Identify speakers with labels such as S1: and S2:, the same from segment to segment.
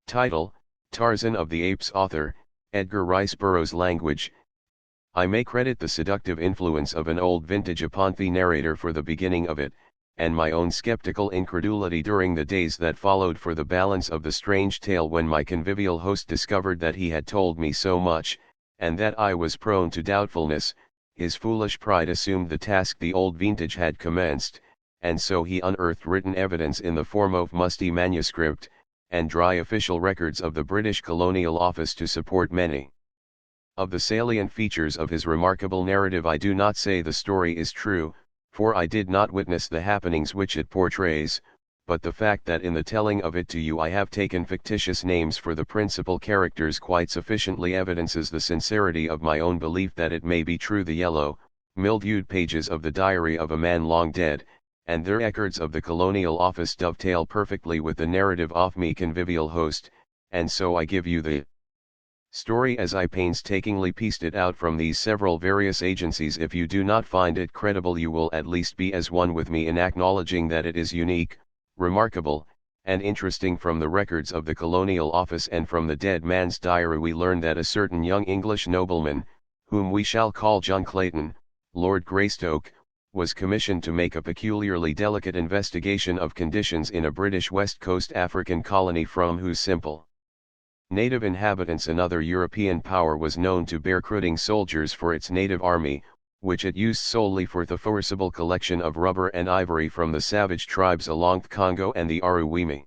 S1: Title, Tarzan of the Apes. Author, Edgar Rice Burroughs. Language. I may credit the seductive influence of an old vintage upon the narrator for the beginning of it, and my own skeptical incredulity during the days that followed for the balance of the strange tale when my convivial host discovered that he had told me so much, and that I was prone to doubtfulness. His foolish pride assumed the task the old vintage had commenced, and so he unearthed written evidence in the form of musty manuscript, and dry official records of the British Colonial Office to support many of the salient features of his remarkable narrative. I do not say the story is true, for I did not witness the happenings which it portrays, but the fact that in the telling of it to you I have taken fictitious names for the principal characters quite sufficiently evidences the sincerity of my own belief that it may be true. The yellow, mildewed pages of the diary of a man long dead, and their records of the Colonial Office dovetail perfectly with the narrative of me convivial host, and so I give you the story as I painstakingly pieced it out from these several various agencies. If you do not find it credible, you will at least be as one with me in acknowledging that it is unique, remarkable, and interesting. From the records of the Colonial Office and from the dead man's diary we learn that a certain young English nobleman, whom we shall call John Clayton, Lord Greystoke, was commissioned to make a peculiarly delicate investigation of conditions in a British West Coast African colony from whose simple native inhabitants another European power was known to bear recruiting soldiers for its native army, which it used solely for the forcible collection of rubber and ivory from the savage tribes along the Congo and the Aruwimi.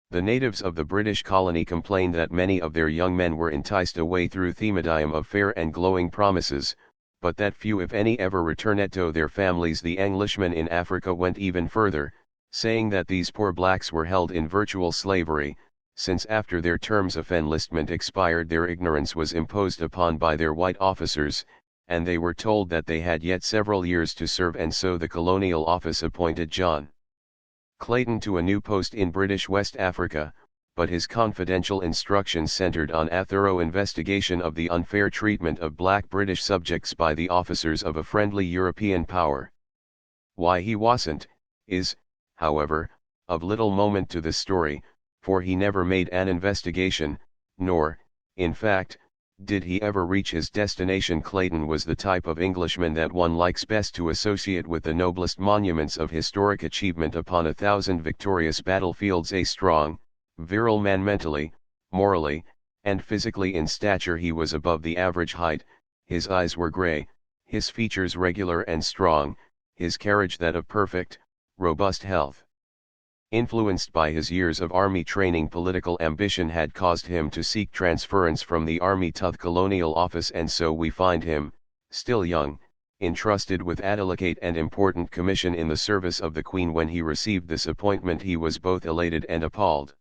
S1: The natives of the British colony complained that many of their young men were enticed away through themadium of fair and glowing promises, but that few if any ever returned to their families. The Englishmen in Africa went even further, saying that these poor blacks were held in virtual slavery, since after their terms of enlistment expired their ignorance was imposed upon by their white officers, and they were told that they had yet several years to serve, and so the Colonial Office appointed John Clayton to a new post in British West Africa, but his confidential instructions centered on a thorough investigation of the unfair treatment of black British subjects by the officers of a friendly European power. Why he wasn't, is, however, of little moment to this story, for he never made an investigation, nor, in fact, did he ever reach his destination. Clayton was the type of Englishman that one likes best to associate with the noblest monuments of historic achievement upon 1,000 victorious battlefields. A strong, virile man mentally, morally, and physically. In stature he was above the average height, his eyes were grey, his features regular and strong, his carriage that of perfect, robust health. Influenced by his years of army training, political ambition had caused him to seek transference from the army to the Colonial Office, and so we find him, still young, entrusted with a delicate and important commission in the service of the Queen. When he received this appointment he was both elated and appalled.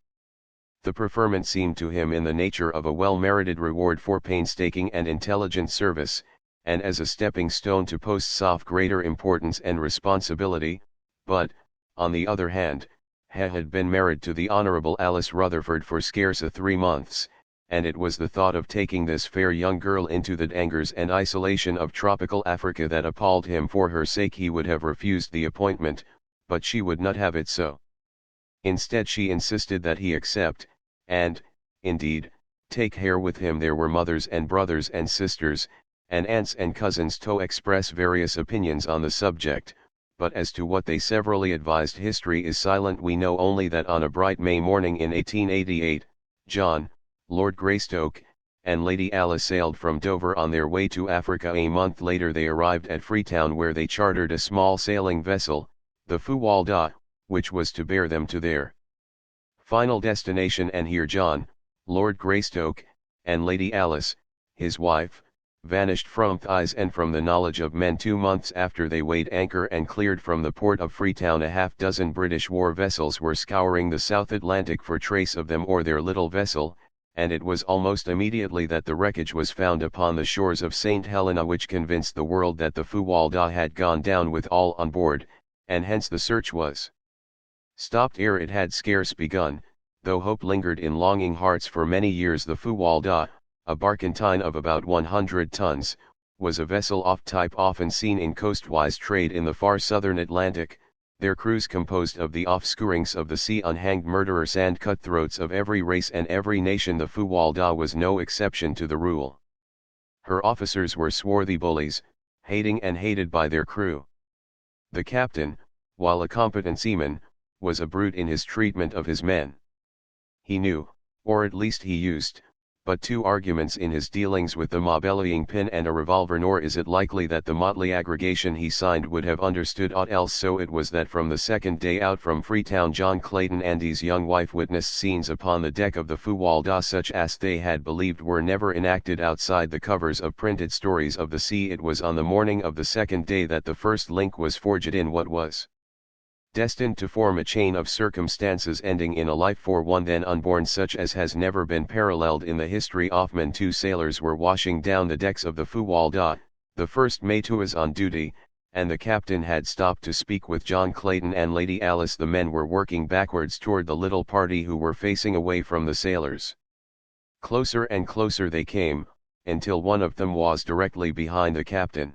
S1: The preferment seemed to him in the nature of a well-merited reward for painstaking and intelligent service, and as a stepping stone to posts of greater importance and responsibility. But, on the other hand, he had been married to the Honourable Alice Rutherford for scarce 3 months, and it was the thought of taking this fair young girl into the dangers and isolation of tropical Africa that appalled him. For her sake he would have refused the appointment, but she would not have it so. Instead she insisted that he accept, and, indeed, take her with him. There were mothers and brothers and sisters, and aunts and cousins to express various opinions on the subject, but as to what they severally advised history is silent. We know only that on a bright May morning in 1888, John, Lord Greystoke, and Lady Alice sailed from Dover on their way to Africa. A month later they arrived at Freetown, where they chartered a small sailing vessel, the Fuwalda, which was to bear them to their final destination. And here John, Lord Greystoke, and Lady Alice, his wife, vanished from the eyes and from the knowledge of men. 2 months after they weighed anchor and cleared from the port of Freetown, a half-dozen British war vessels were scouring the South Atlantic for trace of them or their little vessel, and it was almost immediately that the wreckage was found upon the shores of St. Helena, which convinced the world that the Fuwalda had gone down with all on board, and hence the search was stopped ere it had scarce begun, though hope lingered in longing hearts for many years. The Fuwalda, a barkentine of about 100 tons, was a vessel of type often seen in coastwise trade in the far southern Atlantic, their crews composed of the offscourings of the sea unhanged murderers and cutthroats of every race and every nation. The Fuwalda was no exception to the rule. Her officers were swarthy bullies, hating and hated by their crew. The captain, while a competent seaman, was a brute in his treatment of his men. He knew, or at least he used, but two arguments in his dealings with the mob: bellying pin and a revolver. Nor is it likely that the motley aggregation he signed would have understood aught else. So it was that from the second day out from Freetown, John Clayton and his young wife witnessed scenes upon the deck of the Fuwalda such as they had believed were never enacted outside the covers of printed stories of the sea. It was on the morning of the second day that the first link was forged in what was destined to form a chain of circumstances ending in a life for one then unborn such as has never been paralleled in the history of men. Two sailors were washing down the decks of the Fuwalda, the first mate who was on duty, and the captain had stopped to speak with John Clayton and Lady Alice. The men were working backwards toward the little party who were facing away from the sailors. Closer and closer they came, until one of them was directly behind the captain.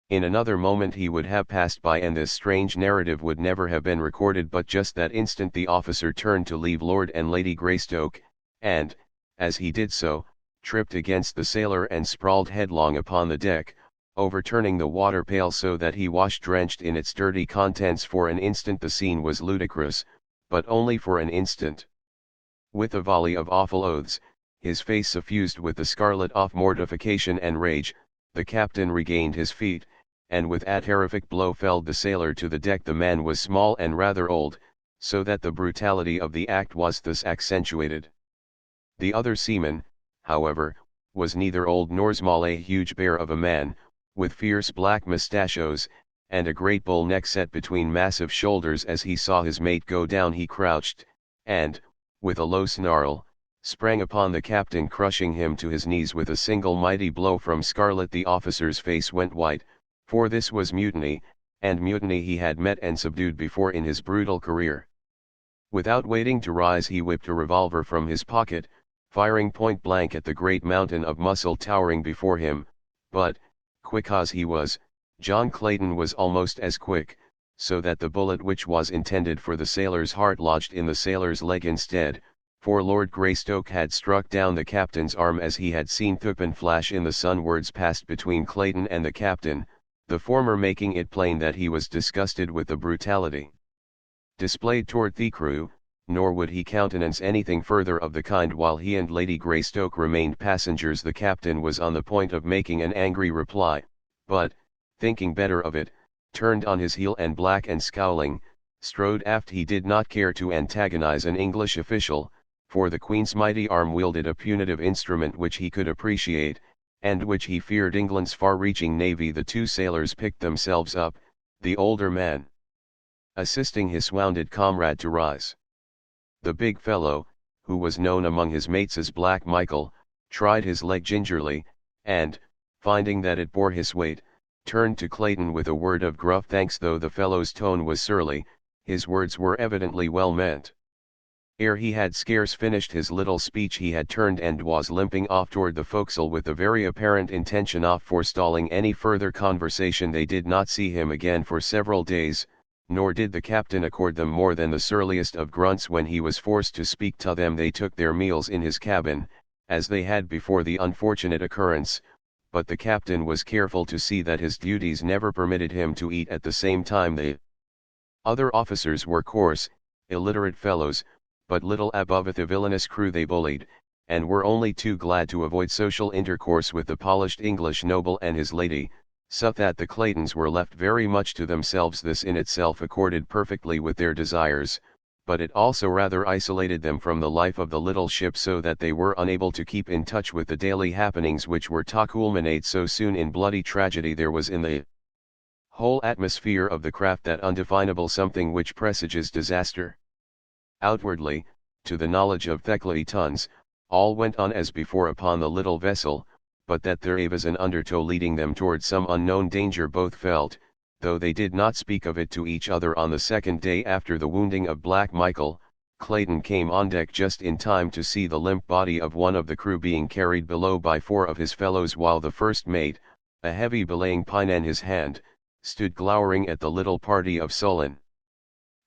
S1: In another moment he would have passed by and this strange narrative would never have been recorded, but just that instant the officer turned to leave Lord and Lady Greystoke, and, as he did so, tripped against the sailor and sprawled headlong upon the deck, overturning the water pail so that he was drenched in its dirty contents. For an instant the scene was ludicrous, but only for an instant. With a volley of awful oaths, his face suffused with the scarlet of mortification and rage, the captain regained his feet, and with a terrific blow felled the sailor to the deck. The man was small and rather old, so that the brutality of the act was thus accentuated. The other seaman, however, was neither old nor small, a huge bear of a man, with fierce black mustachios, and a great bull neck set between massive shoulders. As he saw his mate go down he crouched, and, with a low snarl, sprang upon the captain, crushing him to his knees with a single mighty blow from Scarlet. The officer's face went white, for this was mutiny, and mutiny he had met and subdued before in his brutal career. Without waiting to rise he whipped a revolver from his pocket, firing point blank at the great mountain of muscle towering before him, but, quick as he was, John Clayton was almost as quick, so that the bullet which was intended for the sailor's heart lodged in the sailor's leg instead, for Lord Greystoke had struck down the captain's arm as he had seen Thupin flash in the sun. Words passed between Clayton and the captain, the former making it plain that he was disgusted with the brutality displayed toward the crew, nor would he countenance anything further of the kind while he and Lady Greystoke remained passengers. The captain was on the point of making an angry reply, but, thinking better of it, turned on his heel and black and scowling, strode aft. He did not care to antagonize an English official, for the Queen's mighty arm wielded a punitive instrument which he could appreciate, and which he feared England's far-reaching navy. The two sailors picked themselves up, the older man assisting his swounded comrade to rise. The big fellow, who was known among his mates as Black Michael, tried his leg gingerly, and, finding that it bore his weight, turned to Clayton with a word of gruff thanks. Though the fellow's tone was surly, his words were evidently well meant. Ere he had scarce finished his little speech he had turned and was limping off toward the forecastle with the very apparent intention of forestalling any further conversation. They did not see him again for several days, nor did the captain accord them more than the surliest of grunts when he was forced to speak to them. They took their meals in his cabin, as they had before the unfortunate occurrence, but the captain was careful to see that his duties never permitted him to eat at the same time. The other officers were coarse, illiterate fellows, but little above the villainous crew they bullied, and were only too glad to avoid social intercourse with the polished English noble and his lady, so that the Claytons were left very much to themselves. This in itself accorded perfectly with their desires, but it also rather isolated them from the life of the little ship, so that they were unable to keep in touch with the daily happenings which were to culminate so soon in bloody tragedy. There was in the whole atmosphere of the craft that undefinable something which presages disaster. Outwardly, to the knowledge of Thecla tons, all went on as before upon the little vessel, but that there was an undertow leading them toward some unknown danger both felt, though they did not speak of it to each other. On the second day after the wounding of Black Michael, Clayton came on deck just in time to see the limp body of one of the crew being carried below by four of his fellows, while the first mate, a heavy belaying pine in his hand, stood glowering at the little party of sullen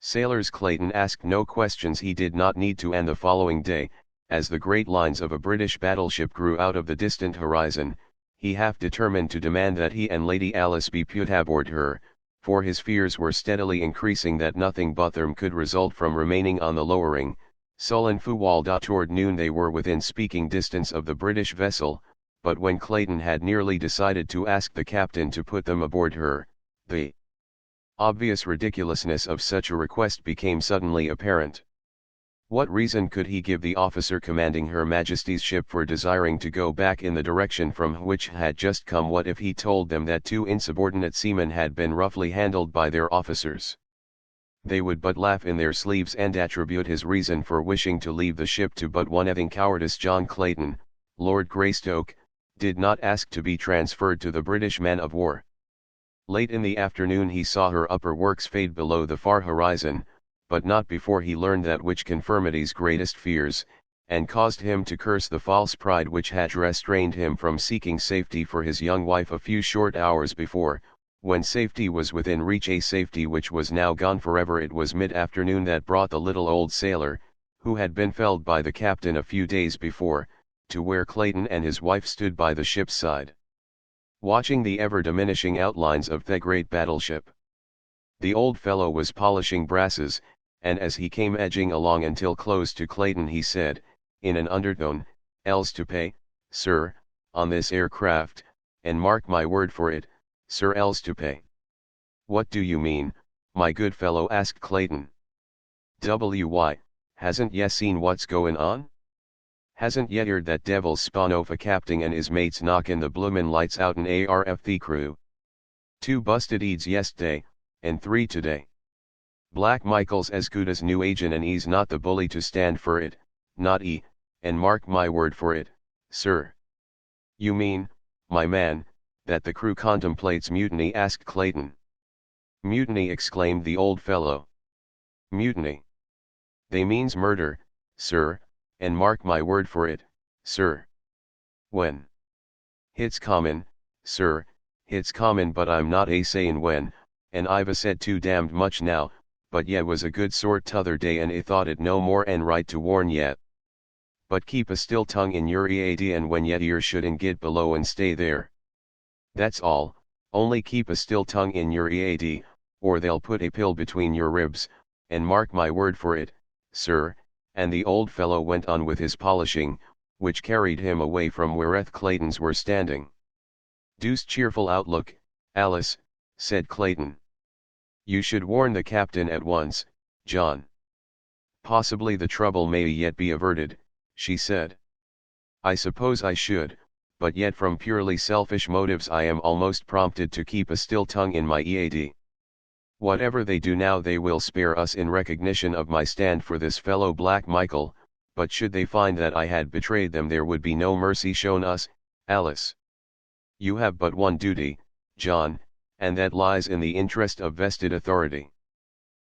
S1: Sailors Clayton asked no questions he did not need to, and the following day, as the great lines of a British battleship grew out of the distant horizon, he half determined to demand that he and Lady Alice be put aboard her, for his fears were steadily increasing that nothing but harm could result from remaining on the lowering, sullen Fuwalda. Toward noon they were within speaking distance of the British vessel, but when Clayton had nearly decided to ask the captain to put them aboard her, the obvious ridiculousness of such a request became suddenly apparent. What reason could he give the officer commanding Her Majesty's ship for desiring to go back in the direction from which had just come? What if he told them that two insubordinate seamen had been roughly handled by their officers? They would but laugh in their sleeves and attribute his reason for wishing to leave the ship to but one thing: cowardice. John Clayton, Lord Greystoke, did not ask to be transferred to the British man of war. Late in the afternoon he saw her upper works fade below the far horizon, but not before he learned that which confirmed his greatest fears, and caused him to curse the false pride which had restrained him from seeking safety for his young wife a few short hours before, when safety was within reach, a safety which was now gone forever. It was mid-afternoon that brought the little old sailor, who had been felled by the captain a few days before, to where Clayton and his wife stood by the ship's side, watching the ever-diminishing outlines of the great battleship. The old fellow was polishing brasses, and as he came edging along until close to Clayton he said, in an undertone, "Else to pay, sir, on this aircraft, and mark my word for it, sir, else to pay." "What do you mean, my good fellow?" asked Clayton. "Why, hasn't ye seen what's goin' on? Hasn't ye heard that devil's spawn of a captain and his mates knockin' the bloomin' lights out'n ARF the crew? 2 busted eads yesterday, and 3 today. Black Michael's as good as new agent, and he's not the bully to stand for it, not he, and mark my word for it, sir." "You mean, my man, that the crew contemplates mutiny?" asked Clayton. "Mutiny!" exclaimed the old fellow. "Mutiny! They means murder, sir, and mark my word for it, sir." "When?" "Hit's common, sir, hit's common, but I'm not a sayin' when, and I've a said too damned much now, but ye was a good sort t'other day and I thought it no more and right to warn ye. But keep a still tongue in your ead, and when ye hear shouldn't get below and stay there. That's all, only keep a still tongue in your ead, or they'll put a pill between your ribs, and mark my word for it, sir." And the old fellow went on with his polishing, which carried him away from where Clayton's were standing. "Deuced cheerful outlook, Alice," said Clayton. "You should warn the captain at once, John." "Possibly the trouble may yet be averted," she said. "I suppose I should, but yet from purely selfish motives I am almost prompted to keep a still tongue in my ead. Whatever they do now they will spare us in recognition of my stand for this fellow Black Michael, but should they find that I had betrayed them there would be no mercy shown us, Alice. You have but one duty, John, and that lies in the interest of vested authority.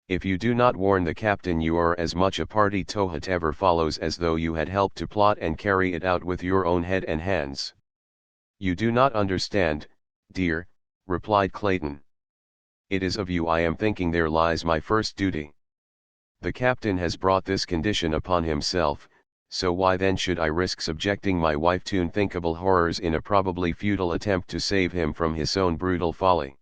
S1: If you do not warn the captain you are as much a party to whatever follows as though you had helped to plot and carry it out with your own head and hands." "You do not understand, dear," replied Clayton. "It is of you I am thinking. There lies my first duty. The captain has brought this condition upon himself, so why then should I risk subjecting my wife to unthinkable horrors in a probably futile attempt to save him from his own brutal folly?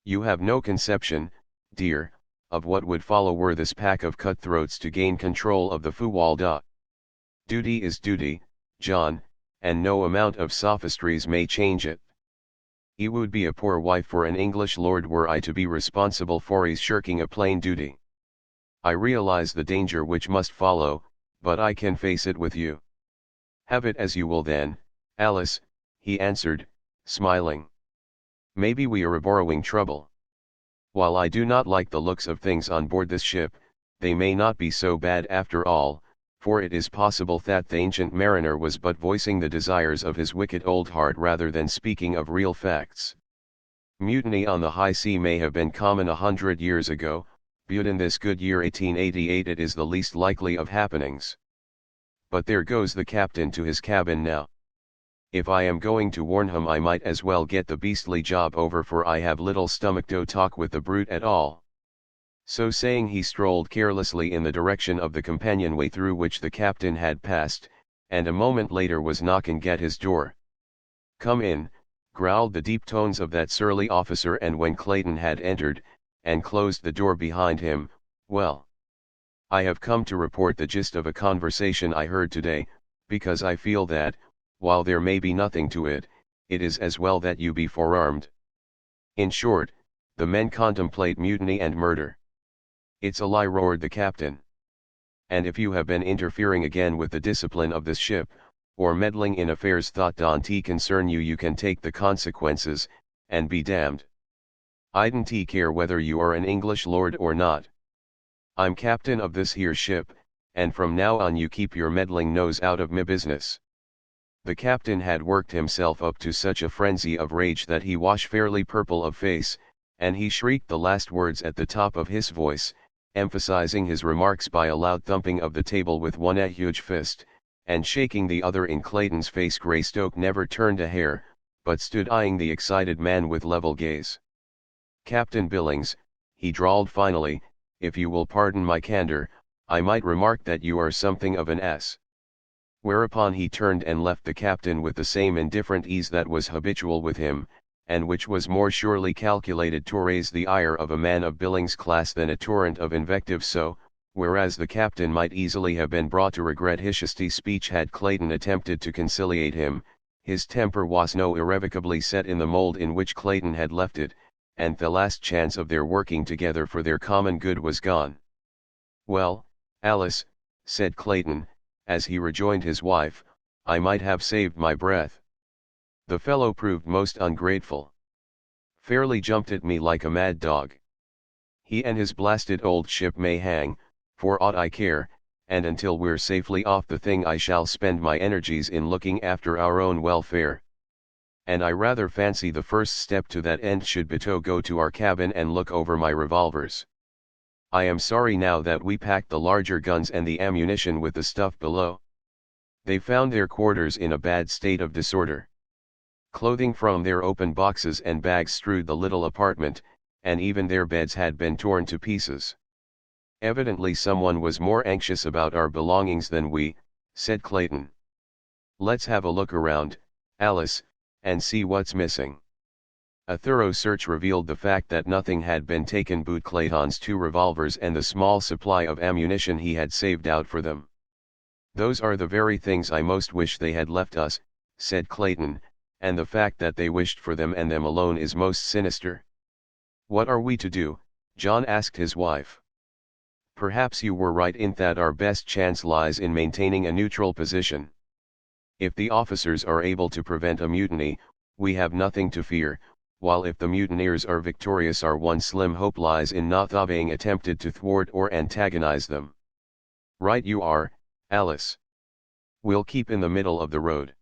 S1: You have no conception, dear, of what would follow were this pack of cutthroats to gain control of the Fuwalda. Duty is duty, John, and no amount of sophistries may change it. He would be a poor wife for an English lord were I to be responsible for his shirking a plain duty. I realize the danger which must follow, but I can face it with you." "Have it as you will then, Alice," he answered, smiling. "Maybe we are borrowing trouble. While I do not like the looks of things on board this ship, they may not be so bad after all, for it is possible that the ancient mariner was but voicing the desires of his wicked old heart rather than speaking of real facts. Mutiny on the high sea may have been common 100 years ago, but in this good year 1888 it is the least likely of happenings. But there goes the captain to his cabin now. If I am going to warn him I might as well get the beastly job over, for I have little stomach to talk with the brute at all." So saying, he strolled carelessly in the direction of the companionway through which the captain had passed, and a moment later was knocking at his door. "Come in," growled the deep tones of that surly officer, and when Clayton had entered, and closed the door behind him, "Well, I have come to report the gist of a conversation I heard today, because I feel that, while there may be nothing to it, it is as well that you be forearmed. In short, the men contemplate mutiny and murder." "It's a lie," roared the captain. "And if you have been interfering again with the discipline of this ship, or meddling in affairs thought to concern you, you can take the consequences, and be damned. I don't care whether you are an English lord or not. I'm captain of this here ship, and from now on you keep your meddling nose out of me business." The captain had worked himself up to such a frenzy of rage that he was fairly purple of face, and he shrieked the last words at the top of his voice, emphasizing his remarks by a loud thumping of the table with one huge fist, and shaking the other in Clayton's face. Greystoke never turned a hair, but stood eyeing the excited man with level gaze. "Captain Billings," he drawled finally, "if you will pardon my candor, I might remark that you are something of an ass." Whereupon he turned and left the captain with the same indifferent ease that was habitual with him, and which was more surely calculated to raise the ire of a man of Billings' class than a torrent of invective. So, whereas the captain might easily have been brought to regret his hasty speech had Clayton attempted to conciliate him, his temper was no irrevocably set in the mold in which Clayton had left it, and the last chance of their working together for their common good was gone. "Well, Alice," said Clayton, as he rejoined his wife, "I might have saved my breath. The fellow proved most ungrateful. Fairly jumped at me like a mad dog. He and his blasted old ship may hang, for aught I care, and until we're safely off the thing I shall spend my energies in looking after our own welfare. And I rather fancy the first step to that end should be to go to our cabin and look over my revolvers. I am sorry now that we packed the larger guns and the ammunition with the stuff below. They found their quarters in a bad state of disorder. Clothing from their open boxes and bags strewed the little apartment, and even their beds had been torn to pieces. Evidently someone was more anxious about our belongings than we," said Clayton. "Let's have a look around, Alice, and see what's missing." A thorough search revealed the fact that nothing had been taken but Clayton's 2 revolvers and the small supply of ammunition he had saved out for them. "Those are the very things I most wish they had left us," said Clayton, "and the fact that they wished for them and them alone is most sinister." "What are we to do?" John asked his wife. "Perhaps you were right in that our best chance lies in maintaining a neutral position. If the officers are able to prevent a mutiny, we have nothing to fear, while if the mutineers are victorious our one slim hope lies in not being attempted to thwart or antagonize them." "Right you are, Alice. We'll keep in the middle of the road."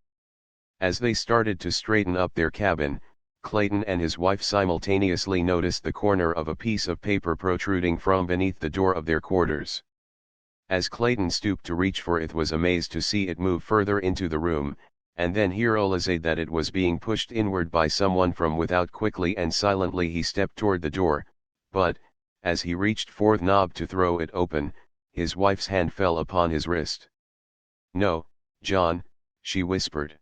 S1: As they started to straighten up their cabin, Clayton and his wife simultaneously noticed the corner of a piece of paper protruding from beneath the door of their quarters. As Clayton stooped to reach for it, was amazed to see it move further into the room, and then realized that it was being pushed inward by someone from without. Quickly and silently he stepped toward the door, but, as he reached for the knob to throw it open, his wife's hand fell upon his wrist. "No, John," she whispered.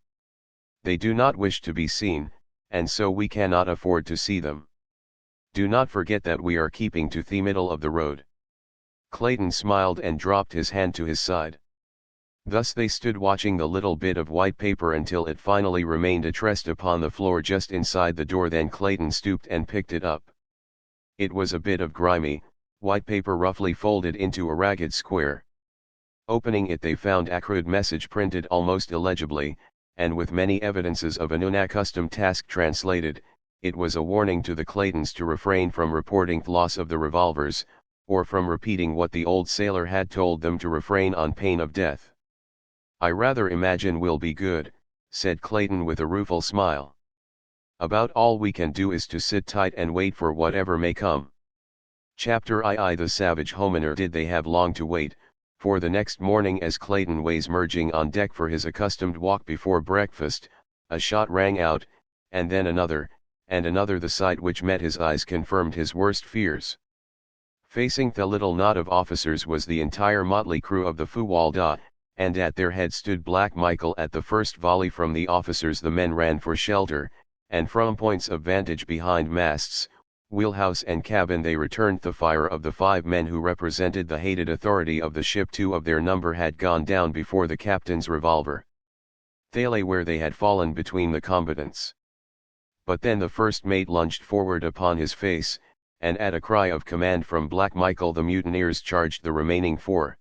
S1: "They do not wish to be seen, and so we cannot afford to see them. Do not forget that we are keeping to the middle of the road." Clayton smiled and dropped his hand to his side. Thus they stood watching the little bit of white paper until it finally remained at rest upon the floor just inside the door. Then Clayton stooped and picked it up. It was a bit of grimy, white paper roughly folded into a ragged square. Opening it, they found a crude message printed almost illegibly, and with many evidences of an unaccustomed task translated. It was a warning to the Claytons to refrain from reporting the loss of the revolvers, or from repeating what the old sailor had told them to refrain on pain of death. "I rather imagine we'll be good," said Clayton with a rueful smile. "About all we can do is to sit tight and wait for whatever may come." Chapter II. The savage homeowner. Did they have long to wait, for the next morning as Clayton was merging on deck for his accustomed walk before breakfast, a shot rang out, and then another, and another. The sight which met his eyes confirmed his worst fears. Facing the little knot of officers was the entire motley crew of the Fuwalda, and at their head stood Black Michael. At the first volley from the officers the men ran for shelter, and from points of vantage behind masts, wheelhouse and cabin they returned the fire of the 5 men who represented the hated authority of the ship. 2 of their number had gone down before the captain's revolver. They lay where they had fallen between the combatants. But then the first mate lunged forward upon his face, and at a cry of command from Black Michael the mutineers charged the remaining 4.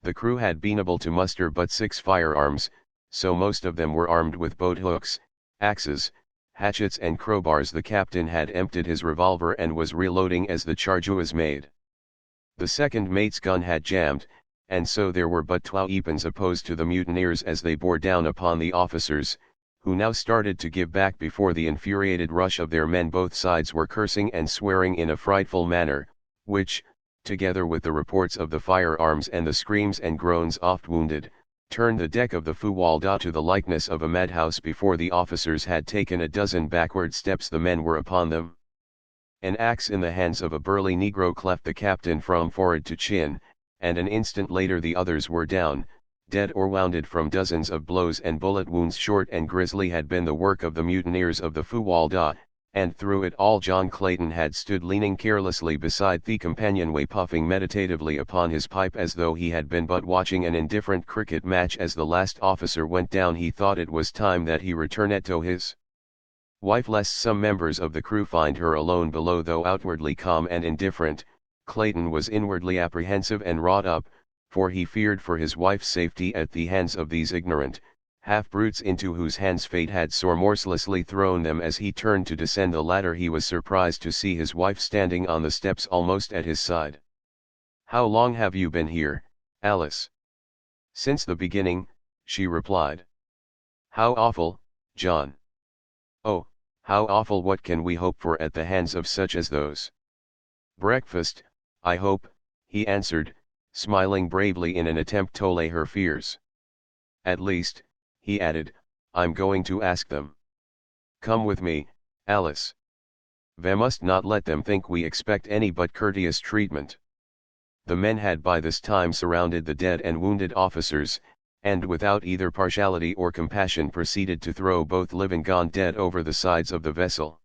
S1: The crew had been able to muster but 6 firearms, so most of them were armed with boat hooks, axes, hatchets and crowbars. The captain had emptied his revolver and was reloading as the charge was made. The second mate's gun had jammed, and so there were but 12 weapons opposed to the mutineers as they bore down upon the officers, who now started to give back before the infuriated rush of their men. Both sides were cursing and swearing in a frightful manner, which, together with the reports of the firearms and the screams and groans oft wounded, turned the deck of the Fuwalda to the likeness of a madhouse. Before the officers had taken a dozen backward steps the men were upon them. An axe in the hands of a burly negro cleft the captain from forehead to chin, and an instant later the others were down, dead or wounded from dozens of blows and bullet wounds. Short and grisly had been the work of the mutineers of the Fuwalda, and through it all John Clayton had stood leaning carelessly beside the companionway, puffing meditatively upon his pipe as though he had been but watching an indifferent cricket match. As the last officer went down he thought it was time that he returned to his wife lest some members of the crew find her alone below. Though outwardly calm and indifferent, Clayton was inwardly apprehensive and wrought up, for he feared for his wife's safety at the hands of these ignorant half-brutes into whose hands fate had so remorselessly thrown them. As he turned to descend the ladder he was surprised to see his wife standing on the steps almost at his side. "How long have you been here, Alice?" "Since the beginning," she replied. "How awful, John." "Oh, how awful! What can we hope for at the hands of such as those?" "Breakfast, I hope," he answered, smiling bravely in an attempt to allay her fears. "At least," he added, "I'm going to ask them. Come with me, Alice. We must not let them think we expect any but courteous treatment." The men had by this time surrounded the dead and wounded officers, and without either partiality or compassion proceeded to throw both living and dead over the sides of the vessel.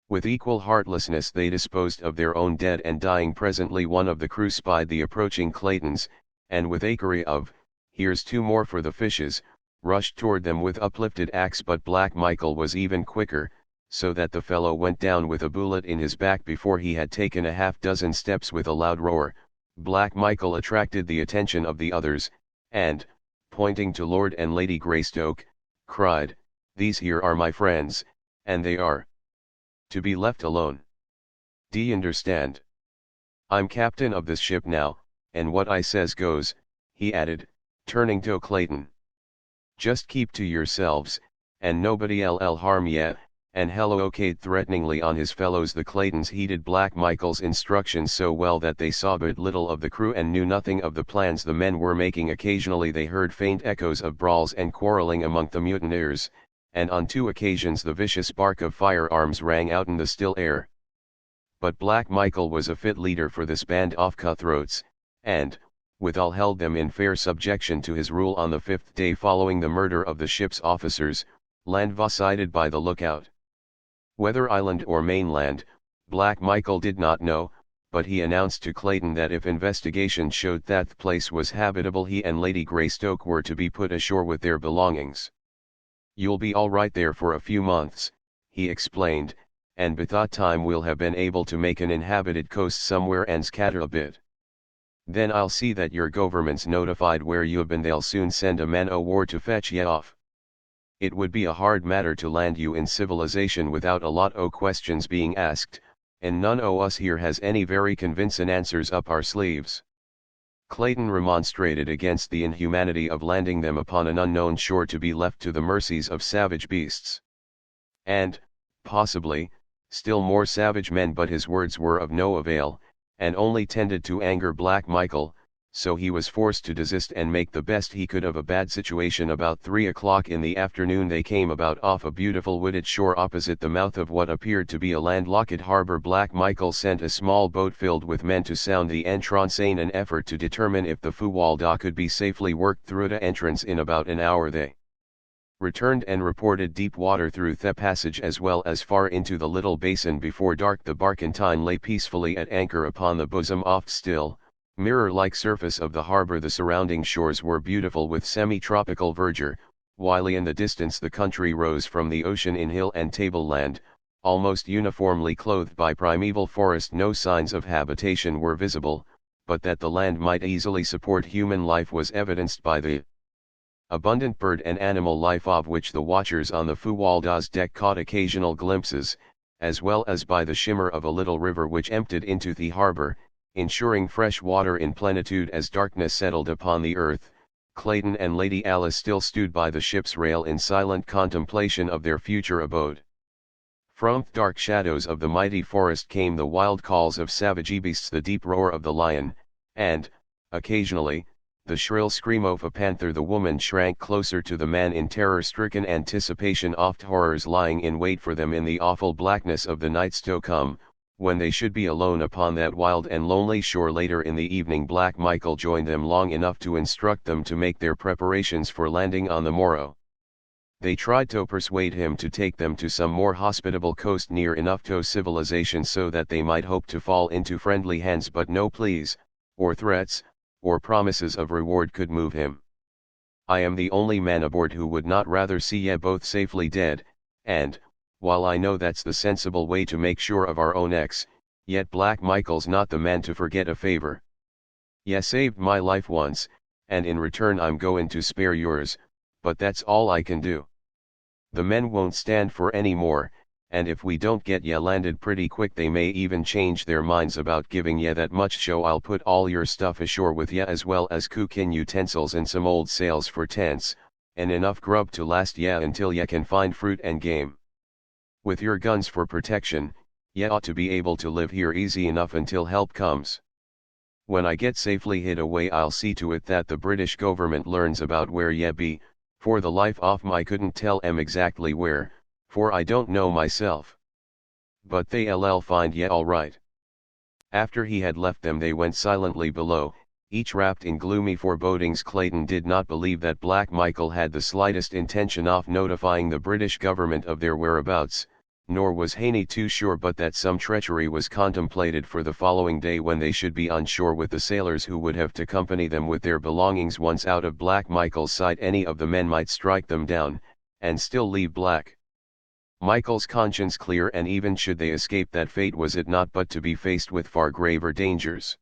S1: With equal heartlessness they disposed of their own dead and dying. Presently one of the crew spied the approaching Claytons, and with a cry of, "Here's 2 more for the fishes," rushed toward them with uplifted axe. But Black Michael was even quicker, so that the fellow went down with a bullet in his back before he had taken a half-dozen steps. With a loud roar, Black Michael attracted the attention of the others, and, pointing to Lord and Lady Greystoke, cried, "These here are my friends, and they are to be left alone. D'ye understand? I'm captain of this ship now, and what I says goes," he added, turning to Clayton. "Just keep to yourselves, and nobody ll harm ye," and hello okayed threateningly on his fellows. The Claytons heeded Black Michael's instructions so well that they saw but little of the crew and knew nothing of the plans the men were making. Occasionally they heard faint echoes of brawls and quarreling among the mutineers, and on 2 occasions the vicious bark of firearms rang out in the still air. But Black Michael was a fit leader for this band of cutthroats, and, withal held them in fair subjection to his rule. On the 5th day following the murder of the ship's officers, land was sighted by the lookout. Whether island or mainland, Black Michael did not know, but he announced to Clayton that if investigation showed that the place was habitable he and Lady Greystoke were to be put ashore with their belongings. "You'll be all right there for a few months," he explained, "and by that time we'll have been able to make an inhabited coast somewhere and scatter a bit. Then I'll see that your government's notified where you've been. They'll soon send a man o' war to fetch ye off. It would be a hard matter to land you in civilization without a lot o' questions being asked, and none o' us here has any very convincin' answers up our sleeves." Clayton remonstrated against the inhumanity of landing them upon an unknown shore to be left to the mercies of savage beasts. And, possibly, still more savage men. But his words were of no avail, and only tended to anger Black Michael, so he was forced to desist and make the best he could of a bad situation. About 3 o'clock in the afternoon they came about off a beautiful wooded shore opposite the mouth of what appeared to be a landlocked harbor. Black Michael sent a small boat filled with men to sound the entrance in an effort to determine if the Fuwalda could be safely worked through the entrance. In about an hour they returned and reported deep water through the passage as well as far into the little basin. Before dark the barkentine lay peacefully at anchor upon the bosom of still, mirror-like surface of the harbor. The surrounding shores were beautiful with semi-tropical verdure, while in the distance the country rose from the ocean in hill and tableland, almost uniformly clothed by primeval forest. No signs of habitation were visible, but that the land might easily support human life was evidenced by the abundant bird and animal life of which the watchers on the Fuwalda's deck caught occasional glimpses, as well as by the shimmer of a little river which emptied into the harbor, ensuring fresh water in plenitude. As darkness settled upon the earth, Clayton and Lady Alice still stood by the ship's rail in silent contemplation of their future abode. From the dark shadows of the mighty forest came the wild calls of savage beasts, the deep roar of the lion, and, occasionally, the shrill scream of a panther. The woman shrank closer to the man in terror-stricken anticipation of horrors lying in wait for them in the awful blackness of the nights to come, when they should be alone upon that wild and lonely shore. Later in the evening Black Michael joined them long enough to instruct them to make their preparations for landing on the morrow. They tried to persuade him to take them to some more hospitable coast near enough to civilization so that they might hope to fall into friendly hands, but no pleas, or threats, or promises of reward could move him. I am the only man aboard who would not rather see ye both safely dead, and, while I know that's the sensible way to make sure of our own yet Black Michael's not the man to forget a favor. Ye saved my life once, and in return I'm goin' to spare yours, but that's all I can do. The men won't stand for any more, and if we don't get ye landed pretty quick they may even change their minds about giving ye that much show. I'll put all your stuff ashore with ye as well as cooking utensils and some old sails for tents, and enough grub to last ye until ye can find fruit and game. With your guns for protection, ye ought to be able to live here easy enough until help comes. When I get safely hid away I'll see to it that the British government learns about where ye be. For the life of me I couldn't tell 'em exactly where, for I don't know myself. But they'll find ye all right. After he had left them they went silently below, each wrapped in gloomy forebodings. Clayton did not believe that Black Michael had the slightest intention of notifying the British government of their whereabouts, nor was Haney too sure but that some treachery was contemplated for the following day when they should be on shore with the sailors who would have to accompany them with their belongings. Once out of Black Michael's sight any of the men might strike them down, and still leave Black Michael's conscience clear, and even should they escape that fate was it not but to be faced with far graver dangers.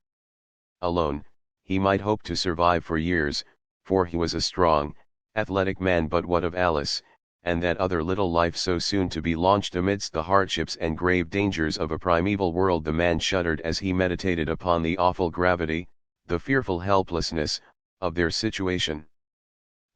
S1: Alone, he might hope to survive for years, for he was a strong, athletic man, but what of Alice, and that other little life so soon to be launched amidst the hardships and grave dangers of a primeval world? The man shuddered as he meditated upon the awful gravity, the fearful helplessness, of their situation.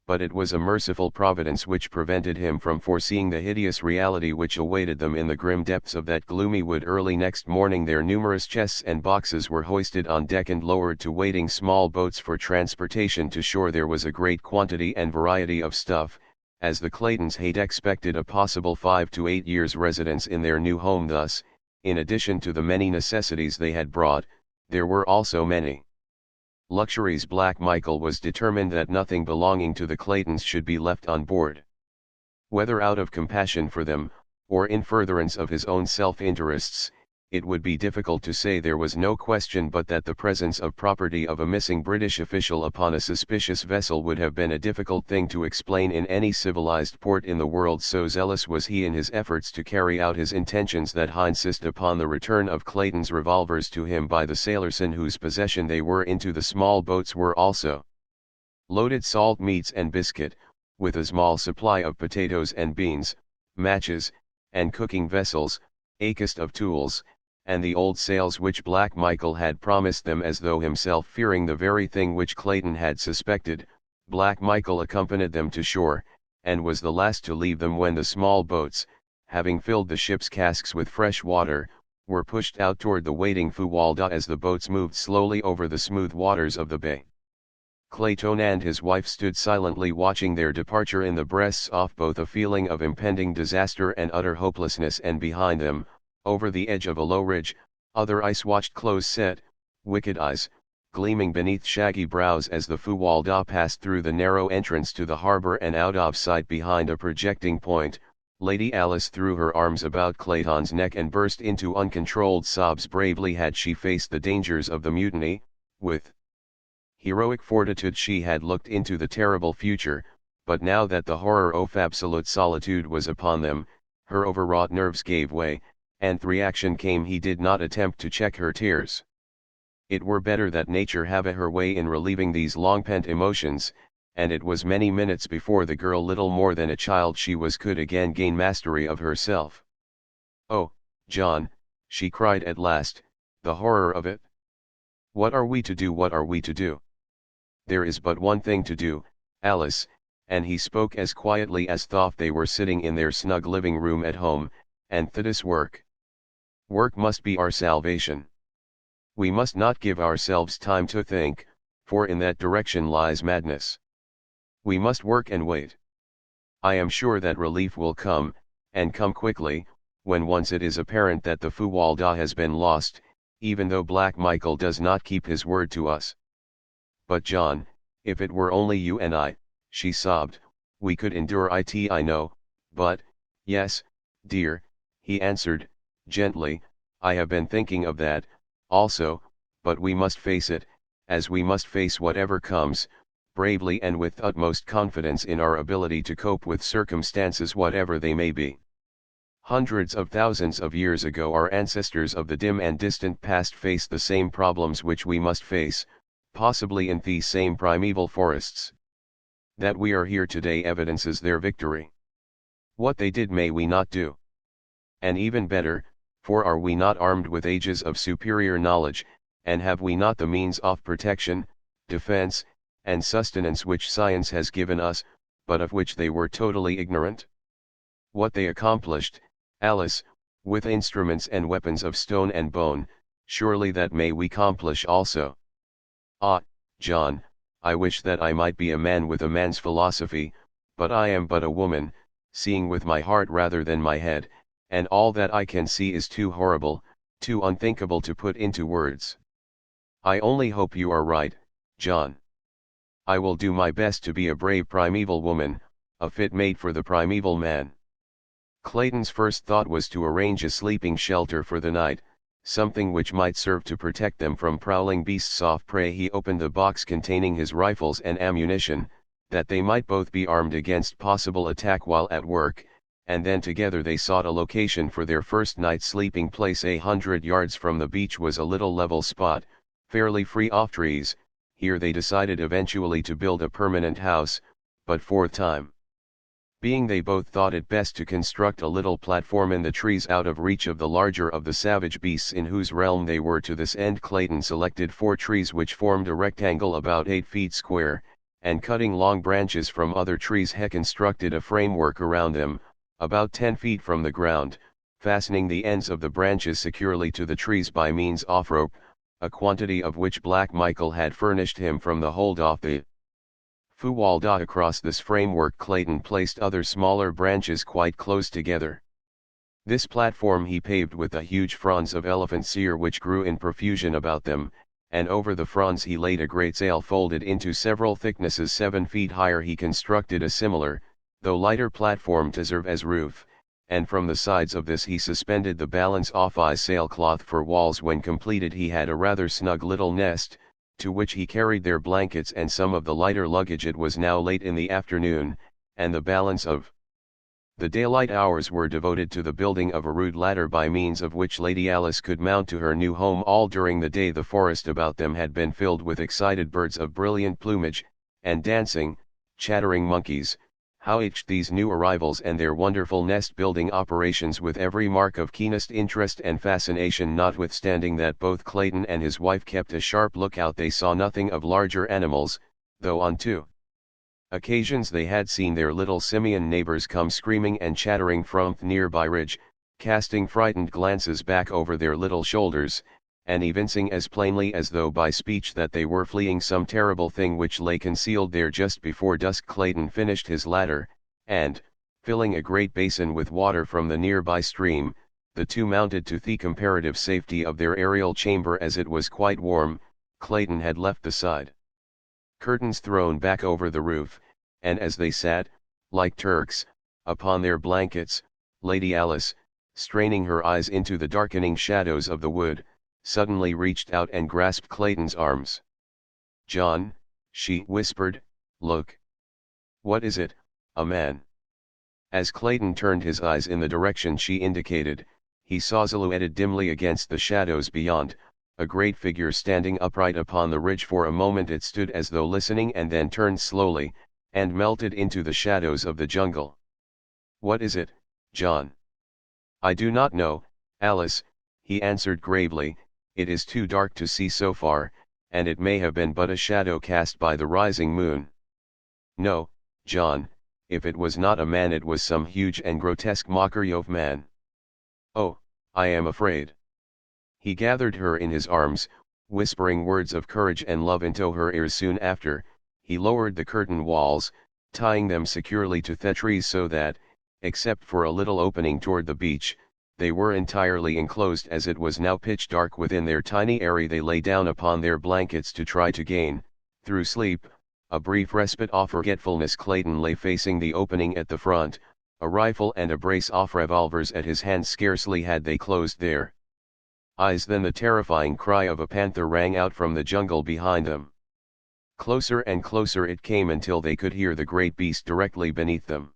S1: But it was a merciful providence which prevented him from foreseeing the hideous reality which awaited them in the grim depths of that gloomy wood. Early next morning their numerous chests and boxes were hoisted on deck and lowered to waiting small boats for transportation to shore. There was a great quantity and variety of stuff, as the Claytons had expected a possible 5 to 8 years' residence in their new home. Thus, in addition to the many necessities they had brought, there were also many luxuries. Black Michael was determined that nothing belonging to the Claytons should be left on board. Whether out of compassion for them, or in furtherance of his own self-interests, it would be difficult to say. There was no question but that the presence of property of a missing British official upon a suspicious vessel would have been a difficult thing to explain in any civilized port in the world. So zealous was he in his efforts to carry out his intentions that he insisted upon the return of Clayton's revolvers to him by the sailors in whose possession they were. Into the small boats were also loaded salt meats and biscuit, with a small supply of potatoes and beans, matches, and cooking vessels, a cast of tools, and the old sails which Black Michael had promised them. As though himself fearing the very thing which Clayton had suspected, Black Michael accompanied them to shore, and was the last to leave them when the small boats, having filled the ship's casks with fresh water, were pushed out toward the waiting Fuwalda as the boats moved slowly over the smooth waters of the bay. Clayton and his wife stood silently watching their departure in the breasts of both a feeling of impending disaster and utter hopelessness, and behind them, over the edge of a low ridge, other eyes watched close-set, wicked eyes, gleaming beneath shaggy brows as the Fuwalda passed through the narrow entrance to the harbor and out of sight behind a projecting point. Lady Alice threw her arms about Clayton's neck and burst into uncontrolled sobs. Bravely had she faced the dangers of the mutiny, with heroic fortitude she had looked into the terrible future, but now that the horror of absolute solitude was upon them, her overwrought nerves gave way, and reaction came. He did not attempt to check her tears. It were better that nature have her way in relieving these long-pent emotions, and it was many minutes before the girl, little more than a child she was, could again gain mastery of herself. "Oh, John," she cried at last, "the horror of it! What are we to do? What are we to do?" "There is but one thing to do, Alice," and he spoke as quietly as though they were sitting in their snug living room at home, "and that is work. Work must be our salvation. We must not give ourselves time to think, for in that direction lies madness. We must work and wait. I am sure that relief will come, and come quickly, when once it is apparent that the Fuwalda has been lost, even though Black Michael does not keep his word to us. But John, if it were only you and I," she sobbed, "we could endure it, I know, but—" "Yes, dear," he answered, gently, "I have been thinking of that, also, but we must face it, as we must face whatever comes, bravely and with utmost confidence in our ability to cope with circumstances whatever they may be. Hundreds of thousands of years ago our ancestors of the dim and distant past faced the same problems which we must face, possibly in these same primeval forests. That we are here today evidences their victory. What they did may we not do. And even better, for are we not armed with ages of superior knowledge, and have we not the means of protection, defense, and sustenance which science has given us, but of which they were totally ignorant? What they accomplished, Alice, with instruments and weapons of stone and bone, surely that may we accomplish also. Ah, John, I wish that I might be a man with a man's philosophy, but I am but a woman, seeing with my heart rather than my head, and all that I can see is too horrible, too unthinkable to put into words. I only hope you are right, John. I will do my best to be a brave primeval woman, a fit mate for the primeval man." Clayton's first thought was to arrange a sleeping shelter for the night, something which might serve to protect them from prowling beasts of prey. He opened the box containing his rifles and ammunition, that they might both be armed against possible attack while at work, and then together they sought a location for their first night's sleeping place. 100 yards from the beach was a little level spot, fairly free of trees. Here they decided eventually to build a permanent house, but for a time being they both thought it best to construct a little platform in the trees out of reach of the larger of the savage beasts in whose realm they were. To this end Clayton selected 4 trees which formed a rectangle about 8 feet square, and cutting long branches from other trees he constructed a framework around them, about 10 feet from the ground, fastening the ends of the branches securely to the trees by means of rope, a quantity of which Black Michael had furnished him from the hold of the Fuwalda. Across this framework Clayton placed other smaller branches quite close together. This platform he paved with a huge fronds of elephant cedar which grew in profusion about them, and over the fronds he laid a great sail folded into several thicknesses 7 feet higher. He constructed a similar, though lighter platform to serve as roof, and from the sides of this he suspended the balance of sailcloth for walls. When completed he had a rather snug little nest, to which he carried their blankets and some of the lighter luggage. It was now late in the afternoon, and the balance of the daylight hours were devoted to the building of a rude ladder by means of which Lady Alice could mount to her new home. All during the day the forest about them had been filled with excited birds of brilliant plumage, and dancing, chattering monkeys, how each these new arrivals and their wonderful nest-building operations with every mark of keenest interest and fascination. Notwithstanding that both Clayton and his wife kept a sharp lookout, they saw nothing of larger animals, though on 2 occasions they had seen their little simian neighbors come screaming and chattering from the nearby ridge, casting frightened glances back over their little shoulders, and evincing as plainly as though by speech that they were fleeing some terrible thing which lay concealed there. Just before dusk Clayton finished his ladder, and, filling a great basin with water from the nearby stream, the two mounted to the comparative safety of their aerial chamber. As it was quite warm, Clayton had left the side curtains thrown back over the roof, and as they sat, like Turks, upon their blankets, Lady Alice, straining her eyes into the darkening shadows of the wood, suddenly reached out and grasped Clayton's arms. "John," she whispered, "look." "What is it, a man?" As Clayton turned his eyes in the direction she indicated, he saw silhouetted dimly against the shadows beyond, a great figure standing upright upon the ridge. For a moment it stood as though listening, and then turned slowly, and melted into the shadows of the jungle. "What is it, John?" "I do not know, Alice," he answered gravely. "It is too dark to see so far, and it may have been but a shadow cast by the rising moon." "No, John, if it was not a man it was some huge and grotesque mockery of man." "Oh, I am afraid." He gathered her in his arms, whispering words of courage and love into her ears. Soon after, he lowered the curtain walls, tying them securely to the trees so that, except for a little opening toward the beach, they were entirely enclosed. As it was now pitch dark within their tiny eyrie, they lay down upon their blankets to try to gain, through sleep, a brief respite of forgetfulness. Clayton lay facing the opening at the front, a rifle and a brace of revolvers at his hand. Scarcely had they closed their eyes than the terrifying cry of a panther rang out from the jungle behind them. Closer and closer it came until they could hear the great beast directly beneath them.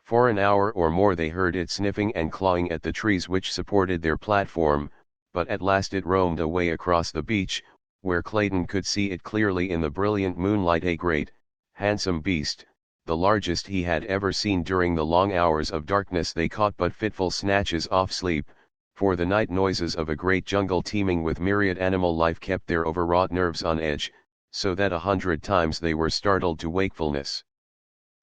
S1: For an hour or more they heard it sniffing and clawing at the trees which supported their platform, but at last it roamed away across the beach, where Clayton could see it clearly in the brilliant moonlight. A great, handsome beast, the largest he had ever seen. During the long hours of darkness they caught but fitful snatches of sleep, for the night noises of a great jungle teeming with myriad animal life kept their overwrought nerves on edge, so that 100 times they were startled to wakefulness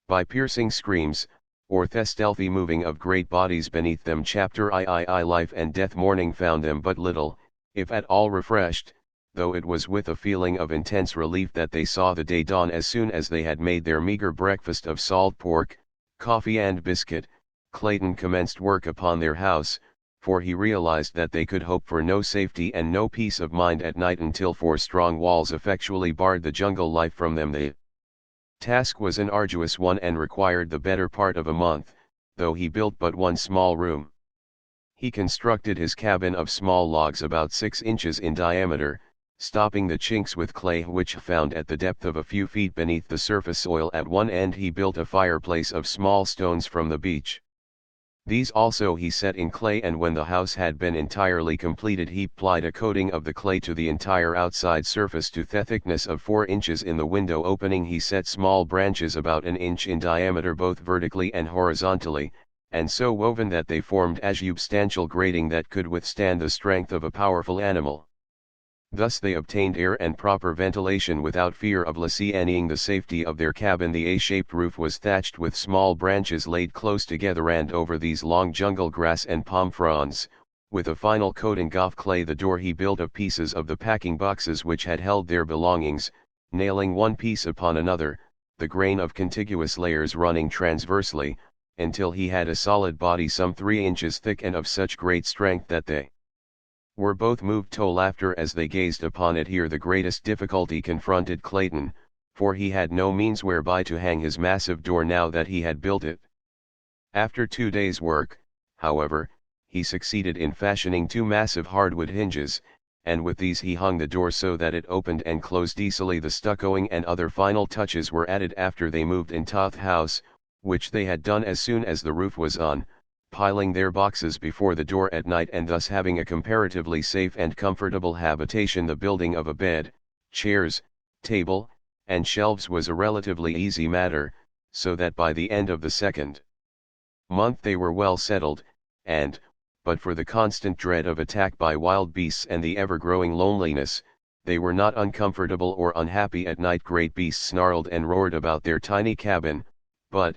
S1: by piercing screams, or the stealthy moving of great bodies beneath them. Chapter III. Life and death. Morning found them but little, if at all, refreshed, though it was with a feeling of intense relief that they saw the day dawn. As soon as they had made their meager breakfast of salt pork, coffee and biscuit, Clayton commenced work upon their house, for he realized that they could hope for no safety and no peace of mind at night until 4 strong walls effectually barred the jungle life from them. The task was an arduous one and required the better part of a month, though he built but one small room. He constructed his cabin of small logs about 6 inches in diameter, stopping the chinks with clay which found at the depth of a few feet beneath the surface soil. At one end he built a fireplace of small stones from the beach. These also he set in clay, and when the house had been entirely completed he applied a coating of the clay to the entire outside surface to the thickness of 4 inches. In the window opening he set small branches about an inch in diameter both vertically and horizontally, and so woven that they formed a substantial grating that could withstand the strength of a powerful animal. Thus they obtained air and proper ventilation without fear of lessening the safety of their cabin. The A-shaped roof was thatched with small branches laid close together, and over these long jungle grass and palm fronds, with a final coating of clay. The door he built of pieces of the packing boxes which had held their belongings, nailing one piece upon another, the grain of contiguous layers running transversely, until he had a solid body some 3 inches thick and of such great strength that they were both moved to laughter as they gazed upon it. Here the greatest difficulty confronted Clayton, for he had no means whereby to hang his massive door now that he had built it. After 2 days' work, however, he succeeded in fashioning 2 massive hardwood hinges, and with these he hung the door so that it opened and closed easily. The stuccoing and other final touches were added after they moved into the house, which they had done as soon as the roof was on, piling their boxes before the door at night and thus having a comparatively safe and comfortable habitation. The building of a bed, chairs, table, and shelves was a relatively easy matter, so that by the end of the 2nd month they were well settled, and, but for the constant dread of attack by wild beasts and the ever-growing loneliness, they were not uncomfortable or unhappy at night. Great beasts snarled and roared about their tiny cabin, but,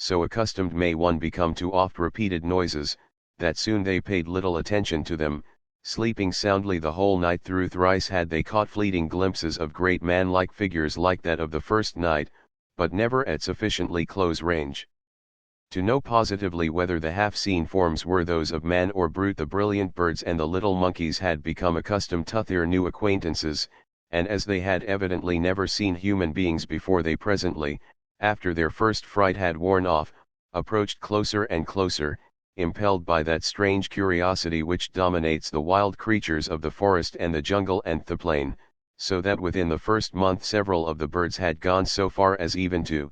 S1: so accustomed may one become to oft-repeated noises, that soon they paid little attention to them, sleeping soundly the whole night through. Thrice had they caught fleeting glimpses of great man-like figures like that of the first night, but never at sufficiently close range to know positively whether the half-seen forms were those of man or brute. The brilliant birds and the little monkeys had become accustomed to their new acquaintances, and as they had evidently never seen human beings before, they presently, after their first fright had worn off, approached closer and closer, impelled by that strange curiosity which dominates the wild creatures of the forest and the jungle and the plain, so that within the first month several of the birds had gone so far as even to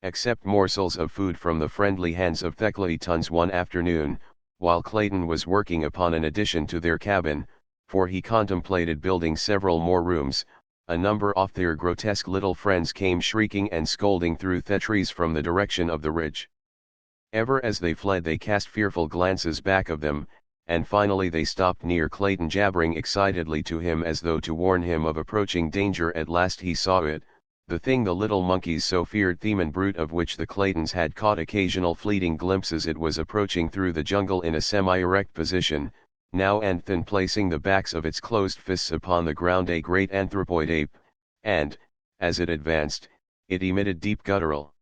S1: accept morsels of food from the friendly hands of Theclaetons one afternoon, while Clayton was working upon an addition to their cabin, for he contemplated building several more rooms. A number of their grotesque little friends came shrieking and scolding through the trees from the direction of the ridge. Ever as they fled they cast fearful glances back of them, and finally they stopped near Clayton, jabbering excitedly to him as though to warn him of approaching danger. At last he saw it, the thing the little monkeys so feared, the man brute of which the Claytons had caught occasional fleeting glimpses. It was approaching through the jungle in a semi-erect position, now and then placing the backs of its closed fists upon the ground, a great anthropoid ape, and, as it advanced, it emitted deep guttural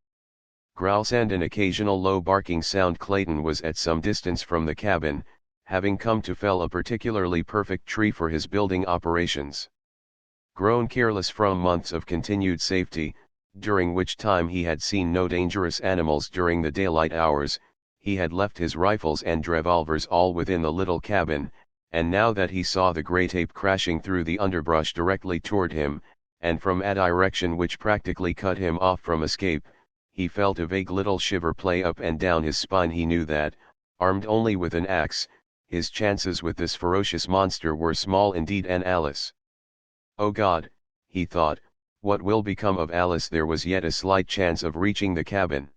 S1: growls and an occasional low barking sound. Clayton was at some distance from the cabin, having come to fell a particularly perfect tree for his building operations. Grown careless from months of continued safety, during which time he had seen no dangerous animals during the daylight hours, he had left his rifles and revolvers all within the little cabin, and now that he saw the great ape crashing through the underbrush directly toward him, and from a direction which practically cut him off from escape, he felt a vague little shiver play up and down his spine. He knew that, armed only with an axe, his chances with this ferocious monster were small indeed. And Alice? Oh God, he thought, what will become of Alice? There was yet a slight chance of reaching the cabin.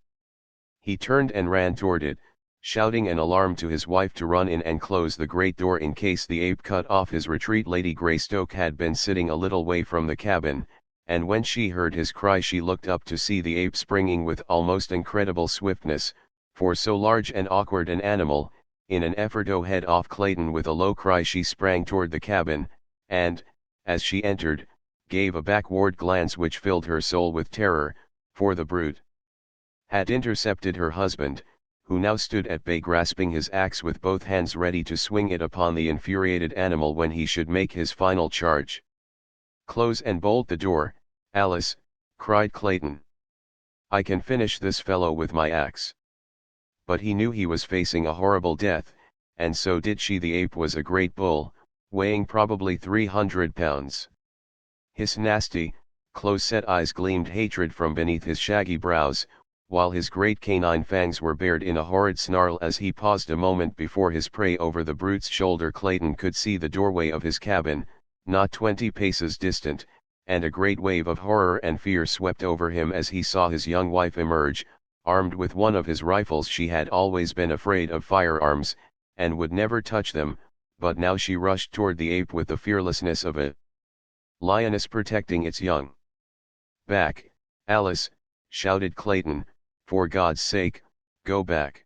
S1: He turned and ran toward it, shouting an alarm to his wife to run in and close the great door in case the ape cut off his retreat. Lady Greystoke had been sitting a little way from the cabin, and when she heard his cry she looked up to see the ape springing with almost incredible swiftness, for so large and awkward an animal. In an effort to head off Clayton with a low cry she sprang toward the cabin, and, as she entered, gave a backward glance which filled her soul with terror, for the brute had intercepted her husband, who now stood at bay grasping his axe with both hands, ready to swing it upon the infuriated animal when he should make his final charge. "Close and bolt the door, Alice," cried Clayton. "I can finish this fellow with my axe." But he knew he was facing a horrible death, and so did she. The ape was a great bull, weighing probably 300 pounds. His nasty, close-set eyes gleamed hatred from beneath his shaggy brows, while his great canine fangs were bared in a horrid snarl. As he paused a moment before his prey over the brute's shoulder, Clayton could see the doorway of his cabin, not 20 paces distant, and a great wave of horror and fear swept over him as he saw his young wife emerge, armed with one of his rifles. She had always been afraid of firearms, and would never touch them, but now she rushed toward the ape with the fearlessness of a lioness protecting its young. "Back, Alice," shouted Clayton, "for God's sake, go back."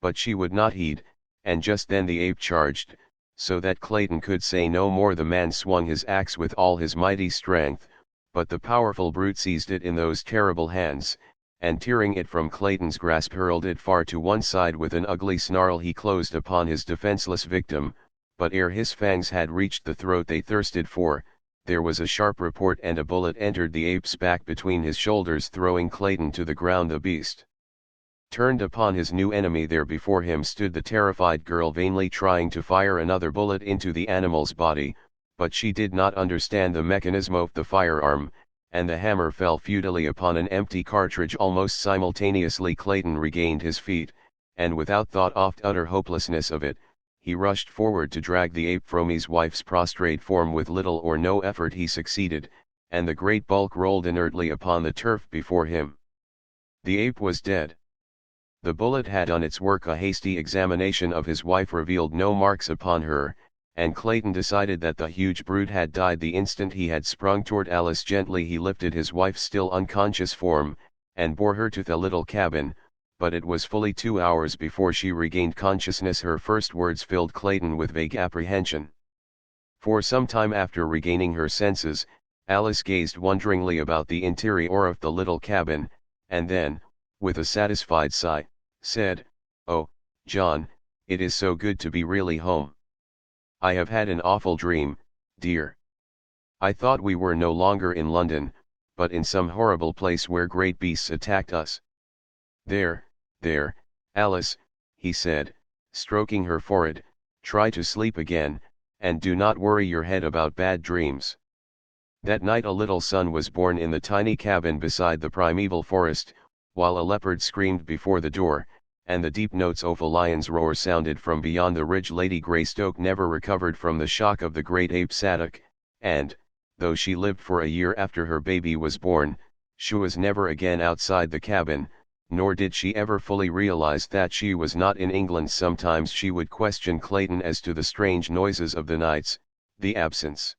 S1: But she would not heed, and just then the ape charged, so that Clayton could say no more. The man swung his axe with all his mighty strength, but the powerful brute seized it in those terrible hands, and tearing it from Clayton's grasp hurled it far to one side. With an ugly snarl he closed upon his defenseless victim, but ere his fangs had reached the throat they thirsted for, there was a sharp report and a bullet entered the ape's back between his shoulders, throwing Clayton to the ground. The beast turned upon his new enemy. There before him stood the terrified girl, vainly trying to fire another bullet into the animal's body, but she did not understand the mechanism of the firearm, and the hammer fell futilely upon an empty cartridge. Almost simultaneously Clayton regained his feet, and without thought of the utter hopelessness of it, he rushed forward to drag the ape from his wife's prostrate form. With little or no effort he succeeded, and the great bulk rolled inertly upon the turf before him. The ape was dead. The bullet had done its work. A hasty examination of his wife revealed no marks upon her, and Clayton decided that the huge brute had died the instant he had sprung toward Alice. Gently he lifted his wife's still unconscious form, and bore her to the little cabin, but it was fully 2 hours before she regained consciousness. Her first words filled Clayton with vague apprehension. For some time after regaining her senses, Alice gazed wonderingly about the interior of the little cabin, and then, with a satisfied sigh, said, "Oh, John, it is so good to be really home. I have had an awful dream, dear. I thought we were no longer in London, but in some horrible place where great beasts attacked us." "There, Alice," he said, stroking her forehead, "try to sleep again, and do not worry your head about bad dreams." That night a little son was born in the tiny cabin beside the primeval forest, while a leopard screamed before the door, and the deep notes of a lion's roar sounded from beyond the ridge. Lady Greystoke never recovered from the shock of the great ape's attack, and, though she lived for a year after her baby was born, she was never again outside the cabin, nor did she ever fully realize that she was not in England. Sometimes she would question Clayton as to the strange noises of the nights, the absence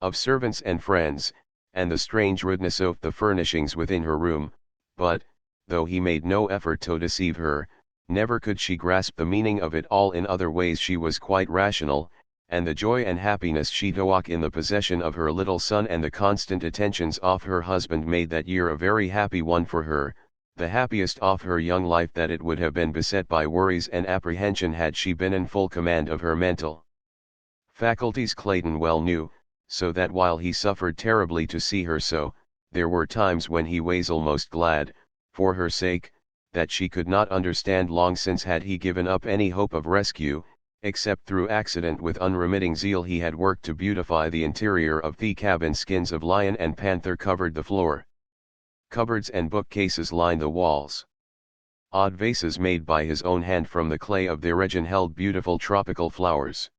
S1: of servants and friends, and the strange rudeness of the furnishings within her room, but, though he made no effort to deceive her, never could she grasp the meaning of it all. In other ways she was quite rational, and the joy and happiness she took in the possession of her little son and the constant attentions of her husband made that year a very happy one for her, the happiest of her young life. That it would have been beset by worries and apprehension had she been in full command of her mental faculties, Clayton well knew, so that while he suffered terribly to see her so, there were times when he was almost glad, for her sake, that she could not understand. Long since had he given up any hope of rescue, except through accident. With unremitting zeal he had worked to beautify the interior of the cabin. Skins of lion and panther covered the floor. Cupboards and bookcases lined the walls. Odd vases made by his own hand from the clay of their region held beautiful tropical flowers.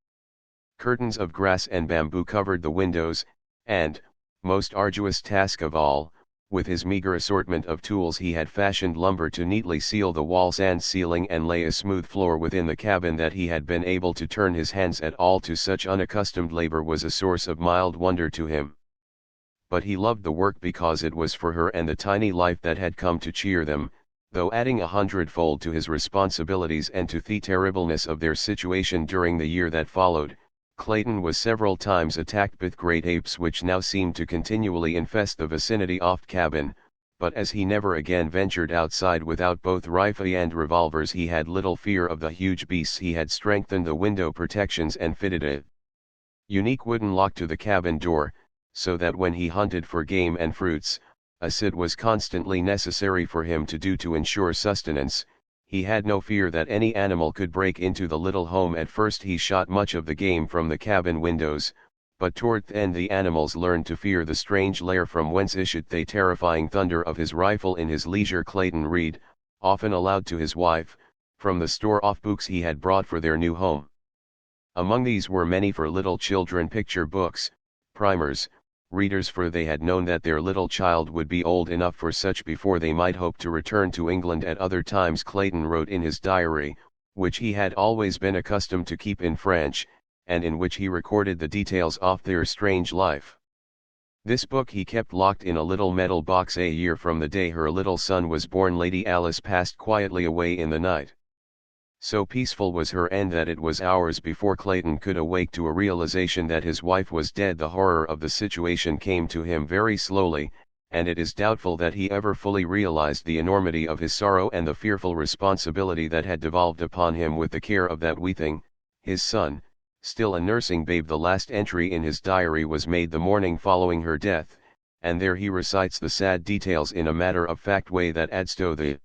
S1: Curtains of grass and bamboo covered the windows, and, most arduous task of all, with his meager assortment of tools he had fashioned lumber to neatly seal the walls and ceiling and lay a smooth floor within the cabin. That he had been able to turn his hands at all to such unaccustomed labor was a source of mild wonder to him. But he loved the work because it was for her and the tiny life that had come to cheer them, though adding 100-fold to his responsibilities and to the terribleness of their situation. During the year that followed, Clayton was several times attacked with great apes which now seemed to continually infest the vicinity of the cabin, but as he never again ventured outside without both rifle and revolvers he had little fear of the huge beasts. He had strengthened the window protections and fitted a unique wooden lock to the cabin door, so that when he hunted for game and fruits, as it was constantly necessary for him to do to ensure sustenance, he had no fear that any animal could break into the little home. At first he shot much of the game from the cabin windows, but toward the end the animals learned to fear the strange lair from whence issued the terrifying thunder of his rifle. In his leisure Clayton read, often aloud to his wife, from the store of books he had brought for their new home. Among these were many for little children, picture books, primers, readers, for they had known that their little child would be old enough for such before they might hope to return to England. At other times Clayton wrote in his diary, which he had always been accustomed to keep in French, and in which he recorded the details of their strange life. This book he kept locked in a little metal box. A year from the day her little son was born, Lady Alice passed quietly away in the night. So peaceful was her end that it was hours before Clayton could awake to a realization that his wife was dead. The horror of the situation came to him very slowly, and it is doubtful that he ever fully realized the enormity of his sorrow and the fearful responsibility that had devolved upon him with the care of that wee thing, his son, still a nursing babe. The last entry in his diary was made the morning following her death, and there he recites the sad details in a matter-of-fact way that adds to the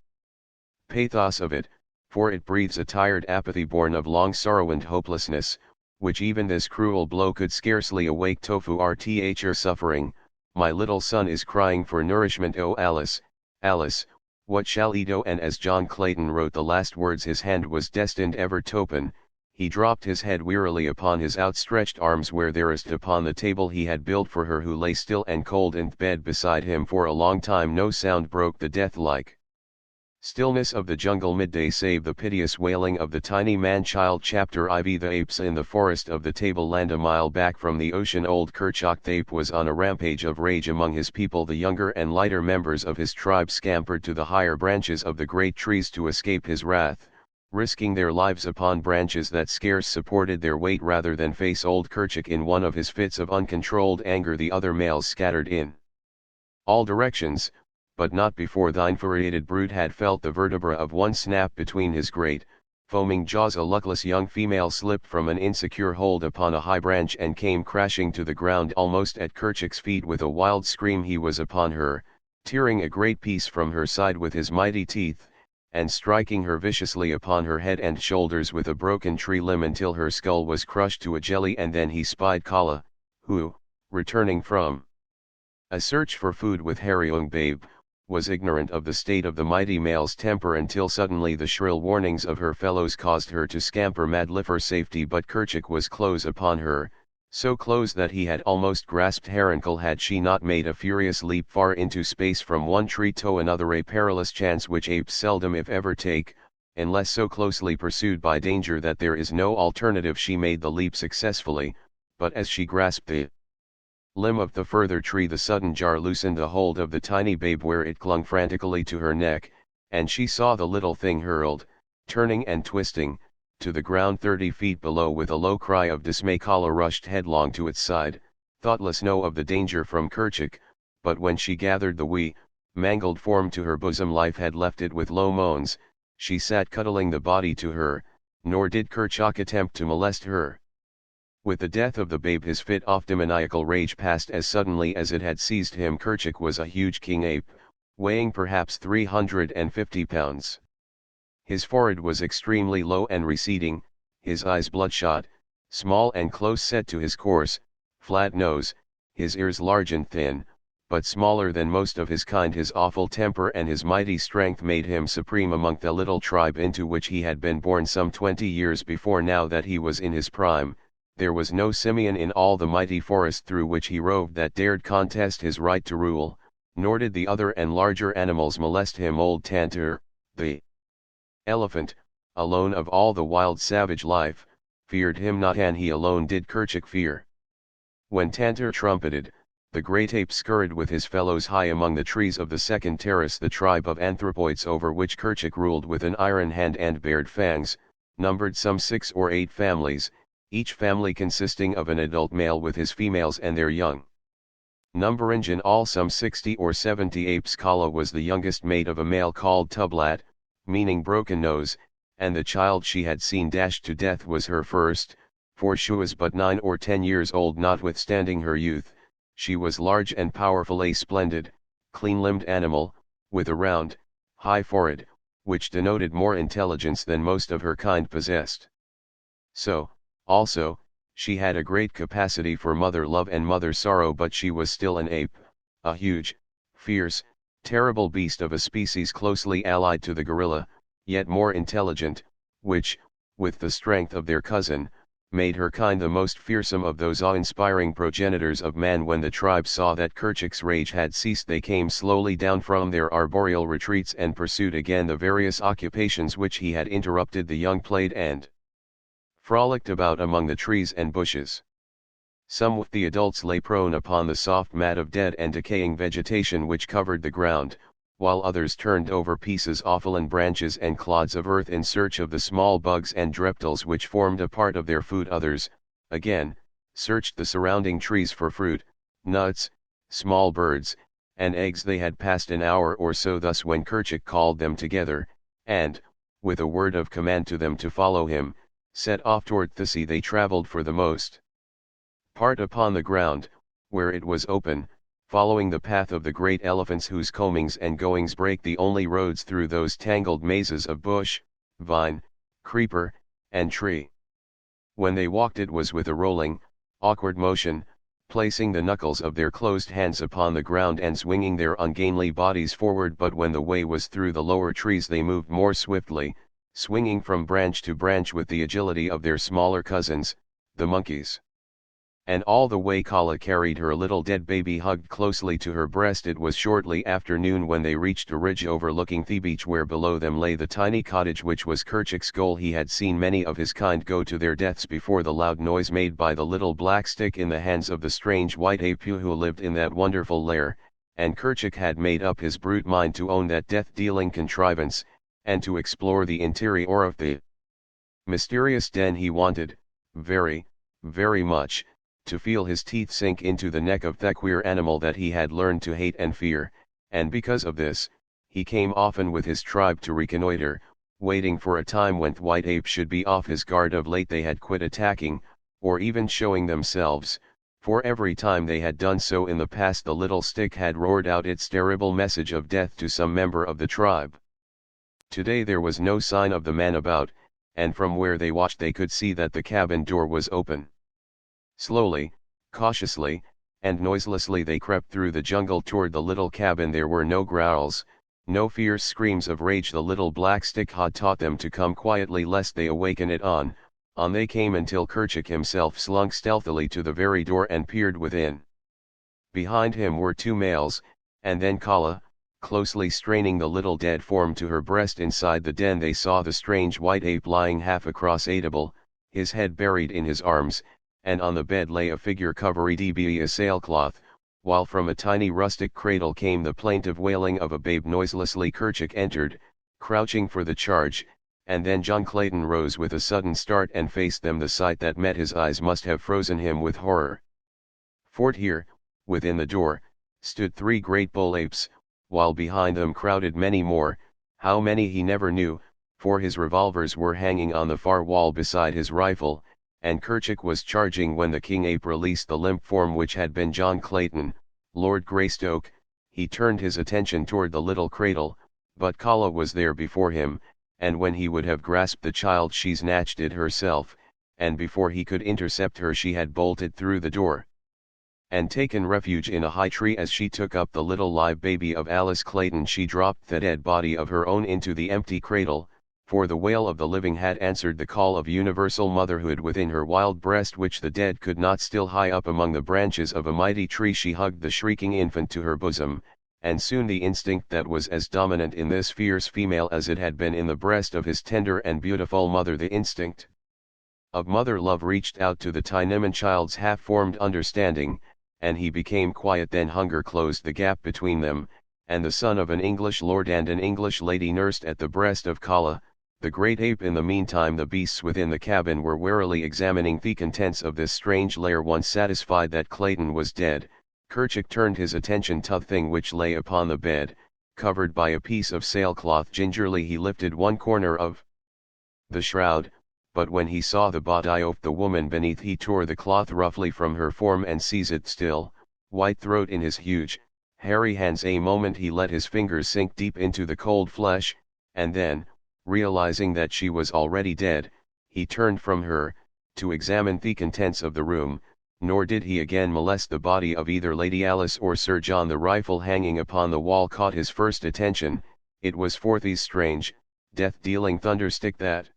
S1: pathos of it, for it breathes a tired apathy born of long sorrow and hopelessness, which even this cruel blow could scarcely awake. Tofu rthr suffering, my little son is crying for nourishment. Oh Alice, Alice, what shall he do? And as John Clayton wrote the last words his hand was destined ever to open, he dropped his head wearily upon his outstretched arms, where thereist upon the table he had built for her, who lay still and cold in bed beside him. For a long time no sound broke the death-like Stillness of the jungle midday save the piteous wailing of the tiny man-child. Chapter IV. The apes in the forest of the tableland. A mile back from the ocean, old Kerchak the ape was on a rampage of rage among his people. The younger and lighter members of his tribe scampered to the higher branches of the great trees to escape his wrath, risking their lives upon branches that scarce supported their weight rather than face old Kerchak in one of his fits of uncontrolled anger. The other males scattered in all directions, but not before the infuriated brute had felt the vertebra of one snap between his great, foaming jaws. A luckless young female slipped from an insecure hold upon a high branch and came crashing to the ground almost at Kerchak's feet. With a wild scream he was upon her, tearing a great piece from her side with his mighty teeth, and striking her viciously upon her head and shoulders with a broken tree limb until her skull was crushed to a jelly. And then he spied Kala, who, returning from a search for food with Harryung Babe, was ignorant of the state of the mighty male's temper until suddenly the shrill warnings of her fellows caused her to scamper madly for safety. But Kerchak was close upon her, so close that he had almost grasped her ankle had she not made a furious leap far into space from one tree to another, a perilous chance which apes seldom if ever take, unless so closely pursued by danger that there is no alternative. She made the leap successfully, but as she grasped the limb of the further tree the sudden jar loosened the hold of the tiny babe where it clung frantically to her neck, and she saw the little thing hurled, turning and twisting, to the ground 30 feet below. With a low cry of dismay Kala rushed headlong to its side, thoughtless no of the danger from Kerchak, but when she gathered the wee, mangled form to her bosom life had left it with low moans. She sat cuddling the body to her, nor did Kerchak attempt to molest her. With the death of the babe his fit of demoniacal rage passed as suddenly as it had seized him. Kerchak was a huge king ape, weighing perhaps 350 pounds. His forehead was extremely low and receding, his eyes bloodshot, small and close set to his coarse, flat nose, his ears large and thin, but smaller than most of his kind. His awful temper and his mighty strength made him supreme among the little tribe into which he had been born some 20 years before. Now that he was in his prime, there was no simian in all the mighty forest through which he roved that dared contest his right to rule, nor did the other and larger animals molest him. Old Tantor, the elephant, alone of all the wild savage life, feared him not, and he alone did Kerchak fear. When Tantor trumpeted, the great ape scurried with his fellows high among the trees of the second terrace. The tribe of anthropoids over which Kerchak ruled with an iron hand and bared fangs, numbered some 6 or 8 families, each family consisting of an adult male with his females and their young. Numbering in all some 60 or 70 apes. Kala was the youngest mate of a male called Tublat, meaning broken nose, and the child she had seen dashed to death was her first, for she was but 9 or 10 years old. Notwithstanding her youth, she was large and powerful, a splendid, clean-limbed animal, with a round, high forehead, which denoted more intelligence than most of her kind possessed. So, also, she had a great capacity for mother love and mother sorrow. But she was still an ape, a huge, fierce, terrible beast of a species closely allied to the gorilla, yet more intelligent, which, with the strength of their cousin, made her kind the most fearsome of those awe-inspiring progenitors of man. When the tribe saw that Kerchak's rage had ceased, they came slowly down from their arboreal retreats and pursued again the various occupations which he had interrupted. The young played and frolicked about among the trees and bushes. Some with the adults lay prone upon the soft mat of dead and decaying vegetation which covered the ground, while others turned over pieces of fallen branches and clods of earth in search of the small bugs and reptiles which formed a part of their food. Others, again, searched the surrounding trees for fruit, nuts, small birds, and eggs. They had passed an hour or so thus when Kerchak called them together, and, with a word of command to them to follow him, set off toward the sea. They traveled for the most part upon the ground, where it was open, following the path of the great elephants whose combings and goings break the only roads through those tangled mazes of bush, vine, creeper, and tree. When they walked it was with a rolling, awkward motion, placing the knuckles of their closed hands upon the ground and swinging their ungainly bodies forward. But when the way was through the lower trees they moved more swiftly, swinging from branch to branch with the agility of their smaller cousins, the monkeys. and all the way Kala carried her little dead baby hugged closely to her breast. It was shortly after noon when they reached a ridge overlooking the beach, where below them lay the tiny cottage which was Kerchik's goal. He had seen many of his kind go to their deaths before the loud noise made by the little black stick in the hands of the strange white ape who lived in that wonderful lair, and Kerchik had made up his brute mind to own that death-dealing contrivance, and to explore the interior of the mysterious den. He wanted, very, very much, to feel his teeth sink into the neck of that queer animal that he had learned to hate and fear, and because of this, he came often with his tribe to reconnoiter, waiting for a time when the white ape should be off his guard. Of late they had quit attacking, or even showing themselves, for every time they had done so in the past the little stick had roared out its terrible message of death to some member of the tribe. Today there was no sign of the man about, and from where they watched they could see that the cabin door was open. Slowly, cautiously, and noiselessly they crept through the jungle toward the little cabin. There were no growls, no fierce screams of rage. The little black stick had taught them to come quietly lest they awaken it. On they came until Kerchik himself slunk stealthily to the very door and peered within. Behind him were two males, and then Kala, closely straining the little dead form to her breast. Inside the den they saw the strange white ape lying half across Adable, his head buried in his arms, and on the bed lay a figure covered in a sailcloth, while from a tiny rustic cradle came the plaintive wailing of a babe. Noiselessly Kerchik entered, crouching for the charge, and then John Clayton rose with a sudden start and faced them. The sight that met his eyes must have frozen him with horror. For here, within the door, stood three great bull apes, while behind them crowded many more, how many he never knew, for his revolvers were hanging on the far wall beside his rifle, and Kerchik was charging when the king ape released the limp form which had been John Clayton, Lord Greystoke. He turned his attention toward the little cradle, but Kala was there before him, and when he would have grasped the child she snatched it herself, and before he could intercept her she had bolted through the door and taken refuge in a high tree. As she took up the little live baby of Alice Clayton she dropped the dead body of her own into the empty cradle, for the wail of the living had answered the call of universal motherhood within her wild breast which the dead could not still. High up among the branches of a mighty tree she hugged the shrieking infant to her bosom, and soon the instinct that was as dominant in this fierce female as it had been in the breast of his tender and beautiful mother, the instinct of mother love, reached out to the tiny child's half-formed understanding, and he became quiet. Then hunger closed the gap between them, and the son of an English lord and an English lady nursed at the breast of Kala, the great ape. In the meantime the beasts within the cabin were warily examining the contents of this strange lair. Once satisfied that Clayton was dead, Kerchik turned his attention to the thing which lay upon the bed, covered by a piece of sailcloth. Gingerly he lifted one corner of the shroud, but when he saw the body of the woman beneath he tore the cloth roughly from her form and seized it still, white throat in his huge, hairy hands. A moment he let his fingers sink deep into the cold flesh, and then, realizing that she was already dead, he turned from her, to examine the contents of the room, nor did he again molest the body of either Lady Alice or Sir John. The rifle hanging upon the wall caught his first attention. It was Forthy's strange, death-dealing thunderstick that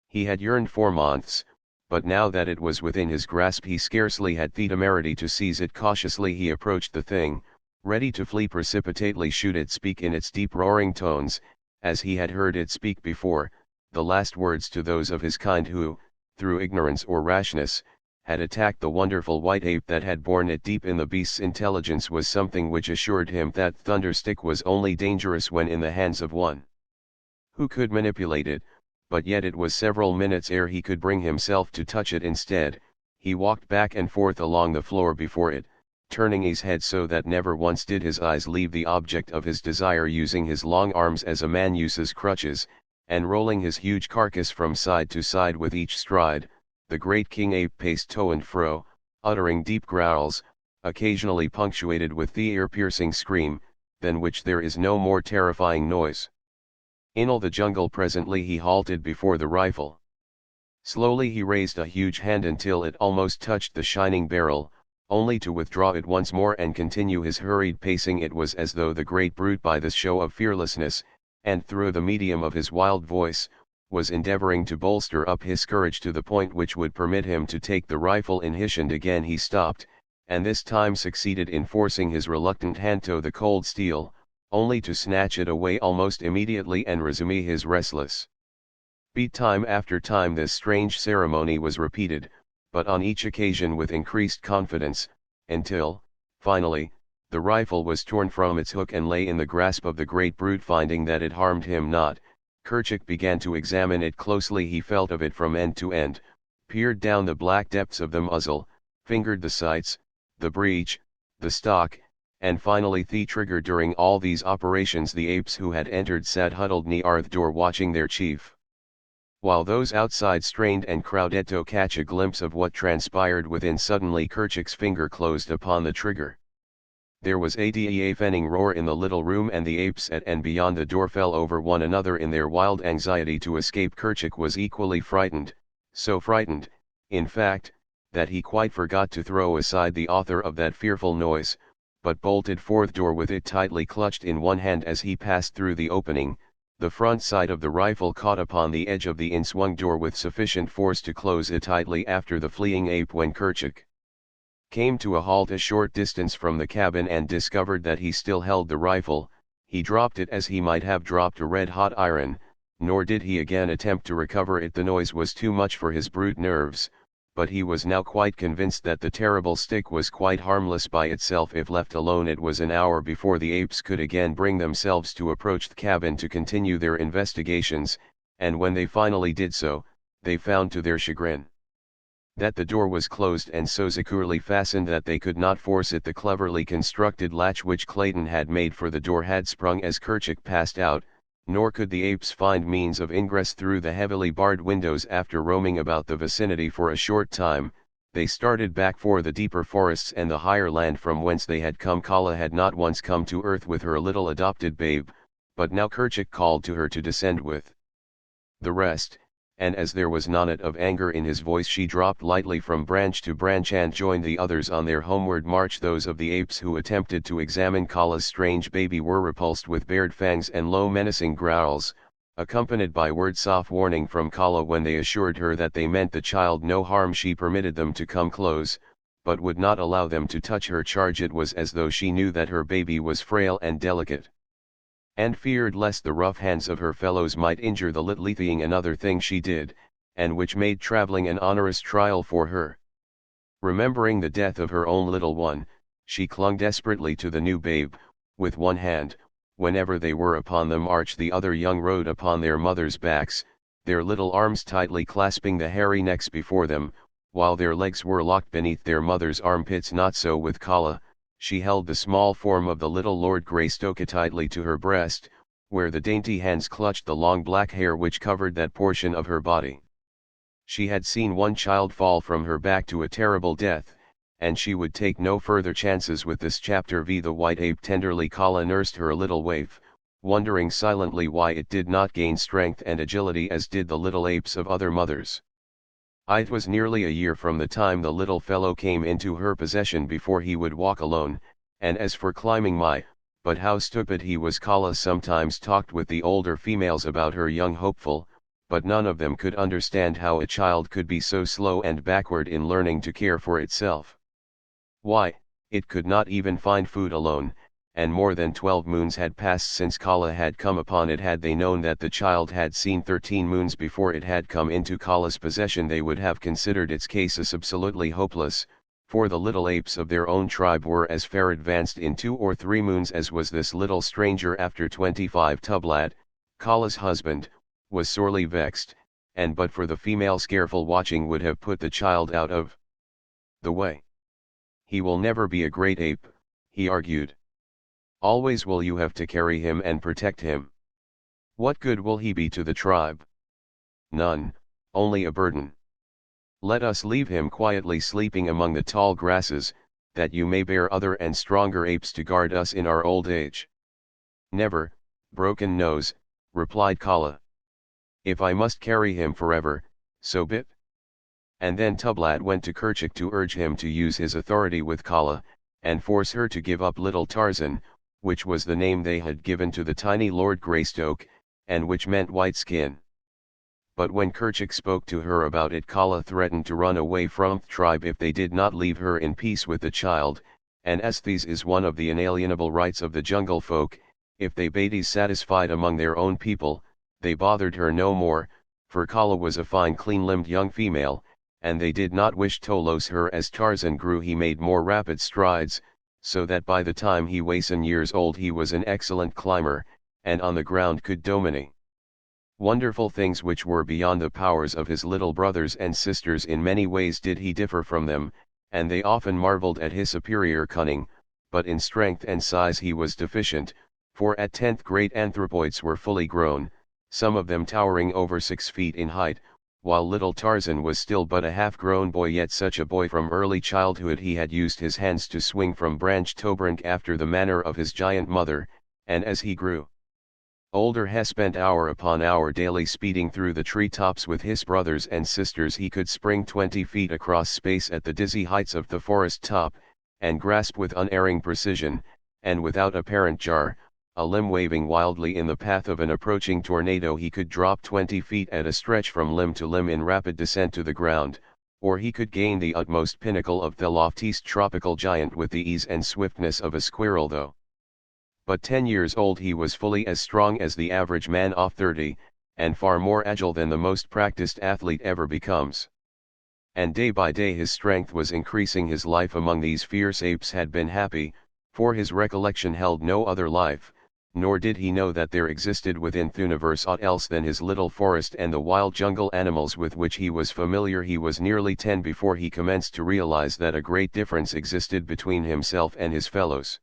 S1: he had yearned for months, but now that it was within his grasp he scarcely had the temerity to seize it. Cautiously he approached the thing, ready to flee precipitately should it speak in its deep roaring tones, as he had heard it speak before, the last words to those of his kind who, through ignorance or rashness, had attacked the wonderful white ape that had borne it. Deep in the beast's intelligence was something which assured him that thunderstick was only dangerous when in the hands of one who could manipulate it, but yet it was several minutes ere he could bring himself to touch it. Instead, he walked back and forth along the floor before it, turning his head so that never once did his eyes leave the object of his desire, using his long arms as a man uses crutches, and rolling his huge carcass from side to side with each stride. The great king ape paced to and fro, uttering deep growls, occasionally punctuated with the ear-piercing scream, than which there is no more terrifying noise. In all the jungle presently he halted before the rifle. Slowly he raised a huge hand until it almost touched the shining barrel, only to withdraw it once more and continue his hurried pacing. It was as though the great brute, by this show of fearlessness, and through the medium of his wild voice, was endeavoring to bolster up his courage to the point which would permit him to take the rifle in his hand. Again he stopped, and this time succeeded in forcing his reluctant hand to the cold steel, only to snatch it away almost immediately and resume his restless beat. Time after time this strange ceremony was repeated, but on each occasion with increased confidence, until, finally, the rifle was torn from its hook and lay in the grasp of the great brute. Finding that it harmed him not, Kerchak began to examine it closely. He felt of it from end to end, peered down the black depths of the muzzle, fingered the sights, the breech, the stock, and finally the trigger. During all these operations the apes who had entered sat huddled near the door watching their chief, while those outside strained and crowded to catch a glimpse of what transpired within. Suddenly Kerchak's finger closed upon the trigger. There was a deafening roar in the little room, and the apes at and beyond the door fell over one another in their wild anxiety to escape. Kerchak was equally frightened, so frightened, in fact, that he quite forgot to throw aside the author of that fearful noise, but bolted for the door with it tightly clutched in one hand. As he passed through the opening, the front sight of the rifle caught upon the edge of the inswung door with sufficient force to close it tightly after the fleeing ape. When Kerchak came to a halt a short distance from the cabin and discovered that he still held the rifle, he dropped it as he might have dropped a red-hot iron, nor did he again attempt to recover it. The noise was too much for his brute nerves, but he was now quite convinced that the terrible stick was quite harmless by itself if left alone. It was an hour before the apes could again bring themselves to approach the cabin to continue their investigations, and when they finally did so, they found to their chagrin that the door was closed and so securely fastened that they could not force it. The cleverly constructed latch which Clayton had made for the door had sprung as Kerchak passed out, nor could the apes find means of ingress through the heavily barred windows. After roaming about the vicinity for a short time, they started back for the deeper forests and the higher land from whence they had come. Kala had not once come to earth with her little adopted babe, but now Kerchak called to her to descend with the rest, and as there was none of anger in his voice, she dropped lightly from branch to branch and joined the others on their homeward march. Those of the apes who attempted to examine Kala's strange baby were repulsed with bared fangs and low menacing growls, accompanied by words of warning from Kala. When they assured her that they meant the child no harm, she permitted them to come close, but would not allow them to touch her charge. It was as though she knew that her baby was frail and delicate, and feared lest the rough hands of her fellows might injure the little thing. Another thing she did, and which made traveling an onerous trial for her. Remembering the death of her own little one, she clung desperately to the new babe, with one hand, whenever they were upon the march. The other young rode upon their mothers' backs, their little arms tightly clasping the hairy necks before them, while their legs were locked beneath their mother's armpits. Not so with Kala. She held the small form of the little Lord Greystoke tightly to her breast, where the dainty hands clutched the long black hair which covered that portion of her body. She had seen one child fall from her back to a terrible death, and she would take no further chances with this. Chapter V. The white ape. Tenderly Kala nursed her little waif, wondering silently why it did not gain strength and agility as did the little apes of other mothers. It was nearly a year from the time the little fellow came into her possession before he would walk alone, and as for climbing, but how stupid he was. Kala sometimes talked with the older females about her young hopeful, but none of them could understand how a child could be so slow and backward in learning to care for itself. Why, it could not even find food alone, and more than 12 moons had passed since Kala had come upon it. Had they known that the child had seen 13 moons before it had come into Kala's possession, they would have considered its case as absolutely hopeless, for the little apes of their own tribe were as far advanced in 2 or 3 moons as was this little stranger. After 25 Tublat, Kala's husband, was sorely vexed, and but for the female's careful watching would have put the child out of the way. He will never be a great ape, he argued. Always will you have to carry him and protect him. What good will he be to the tribe? None, only a burden. Let us leave him quietly sleeping among the tall grasses, that you may bear other and stronger apes to guard us in our old age. Never, broken nose, replied Kala. If I must carry him forever, so be it. And then Tublat went to Kerchak to urge him to use his authority with Kala, and force her to give up little Tarzan, which was the name they had given to the tiny Lord Greystoke, and which meant white skin. but when Kerchak spoke to her about it, Kala threatened to run away from the tribe if they did not leave her in peace with the child, and as this is one of the inalienable rights of the jungle folk, if they be dissatisfied among their own people, they bothered her no more, for Kala was a fine clean-limbed young female, and they did not wish to lose her. As Tarzan grew he made more rapid strides, so that by the time he was 7 years old he was an excellent climber, and on the ground could dominate wonderful things which were beyond the powers of his little brothers and sisters. In many ways did he differ from them, and they often marveled at his superior cunning, but in strength and size he was deficient, for at 10th grade anthropoids were fully grown, some of them towering over 6 feet in height, while little Tarzan was still but a half-grown boy. Yet such a boy from early childhood he had used his hands to swing from branch to branch after the manner of his giant mother, and as he grew older he spent hour upon hour daily speeding through the tree-tops with his brothers and sisters. He could spring 20 feet across space at the dizzy heights of the forest top, and grasp with unerring precision, and without apparent jar, a limb waving wildly in the path of an approaching tornado. He could drop 20 feet at a stretch from limb to limb in rapid descent to the ground, or he could gain the utmost pinnacle of the loftiest tropical giant with the ease and swiftness of a squirrel. Though but 10 years old he was fully as strong as the average man of 30, and far more agile than the most practiced athlete ever becomes. And day by day his strength was increasing. His life among these fierce apes had been happy, for his recollection held no other life, nor did he know that there existed within the universe aught else than his little forest and the wild jungle animals with which he was familiar. He was nearly 10 before he commenced to realize that a great difference existed between himself and his fellows.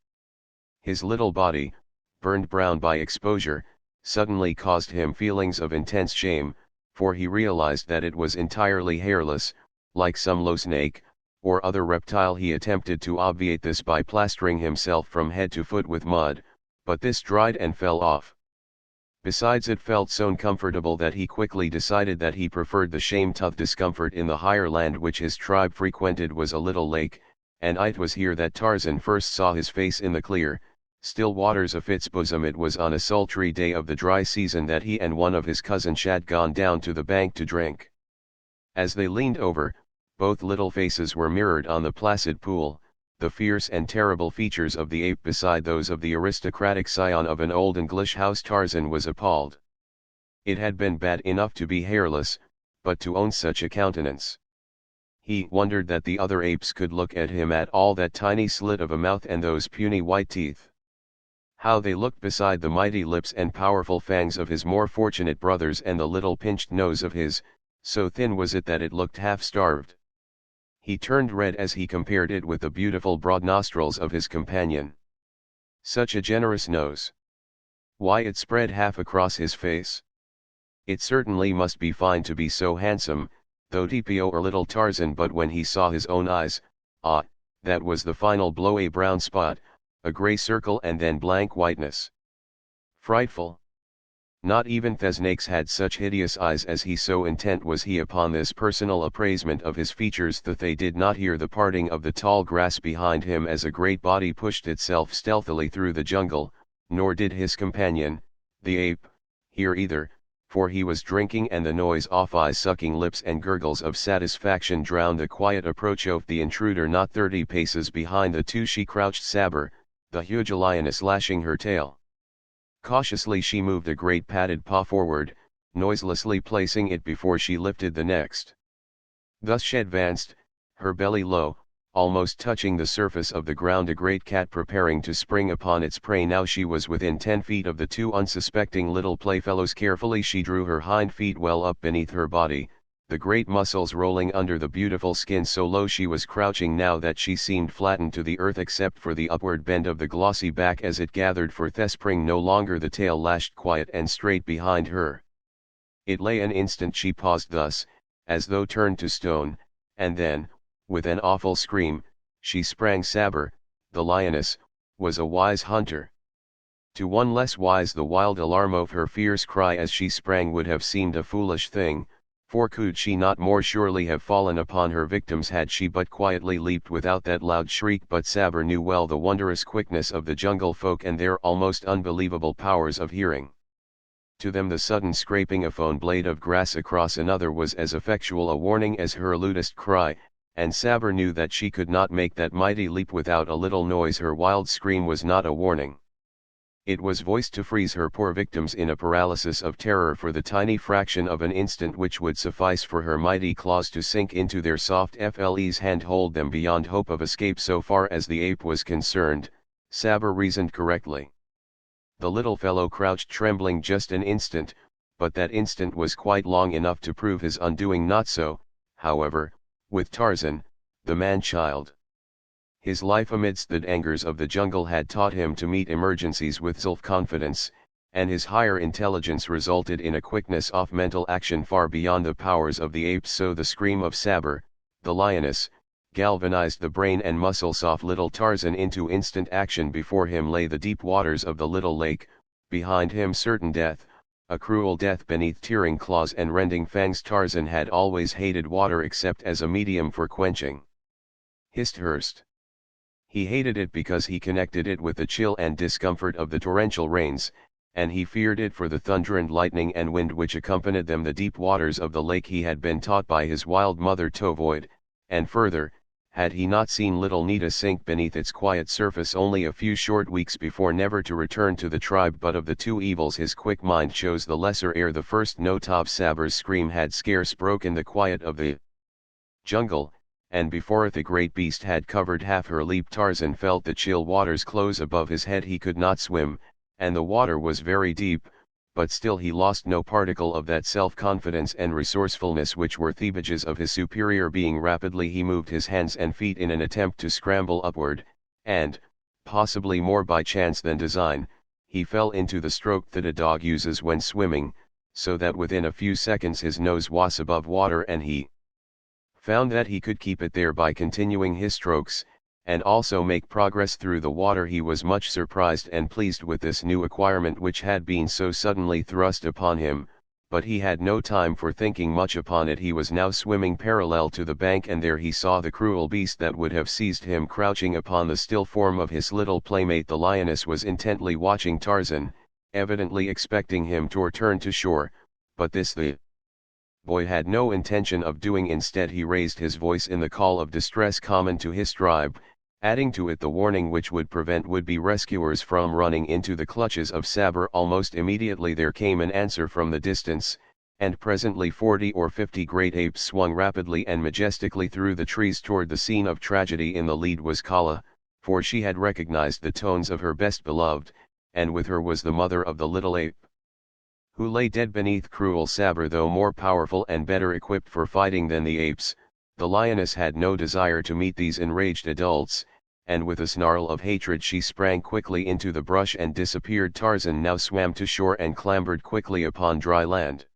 S1: His little body, burned brown by exposure, suddenly caused him feelings of intense shame, for he realized that it was entirely hairless, like some low snake, or other reptile. He attempted to obviate this by plastering himself from head to foot with mud, but this dried and fell off. Besides, it felt so uncomfortable that he quickly decided that he preferred the shame-tough discomfort in the higher land which his tribe frequented was a little lake, and it was here that Tarzan first saw his face in the clear, still waters of its bosom. It was on a sultry day of the dry season that he and one of his cousins had gone down to the bank to drink. As they leaned over, both little faces were mirrored on the placid pool, the fierce and terrible features of the ape beside those of the aristocratic scion of an old English house. Tarzan was appalled. It had been bad enough to be hairless, but to own such a countenance. He wondered that the other apes could look at him at all. That tiny slit of a mouth and those puny white teeth, how they looked beside the mighty lips and powerful fangs of his more fortunate brothers, and the little pinched nose of his, so thin was it that it looked half-starved. He turned red as he compared it with the beautiful broad nostrils of his companion. Such a generous nose! Why, it spread half across his face. It certainly must be fine to be so handsome, though Tpo or little Tarzan. But when he saw his own eyes, ah, that was the final blow! A brown spot, a grey circle, and then blank whiteness. Frightful! Not even the snakes had such hideous eyes as he, so intent was he upon this personal appraisement of his features that they did not hear the parting of the tall grass behind him as a great body pushed itself stealthily through the jungle, nor did his companion, the ape, hear either, for he was drinking, and the noise of eye-sucking lips and gurgles of satisfaction drowned the quiet approach of the intruder. Not 30 paces behind the two she crouched Saber, the huge lioness, lashing her tail. Cautiously she moved a great padded paw forward, noiselessly placing it before she lifted the next. Thus she advanced, her belly low, almost touching the surface of the ground, a great cat preparing to spring upon its prey. Now she was within 10 feet of the two unsuspecting little playfellows. Carefully she drew her hind feet well up beneath her body, the great muscles rolling under the beautiful skin. So low she was crouching now that she seemed flattened to the earth except for the upward bend of the glossy back as it gathered for the spring. No longer the tail lashed quiet and straight behind her. It lay an instant. She paused thus, as though turned to stone, and then, with an awful scream, she sprang. Saber, the lioness, was a wise hunter. To one less wise the wild alarm of her fierce cry as she sprang would have seemed a foolish thing, for could she not more surely have fallen upon her victims had she but quietly leaped without that loud shriek? But Saber knew well the wondrous quickness of the jungle folk and their almost unbelievable powers of hearing. To them the sudden scraping of a blade of grass across another was as effectual a warning as her lutest cry, and Sabor knew that she could not make that mighty leap without a little noise. Her wild scream was not a warning. It was voiced to freeze her poor victims in a paralysis of terror for the tiny fraction of an instant which would suffice for her mighty claws to sink into their soft flesh and hold them beyond hope of escape. So far as the ape was concerned, Sabor reasoned correctly. The little fellow crouched trembling just an instant, but that instant was quite long enough to prove his undoing. Not so, however, with Tarzan, the man-child. His life amidst the dangers of the jungle had taught him to meet emergencies with self-confidence, and his higher intelligence resulted in a quickness of mental action far beyond the powers of the apes. So the scream of Sabor, the lioness, galvanized the brain and muscles of little Tarzan into instant action. Before him lay the deep waters of the little lake, behind him certain death, a cruel death beneath tearing claws and rending fangs. Tarzan had always hated water except as a medium for quenching. Hist. He hated it because he connected it with the chill and discomfort of the torrential rains, and he feared it for the thunder and lightning and wind which accompanied them. The deep waters of the lake he had been taught by his wild mother to avoid, and further, had he not seen little Nita sink beneath its quiet surface only a few short weeks before, never to return to the tribe. But of the two evils his quick mind chose the lesser ere the first note of Sabor's scream had scarce broken the quiet of the jungle, and before the great beast had covered half her leap Tarzan felt the chill waters close above his head. He could not swim, and the water was very deep, but still he lost no particle of that self-confidence and resourcefulness which were the badges of his superior being. Rapidly he moved his hands and feet in an attempt to scramble upward, and, possibly more by chance than design, he fell into the stroke that a dog uses when swimming, so that within a few seconds his nose was above water, and he found that he could keep it there by continuing his strokes, and also make progress through the water. He was much surprised and pleased with this new acquirement which had been so suddenly thrust upon him, but he had no time for thinking much upon it. He was now swimming parallel to the bank, and there he saw the cruel beast that would have seized him crouching upon the still form of his little playmate. The lioness was intently watching Tarzan, evidently expecting him to return to shore, but this the boy had no intention of doing. Instead he raised his voice in the call of distress common to his tribe, adding to it the warning which would prevent would-be rescuers from running into the clutches of Sabor. Almost immediately there came an answer from the distance, and presently 40 or 50 great apes swung rapidly and majestically through the trees toward the scene of tragedy. In the lead was Kala, for she had recognized the tones of her best beloved, and with her was the mother of the little ape, who lay dead beneath cruel Sabor. Though more powerful and better equipped for fighting than the apes, the lioness had no desire to meet these enraged adults, and with a snarl of hatred she sprang quickly into the brush and disappeared. Tarzan now swam to shore and clambered quickly upon dry land.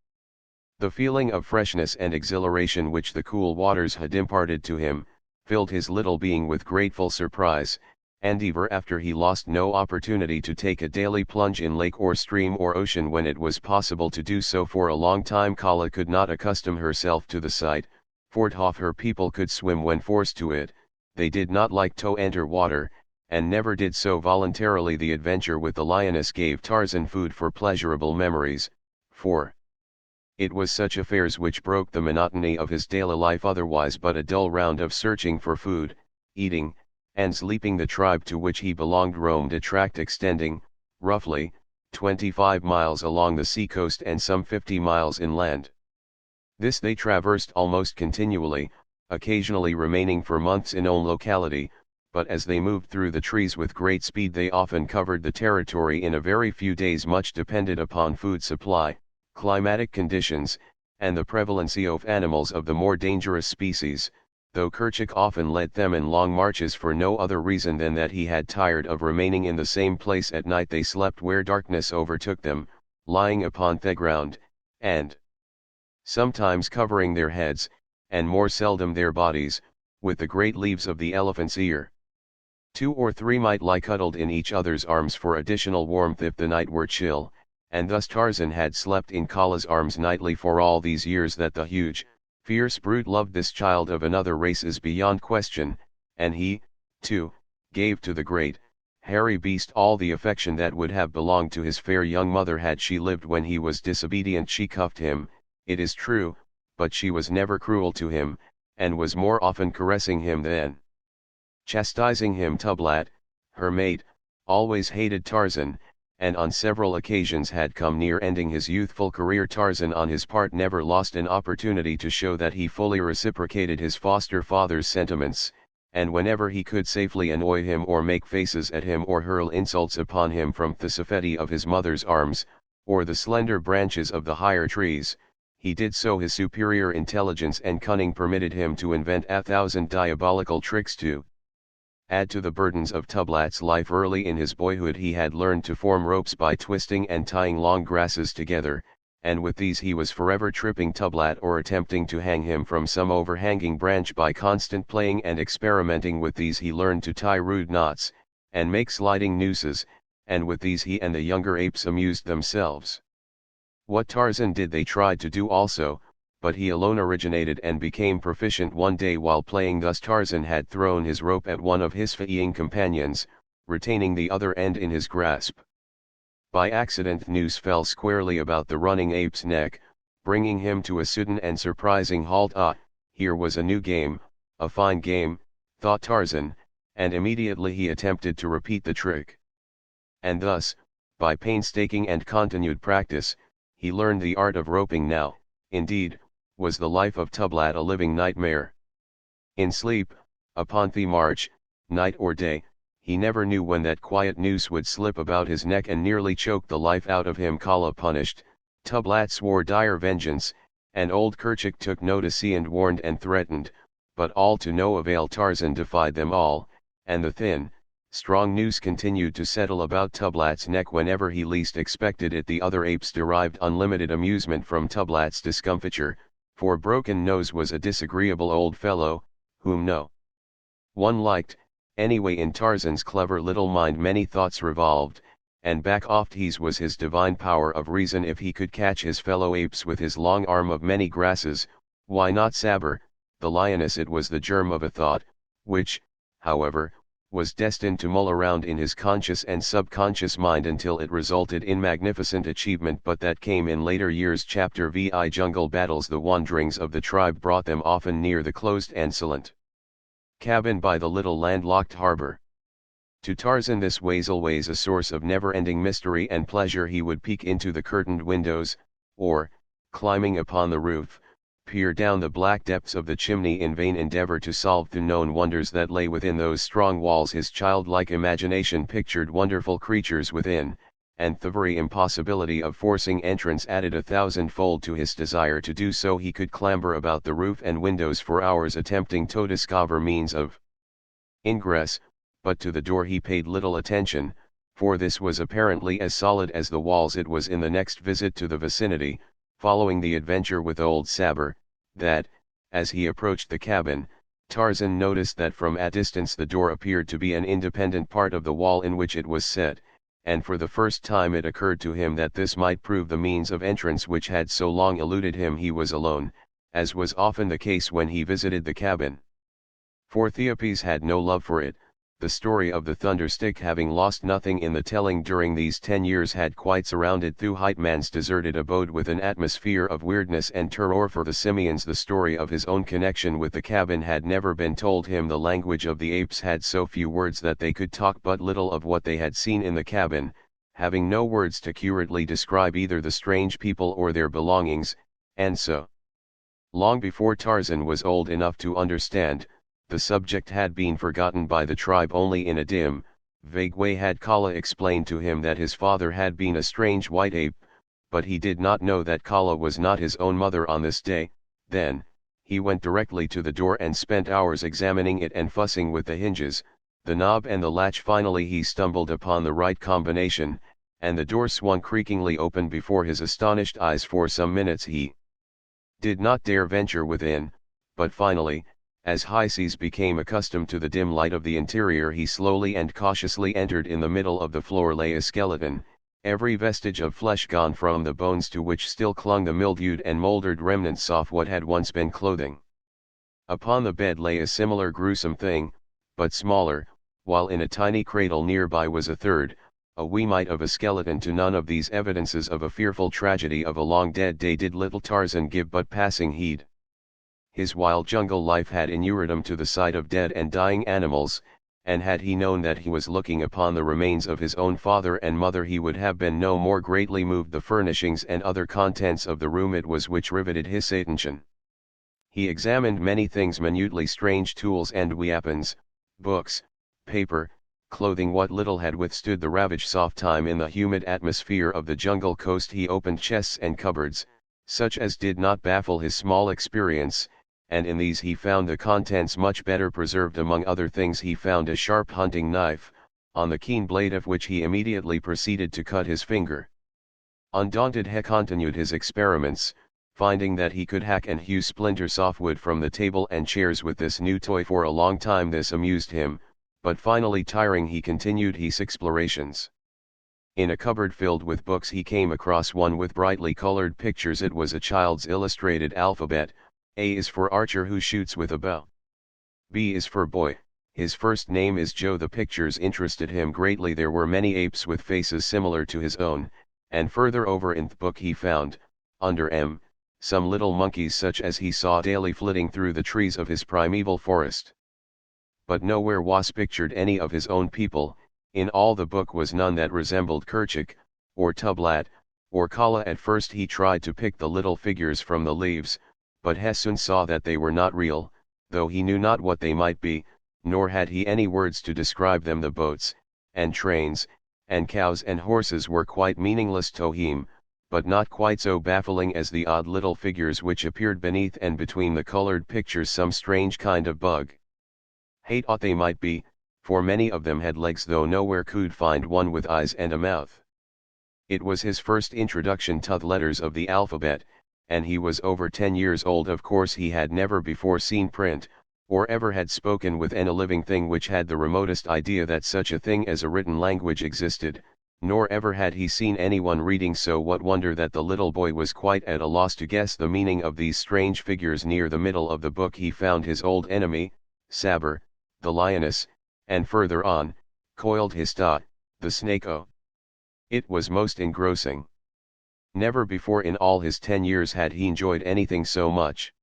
S1: The feeling of freshness and exhilaration which the cool waters had imparted to him, filled his little being with grateful surprise, and ever after he lost no opportunity to take a daily plunge in lake or stream or ocean when it was possible to do so. For a long time Kala could not accustom herself to the sight, for her people could swim when forced to it. They did not like to enter water, and never did so voluntarily. The adventure with the lioness gave Tarzan food for pleasurable memories, for it was such affairs which broke the monotony of his daily life, otherwise but a dull round of searching for food, eating, and sleeping. The tribe to which he belonged roamed a tract extending, roughly, 25 miles along the seacoast and some 50 miles inland. This they traversed almost continually, occasionally remaining for months in one locality, but as they moved through the trees with great speed they often covered the territory in a very few days. Much depended upon food supply, climatic conditions, and the prevalency of animals of the more dangerous species, though Kerchak often led them in long marches for no other reason than that he had tired of remaining in the same place at night. They slept where darkness overtook them, lying upon the ground, and sometimes covering their heads, and more seldom their bodies, with the great leaves of the elephant's ear. 2 or 3 might lie cuddled in each other's arms for additional warmth if the night were chill, and thus Tarzan had slept in Kala's arms nightly for all these years. That the huge, fierce brute loved this child of another race is beyond question, and he, too, gave to the great, Harry beast all the affection that would have belonged to his fair young mother had she lived. When he was disobedient she cuffed him, it is true, but she was never cruel to him, and was more often caressing him than chastising him. Tublat, her mate, always hated Tarzan, and on several occasions had come near ending his youthful career. Tarzan on his part never lost an opportunity to show that he fully reciprocated his foster father's sentiments, and whenever he could safely annoy him or make faces at him or hurl insults upon him from the soffetti of his mother's arms, or the slender branches of the higher trees, he did so. His superior intelligence and cunning permitted him to invent 1,000 diabolical tricks to add to the burdens of Tublat's life. Early in his boyhood he had learned to form ropes by twisting and tying long grasses together, and with these he was forever tripping Tublat or attempting to hang him from some overhanging branch. By constant playing and experimenting with these he learned to tie rude knots, and make sliding nooses, and with these he and the younger apes amused themselves. What Tarzan did they tried to do also, but he alone originated and became proficient. One day while playing thus Tarzan had thrown his rope at one of his fleeing companions, retaining the other end in his grasp. By accident the noose fell squarely about the running ape's neck, bringing him to a sudden and surprising halt. Ah, here was a new game, a fine game, thought Tarzan, and immediately he attempted to repeat the trick. And thus, by painstaking and continued practice, he learned the art of roping. Now, indeed, was the life of Tublat a living nightmare. In sleep, upon the march, night or day, he never knew when that quiet noose would slip about his neck and nearly choke the life out of him. Kala punished, Tublat swore dire vengeance, and old Kerchak took notice and warned and threatened, but all to no avail. Tarzan defied them all, and the thin, strong noose continued to settle about Tublat's neck whenever he least expected it. The other apes derived unlimited amusement from Tublat's discomfiture, for Broken Nose was a disagreeable old fellow, whom no one liked. Anyway, in Tarzan's clever little mind many thoughts revolved, and back oft his was his divine power of reason. If he could catch his fellow apes with his long arm of many grasses, why not Saber, the lioness? It was the germ of a thought, which, however, was destined to mull around in his conscious and subconscious mind until it resulted in magnificent achievement, but that came in later years. Chapter VI Jungle Battles. The wanderings of the tribe brought them often near the closed and silent cabin by the little landlocked harbor. To Tarzan this was always a source of never-ending mystery and pleasure. He would peek into the curtained windows, or, climbing upon the roof, peer down the black depths of the chimney in vain endeavor to solve the known wonders that lay within those strong walls. His childlike imagination pictured wonderful creatures within, and the very impossibility of forcing entrance added 1,000-fold to his desire to do so. He could clamber about the roof and windows for hours attempting to discover means of ingress, but to the door he paid little attention, for this was apparently as solid as the walls. It was in the next visit to the vicinity, following the adventure with old Saber, that, as he approached the cabin, Tarzan noticed that from a distance the door appeared to be an independent part of the wall in which it was set, and for the first time it occurred to him that this might prove the means of entrance which had so long eluded him. He was alone, as was often the case when he visited the cabin. For Theopes had no love for it. The story of the Thunderstick, having lost nothing in the telling during these 10 years, had quite surrounded Thu Heitman's deserted abode with an atmosphere of weirdness and terror. For the simians the story of his own connection with the cabin had never been told him. The language of the apes had so few words that they could talk but little of what they had seen in the cabin, having no words to accurately describe either the strange people or their belongings, and so, long before Tarzan was old enough to understand, the subject had been forgotten by the tribe. Only in a dim, vague way had Kala explained to him that his father had been a strange white ape, but he did not know that Kala was not his own mother on this day. Then, he went directly to the door and spent hours examining it and fussing with the hinges, the knob and the latch. Finally he stumbled upon the right combination, and the door swung creakingly open before his astonished eyes. For some minutes he did not dare venture within, but finally, as Hyses became accustomed to the dim light of the interior, he slowly and cautiously entered. In the middle of the floor lay a skeleton, every vestige of flesh gone from the bones, to which still clung the mildewed and mouldered remnants of what had once been clothing. Upon the bed lay a similar gruesome thing, but smaller, while in a tiny cradle nearby was a third, a wee mite of a skeleton. To none of these evidences of a fearful tragedy of a long dead day did little Tarzan give but passing heed. His wild jungle life had inured him to the sight of dead and dying animals, and had he known that he was looking upon the remains of his own father and mother, he would have been no more greatly moved. The furnishings and other contents of the room it was which riveted his attention. He examined many things minutely, strange tools and weapons, books, paper, clothing, what little had withstood the ravage soft time in the humid atmosphere of the jungle coast. He opened chests and cupboards, such as did not baffle his small experience, and in these he found the contents much better preserved. Among other things he found a sharp hunting knife, on the keen blade of which he immediately proceeded to cut his finger. Undaunted, he continued his experiments, finding that he could hack and hew splinters off wood from the table and chairs with this new toy. For a long time this amused him, but finally tiring, he continued his explorations. In a cupboard filled with books he came across one with brightly colored pictures. It was a child's illustrated alphabet. A is for archer who shoots with a bow. B is for boy, his first name is Joe. The pictures interested him greatly. There were many apes with faces similar to his own, and further over in the book he found, under M, some little monkeys such as he saw daily flitting through the trees of his primeval forest. But nowhere was pictured any of his own people. In all the book was none that resembled Kerchak, or Tublat, or Kala. At first he tried to pick the little figures from the leaves, but he soon saw that they were not real, though he knew not what they might be, nor had he any words to describe them. The boats, and trains, and cows and horses were quite meaningless to him, but not quite so baffling as the odd little figures which appeared beneath and between the colored pictures. Some strange kind of bug. He thought they might be, for many of them had legs, though nowhere could find one with eyes and a mouth. It was his first introduction to the letters of the alphabet, and he was over 10 years old. Of course he had never before seen print, or ever had spoken with any living thing which had the remotest idea that such a thing as a written language existed, nor ever had he seen anyone reading. So what wonder that the little boy was quite at a loss to guess the meaning of these strange figures. Near the middle of the book he found his old enemy, Saber, the lioness, and further on, coiled Hista, the snake. Oh! It was most engrossing. Never before in all his 10 years had he enjoyed anything so much.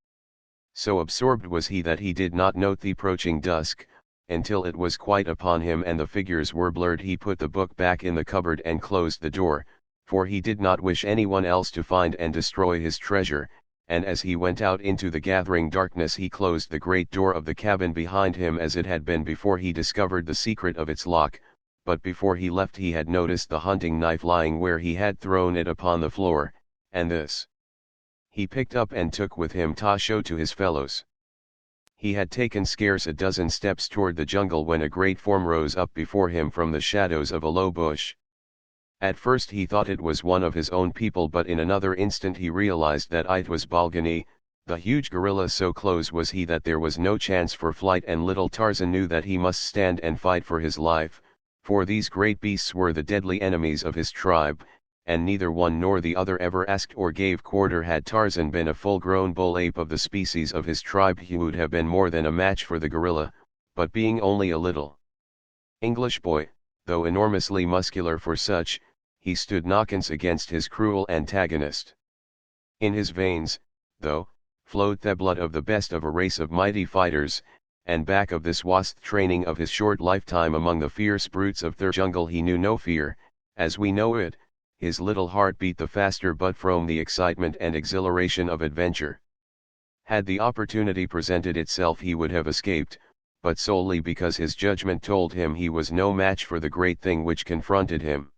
S1: So absorbed was he that he did not note the approaching dusk, until it was quite upon him and the figures were blurred. He put the book back in the cupboard and closed the door, for he did not wish anyone else to find and destroy his treasure, and as he went out into the gathering darkness he closed the great door of the cabin behind him as it had been before he discovered the secret of its lock. But before he left he had noticed the hunting knife lying where he had thrown it upon the floor, and this he picked up and took with him to show to his fellows. He had taken scarce a dozen steps toward the jungle when a great form rose up before him from the shadows of a low bush. At first he thought it was one of his own people, but in another instant he realized that it was Balgani, the huge gorilla. So close was he that there was no chance for flight, and little Tarzan knew that he must stand and fight for his life, for these great beasts were the deadly enemies of his tribe, and neither one nor the other ever asked or gave quarter. Had Tarzan been a full-grown bull ape of the species of his tribe he would have been more than a match for the gorilla, but being only a little English boy, though enormously muscular for such, he stood knockins against his cruel antagonist. In his veins, though, flowed the blood of the best of a race of mighty fighters, and back of this was the training of his short lifetime among the fierce brutes of the jungle. He knew no fear, as we know it. His little heart beat the faster but from the excitement and exhilaration of adventure. Had the opportunity presented itself he would have escaped, but solely because his judgment told him he was no match for the great thing which confronted him.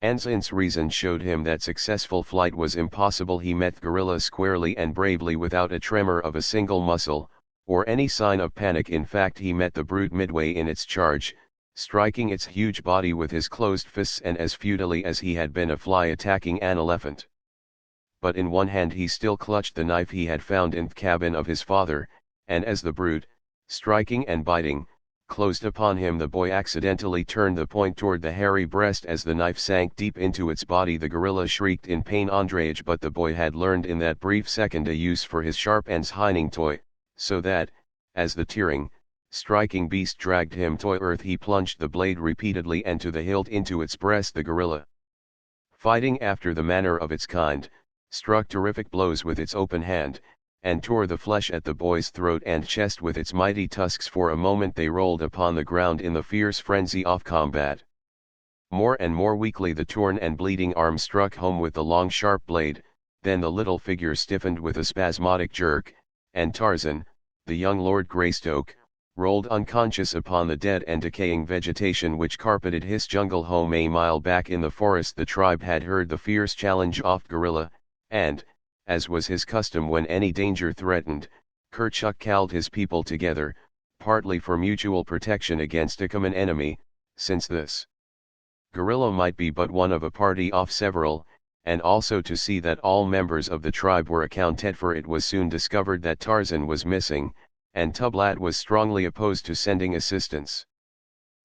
S1: And since reason showed him that successful flight was impossible, he met the gorilla squarely and bravely without a tremor of a single muscle, or any sign of panic. In fact, he met the brute midway in its charge, striking its huge body with his closed fists and as futilely as he had been a fly attacking an elephant. But in one hand he still clutched the knife he had found in the cabin of his father, and as the brute, striking and biting, closed upon him, the boy accidentally turned the point toward the hairy breast. As the knife sank deep into its body the gorilla shrieked in pain. Andrage, but the boy had learned in that brief second a use for his sharp ends hining toy, so that, as the tearing, striking beast dragged him to earth. He plunged the blade repeatedly and to the hilt into its breast. The gorilla, fighting after the manner of its kind, struck terrific blows with its open hand, and tore the flesh at the boy's throat and chest with its mighty tusks. For a moment they rolled upon the ground in the fierce frenzy of combat. More and more weakly the torn and bleeding arm struck home with the long sharp blade, then the little figure stiffened with a spasmodic jerk, and Tarzan, the young Lord Greystoke, rolled unconscious upon the dead and decaying vegetation which carpeted his jungle home. A mile back in the forest the tribe had heard the fierce challenge of gorilla, and, as was his custom when any danger threatened, Kerchuk called his people together, partly for mutual protection against a common enemy, since this gorilla might be but one of a party of several, and also to see that all members of the tribe were accounted for. It was soon discovered that Tarzan was missing, and Tublat was strongly opposed to sending assistance.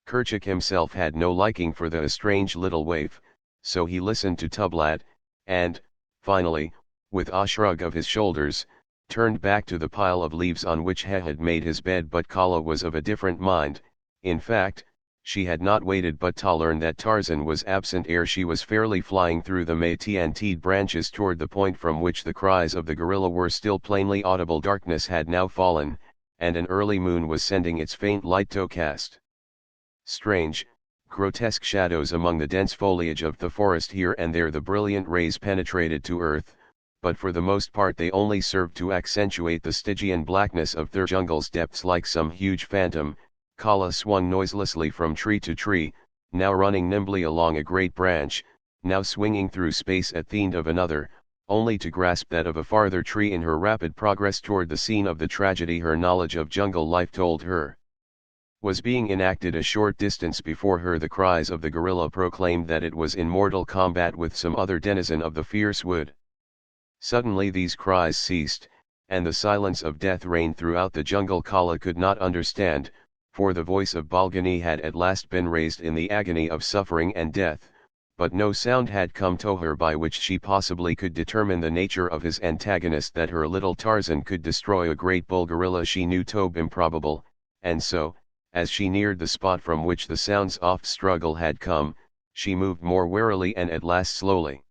S1: Kerchuk himself had no liking for the strange little waif, so he listened to Tublat, and, finally, with a shrug of his shoulders, turned back to the pile of leaves on which he had made his bed. But Kala was of a different mind. In fact, she had not waited but to learn that Tarzan was absent ere she was fairly flying through the matted branches toward the point from which the cries of the gorilla were still plainly audible. Darkness had now fallen, and an early moon was sending its faint light to cast strange, grotesque shadows among the dense foliage of the forest. Here and there the brilliant rays penetrated to earth, but for the most part they only served to accentuate the Stygian blackness of their jungle's depths. Like some huge phantom, Kala swung noiselessly from tree to tree, now running nimbly along a great branch, now swinging through space at the end of another, only to grasp that of a farther tree in her rapid progress toward the scene of the tragedy her knowledge of jungle life told her was being enacted a short distance before her. The cries of the gorilla proclaimed that it was in mortal combat with some other denizen of the fierce wood. Suddenly these cries ceased, and the silence of death reigned throughout the jungle. Kala could not understand, for the voice of Balgani had at last been raised in the agony of suffering and death, but no sound had come to her by which she possibly could determine the nature of his antagonist. That her little Tarzan could destroy a great bull gorilla she knew to be improbable, and so, as she neared the spot from which the sounds of struggle had come, she moved more warily and at last slowly.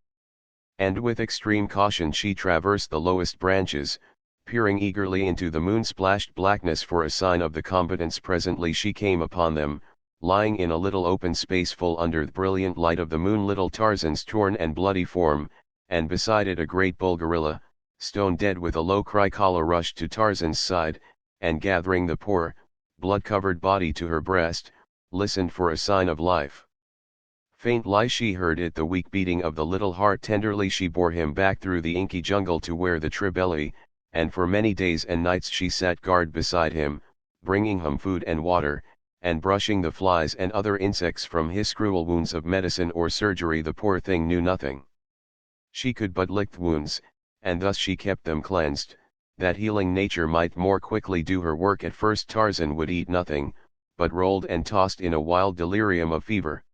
S1: And with extreme caution she traversed the lowest branches, peering eagerly into the moon-splashed blackness for a sign of the combatants. Presently she came upon them, lying in a little open space full under the brilliant light of the moon. Little Tarzan's torn and bloody form, and beside it a great bull gorilla, stone dead. With a low cry Kala rushed to Tarzan's side, and gathering the poor, blood-covered body to her breast, listened for a sign of life. Faintly she heard it, the weak beating of the little heart. Tenderly she bore him back through the inky jungle to where the tribelli, and for many days and nights she sat guard beside him, bringing him food and water, and brushing the flies and other insects from his cruel wounds. Of medicine or surgery the poor thing knew nothing. She could but lick the wounds, and thus she kept them cleansed, that healing nature might more quickly do her work. At first Tarzan would eat nothing, but rolled and tossed in a wild delirium of fever.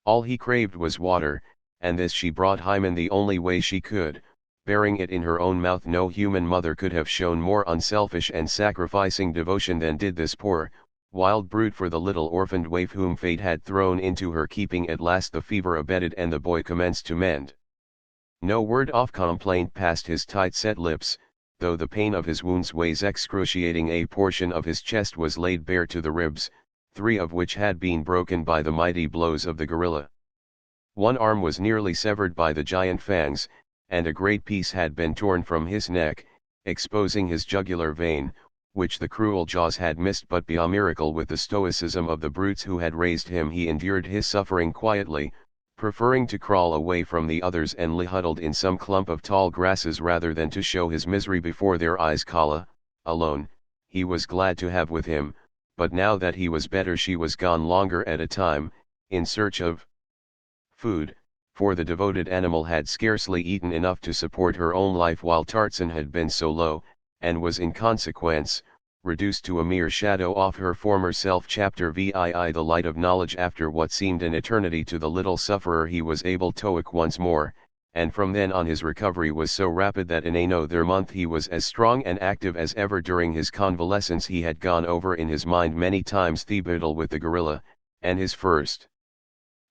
S1: All he craved was water, and this she brought him in the only way she could, bearing it in her own mouth. No human mother could have shown more unselfish and sacrificing devotion than did this poor, wild brute for the little orphaned waif whom fate had thrown into her keeping. At last the fever abated and the boy commenced to mend. No word of complaint passed his tight-set lips, though the pain of his wounds was excruciating. A portion of his chest was laid bare to the ribs, 3 of which had been broken by the mighty blows of the gorilla. One arm was nearly severed by the giant fangs, and a great piece had been torn from his neck, exposing his jugular vein, which the cruel jaws had missed. But by a miracle, with the stoicism of the brutes who had raised him, he endured his suffering quietly, preferring to crawl away from the others and lie huddled in some clump of tall grasses rather than to show his misery before their eyes. Kala, alone, he was glad to have with him, but now that he was better she was gone longer at a time, in search of food, for the devoted animal had scarcely eaten enough to support her own life while Tarzan had been so low, and was in consequence, reduced to a mere shadow of her former self. Chapter VII. The light of knowledge. After what seemed an eternity to the little sufferer he was able to wake once more, and from then on his recovery was so rapid that in another month he was as strong and active as ever. During his convalescence he had gone over in his mind many times the battle with the gorilla, and his first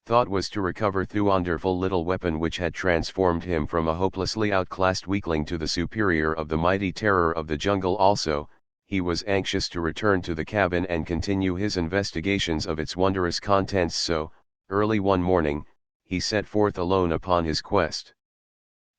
S1: thought was to recover the wonderful little weapon which had transformed him from a hopelessly outclassed weakling to the superior of the mighty terror of the jungle. Also, he was anxious to return to the cabin and continue his investigations of its wondrous contents, so, early one morning, he set forth alone upon his quest.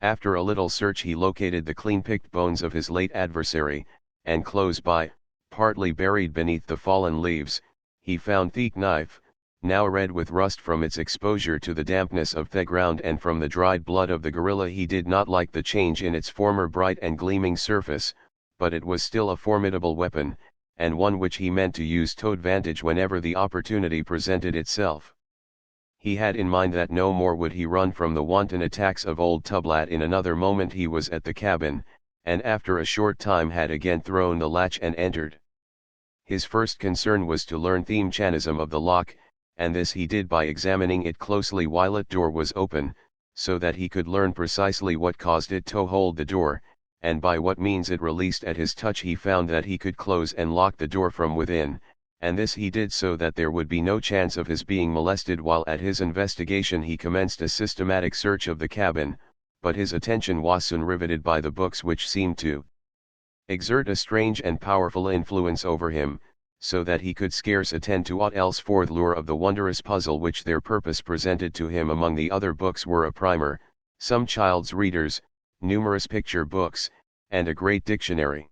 S1: After a little search he located the clean-picked bones of his late adversary, and close by, partly buried beneath the fallen leaves, he found the knife, now red with rust from its exposure to the dampness of the ground and from the dried blood of the gorilla. He did not like the change in its former bright and gleaming surface, but it was still a formidable weapon, and one which he meant to use to advantage whenever the opportunity presented itself. He had in mind that no more would he run from the wanton attacks of old Tublat. In another moment he was at the cabin, and after a short time had again thrown the latch and entered. His first concern was to learn the mechanism of the lock, and this he did by examining it closely while its door was open, so that he could learn precisely what caused it to hold the door, and by what means it released at his touch. He found that he could close and lock the door from within, and this he did so that there would be no chance of his being molested. While at his investigation he commenced a systematic search of the cabin, but his attention was soon riveted by the books which seemed to exert a strange and powerful influence over him, so that he could scarce attend to aught else, for the lure of the wondrous puzzle which their purpose presented to him. Among the other books were a primer, some child's readers, numerous picture books, and a great dictionary.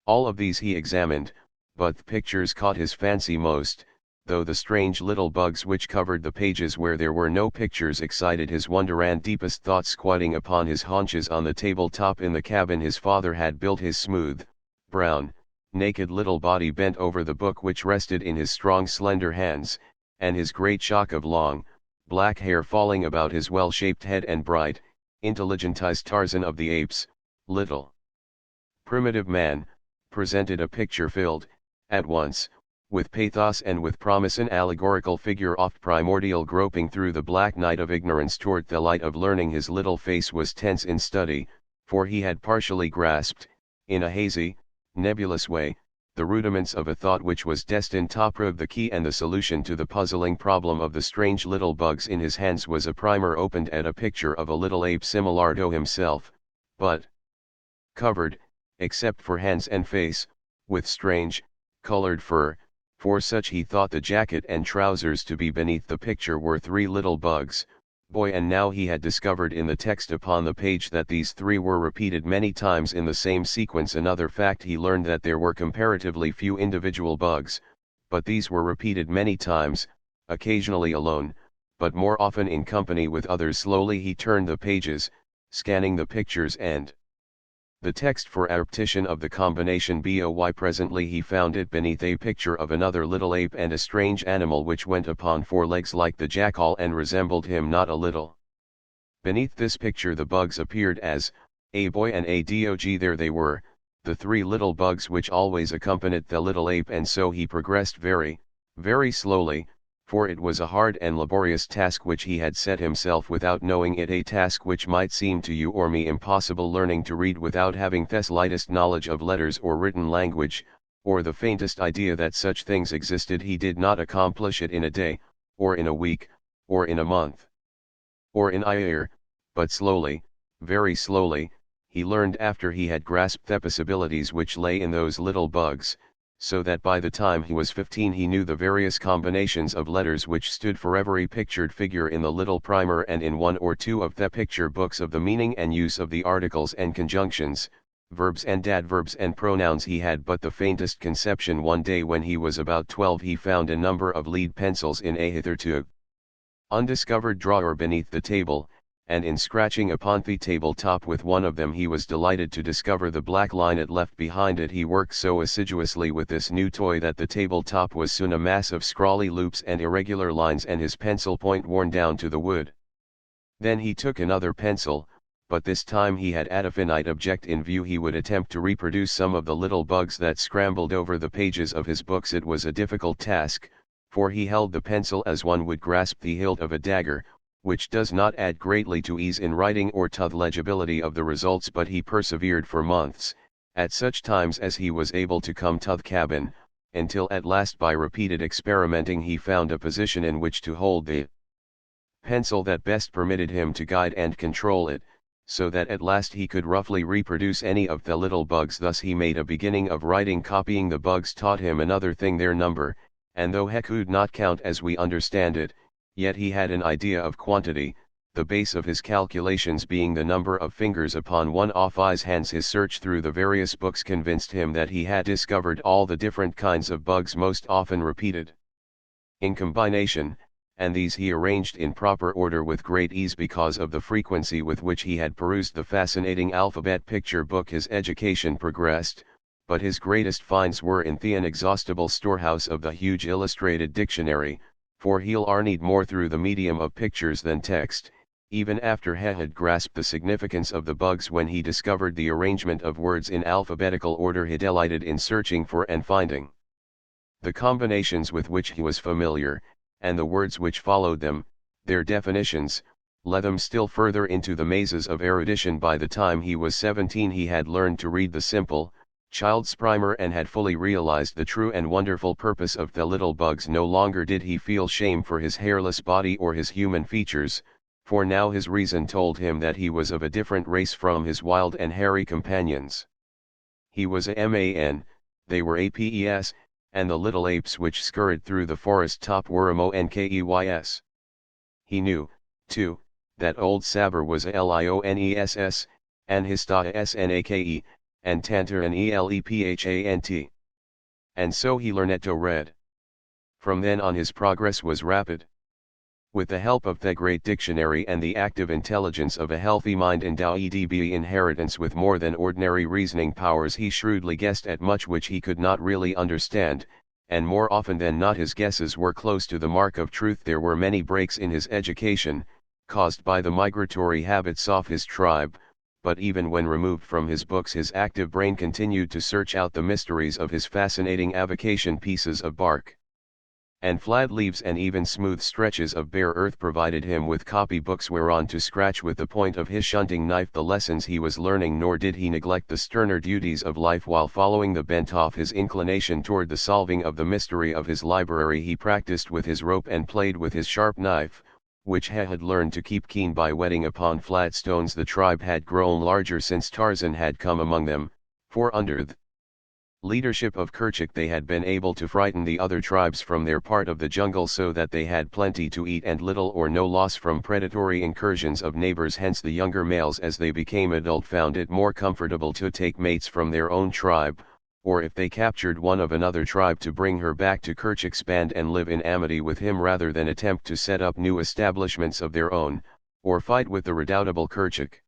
S1: All of these he examined, but the pictures caught his fancy most, though the strange little bugs which covered the pages where there were no pictures excited his wonder and deepest thought. Squatting upon his haunches on the table-top in the cabin his father had built, his smooth, brown, naked little body bent over the book which rested in his strong slender hands, and his great shock of long, black hair falling about his well-shaped head, and bright, intelligentized Tarzan of the Apes, little primitive man, presented a picture filled, at once, with pathos and with promise. An allegorical figure oft primordial groping through the black night of ignorance toward the light of learning. His little face was tense in study, for he had partially grasped, in a hazy, nebulous way, the rudiments of a thought which was destined to prove the key and the solution to the puzzling problem of the strange little bugs. In his hands was a primer opened at a picture of a little ape similar to himself, but covered, except for hands and face, with strange, colored fur, for such he thought the jacket and trousers to be. Beneath the picture were three little bugs, boy, and now he had discovered in the text upon the page that these three were repeated many times in the same sequence. Another fact he learned, that there were comparatively few individual bugs, but these were repeated many times, occasionally alone, but more often in company with others. Slowly he turned the pages, scanning the pictures and the text for a repetition of the combination boy. Presently he found it beneath a picture of another little ape and a strange animal which went upon four legs like the jackal and resembled him not a little. Beneath this picture the bugs appeared as a boy and a dog. There they were, the three little bugs which always accompanied the little ape. And so he progressed very, very slowly, for it was a hard and laborious task which he had set himself without knowing it, a task which might seem to you or me impossible. Learning to read without having the slightest knowledge of letters or written language, or the faintest idea that such things existed. He did not accomplish it in a day, or in a week, or in a month, or in a year, but slowly, very slowly, he learned after he had grasped the possibilities which lay in those little bugs, so that by the time he was 15 he knew the various combinations of letters which stood for every pictured figure in the little primer and in one or two of the picture books, of the meaning and use of the articles and conjunctions, verbs and adverbs and pronouns. He had but the faintest conception. One day when he was about 12 he found a number of lead pencils in a hitherto undiscovered drawer beneath the table, and in scratching upon the table-top with one of them he was delighted to discover the black line it left behind it. He worked so assiduously with this new toy that the table-top was soon a mass of scrawly loops and irregular lines, and his pencil point worn down to the wood. Then he took another pencil, but this time he had a finite object in view. He would attempt to reproduce some of the little bugs that scrambled over the pages of his books. It was a difficult task, for he held the pencil as one would grasp the hilt of a dagger, which does not add greatly to ease in writing or to the legibility of the results, but he persevered for months, at such times as he was able to come to the cabin, until at last by repeated experimenting he found a position in which to hold the pencil that best permitted him to guide and control it, so that at last he could roughly reproduce any of the little bugs. Thus he made a beginning of writing. Copying the bugs taught him another thing, their number, and though he could not count as we understand it, yet he had an idea of quantity, the base of his calculations being the number of fingers upon one of his hands. His search through the various books convinced him that he had discovered all the different kinds of bugs most often repeated in combination, and these he arranged in proper order with great ease because of the frequency with which he had perused the fascinating alphabet picture book. His education progressed, but his greatest finds were in the inexhaustible storehouse of the huge illustrated dictionary, for he'll need more through the medium of pictures than text, even after he had grasped the significance of the bugs. When he discovered the arrangement of words in alphabetical order, he delighted in searching for and finding the combinations with which he was familiar, and the words which followed them, their definitions, led them still further into the mazes of erudition. By the time he was 17 he had learned to read the simple, child's primer and had fully realized the true and wonderful purpose of the little bugs. No longer did he feel shame for his hairless body or his human features, for now his reason told him that he was of a different race from his wild and hairy companions. He was a man, they were apes, and the little apes which scurried through the forest top were monkeys. He knew, too, that old Saber was a lioness, and Hista a snake, and Tantor an elephant. And so he learned to read. From then on his progress was rapid. With the help of the great dictionary and the active intelligence of a healthy mind endowed by inheritance with more than ordinary reasoning powers, he shrewdly guessed at much which he could not really understand, and more often than not his guesses were close to the mark of truth. There were many breaks in his education, caused by the migratory habits of his tribe, but even when removed from his books his active brain continued to search out the mysteries of his fascinating avocation. Pieces of bark and flat leaves and even smooth stretches of bare earth provided him with copy books whereon to scratch with the point of his shunting knife the lessons he was learning. Nor did he neglect the sterner duties of life while following the bent of his inclination toward the solving of the mystery of his library. He practiced with his rope and played with his sharp knife, which he had learned to keep keen by whetting upon flat stones. The tribe had grown larger since Tarzan had come among them, for under the leadership of Kerchak they had been able to frighten the other tribes from their part of the jungle, so that they had plenty to eat and little or no loss from predatory incursions of neighbors. Hence the younger males as they became adult found it more comfortable to take mates from their own tribe, or if they captured one of another tribe to bring her back to Kerchak's band and live in amity with him rather than attempt to set up new establishments of their own, or fight with the redoubtable Kerchak.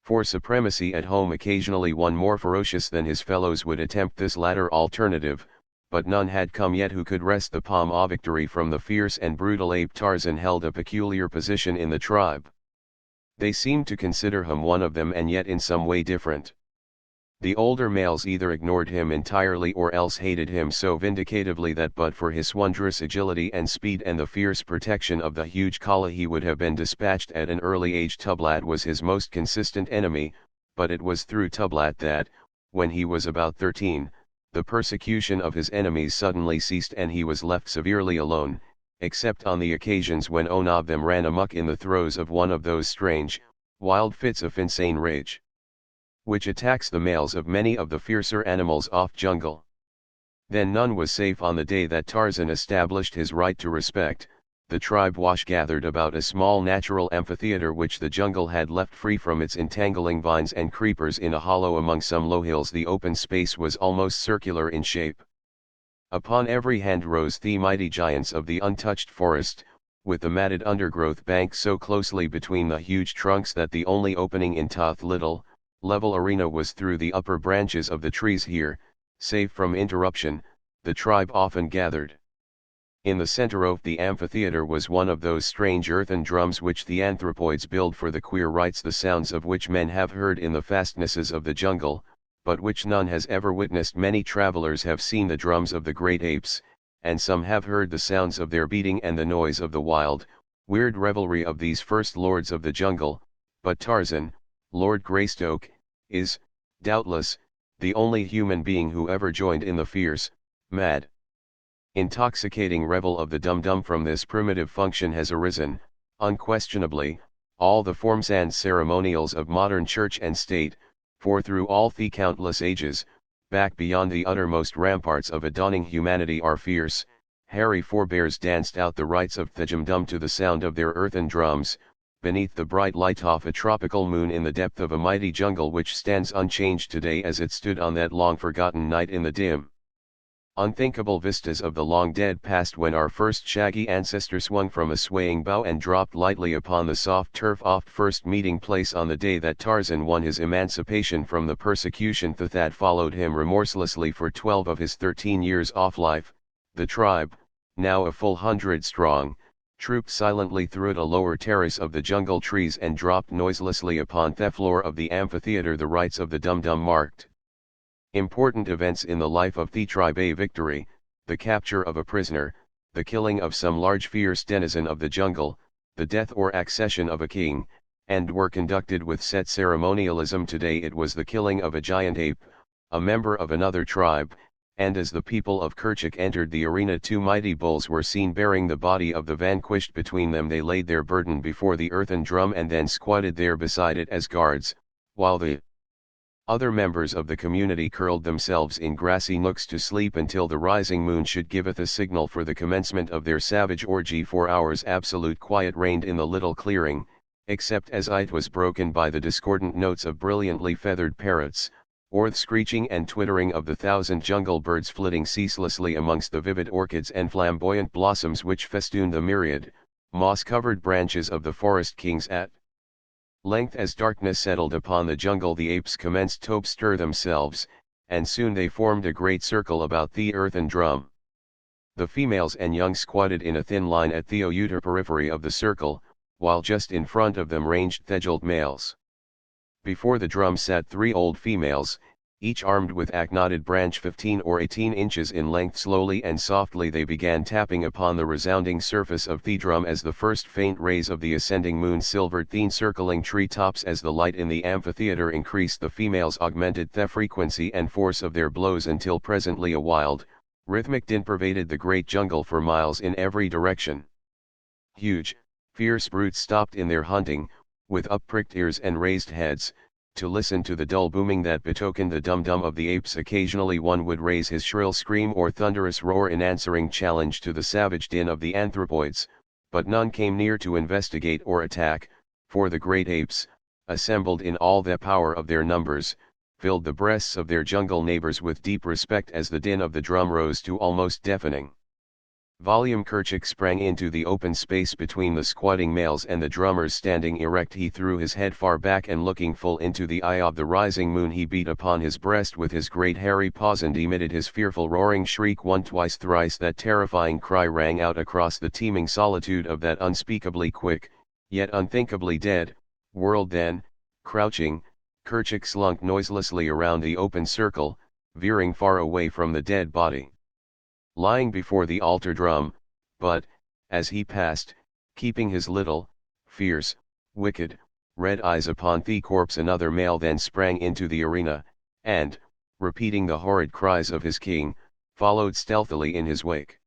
S1: For supremacy at home occasionally one more ferocious than his fellows would attempt this latter alternative, but none had come yet who could wrest the palm of victory from the fierce and brutal ape. Tarzan held a peculiar position in the tribe. They seemed to consider him one of them and yet in some way different. The older males either ignored him entirely or else hated him so vindicatively that but for his wondrous agility and speed and the fierce protection of the huge Kala he would have been dispatched at an early age. Tublat was his most consistent enemy, but it was through Tublat that, when he was about 13, the persecution of his enemies suddenly ceased and he was left severely alone, except on the occasions when one of them ran amok in the throes of one of those strange, wild fits of insane rage, which attacks the males of many of the fiercer animals of jungle. Then none was safe. On the day that Tarzan established his right to respect, the tribe was gathered about a small natural amphitheater which the jungle had left free from its entangling vines and creepers in a hollow among some low hills. The open space was almost circular in shape. Upon every hand rose the mighty giants of the untouched forest, with the matted undergrowth banked so closely between the huge trunks that the only opening in the little, level arena was through the upper branches of the trees. Here, safe from interruption, the tribe often gathered. In the center of the amphitheater was one of those strange earthen drums which the anthropoids build for the queer rites, the sounds of which men have heard in the fastnesses of the jungle, but which none has ever witnessed. Many travelers have seen the drums of the great apes, and some have heard the sounds of their beating and the noise of the wild, Weird revelry of these first lords of the jungle, but Tarzan, Lord Greystoke, is, doubtless, the only human being who ever joined in the fierce, mad, intoxicating revel of the dum-dum. From this primitive function has arisen, unquestionably, all the forms and ceremonials of modern church and state, for through all the countless ages, back beyond the uttermost ramparts of a dawning humanity, our fierce, hairy forebears danced out the rites of Thejumdum to the sound of their earthen drums, beneath the bright light of a tropical moon in the depth of a mighty jungle which stands unchanged today as it stood on that long-forgotten night in the dim, unthinkable vistas of the long-dead past, when our first shaggy ancestor swung from a swaying bough and dropped lightly upon the soft turf off first meeting place on the day that Tarzan won his emancipation from the persecution that followed him remorselessly for 12 of his 13 years off life. The tribe, now a full 100 strong, trooped silently through a lower terrace of the jungle trees and dropped noiselessly upon the floor of the amphitheater. The rites of the dum-dum marked important events in the life of the tribe: a victory, the capture of a prisoner, the killing of some large fierce denizen of the jungle, the death or accession of a king, and were conducted with set ceremonialism. Today it was the killing of a giant ape, a member of another tribe, and as the people of Kerchak entered the arena, 2 mighty bulls were seen bearing the body of the vanquished between them. They laid their burden before the earthen drum and then squatted there beside it as guards, while the other members of the community curled themselves in grassy nooks to sleep until the rising moon should giveth a signal for the commencement of their savage orgy. For hours absolute quiet reigned in the little clearing, except as it was broken by the discordant notes of brilliantly feathered parrots, or the screeching and twittering of the 1,000 jungle birds flitting ceaselessly amongst the vivid orchids and flamboyant blossoms which festooned the myriad, moss-covered branches of the forest kings. At length, as darkness settled upon the jungle, the apes commenced to bestir themselves, and soon they formed a great circle about the earthen drum. The females and young squatted in a thin line at the outer periphery of the circle, while just in front of them ranged the adult males. Before the drum sat 3 old females, each armed with a knotted branch 15 or 18 inches in length. Slowly and softly they began tapping upon the resounding surface of the drum as the first faint rays of the ascending moon silvered the encircling tree tops. As the light in the amphitheater increased, the females augmented the frequency and force of their blows until presently a wild, rhythmic din pervaded the great jungle for miles in every direction. Huge, fierce brutes stopped in their hunting, with up-pricked ears and raised heads, to listen to the dull booming that betokened the dum-dum of the apes. Occasionally one would raise his shrill scream or thunderous roar in answering challenge to the savage din of the anthropoids, but none came near to investigate or attack, for the great apes, assembled in all the power of their numbers, filled the breasts of their jungle neighbors with deep respect as the din of the drum rose to almost deafening volume. Kerchak sprang into the open space between the squatting males and the drummers. Standing erect, he threw his head far back and looking full into the eye of the rising moon, he beat upon his breast with his great hairy paws and emitted his fearful roaring shriek. Once, twice, thrice that terrifying cry rang out across the teeming solitude of that unspeakably quick, yet unthinkably dead, world. Then, crouching, Kerchak slunk noiselessly around the open circle, veering far away from the dead body lying before the altar drum, but, as he passed, keeping his little, fierce, wicked, red eyes upon the corpse, another male then sprang into the arena, and, repeating the horrid cries of his king, followed stealthily in his wake.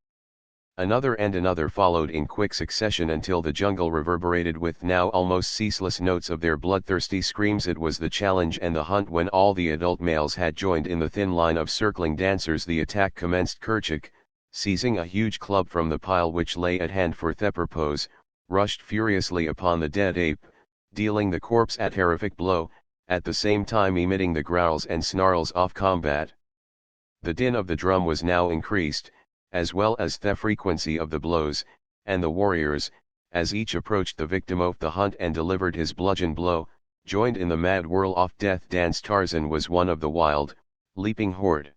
S1: Another and another followed in quick succession until the jungle reverberated with now almost ceaseless notes of their bloodthirsty screams. It was the challenge and the hunt. When all the adult males had joined in the thin line of circling dancers, the attack commenced. Kerchak, seizing a huge club from the pile which lay at hand for the purpose, rushed furiously upon the dead ape, dealing the corpse a terrific blow, at the same time emitting the growls and snarls of combat. The din of the drum was now increased, as well as the frequency of the blows, and the warriors, as each approached the victim of the hunt and delivered his bludgeon blow, joined in the mad whirl of death dance. Tarzan was one of the wild, leaping horde.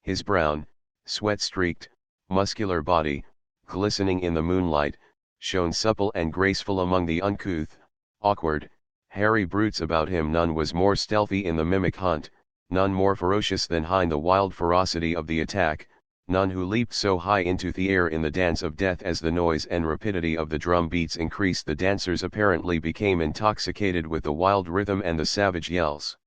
S1: His brown, sweat-streaked, muscular body, glistening in the moonlight, shone supple and graceful among the uncouth, awkward, hairy brutes about him. None was more stealthy in the mimic hunt, none more ferocious than hind the wild ferocity of the attack, none who leaped so high into the air in the dance of death. As the noise and rapidity of the drum beats increased, the dancers apparently became intoxicated with the wild rhythm and the savage yells.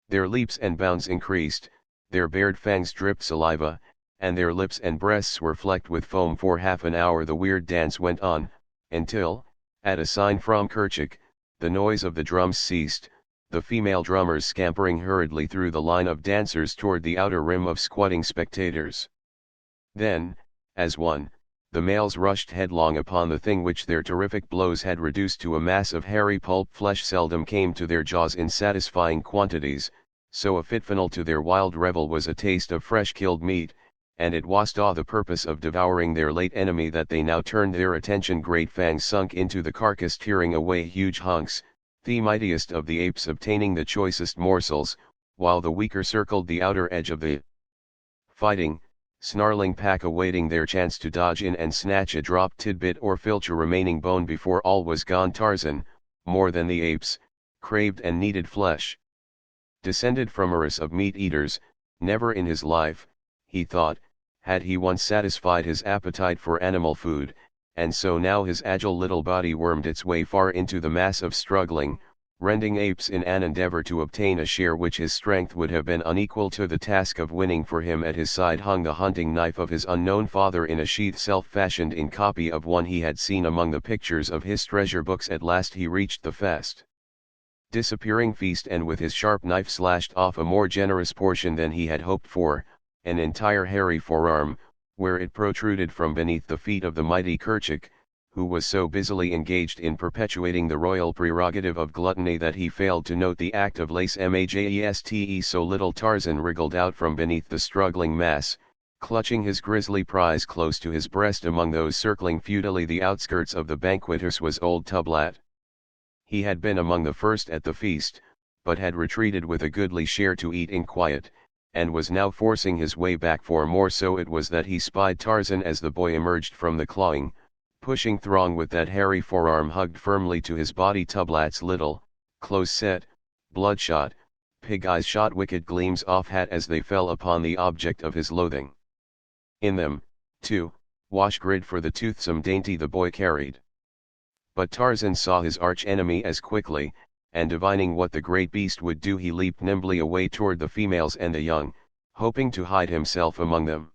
S1: Their leaps and bounds increased, their bared fangs dripped saliva, and their lips and breasts were flecked with foam. For half an hour the weird dance went on, until, at a sign from Kerchak, the noise of the drums ceased, the female drummers scampering hurriedly through the line of dancers toward the outer rim of squatting spectators. Then, as one, the males rushed headlong upon the thing which their terrific blows had reduced to a mass of hairy pulp. Flesh seldom came to their jaws in satisfying quantities, so a fitful to their wild revel was a taste of fresh killed meat, and it was to the purpose of devouring their late enemy that they now turned their attention. Great fangs sunk into the carcass, tearing away huge hunks, the mightiest of the apes obtaining the choicest morsels, while the weaker circled the outer edge of the fighting, snarling pack, awaiting their chance to dodge in and snatch a dropped tidbit or filch a remaining bone before all was gone. Tarzan, more than the apes, craved and needed flesh. Descended from a race of meat-eaters, never in his life, he thought, had he once satisfied his appetite for animal food, and so now his agile little body wormed its way far into the mass of struggling, rending apes in an endeavor to obtain a share which his strength would have been unequal to. The task of winning. For him at his side hung the hunting knife of his unknown father in a sheath self-fashioned in copy of one he had seen among the pictures of his treasure books. At last he reached the fast disappearing feast, and with his sharp knife slashed off a more generous portion than he had hoped for, an entire hairy forearm, where it protruded from beneath the feet of the mighty Kerchak, who was so busily engaged in perpetuating the royal prerogative of gluttony that he failed to note the act of lace majeste. So little Tarzan wriggled out from beneath the struggling mass, clutching his grisly prize close to his breast. Among those circling futilely the outskirts of the banqueters was old Tublat. He had been among the first at the feast, but had retreated with a goodly share to eat in quiet, and was now forcing his way back for more. So it was that he spied Tarzan as the boy emerged from the clawing, pushing throng with that hairy forearm hugged firmly to his body. Tublat's little, close-set, bloodshot, pig eyes shot wicked gleams off hat as they fell upon the object of his loathing. In them, too, wash grid for the toothsome dainty the boy carried. But Tarzan saw his arch-enemy as quickly, and divining what the great beast would do, he leaped nimbly away toward the females and the young, hoping to hide himself among them.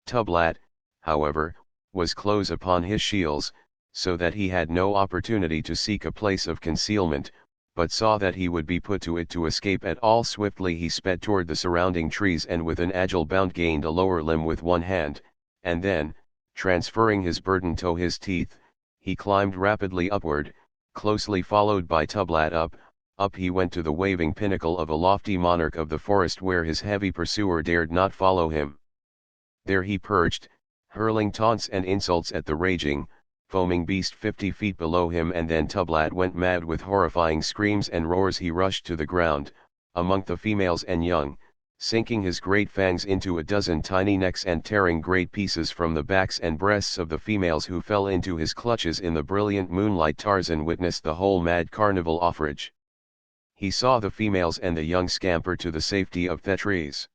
S1: Tublat, however, was close upon his heels, so that he had no opportunity to seek a place of concealment, but saw that he would be put to it to escape at all. Swiftly he sped toward the surrounding trees, and with an agile bound gained a lower limb with one hand, and then, transferring his burden to his teeth, he climbed rapidly upward, closely followed by Tublat. Up he went to the waving pinnacle of a lofty monarch of the forest, where his heavy pursuer dared not follow him. There he perched, hurling taunts and insults at the raging, foaming beast 50 feet below him, and then Tublat went mad with horrifying screams and roars. He rushed to the ground, among the females and young, sinking his great fangs into a dozen tiny necks and tearing great pieces from the backs and breasts of the females who fell into his clutches. In the brilliant moonlight Tarzan witnessed the whole mad carnival outrage. He saw the females and the young scamper to the safety of the trees.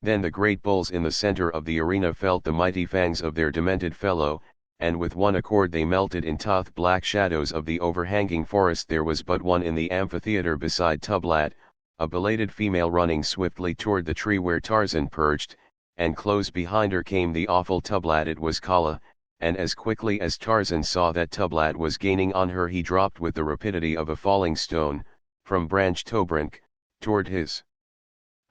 S1: Then the great bulls in the center of the arena felt the mighty fangs of their demented fellow, and with one accord they melted in tough black shadows of the overhanging forest. There was but one in the amphitheater beside Tublat, a belated female running swiftly toward the tree where Tarzan perched, and close behind her came the awful Tublat. It was Kala, and as quickly as Tarzan saw that Tublat was gaining on her, he dropped with the rapidity of a falling stone, from branch to branch, toward his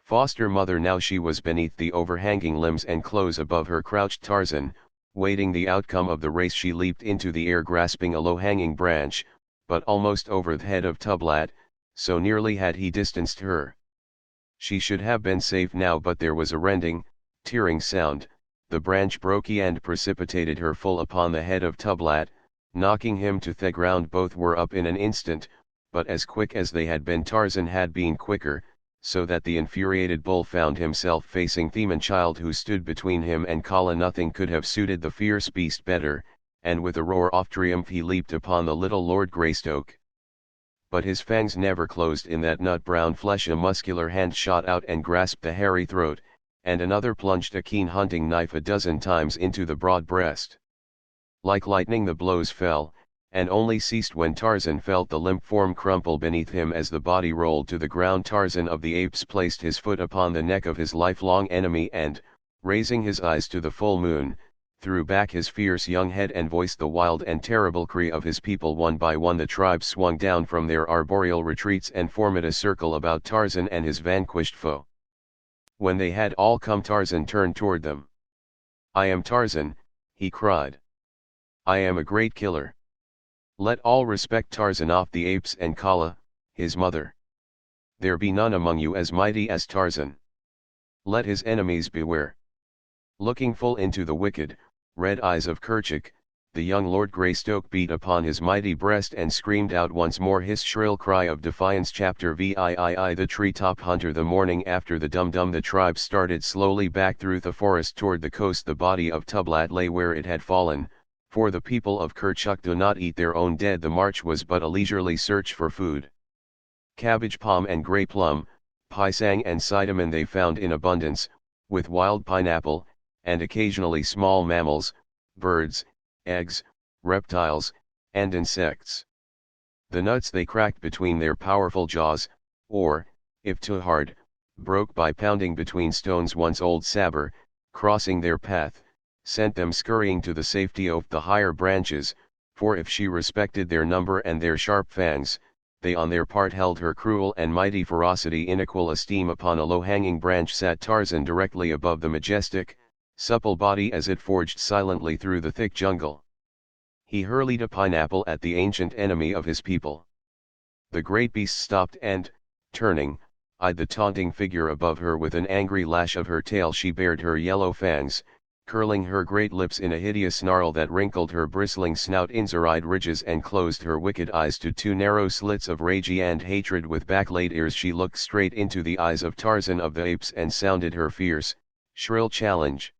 S1: foster mother. Now she was beneath the overhanging limbs, and close above her crouched Tarzan, waiting the outcome of the race. She leaped into the air grasping a low-hanging branch, but almost over the head of Tublat, so nearly had he distanced her. She should have been safe now, but there was a rending, tearing sound. The branch broke and precipitated her full upon the head of Tublat, knocking him to the ground. Both were up in an instant, but as quick as they had been Tarzan had been quicker, so that the infuriated bull found himself facing the man-child who stood between him and Kala. Nothing could have suited the fierce beast better, and with a roar of triumph he leaped upon the little Lord Greystoke. But his fangs never closed in that nut-brown flesh. A muscular hand shot out and grasped the hairy throat, and another plunged a keen hunting knife a dozen times into the broad breast. Like lightning the blows fell, and only ceased when Tarzan felt the limp form crumple beneath him as the body rolled to the ground. Tarzan of the Apes placed his foot upon the neck of his lifelong enemy and, raising his eyes to the full moon, threw back his fierce young head and voiced the wild and terrible cry of his people. One by one the tribes swung down from their arboreal retreats and formed a circle about Tarzan and his vanquished foe. When they had all come, Tarzan turned toward them. "I am Tarzan," he cried. "I am a great killer. Let all respect Tarzan of the Apes and Kala, his mother. There be none among you as mighty as Tarzan. Let his enemies beware." Looking full into the wicked, red eyes of Kerchak, the young Lord Greystoke beat upon his mighty breast and screamed out once more his shrill cry of defiance. Chapter VIII. The Treetop Hunter. The morning after the Dum-Dum, the tribe started slowly back through the forest toward the coast. The body of Tublat lay where it had fallen, for the people of Kerchak do not eat their own dead. The march was but a leisurely search for food. Cabbage palm and grey plum, pisang and cinnamon they found in abundance, with wild pineapple, and occasionally small mammals, birds, eggs, reptiles, and insects. The nuts they cracked between their powerful jaws, or, if too hard, broke by pounding between stones. Once old Saber, crossing their path, sent them scurrying to the safety of the higher branches, for if she respected their number and their sharp fangs, they on their part held her cruel and mighty ferocity in equal esteem. Upon a low-hanging branch sat Tarzan directly above the majestic, supple body as it forged silently through the thick jungle. He hurled a pineapple at the ancient enemy of his people. The great beast stopped and, turning, eyed the taunting figure above her with an angry lash of her tail. She bared her yellow fangs, curling her great lips in a hideous snarl that wrinkled her bristling snout in serried ridges and closed her wicked eyes to two narrow slits of rage and hatred. With back-laid ears she looked straight into the eyes of Tarzan of the Apes and sounded her fierce, shrill challenge.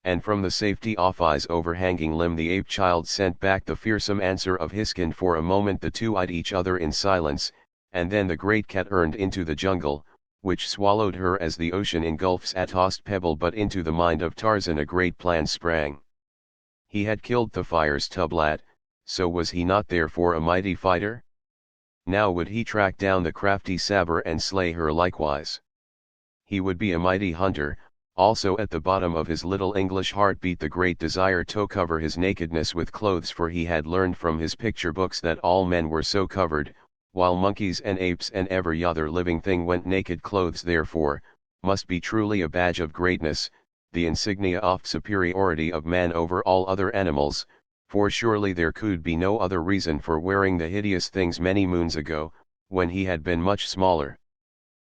S1: And from the safety of his overhanging limb the ape child sent back the fearsome answer of his kind. For a moment the two eyed each other in silence, and then the great cat earned into the jungle, which swallowed her as the ocean engulfs a tossed pebble. But into the mind of Tarzan a great plan sprang. He had killed Thufir's Tublat, so was he not therefore a mighty fighter? Now would he track down the crafty Saber and slay her likewise. He would be a mighty hunter. Also at the bottom of his little English heart beat the great desire to cover his nakedness with clothes, for he had learned from his picture books that all men were so covered, while monkeys and apes and every other living thing went naked. Clothes therefore, must be truly a badge of greatness, the insignia of superiority of man over all other animals, for surely there could be no other reason for wearing the hideous things many moons ago, when he had been much smaller.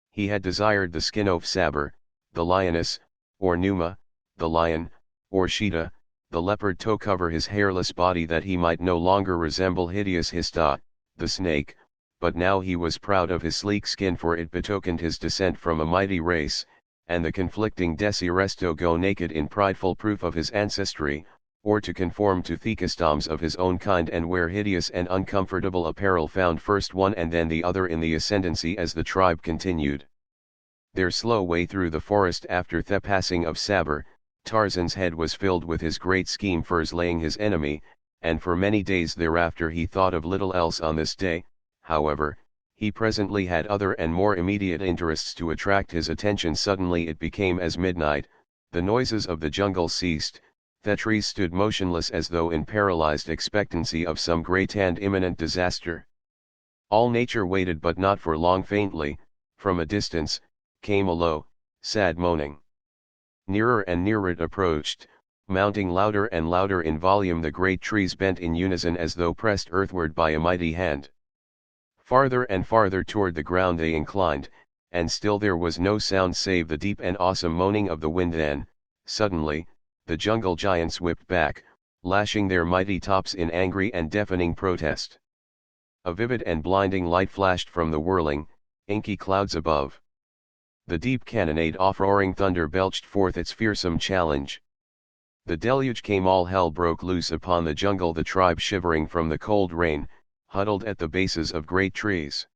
S1: He had desired the skin of Saber, the lioness, or Numa, the lion, or Sheeta, the leopard, to cover his hairless body that he might no longer resemble hideous Hista, the snake, but now he was proud of his sleek skin, for it betokened his descent from a mighty race, and the conflicting desires to go naked in prideful proof of his ancestry, or to conform to the customs of his own kind and wear hideous and uncomfortable apparel, found first one and then the other in the ascendancy as the tribe continued their slow way through the forest. After the passing of Saber, Tarzan's head was filled with his great scheme for slaying his enemy, and for many days thereafter he thought of little else. On this day, however, he presently had other and more immediate interests to attract his attention. Suddenly it became as midnight, the noises of the jungle ceased, the trees stood motionless as though in paralyzed expectancy of some great and imminent disaster. All nature waited, but not for long. Faintly, from a distance, came a low, sad moaning. Nearer and nearer it approached, mounting louder and louder in volume. The great trees bent in unison as though pressed earthward by a mighty hand. Farther and farther toward the ground they inclined, and still there was no sound save the deep and awesome moaning of the wind. Then, suddenly, the jungle giants whipped back, lashing their mighty tops in angry and deafening protest. A vivid and blinding light flashed from the whirling, inky clouds above. The deep cannonade of roaring thunder belched forth its fearsome challenge. The deluge came, all hell broke loose upon the jungle. The tribe, shivering from the cold rain, huddled at the bases of great trees.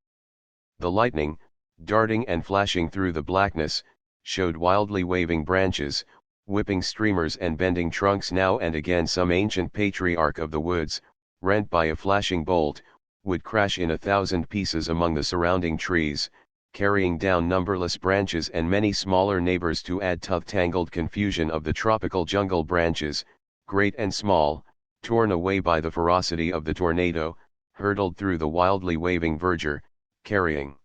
S1: The lightning, darting and flashing through the blackness, showed wildly waving branches, whipping streamers and bending trunks. Now and again some ancient patriarch of the woods, rent by a flashing bolt, would crash in 1,000 pieces among the surrounding trees, carrying down numberless branches and many smaller neighbors to add to the tangled confusion of the tropical jungle. Branches, great and small, torn away by the ferocity of the tornado, hurtled through the wildly waving verdure, carrying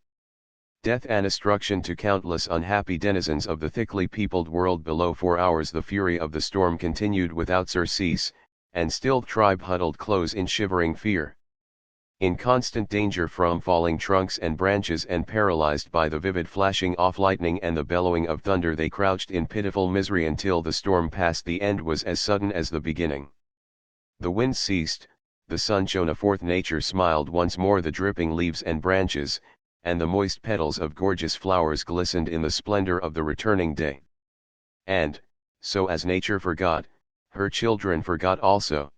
S1: death and destruction to countless unhappy denizens of the thickly peopled world below. For hours the fury of the storm continued without surcease, and still the tribe huddled close in shivering fear. In constant danger from falling trunks and branches and paralyzed by the vivid flashing of lightning and the bellowing of thunder, they crouched in pitiful misery until the storm passed. The end was as sudden as the beginning. The wind ceased, the sun shone forth, nature smiled once more, the dripping leaves and branches, and the moist petals of gorgeous flowers glistened in the splendor of the returning day. And, so as nature forgot, her children forgot also.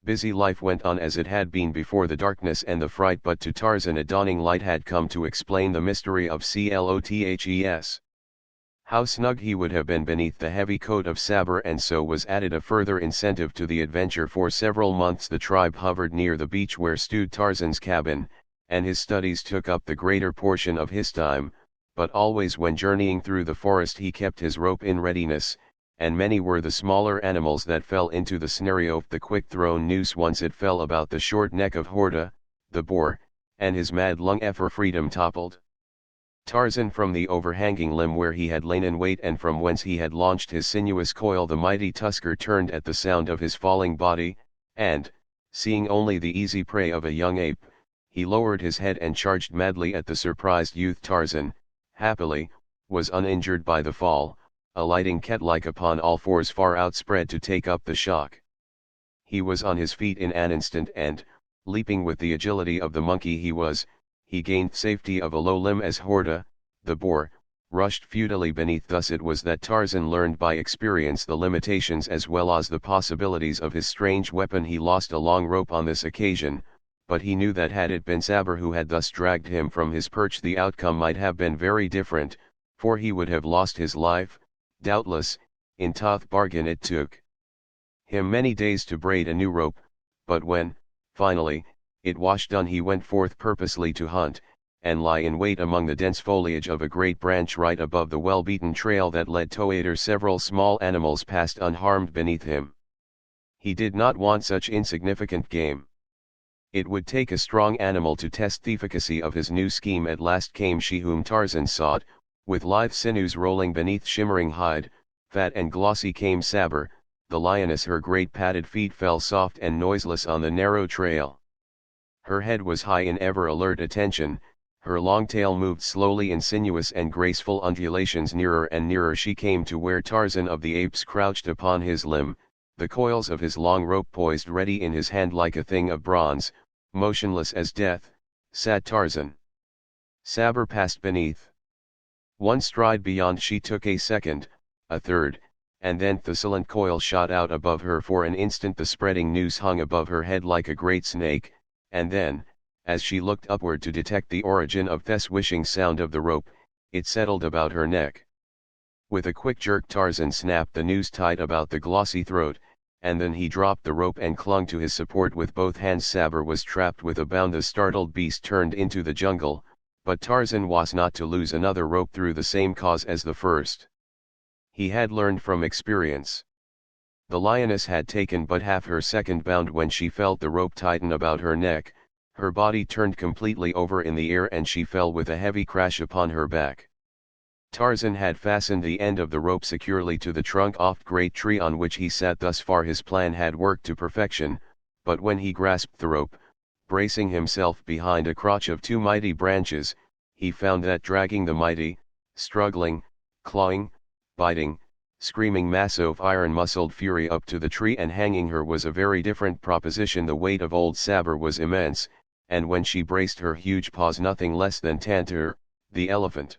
S1: Busy life went on as it had been before the darkness and the fright, but to Tarzan a dawning light had come to explain the mystery of Clothes. How snug he would have been beneath the heavy coat of Sabr, and so was added a further incentive to the adventure. For several months the tribe hovered near the beach where stood Tarzan's cabin, and his studies took up the greater portion of his time, but always when journeying through the forest he kept his rope in readiness, and many were the smaller animals that fell into the snare of the quick-thrown noose. Once it fell about the short neck of Horta, the boar, and his mad longing for freedom toppled Tarzan from the overhanging limb where he had lain in wait, and from whence he had launched his sinuous coil. The mighty tusker turned at the sound of his falling body, and, seeing only the easy prey of a young ape, he lowered his head and charged madly at the surprised youth. Tarzan, happily, was uninjured by the fall, alighting cat-like upon all fours far outspread to take up the shock. He was on his feet in an instant, and, leaping with the agility of the monkey he gained safety of a low limb as Horta, the boar, rushed futilely beneath. Thus it was that Tarzan learned by experience the limitations as well as the possibilities of his strange weapon. He lost a long rope on this occasion, but he knew that had it been Sabr who had thus dragged him from his perch, the outcome might have been very different, for he would have lost his life, doubtless. In the bargain it took him many days to braid a new rope, but when, finally, it was done, he went forth purposely to hunt, and lie in wait among the dense foliage of a great branch right above the well-beaten trail that led towards. Several small animals passed unharmed beneath him. He did not want such insignificant game. It would take a strong animal to test the efficacy of his new scheme. At last came she whom Tarzan sought, with lithe sinews rolling beneath shimmering hide, fat and glossy came Sabr, the lioness. Her great padded feet fell soft and noiseless on the narrow trail. Her head was high in ever alert attention, her long tail moved slowly in sinuous and graceful undulations. Nearer and nearer she came to where Tarzan of the Apes crouched upon his limb, the coils of his long rope poised ready in his hand. Like a thing of bronze, motionless as death, sat Tarzan. Sabr passed beneath. One stride beyond, she took a second, a third, and then the silent coil shot out above her. For an instant the spreading noose hung above her head like a great snake, and then, as she looked upward to detect the origin of the swishing sound of the rope, it settled about her neck. With a quick jerk Tarzan snapped the noose tight about the glossy throat, and then he dropped the rope and clung to his support with both hands. Sabr was trapped with a bound. The startled beast turned into the jungle, but Tarzan was not to lose another rope through the same cause as the first. He had learned from experience. The lioness had taken but half her second bound when she felt the rope tighten about her neck. Her body turned completely over in the air and she fell with a heavy crash upon her back. Tarzan had fastened the end of the rope securely to the trunk of the great tree on which he sat. Thus far his plan had worked to perfection, but when he grasped the rope, bracing himself behind a crotch of two mighty branches, he found that dragging the mighty, struggling, clawing, biting, screaming mass of iron-muscled fury up to the tree and hanging her was a very different proposition. The weight of old Sabr was immense, and when she braced her huge paws nothing less than Tantor, the elephant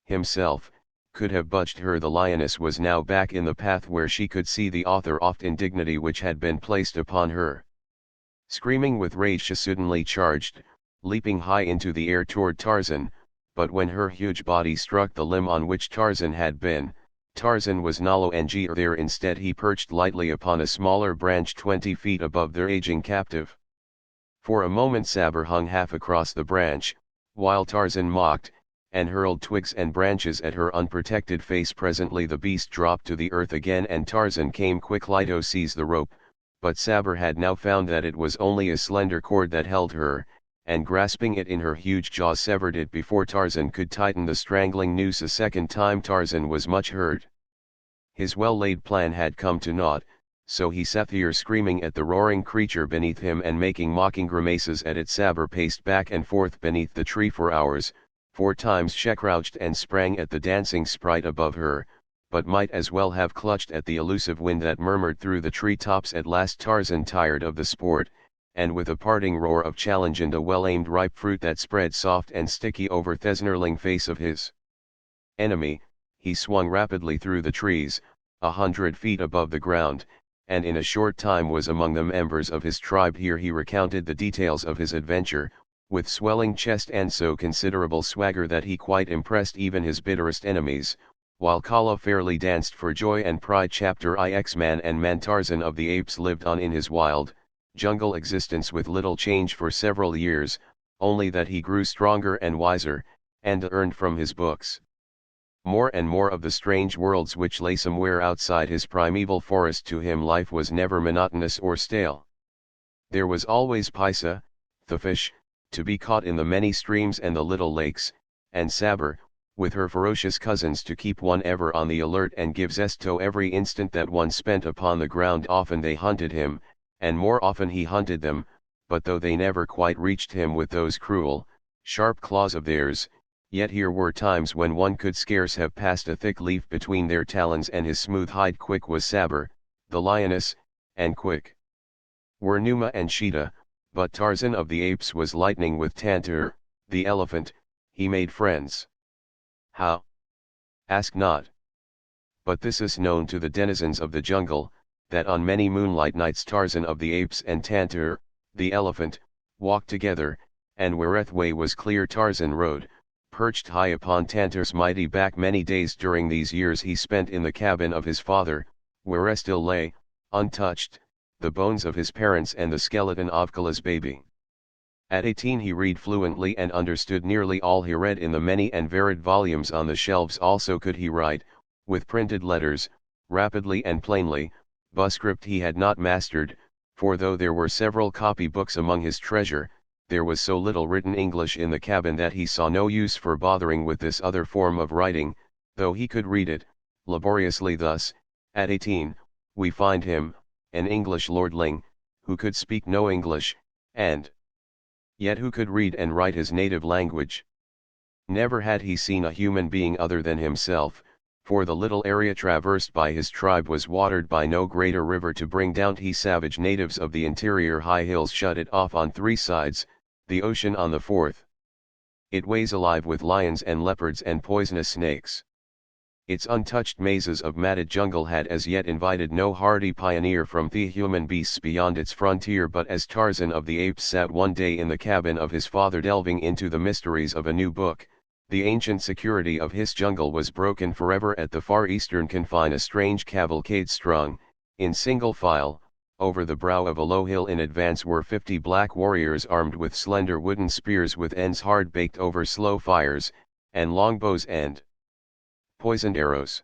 S1: himself, could have budged her. The lioness was now back in the path where she could see the author of indignity which had been placed upon her. Screaming with rage she suddenly charged, leaping high into the air toward Tarzan, but when her huge body struck the limb on which Tarzan had been, Tarzan was no longer there. Instead he perched lightly upon a smaller branch 20 feet above their aging captive. For a moment Sabr hung half across the branch, while Tarzan mocked, and hurled twigs and branches at her unprotected face. Presently the beast dropped to the earth again and Tarzan came quickly to seize the rope, but Sabr had now found that it was only a slender cord that held her, and grasping it in her huge jaws severed it before Tarzan could tighten the strangling noose a second time. Tarzan was much hurt. His well-laid plan had come to naught, so he sat there screaming at the roaring creature beneath him and making mocking grimaces at it. Sabr paced back and forth beneath the tree for hours, 4 times she crouched and sprang at the dancing sprite above her, but might as well have clutched at the elusive wind that murmured through the tree tops. At last Tarzan tired of the sport, and with a parting roar of challenge and a well-aimed ripe fruit that spread soft and sticky over the snarling face of his enemy, he swung rapidly through the trees, 100 feet above the ground, and in a short time was among the members of his tribe. Here he recounted the details of his adventure, with swelling chest and so considerable swagger that he quite impressed even his bitterest enemies, while Kala fairly danced for joy and pride. Chapter IX Man and Man. Tarzan of the Apes lived on in his wild, jungle existence with little change for several years, only that he grew stronger and wiser, and earned from his books more and more of the strange worlds which lay somewhere outside his primeval forest. To him life was never monotonous or stale. There was always Paisa, the fish, to be caught in the many streams and the little lakes, and Sabr, with her ferocious cousins to keep one ever on the alert and give zest to every instant that one spent upon the ground. Often they hunted him, and more often he hunted them, but though they never quite reached him with those cruel, sharp claws of theirs, yet here were times when one could scarce have passed a thick leaf between their talons and his smooth hide. Quick was Sabr, the lioness, and quick were Numa and Sheeta, but Tarzan of the Apes was lightning with Tantor, the elephant. He made friends. How? Ask not. But this is known to the denizens of the jungle, that on many moonlight nights Tarzan of the Apes and Tantor, the elephant, walked together, and whereth way was clear Tarzan rode, perched high upon Tantor's mighty back. Many days during these years he spent in the cabin of his father, where still lay, untouched, the bones of his parents and the skeleton of Kala's baby. At 18 he read fluently and understood nearly all he read in the many and varied volumes on the shelves. Also could he write, with printed letters, rapidly and plainly, but script he had not mastered, for though there were several copy books among his treasure, there was so little written English in the cabin that he saw no use for bothering with this other form of writing, though he could read it, laboriously. Thus, at 18, we find him, an English lordling, who could speak no English, and yet who could read and write his native language. Never had he seen a human being other than himself, for the little area traversed by his tribe was watered by no greater river to bring down he savage natives of the interior. High hills shut it off on 3 sides, the ocean on the 4th. It ways alive with lions and leopards and poisonous snakes. Its untouched mazes of matted jungle had as yet invited no hardy pioneer from the human beasts beyond its frontier. But as Tarzan of the Apes sat one day in the cabin of his father delving into the mysteries of a new book, the ancient security of his jungle was broken forever. At the far eastern confine a strange cavalcade strung, in single file, over the brow of a low hill. In advance were 50 black warriors armed with slender wooden spears with ends hard baked over slow fires, and long bows and poisoned arrows.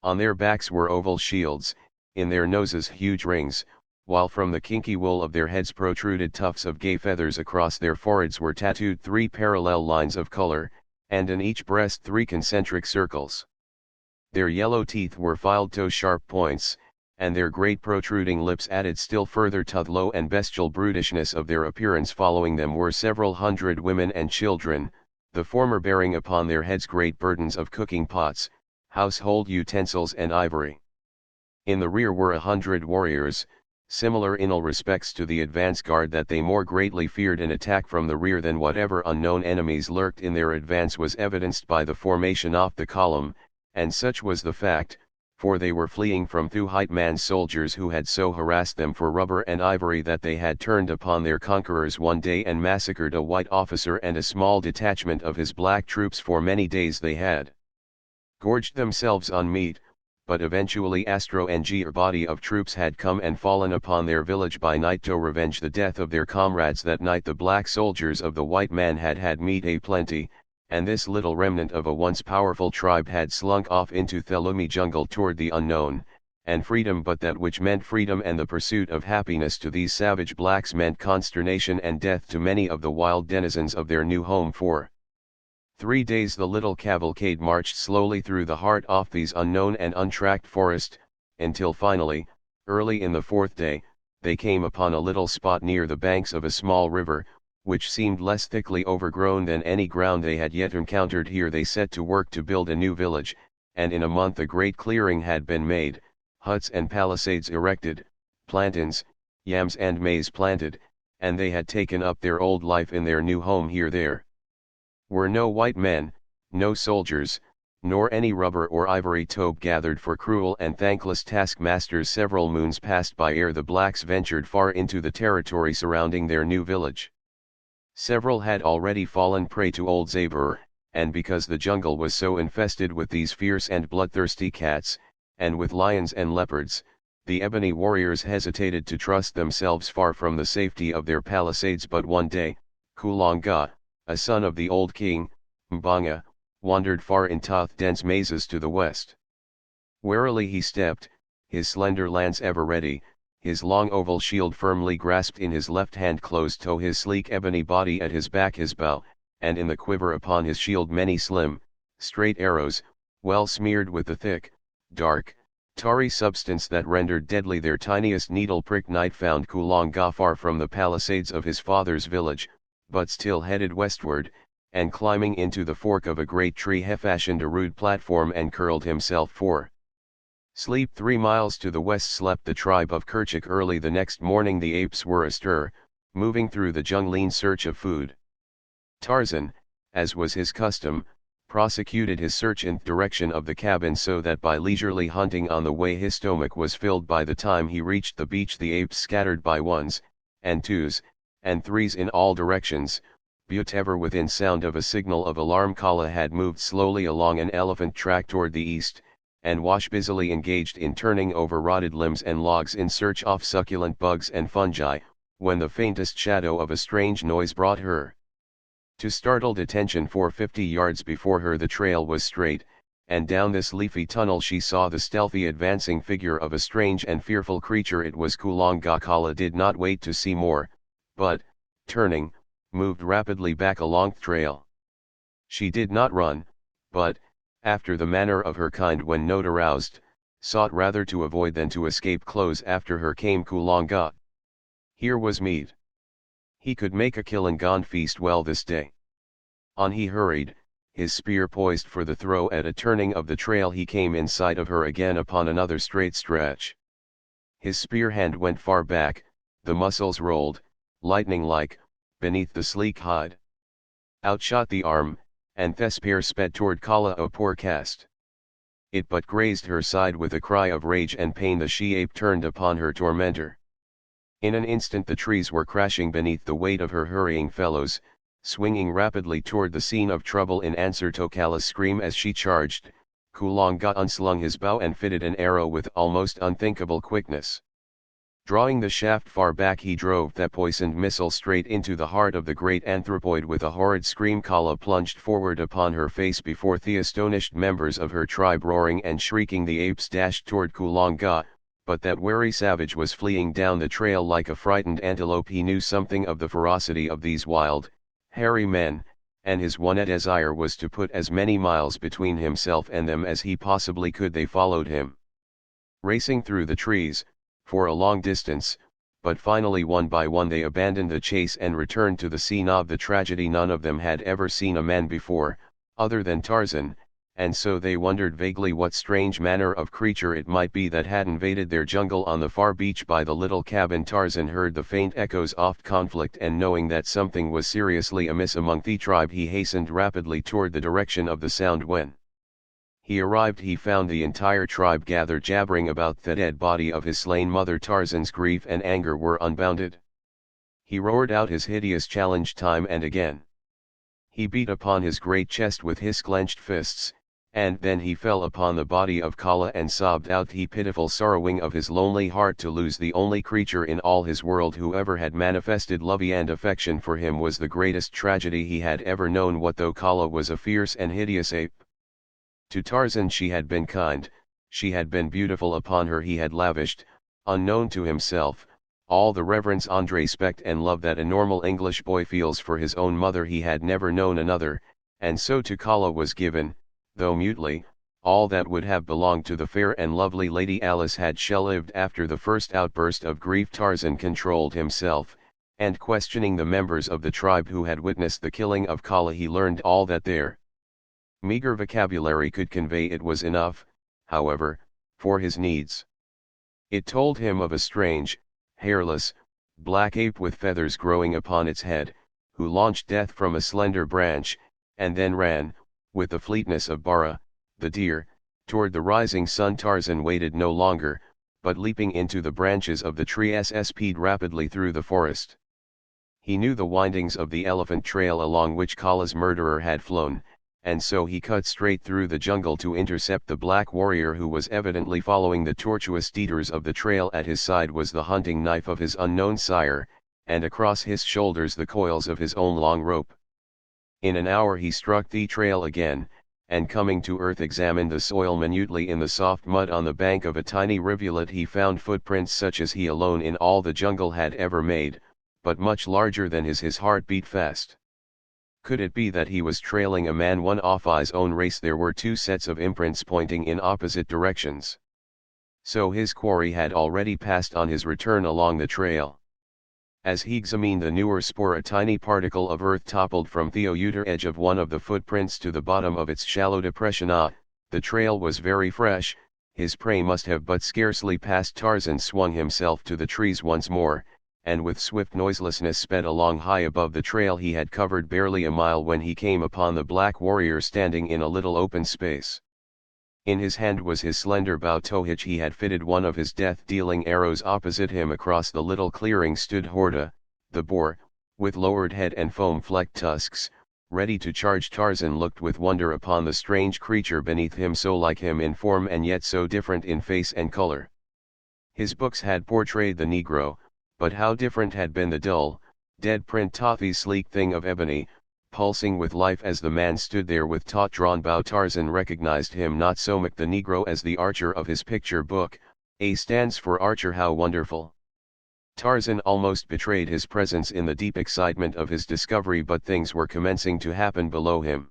S1: On their backs were oval shields, in their noses huge rings, while from the kinky wool of their heads protruded tufts of gay feathers. Across their foreheads were tattooed 3 parallel lines of color, and in each breast 3 concentric circles. Their yellow teeth were filed to sharp points, and their great protruding lips added still further to the low and bestial brutishness of their appearance. Following them were several hundred women and children, the former bearing upon their heads great burdens of cooking pots, household utensils and ivory. In the rear were 100 warriors, similar in all respects to the advance guard, that they more greatly feared an attack from the rear than whatever unknown enemies lurked in their advance was evidenced by the formation of the column, and such was the fact, for they were fleeing from the white man's soldiers who had so harassed them for rubber and ivory that they had turned upon their conquerors one day and massacred a white officer and a small detachment of his black troops. For many days they had gorged themselves on meat, but eventually a body of troops had come and fallen upon their village by night to revenge the death of their comrades. That night the black soldiers of the white man had meat a plenty, and this little remnant of a once powerful tribe had slunk off into the gloomy jungle toward the unknown, and freedom. But that which meant freedom and the pursuit of happiness to these savage blacks meant consternation and death to many of the wild denizens of their new home. For 3 days the little cavalcade marched slowly through the heart of this unknown and untracked forest, until finally, early in the 4th day, they came upon a little spot near the banks of a small river, which seemed less thickly overgrown than any ground they had yet encountered. Here they set to work to build a new village, and in a month a great clearing had been made, huts and palisades erected, plantains, yams and maize planted, and they had taken up their old life in their new home. Here there were no white men, no soldiers, nor any rubber or ivory tobe gathered for cruel and thankless taskmasters. Several moons passed by ere the blacks ventured far into the territory surrounding their new village. Several had already fallen prey to old Zabur, and because the jungle was so infested with these fierce and bloodthirsty cats, and with lions and leopards, the ebony warriors hesitated to trust themselves far from the safety of their palisades. But one day, Kulonga, a son of the old king, Mbanga, wandered far in toth dense mazes to the west. Warily he stepped, his slender lance ever ready, his long oval shield firmly grasped in his left hand, close to his sleek ebony body at his back his bow, and in the quiver upon his shield many slim, straight arrows, well smeared with the thick, dark, tarry substance that rendered deadly their tiniest needle prick. Night found Kulonga far from the palisades of his father's village, but still headed westward, and climbing into the fork of a great tree he fashioned a rude platform and curled himself for sleep. 3 miles to the west slept the tribe of Kerchak. Early the next morning the apes were astir, moving through the jungle in search of food. Tarzan, as was his custom, prosecuted his search in the direction of the cabin, so that by leisurely hunting on the way his stomach was filled. By the time he reached the beach the apes scattered by ones, and twos, and threes in all directions, but ever within sound of a signal of alarm. Kala had moved slowly along an elephant track toward the east, and was busily engaged in turning over rotted limbs and logs in search of succulent bugs and fungi, when the faintest shadow of a strange noise brought her to startled attention. For 50 yards before her the trail was straight, and down this leafy tunnel she saw the stealthy advancing figure of a strange and fearful creature. It was Kulonga. Kala did not wait to see more, but, turning, moved rapidly back along the trail. She did not run, but, after the manner of her kind when not aroused, sought rather to avoid than to escape. Close after her came Kulonga. Here was meat. He could make a Kilangan feast well this day. On he hurried, his spear poised for the throw. At a turning of the trail he came in sight of her again upon another straight stretch. His spear hand went far back, the muscles rolled, lightning-like, beneath the sleek hide. Out shot the arm, and the spear sped toward Kala. A poor cast. It but grazed her side. With a cry of rage and pain the she-ape turned upon her tormentor. In an instant the trees were crashing beneath the weight of her hurrying fellows, swinging rapidly toward the scene of trouble. In answer to Kala's scream as she charged, Kulonga unslung his bow and fitted an arrow with almost unthinkable quickness. Drawing the shaft far back he drove the poisoned missile straight into the heart of the great anthropoid. With a horrid scream Kala plunged forward upon her face before the astonished members of her tribe. Roaring and shrieking the apes dashed toward Kulonga, but that wary savage was fleeing down the trail like a frightened antelope. He knew something of the ferocity of these wild, hairy men, and his one desire was to put as many miles between himself and them as he possibly could. They followed him, racing through the trees, for a long distance, but finally one by one they abandoned the chase and returned to the scene of the tragedy. None of them had ever seen a man before, other than Tarzan, and so they wondered vaguely what strange manner of creature it might be that had invaded their jungle. On the far beach by the little cabin Tarzan heard the faint echoes of conflict, and knowing that something was seriously amiss among the tribe he hastened rapidly toward the direction of the sound. When He found the entire tribe gathered jabbering about the dead body of his slain mother. Tarzan's grief and anger were unbounded. He roared out his hideous challenge time and again. He beat upon his great chest with his clenched fists, and then he fell upon the body of Kala and sobbed out the pitiful sorrowing of his lonely heart to lose the only creature in all his world who ever had manifested love and affection for him was the greatest tragedy he had ever known. What though Kala was a fierce and hideous ape? To Tarzan she had been kind, she had been beautiful. Upon her he had lavished, unknown to himself, all the reverence and respect and love that a normal English boy feels for his own mother. He had never known another, and so to Kala was given, though mutely, all that would have belonged to the fair and lovely Lady Alice had she lived. After the first outburst of grief Tarzan controlled himself, and questioning the members of the tribe who had witnessed the killing of Kala he learned all that their meager vocabulary could convey. It was enough, however, for his needs. It told him of a strange, hairless, black ape with feathers growing upon its head, who launched death from a slender branch, and then ran, with the fleetness of Bara, the deer, toward the rising sun. Tarzan waited no longer, but leaping into the branches of the tree sped rapidly through the forest. He knew the windings of the elephant trail along which Kala's murderer had flown, and so he cut straight through the jungle to intercept the black warrior who was evidently following the tortuous detours of the trail. At his side was the hunting knife of his unknown sire, and across his shoulders the coils of his own long rope. In an hour he struck the trail again, and coming to earth examined the soil minutely. In the soft mud on the bank of a tiny rivulet he found footprints such as he alone in all the jungle had ever made, but much larger than his heart beat fast. Could it be that he was trailing a man, one of his own race? There were two sets of imprints pointing in opposite directions. So his quarry had already passed on his return along the trail. As he examined the newer spoor, a tiny particle of earth toppled from the outer edge of one of the footprints to the bottom of its shallow depression. The trail was very fresh, his prey must have but scarcely passed. Tarzan swung himself to the trees once more, and with swift noiselessness sped along. High above the trail he had covered barely a mile when he came upon the black warrior standing in a little open space. In his hand was his slender bow to which he had fitted one of his death-dealing arrows. Opposite him across the little clearing stood Horta, the boar, with lowered head and foam-flecked tusks, ready to charge. Tarzan looked with wonder upon the strange creature beneath him, so like him in form and yet so different in face and color. His books had portrayed the Negro, but how different had been the dull, dead print of the sleek thing of ebony, pulsing with life as the man stood there with taut drawn bow. Tarzan recognized him not so much the Negro as the archer of his picture book. A stands for archer. How wonderful! Tarzan almost betrayed his presence in the deep excitement of his discovery, but things were commencing to happen below him.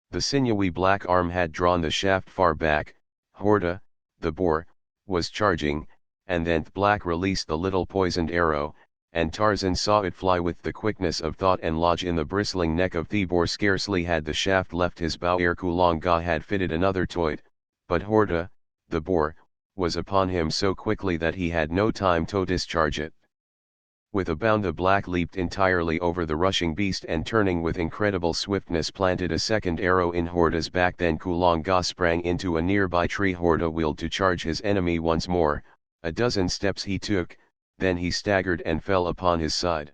S1: The sinewy black arm had drawn the shaft far back, Horta, the boar, was charging, and then Black released the little poisoned arrow, and Tarzan saw it fly with the quickness of thought and lodge in the bristling neck of the boar. Scarcely had the shaft left his bow ere Kulonga had fitted another to it, but Horta, the boar, was upon him so quickly that he had no time to discharge it. With a bound the black leaped entirely over the rushing beast and turning with incredible swiftness planted a second arrow in Horta's back. Then Kulonga sprang into a nearby tree. Horta wheeled to charge his enemy once more. A dozen steps he took, then he staggered and fell upon his side.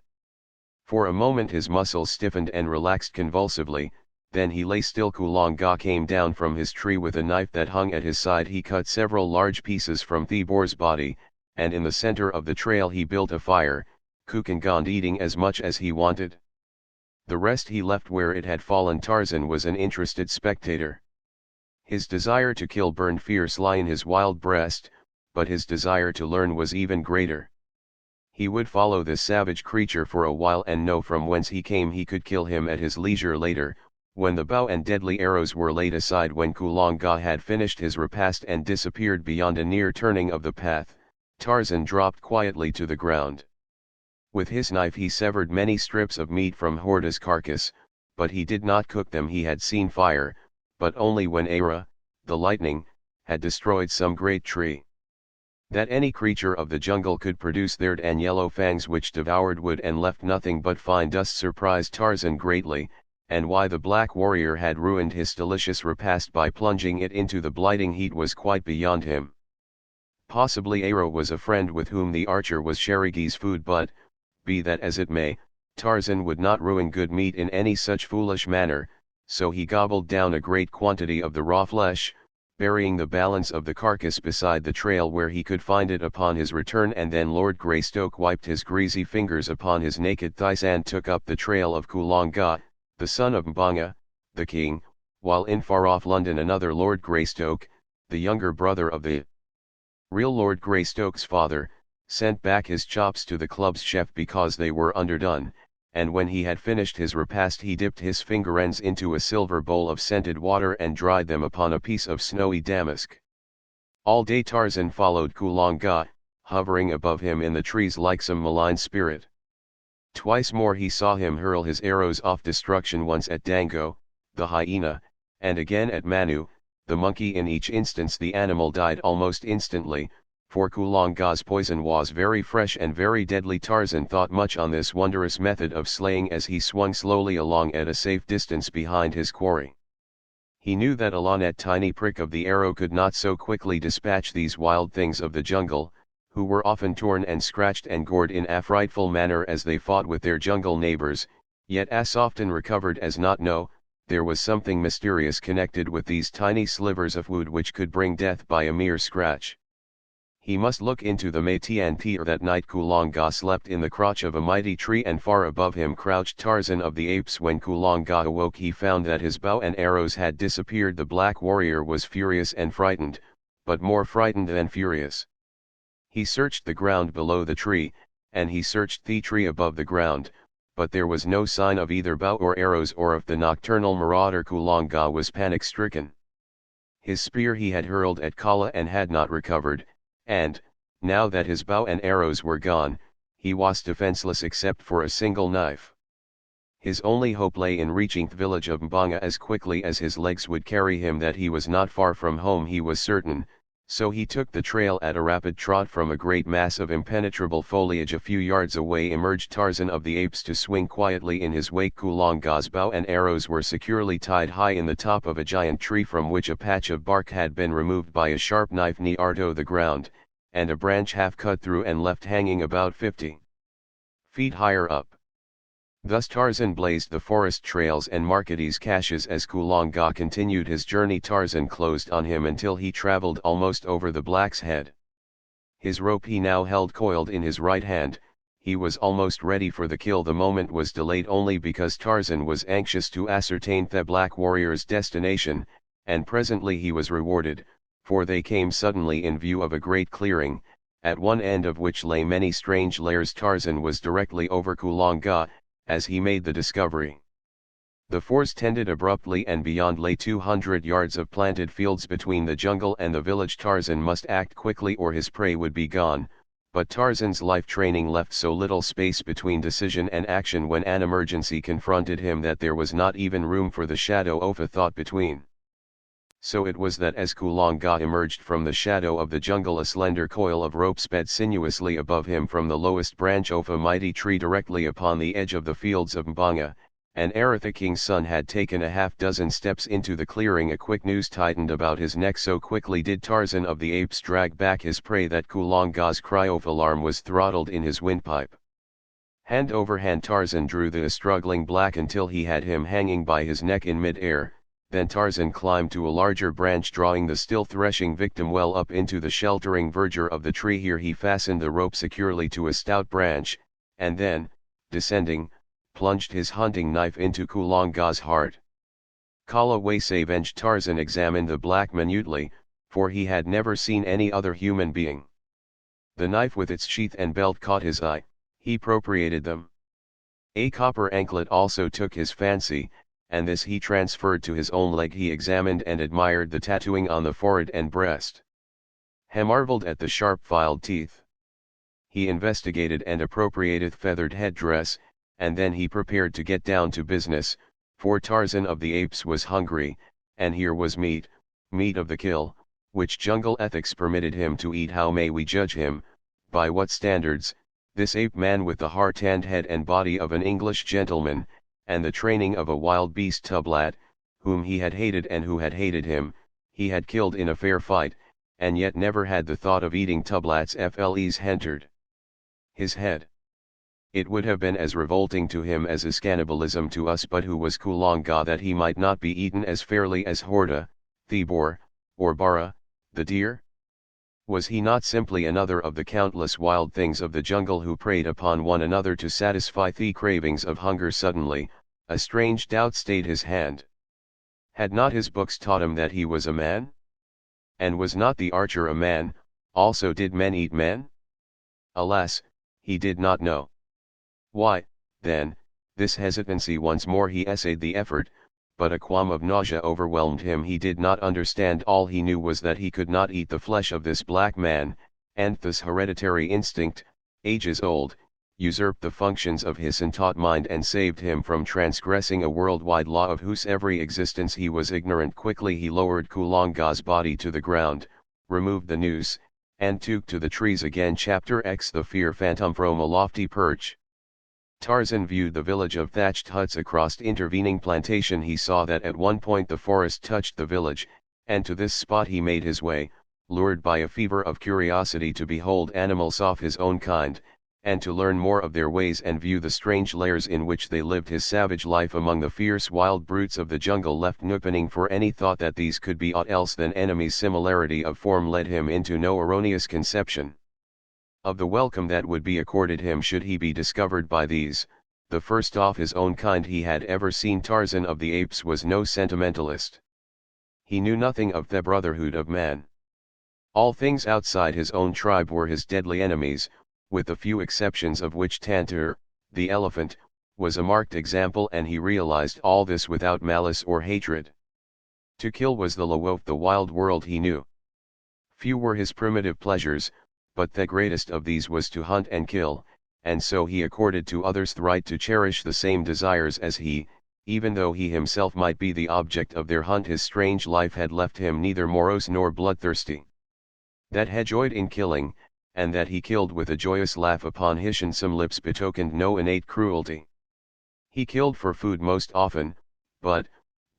S1: For a moment his muscles stiffened and relaxed convulsively, then he lay still. Kulonga came down from his tree with a knife that hung at his side. He cut several large pieces from the boar's body, and in the center of the trail he built a fire, Kukungand eating as much as he wanted. The rest he left where it had fallen. Tarzan was an interested spectator. His desire to kill burned fiercely in his wild breast, but his desire to learn was even greater. He would follow this savage creature for a while and know from whence he came. He could kill him at his leisure later, when the bow and deadly arrows were laid aside. When Kulonga had finished his repast and disappeared beyond a near turning of the path, Tarzan dropped quietly to the ground. With his knife he severed many strips of meat from Horta's carcass, but he did not cook them. He had seen fire, but only when Ara, the lightning, had destroyed some great tree. That any creature of the jungle could produce their and yellow fangs which devoured wood and left nothing but fine dust surprised Tarzan greatly, and why the black warrior had ruined his delicious repast by plunging it into the blighting heat was quite beyond him. Possibly Arrow was a friend with whom the archer was sharing his food, but, be that as it may, Tarzan would not ruin good meat in any such foolish manner, so he gobbled down a great quantity of the raw flesh, burying the balance of the carcass beside the trail where he could find it upon his return, and then Lord Greystoke wiped his greasy fingers upon his naked thighs and took up the trail of Kulonga, the son of Mbanga, the king, while in far-off London another Lord Greystoke, the younger brother of the real Lord Greystoke's father, sent back his chops to the club's chef because they were underdone, and when he had finished his repast he dipped his finger ends into a silver bowl of scented water and dried them upon a piece of snowy damask. All day Tarzan followed Kulonga, hovering above him in the trees like some malign spirit. Twice more he saw him hurl his arrows off destruction, once at Dango, the hyena, and again at Manu, the monkey. In each instance the animal died almost instantly, for Kulonga's poison was very fresh and very deadly. Tarzan thought much on this wondrous method of slaying as he swung slowly along at a safe distance behind his quarry. He knew that a lancet tiny prick of the arrow could not so quickly dispatch these wild things of the jungle, who were often torn and scratched and gored in a frightful manner as they fought with their jungle neighbors, yet as often recovered as not. No, there was something mysterious connected with these tiny slivers of wood which could bring death by a mere scratch. He must look into the Matiantir. That night Kulonga slept in the crotch of a mighty tree, and far above him crouched Tarzan of the Apes. When Kulonga awoke he found that his bow and arrows had disappeared. The black warrior was furious and frightened, but more frightened than furious. He searched the ground below the tree, and he searched the tree above the ground, but there was no sign of either bow or arrows or of the nocturnal marauder. Kulonga was panic-stricken. His spear he had hurled at Kala and had not recovered, and, now that his bow and arrows were gone, he was defenseless except for a single knife. His only hope lay in reaching the village of Mbanga as quickly as his legs would carry him. That he was not far from home he was certain, so he took the trail at a rapid trot. From a great mass of impenetrable foliage a few yards away emerged Tarzan of the Apes to swing quietly in his wake. Kulonga's bow and arrows were securely tied high in the top of a giant tree, from which a patch of bark had been removed by a sharp knife near to the ground, and a branch half cut through and left hanging about 50 feet higher up. Thus Tarzan blazed the forest trails and marked his caches as Kulonga continued his journey. Tarzan closed on him until he traveled almost over the black's head. His rope he now held coiled in his right hand. He was almost ready for the kill. The moment was delayed only because Tarzan was anxious to ascertain the black warrior's destination, and presently he was rewarded, for they came suddenly in view of a great clearing, at one end of which lay many strange lairs. Tarzan was directly over Kulonga as he made the discovery. The forest tended abruptly, and beyond lay 200 yards of planted fields between the jungle and the village. Tarzan must act quickly or his prey would be gone, but Tarzan's life training left so little space between decision and action when an emergency confronted him that there was not even room for the shadow of a thought between. So it was that as Kulonga emerged from the shadow of the jungle, a slender coil of rope sped sinuously above him from the lowest branch of a mighty tree directly upon the edge of the fields of Mbanga, and ere the king's son had taken a half-dozen steps into the clearing a quick noose tightened about his neck. So quickly did Tarzan of the Apes drag back his prey that Kulonga's cry of alarm was throttled in his windpipe. Hand over hand Tarzan drew the struggling black until he had him hanging by his neck in mid-air. Then Tarzan climbed to a larger branch, drawing the still threshing victim well up into the sheltering verdure of the tree. Here he fastened the rope securely to a stout branch, and then, descending, plunged his hunting knife into Kulonga's heart. Kala Wasavenge. Tarzan examined the black minutely, for he had never seen any other human being. The knife with its sheath and belt caught his eye. He appropriated them. A copper anklet also took his fancy, and this he transferred to his own leg. He examined and admired the tattooing on the forehead and breast. He marveled at the sharp filed teeth. He investigated and appropriated feathered headdress, and then he prepared to get down to business, for Tarzan of the Apes was hungry, and here was meat of the kill, which jungle ethics permitted him to eat. How may we judge him, by what standards, this ape man with the heart and head and body of an English gentleman, and the training of a wild beast Tublat, whom he had hated and who had hated him, he had killed in a fair fight, and yet never had the thought of eating Tublat's fleas entered his head. It would have been as revolting to him as is cannibalism to us, but who was Kulonga that he might not be eaten as fairly as Horta, Thebor, or Bara, the deer? Was he not simply another of the countless wild things of the jungle who preyed upon one another to satisfy the cravings of hunger? Suddenly, a strange doubt stayed his hand. Had not his books taught him that he was a man? And was not the archer a man? Also did men eat men? Alas, he did not know. Why, then, this hesitancy? Once more he essayed the effort, but a qualm of nausea overwhelmed him. He did not understand. All he knew was that he could not eat the flesh of this black man, and this hereditary instinct, ages old, usurped the functions of his untaught mind and saved him from transgressing a worldwide law of whose every existence he was ignorant. Quickly he lowered Kulonga's body to the ground, removed the noose, and took to the trees again. Chapter X The Fear Phantom. From a lofty perch, Tarzan viewed the village of thatched huts across intervening plantation. He saw that at one point the forest touched the village, and to this spot he made his way, lured by a fever of curiosity to behold animals of his own kind, and to learn more of their ways and view the strange lairs in which they lived. His savage life among the fierce wild brutes of the jungle left no opening for any thought that these could be aught else than enemies. Similarity of form led him into no erroneous conception of the welcome that would be accorded him should he be discovered by these, the first of his own kind he had ever seen. Tarzan of the Apes was no sentimentalist. He knew nothing of the brotherhood of man. All things outside his own tribe were his deadly enemies, with the few exceptions of which Tantor, the elephant, was a marked example, and he realized all this without malice or hatred. To kill was the law of the wild world he knew. Few were his primitive pleasures, but the greatest of these was to hunt and kill, and so he accorded to others the right to cherish the same desires as he, even though he himself might be the object of their hunt. His strange life had left him neither morose nor bloodthirsty. That he joyed in killing, and that he killed with a joyous laugh upon his handsome lips, betokened no innate cruelty. He killed for food most often, but,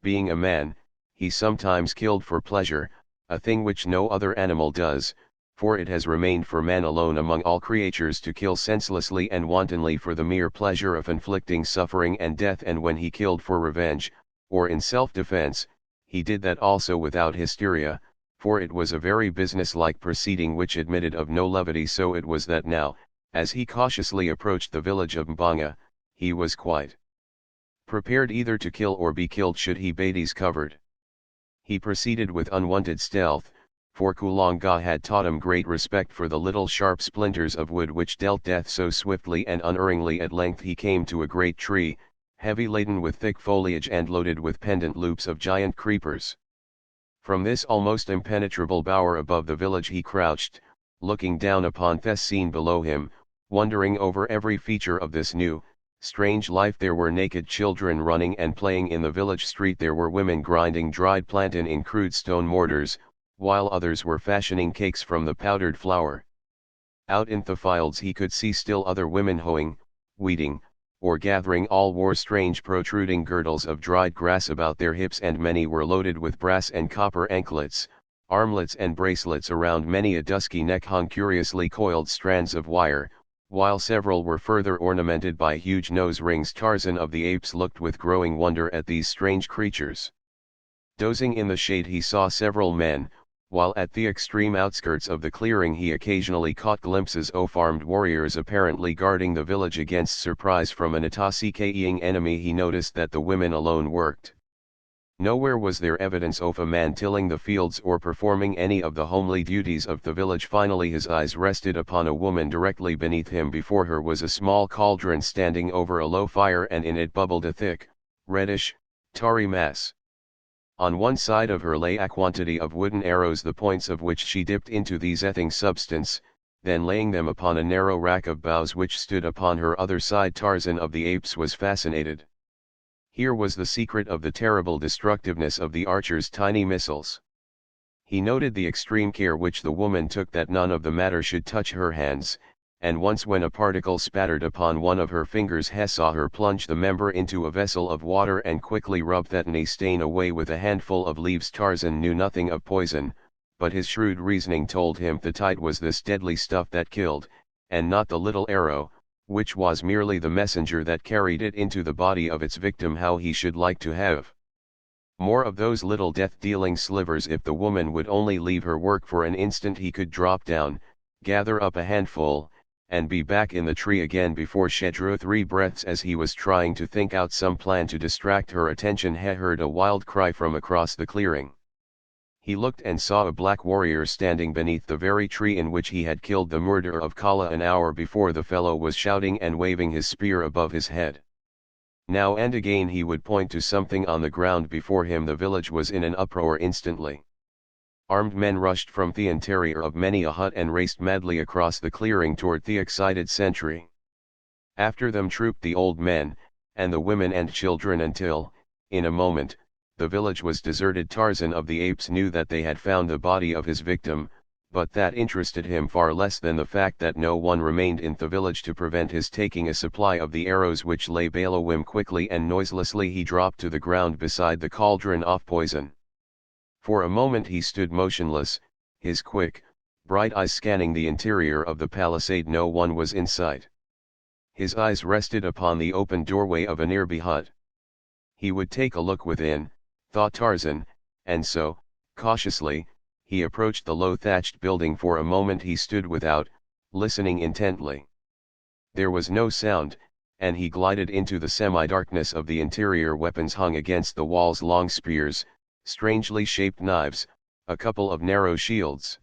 S1: being a man, he sometimes killed for pleasure, a thing which no other animal does, for it has remained for man alone among all creatures to kill senselessly and wantonly for the mere pleasure of inflicting suffering and death. And when he killed for revenge, or in self-defense, he did that also without hysteria, for it was a very business-like proceeding which admitted of no levity. So it was that now, as he cautiously approached the village of Mbanga, he was quite prepared either to kill or be killed should he be discovered. He proceeded with unwonted stealth, for Kulonga had taught him great respect for the little sharp splinters of wood which dealt death so swiftly and unerringly. At length he came to a great tree, heavy laden with thick foliage and loaded with pendant loops of giant creepers. From this almost impenetrable bower above the village he crouched, looking down upon the scene below him, wondering over every feature of this new, strange life. There were naked children running and playing in the village street. There were women grinding dried plantain in crude stone mortars, while others were fashioning cakes from the powdered flour. Out in the fields he could see still other women hoeing, weeding, or gathering. All wore strange protruding girdles of dried grass about their hips, and many were loaded with brass and copper anklets, armlets and bracelets. Around many a dusky neck hung curiously coiled strands of wire, while several were further ornamented by huge nose rings. Tarzan of the Apes looked with growing wonder at these strange creatures. Dozing in the shade he saw several men, while at the extreme outskirts of the clearing he occasionally caught glimpses of armed warriors apparently guarding the village against surprise from an intoxicating enemy. He noticed that the women alone worked. Nowhere was there evidence of a man tilling the fields or performing any of the homely duties of the village. Finally his eyes rested upon a woman directly beneath him. Before her was a small cauldron standing over a low fire, and in it bubbled a thick, reddish, tarry mass. On one side of her lay a quantity of wooden arrows, the points of which she dipped into the seething substance, then laying them upon a narrow rack of boughs which stood upon her other side. Tarzan of the Apes was fascinated. Here was the secret of the terrible destructiveness of the archer's tiny missiles. He noted the extreme care which the woman took that none of the matter should touch her hands, and once when a particle spattered upon one of her fingers he saw her plunge the member into a vessel of water and quickly rub that stain away with a handful of leaves. Tarzan knew nothing of poison, but his shrewd reasoning told him that it was this deadly stuff that killed, and not the little arrow, which was merely the messenger that carried it into the body of its victim. How he should like to have more of those little death-dealing slivers. If the woman would only leave her work for an instant, he could drop down, gather up a handful, and be back in the tree again before she drew 3 breaths. As he was trying to think out some plan to distract her attention, he heard a wild cry from across the clearing. He looked and saw a black warrior standing beneath the very tree in which he had killed the murderer of Kala an hour before. The fellow was shouting and waving his spear above his head. Now and again he would point to something on the ground before him. The village was in an uproar instantly. Armed men rushed from the interior of many a hut and raced madly across the clearing toward the excited sentry. After them trooped the old men, and the women and children until, in a moment, the village was deserted. Tarzan of the Apes knew that they had found the body of his victim, but that interested him far less than the fact that no one remained in the village to prevent his taking a supply of the arrows which lay bellowing. Quickly and noiselessly he dropped to the ground beside the cauldron of poison. For a moment he stood motionless, his quick, bright eyes scanning the interior of the palisade. No one was in sight. His eyes rested upon the open doorway of a nearby hut. He would take a look within, thought Tarzan, and so, cautiously, he approached the low thatched building. For a moment he stood without, listening intently. There was no sound, and he glided into the semi-darkness of the interior. Weapons hung against the walls: long spears, strangely shaped knives, a couple of narrow shields.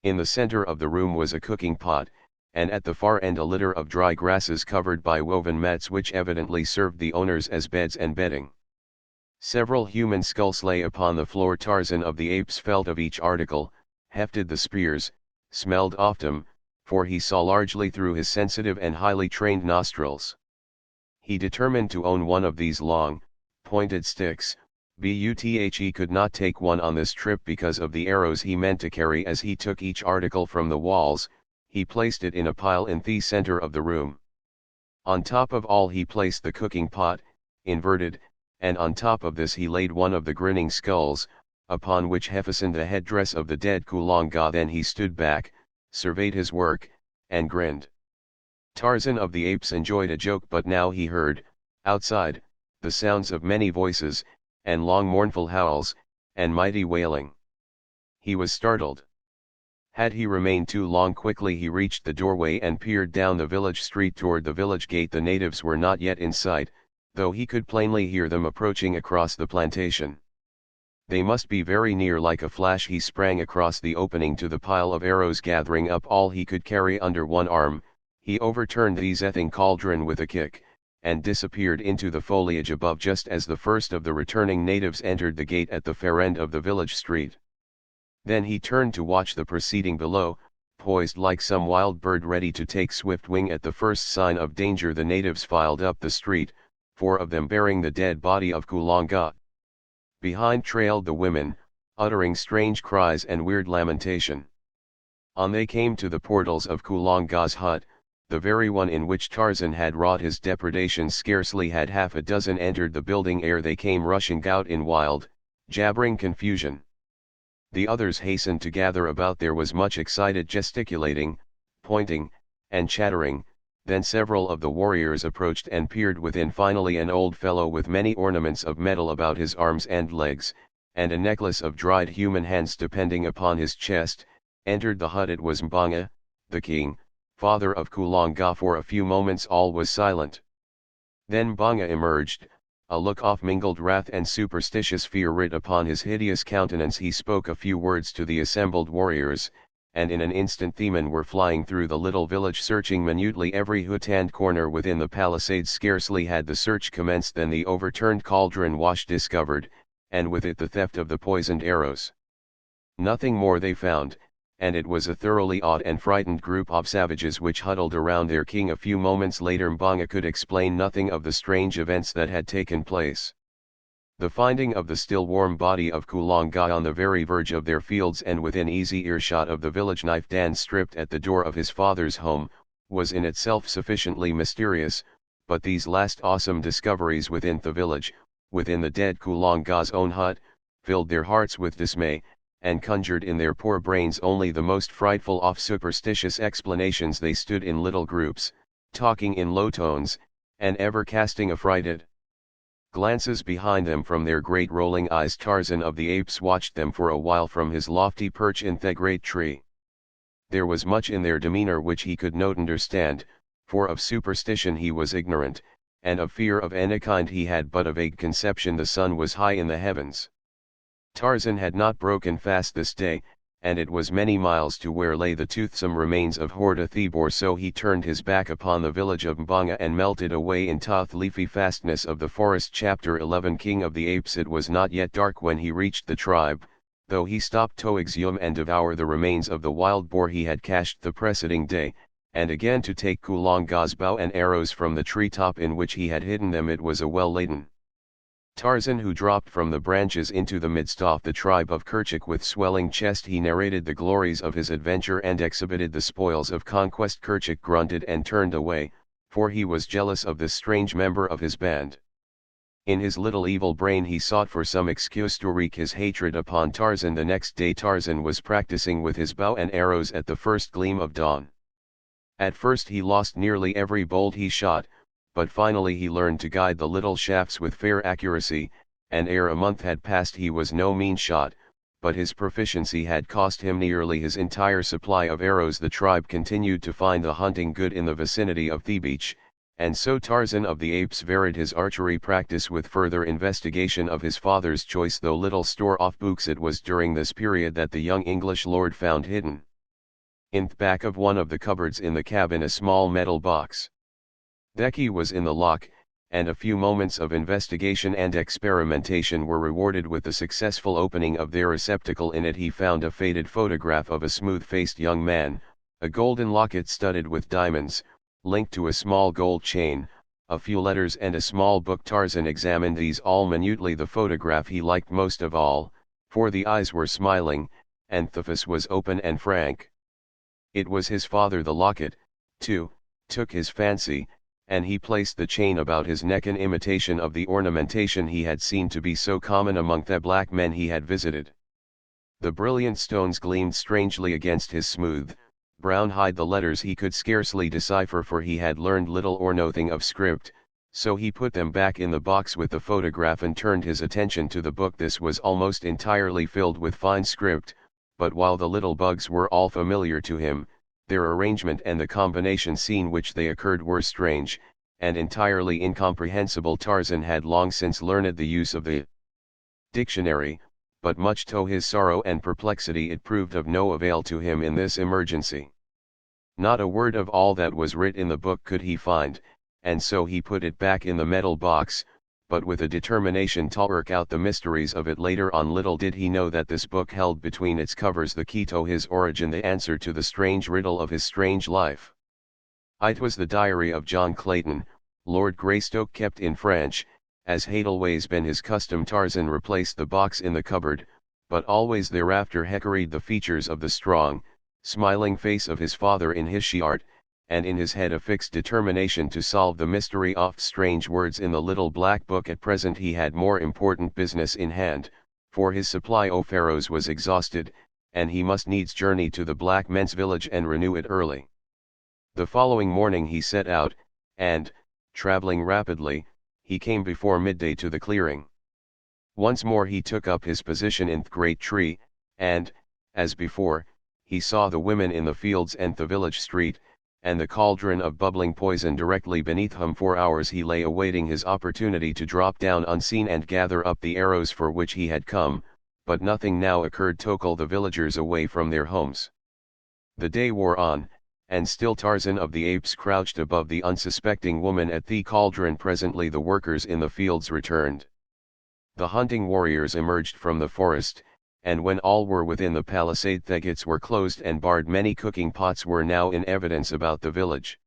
S1: In the center of the room was a cooking pot, and at the far end a litter of dry grasses covered by woven mats which evidently served the owners as beds and bedding. Several human skulls lay upon the floor. Tarzan of the Apes felt of each article, hefted the spears, smelled of them, for he saw largely through his sensitive and highly trained nostrils. He determined to own one of these long, pointed sticks, but he could not take one on this trip because of the arrows he meant to carry. As he took each article from the walls, he placed it in a pile in the center of the room. On top of all he placed the cooking pot, inverted, and on top of this he laid one of the grinning skulls, upon which he fastened the headdress of the dead Kulonga. Then he stood back, surveyed his work, and grinned. Tarzan of the Apes enjoyed a joke, but now he heard, outside, the sounds of many voices, and long mournful howls, and mighty wailing. He was startled. Had he remained too long? Quickly he reached the doorway and peered down the village street toward the village gate. The natives were not yet in sight, though he could plainly hear them approaching across the plantation. They must be very near. Like a flash he sprang across the opening to the pile of arrows. Gathering up all he could carry under one arm, he overturned the seething cauldron with a kick, and disappeared into the foliage above just as the first of the returning natives entered the gate at the far end of the village street. Then he turned to watch the proceeding below, poised like some wild bird ready to take swift wing at the first sign of danger. The natives filed up the street, 4 of them bearing the dead body of Kulonga. Behind trailed the women, uttering strange cries and weird lamentation. On they came to the portals of Kulonga's hut, the very one in which Tarzan had wrought his depredations. Scarcely had half a dozen entered the building ere they came rushing out in wild, jabbering confusion. The others hastened to gather about. There was much excited gesticulating, pointing, and chattering. Then several of the warriors approached and peered within. Finally an old fellow with many ornaments of metal about his arms and legs, and a necklace of dried human hands depending upon his chest, entered the hut. It was Mbanga, the king, father of Kulonga. For a few moments all was silent. Then Mbanga emerged, a look of mingled wrath and superstitious fear writ upon his hideous countenance. He spoke a few words to the assembled warriors, and in an instant the men were flying through the little village, searching minutely every hut and corner within the palisade. Scarcely had the search commenced than the overturned cauldron was discovered, and with it the theft of the poisoned arrows. Nothing more they found, and it was a thoroughly awed and frightened group of savages which huddled around their king. A few moments later Mbanga could explain nothing of the strange events that had taken place. The finding of the still warm body of Kulonga on the very verge of their fields and within easy earshot of the village knife Dan stripped at the door of his father's home, was in itself sufficiently mysterious, but these last awesome discoveries within the village, within the dead Kulanga's own hut, filled their hearts with dismay, and conjured in their poor brains only the most frightful of superstitious explanations. They stood in little groups, talking in low tones, and ever casting affrighted glances behind them from their great rolling eyes. Tarzan of the Apes watched them for a while from his lofty perch in the great tree. There was much in their demeanor which he could not understand, for of superstition he was ignorant, and of fear of any kind he had but a vague conception. The sun was high in the heavens. Tarzan had not broken fast this day, and it was many miles to where lay the toothsome remains of Horta Thibor, so he turned his back upon the village of Mbanga and melted away in the leafy fastness of the forest. Chapter 11 King of the Apes. It was not yet dark when he reached the tribe, though he stopped to exhume and devour the remains of the wild boar he had cached the preceding day, and again to take Kulanga's bow and arrows from the tree-top in which he had hidden them. It was a well-laden Tarzan who dropped from the branches into the midst of the tribe of Kerchak with swelling chest. He narrated the glories of his adventure and exhibited the spoils of conquest. Kerchak grunted and turned away, for he was jealous of this strange member of his band. In his little evil brain he sought for some excuse to wreak his hatred upon Tarzan. The next day Tarzan was practicing with his bow and arrows at the first gleam of dawn. At first he lost nearly every bolt he shot, but finally he learned to guide the little shafts with fair accuracy, and ere a month had passed he was no mean shot, but his proficiency had cost him nearly his entire supply of arrows. The tribe continued to find the hunting good in the vicinity of the beach, and so Tarzan of the Apes varied his archery practice with further investigation of his father's choice though little store of books. It was during this period that the young English lord found hidden in the back of one of the cupboards in the cabin a small metal box. The key was in the lock, and a few moments of investigation and experimentation were rewarded with the successful opening of their receptacle. In it he found a faded photograph of a smooth-faced young man, a golden locket studded with diamonds, linked to a small gold chain, a few letters and a small book. Tarzan examined these all minutely. The photograph he liked most of all, for the eyes were smiling, and the face was open and frank. It was his father. The locket, too, took his fancy, and he placed the chain about his neck in imitation of the ornamentation he had seen to be so common among the black men he had visited. The brilliant stones gleamed strangely against his smooth, brown hide. The letters he could scarcely decipher, for he had learned little or nothing of script, so he put them back in the box with the photograph and turned his attention to the book. This was almost entirely filled with fine script, but while the little bugs were all familiar to him, their arrangement and the combinations in which they occurred were strange, and entirely incomprehensible. Tarzan had long since learned the use of the dictionary, but much to his sorrow and perplexity it proved of no avail to him in this emergency. Not a word of all that was writ in the book could he find, and so he put it back in the metal box, but with a determination to work out the mysteries of it later on. Little did he know that this book held between its covers the key to his origin, the answer to the strange riddle of his strange life. It was the diary of John Clayton, Lord Greystoke, kept in French, as had always been his custom. Tarzan replaced the box in the cupboard, but always thereafter he carried the features of the strong, smiling face of his father in his heart, and in his head a fixed determination to solve the mystery of strange words in the little black book. At present he had more important business in hand, for his supply of arrows was exhausted, and he must needs journey to the black men's village and renew it early. The following morning he set out, and, traveling rapidly, he came before midday to the clearing. Once more he took up his position in the great tree, and, as before, he saw the women in the fields and the village street, and the cauldron of bubbling poison directly beneath him. For hours he lay awaiting his opportunity to drop down unseen and gather up the arrows for which he had come, but nothing now occurred to call the villagers away from their homes. The day wore on, and still Tarzan of the Apes crouched above the unsuspecting woman at the cauldron. Presently the workers in the fields returned. The hunting warriors emerged from the forest, and when all were within the palisade, the gates were closed and barred. Many cooking pots were now in evidence about the village.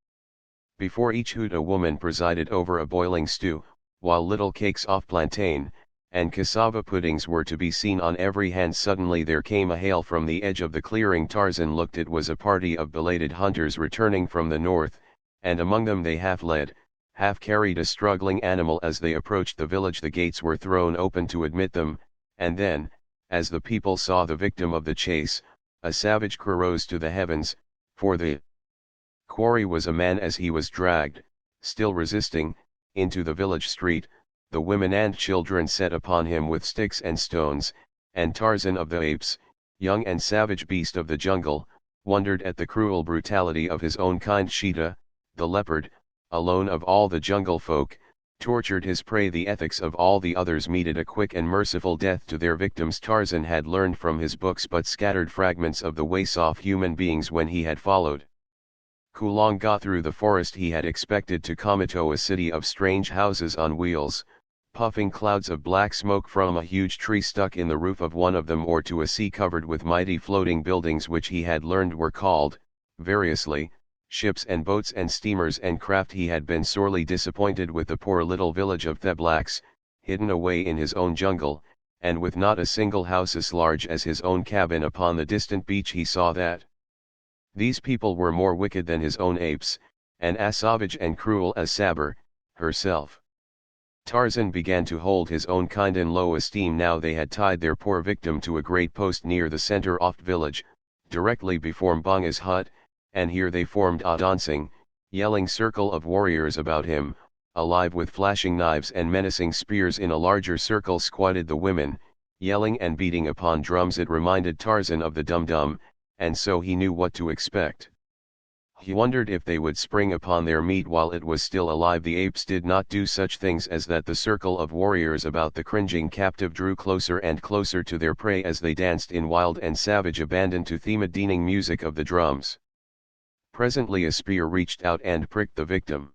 S1: Before each hut a woman presided over a boiling stew, while little cakes of plantain, and cassava puddings were to be seen on every hand. Suddenly there came a hail from the edge of the clearing. Tarzan looked. It was a party of belated hunters returning from the north, and among them they half led, half carried a struggling animal. As they approached the village the gates were thrown open to admit them, and then, as the people saw the victim of the chase, a savage cry rose to the heavens, for the quarry was a man. As he was dragged, still resisting, into the village street, the women and children set upon him with sticks and stones, and Tarzan of the Apes, young and savage beast of the jungle, wondered at the cruel brutality of his own kind. Cheetah, the leopard, alone of all the jungle folk, tortured his prey. The ethics of all the others meted a quick and merciful death to their victims. Tarzan had learned from his books but scattered fragments of the ways off human beings when he had followed Kulonga through the forest. He had expected to come to a city of strange houses on wheels, puffing clouds of black smoke from a huge tree stuck in the roof of one of them, or to a sea covered with mighty floating buildings which he had learned were called, variously, ships and boats and steamers and craft. He had been sorely disappointed with the poor little village of the blacks, hidden away in his own jungle, and with not a single house as large as his own cabin upon the distant beach. He saw that these people were more wicked than his own apes, and as savage and cruel as Saber herself. Tarzan began to hold his own kind in low esteem. Now they had tied their poor victim to a great post near the center of the village, directly before Mbonga's hut, and here they formed a dancing, yelling circle of warriors about him, alive with flashing knives and menacing spears. In a larger circle squatted the women, yelling and beating upon drums. It reminded Tarzan of the dum-dum, and so he knew what to expect. He wondered if they would spring upon their meat while it was still alive. The apes did not do such things as that. The circle of warriors about the cringing captive drew closer and closer to their prey as they danced in wild and savage abandon to the maddening music of the drums. Presently a spear reached out and pricked the victim.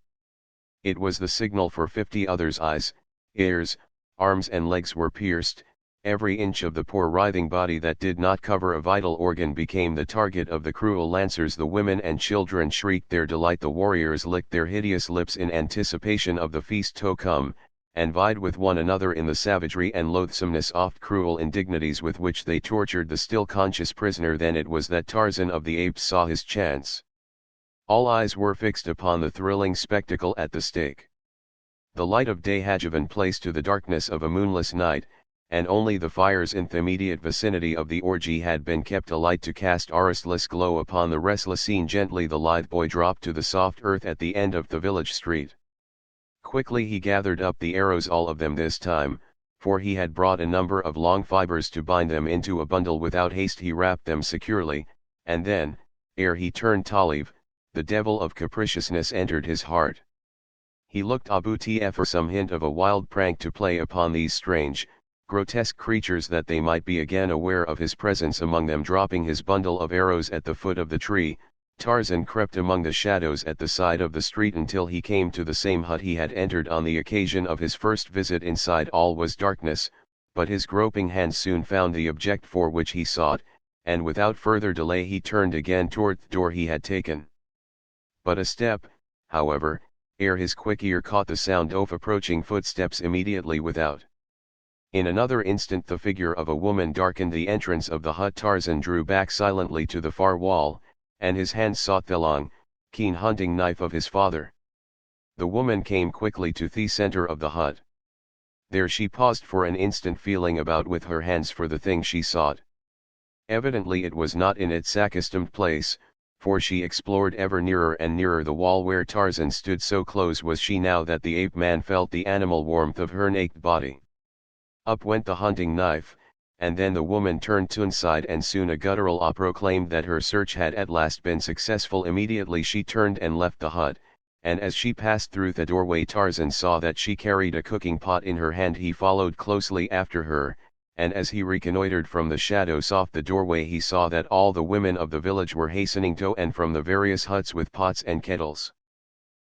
S1: It was the signal for 50 others. Eyes, ears, arms and legs were pierced. Every inch of the poor writhing body that did not cover a vital organ became the target of the cruel lancers. The women and children shrieked their delight. The warriors licked their hideous lips in anticipation of the feast to come, and vied with one another in the savagery and loathsomeness of cruel indignities with which they tortured the still conscious prisoner. Then it was that Tarzan of the Apes saw his chance. All eyes were fixed upon the thrilling spectacle at the stake. The light of day had given place to the darkness of a moonless night, and only the fires in the immediate vicinity of the orgy had been kept alight to cast a restless glow upon the restless scene. Gently the lithe boy dropped to the soft earth at the end of the village street. Quickly he gathered up the arrows, all of them this time, for he had brought a number of long fibers to bind them into a bundle. Without haste he wrapped them securely, and then, ere he turned Talib, the devil of capriciousness entered his heart. He looked Abu Tf for some hint of a wild prank to play upon these strange, grotesque creatures, that they might be again aware of his presence among them. Dropping his bundle of arrows at the foot of the tree, Tarzan crept among the shadows at the side of the street until he came to the same hut he had entered on the occasion of his first visit. Inside all was darkness, but his groping hands soon found the object for which he sought, and without further delay he turned again toward the door he had taken. But a step, however, ere his quick ear caught the sound of approaching footsteps immediately without. In another instant the figure of a woman darkened the entrance of the hut. Tarzan drew back silently to the far wall, and his hand sought the long, keen hunting knife of his father. The woman came quickly to the center of the hut. There she paused for an instant, feeling about with her hands for the thing she sought. Evidently it was not in its accustomed place, for she explored ever nearer and nearer the wall where Tarzan stood. So close was she now that the ape-man felt the animal warmth of her naked body. Up went the hunting knife, and then the woman turned to one side, and soon a guttural proclaimed that her search had at last been successful. Immediately she turned and left the hut, and as she passed through the doorway Tarzan saw that she carried a cooking pot in her hand. He followed closely after her, and as he reconnoitered from the shadows off the doorway he saw that all the women of the village were hastening to and from the various huts with pots and kettles.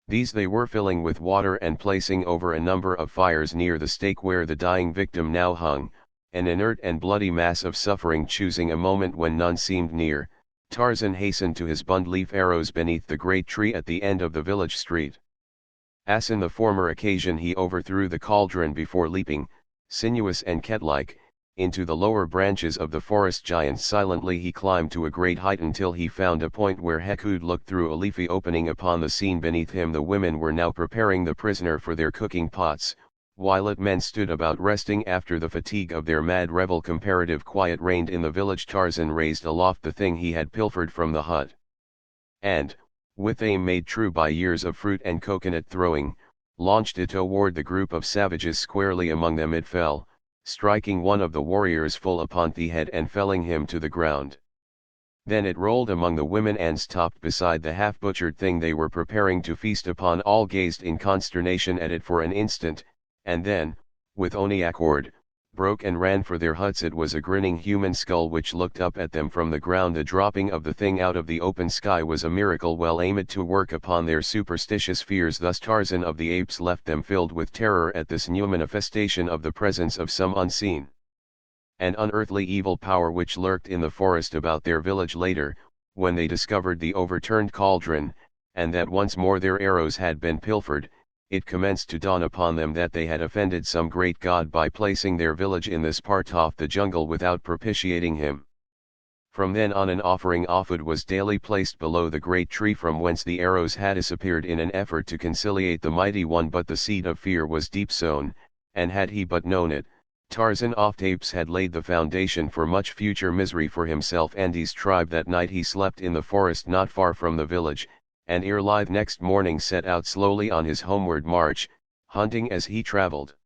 S1: These they were filling with water and placing over a number of fires near the stake where the dying victim now hung, an inert and bloody mass of suffering. Choosing a moment when none seemed near, Tarzan hastened to his bund-leaf arrows beneath the great tree at the end of the village street. As in the former occasion he overthrew the cauldron before leaping, Sinuous and cat-like, into the lower branches of the forest giant silently he climbed to a great height until he found a point where he could look through a leafy opening upon the scene beneath him. The women were now preparing the prisoner for their cooking pots, while men stood about resting after the fatigue of their mad revel. Comparative quiet reigned in the village. Tarzan raised aloft the thing he had pilfered from the hut, and, with aim made true by years of fruit and coconut throwing, launched it toward the group of savages. Squarely among them it fell, striking one of the warriors full upon the head and felling him to the ground. Then it rolled among the women and stopped beside the half-butchered thing they were preparing to feast upon. All gazed in consternation at it for an instant, and then, with only accord, broke and ran for their huts. It was a grinning human skull which looked up at them from the ground. The dropping of the thing out of the open sky was a miracle well aimed to work upon their superstitious fears. Thus Tarzan of the Apes left them filled with terror at this new manifestation of the presence of some unseen and unearthly evil power which lurked in the forest about their village. Later, when they discovered the overturned cauldron, and that once more their arrows had been pilfered, it commenced to dawn upon them that they had offended some great god by placing their village in this part of the jungle without propitiating him. From then on an offering of food was daily placed below the great tree from whence the arrows had disappeared in an effort to conciliate the mighty one. But the seed of fear was deep sown, and had he but known it, Tarzan of the Apes had laid the foundation for much future misery for himself and his tribe. That night he slept in the forest not far from the village, and ere lithe next morning set out slowly on his homeward march, hunting as he traveled.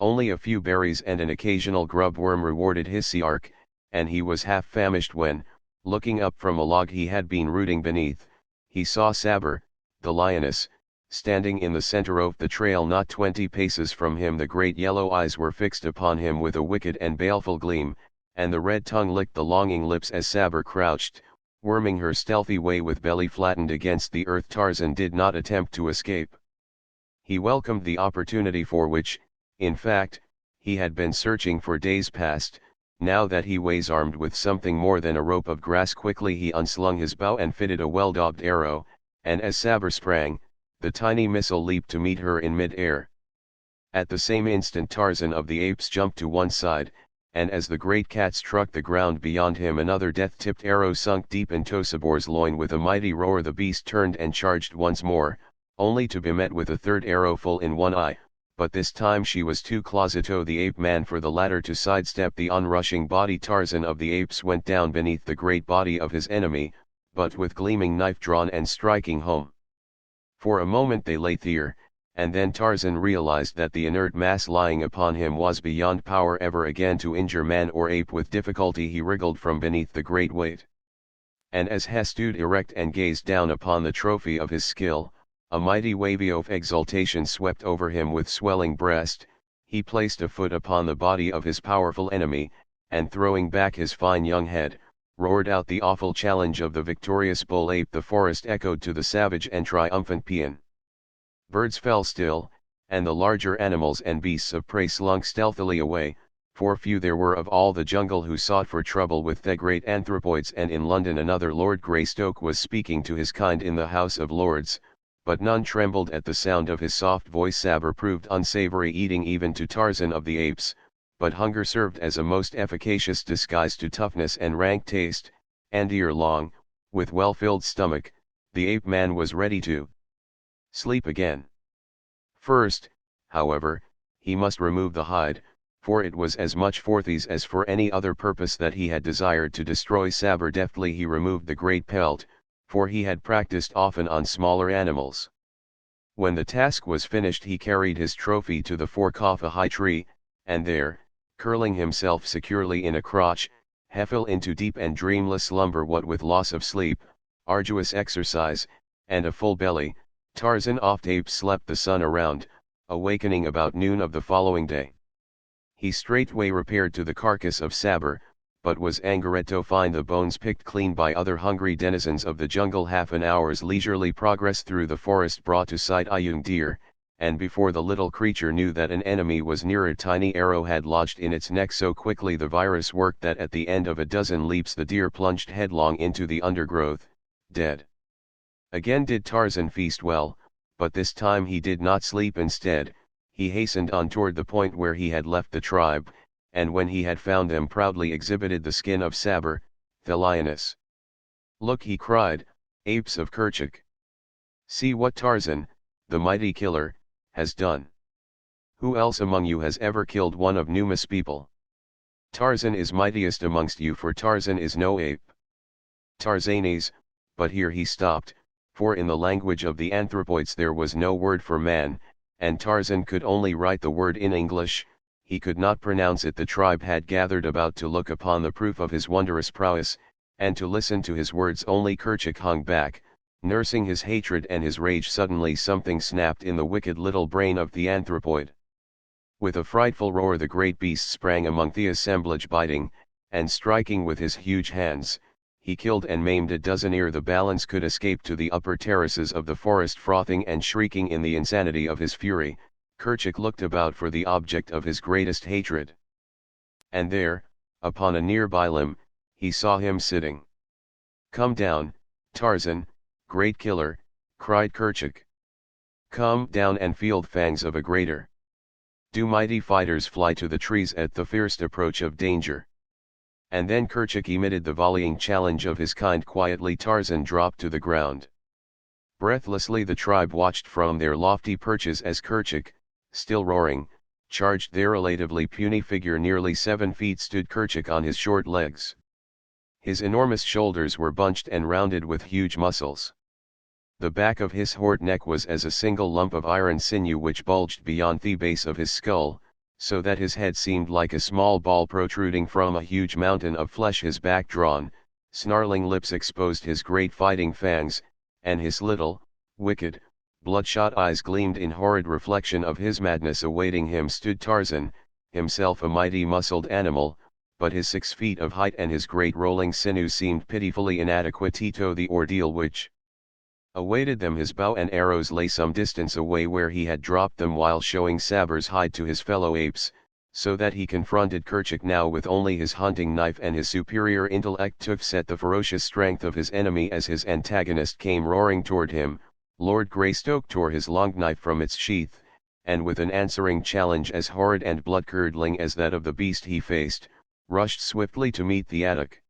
S1: Only a few berries and an occasional grub worm rewarded his search, and he was half famished when, looking up from a log he had been rooting beneath, he saw Saber, the lioness, standing in the center of the trail not 20 paces from him. The great yellow eyes were fixed upon him with a wicked and baleful gleam, and the red tongue licked the longing lips as Saber crouched, worming her stealthy way with belly flattened against the earth. Tarzan did not attempt to escape. He welcomed the opportunity for which, in fact, he had been searching for days past. Now that he was armed with something more than a rope of grass, quickly he unslung his bow and fitted a well-dogged arrow, and as Saber sprang, the tiny missile leaped to meet her in mid-air. At the same instant Tarzan of the Apes jumped to one side, and as the great cat struck the ground beyond him another death-tipped arrow sunk deep into Saber's loin. With a mighty roar the beast turned and charged once more, only to be met with a third arrow full in one eye, but this time she was too close to the ape-man for the latter to sidestep the onrushing body. Tarzan of the Apes went down beneath the great body of his enemy, but with gleaming knife drawn and striking home. For a moment they lay there, and then Tarzan realized that the inert mass lying upon him was beyond power ever again to injure man or ape. With difficulty he wriggled from beneath the great weight, and as he stood erect and gazed down upon the trophy of his skill, a mighty wave of exultation swept over him. With swelling breast, he placed a foot upon the body of his powerful enemy, and throwing back his fine young head, roared out the awful challenge of the victorious bull ape. The forest echoed to the savage and triumphant paean. Birds fell still, and the larger animals and beasts of prey slunk stealthily away, for few there were of all the jungle who sought for trouble with the great anthropoids. And in London another Lord Greystoke was speaking to his kind in the House of Lords, but none trembled at the sound of his soft voice. Saber proved unsavory eating even to Tarzan of the Apes, but hunger served as a most efficacious disguise to toughness and rank taste, and ere long, with well-filled stomach, the ape-man was ready to sleep again. First, however, he must remove the hide, for it was as much for these as for any other purpose that he had desired to destroy Saber. Deftly he removed the great pelt, for he had practiced often on smaller animals. When the task was finished he carried his trophy to the fork of a high tree, and there, curling himself securely in a crotch, he fell into deep and dreamless slumber. What with loss of sleep, arduous exercise, and a full belly, Tarzan of the Apes slept the sun around, awakening about noon of the following day. He straightway repaired to the carcass of Saber, but was angered to find the bones picked clean by other hungry denizens of the jungle. Half an hour's leisurely progress through the forest brought to sight a young deer, and before the little creature knew that an enemy was near, a tiny arrow had lodged in its neck. So quickly the virus worked that at the end of a dozen leaps the deer plunged headlong into the undergrowth, dead. Again did Tarzan feast well, but this time he did not sleep. Instead, he hastened on toward the point where he had left the tribe, and when he had found them proudly exhibited the skin of Sabur, the lioness. "Look," he cried, "apes of Kerchak! See what Tarzan, the mighty killer, has done. Who else among you has ever killed one of Numa's people? Tarzan is mightiest amongst you, for Tarzan is no ape. Tarzanes," but here he stopped, for in the language of the anthropoids there was no word for man, and Tarzan could only write the word in English, he could not pronounce it. The tribe had gathered about to look upon the proof of his wondrous prowess, and to listen to his words. Only Kerchak hung back, nursing his hatred and his rage. Suddenly something snapped in the wicked little brain of the anthropoid. With a frightful roar the great beast sprang among the assemblage, biting, and striking with his huge hands. He killed and maimed a dozen ere the balance could escape to the upper terraces of the forest. Frothing and shrieking in the insanity of his fury, Kerchak looked about for the object of his greatest hatred. And there, upon a nearby limb, he saw him sitting. "Come down, Tarzan, great killer," cried Kerchak. "Come down and feel the fangs of a greater. Do mighty fighters fly to the trees at the first approach of danger?" And then Kerchak emitted the volleying challenge of his kind. Quietly Tarzan dropped to the ground. Breathlessly the tribe watched from their lofty perches as Kerchak, still roaring, charged their relatively puny figure. Nearly 7 feet stood Kerchak on his short legs. His enormous shoulders were bunched and rounded with huge muscles. The back of his horse neck was as a single lump of iron sinew which bulged beyond the base of his skull, so that his head seemed like a small ball protruding from a huge mountain of flesh. His back drawn, snarling lips exposed his great fighting fangs, and his little, wicked, bloodshot eyes gleamed in horrid reflection of his madness. Awaiting him stood Tarzan, himself a mighty muscled animal, but his 6 feet of height and his great rolling sinews seemed pitifully inadequate to the ordeal which awaited them. His bow and arrows lay some distance away where he had dropped them while showing Sabur's hide to his fellow apes, so that he confronted Kerchak now with only his hunting knife and his superior intellect to offset the ferocious strength of his enemy. As his antagonist came roaring toward him, Lord Greystoke tore his long knife from its sheath, and with an answering challenge as horrid and blood-curdling as that of the beast he faced, rushed swiftly to meet the attack.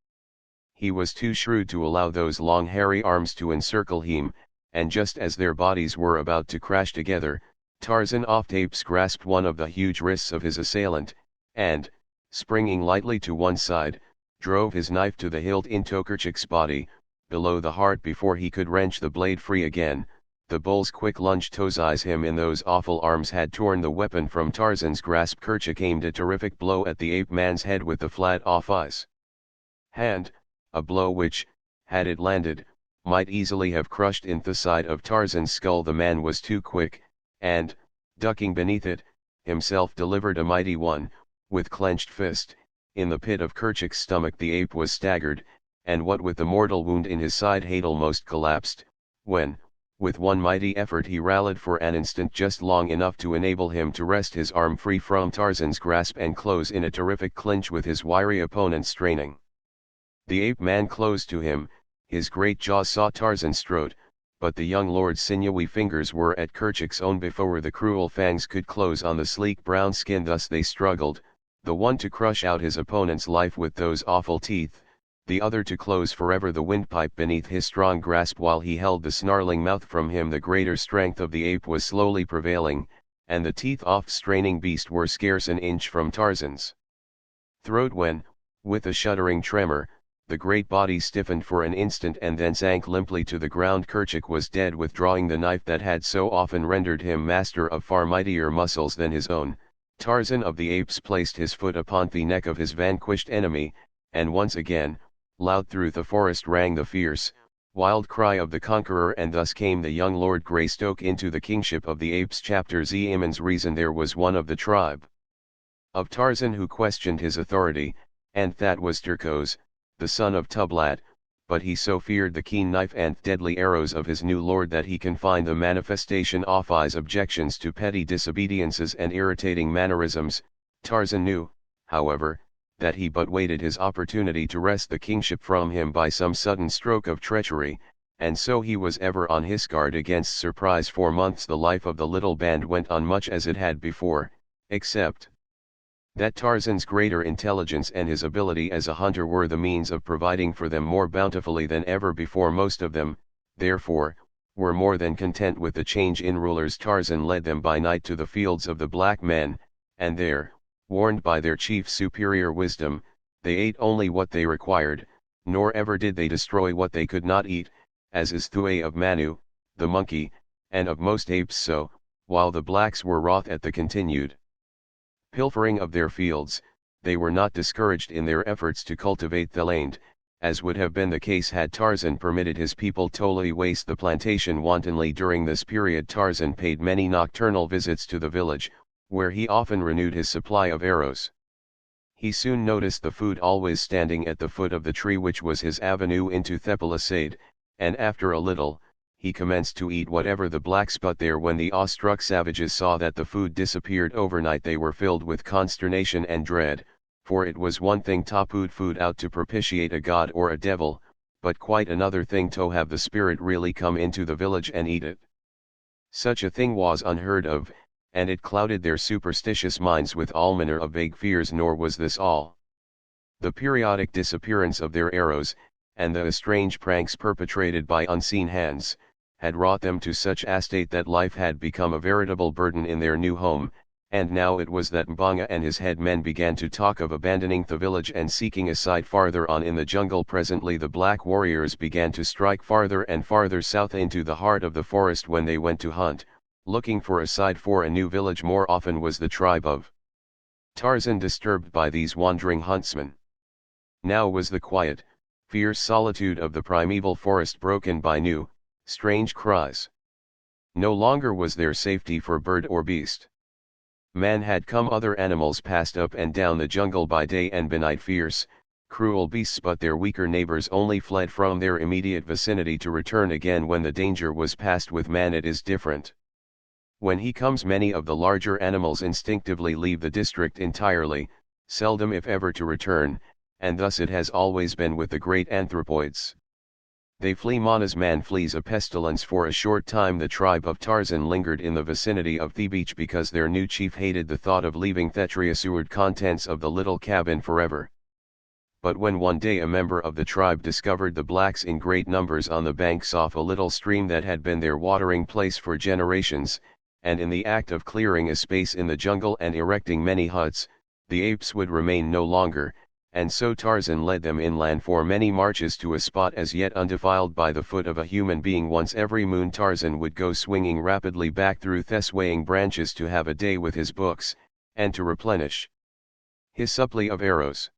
S1: He was too shrewd to allow those long hairy arms to encircle him, and just as their bodies were about to crash together, Tarzan of the Apes grasped one of the huge wrists of his assailant, and, springing lightly to one side, drove his knife to the hilt into Kerchak's body, below the heart. Before he could wrench the blade free again, the bull's quick lunge to seize him in those awful arms had torn the weapon from Tarzan's grasp. Kerchak aimed a terrific blow at the ape-man's head with the flat-off eyes hand, a blow which, had it landed, might easily have crushed in the side of Tarzan's skull. The man was too quick, and, ducking beneath it, himself delivered a mighty one, with clenched fist, in the pit of Kerchak's stomach. The ape was staggered, and what with the mortal wound in his side had almost collapsed, when, with one mighty effort he rallied for an instant, just long enough to enable him to wrest his arm free from Tarzan's grasp and close in a terrific clinch with his wiry opponent. Straining the ape-man close to him, his great jaws sought Tarzan's throat, but the young lord's sinewy fingers were at Kerchak's own before the cruel fangs could close on the sleek brown skin. Thus they struggled, the one to crush out his opponent's life with those awful teeth, the other to close forever the windpipe beneath his strong grasp while he held the snarling mouth from him. The greater strength of the ape was slowly prevailing, and the teeth off straining beast were scarce an inch from Tarzan's throat when, with a shuddering tremor, the great body stiffened for an instant and then sank limply to the ground. Kerchak was dead. Withdrawing the knife that had so often rendered him master of far mightier muscles than his own, Tarzan of the Apes placed his foot upon the neck of his vanquished enemy, and once again, loud through the forest rang the fierce, wild cry of the conqueror. And thus came the young Lord Greystoke into the kingship of the Apes. Chapter Z. Amon's reason. There was one of the tribe of Tarzan who questioned his authority, and that was Turcos, the son of Tublat, but he so feared the keen knife and deadly arrows of his new lord that he confined the manifestation of his objections to petty disobediences and irritating mannerisms. Tarzan knew, however, that he but waited his opportunity to wrest the kingship from him by some sudden stroke of treachery, and so he was ever on his guard against surprise. For months the life of the little band went on much as it had before, except that Tarzan's greater intelligence and his ability as a hunter were the means of providing for them more bountifully than ever before. Most of them, therefore, were more than content with the change in rulers. Tarzan led them by night to the fields of the black men, and there, warned by their chief's superior wisdom, they ate only what they required, nor ever did they destroy what they could not eat, as is the way of Manu, the monkey, and of most apes. So, while the blacks were wroth at the continued pilfering of their fields, they were not discouraged in their efforts to cultivate the land, as would have been the case had Tarzan permitted his people to totally waste the plantation wantonly. During this period Tarzan paid many nocturnal visits to the village, where he often renewed his supply of arrows. He soon noticed the food always standing at the foot of the tree which was his avenue into the palisade, and after a little, he commenced to eat whatever the blacks put there. When the awestruck savages saw that the food disappeared overnight, they were filled with consternation and dread, for it was one thing to put food out to propitiate a god or a devil, but quite another thing to have the spirit really come into the village and eat it. Such a thing was unheard of, and it clouded their superstitious minds with all manner of vague fears. Nor was this all. The periodic disappearance of their arrows, and the strange pranks perpetrated by unseen hands, had wrought them to such a state that life had become a veritable burden in their new home, and now it was that Mbonga and his head men began to talk of abandoning the village and seeking a site farther on in the jungle. Presently the black warriors began to strike farther and farther south into the heart of the forest. When they went to hunt, looking for a site for a new village, more often was the tribe of Tarzan disturbed by these wandering huntsmen. Now was the quiet, fierce solitude of the primeval forest broken by new, strange cries. No longer was there safety for bird or beast. Man had come, other animals passed up and down the jungle by day and benight fierce, cruel beasts, but their weaker neighbors only fled from their immediate vicinity to return again when the danger was past. With man it is different. When he comes, many of the larger animals instinctively leave the district entirely, seldom if ever to return, and thus it has always been with the great anthropoids. They flee as man flees a pestilence. For a short time the tribe of Tarzan lingered in the vicinity of the beach because their new chief hated the thought of leaving the treasured contents of the little cabin forever. But when one day a member of the tribe discovered the blacks in great numbers on the banks of a little stream that had been their watering place for generations, and in the act of clearing a space in the jungle and erecting many huts, the apes would remain no longer, and so Tarzan led them inland for many marches to a spot as yet undefiled by the foot of a human being. Once every moon Tarzan would go swinging rapidly back through the swaying branches to have a day with his books, and to replenish his supply of arrows.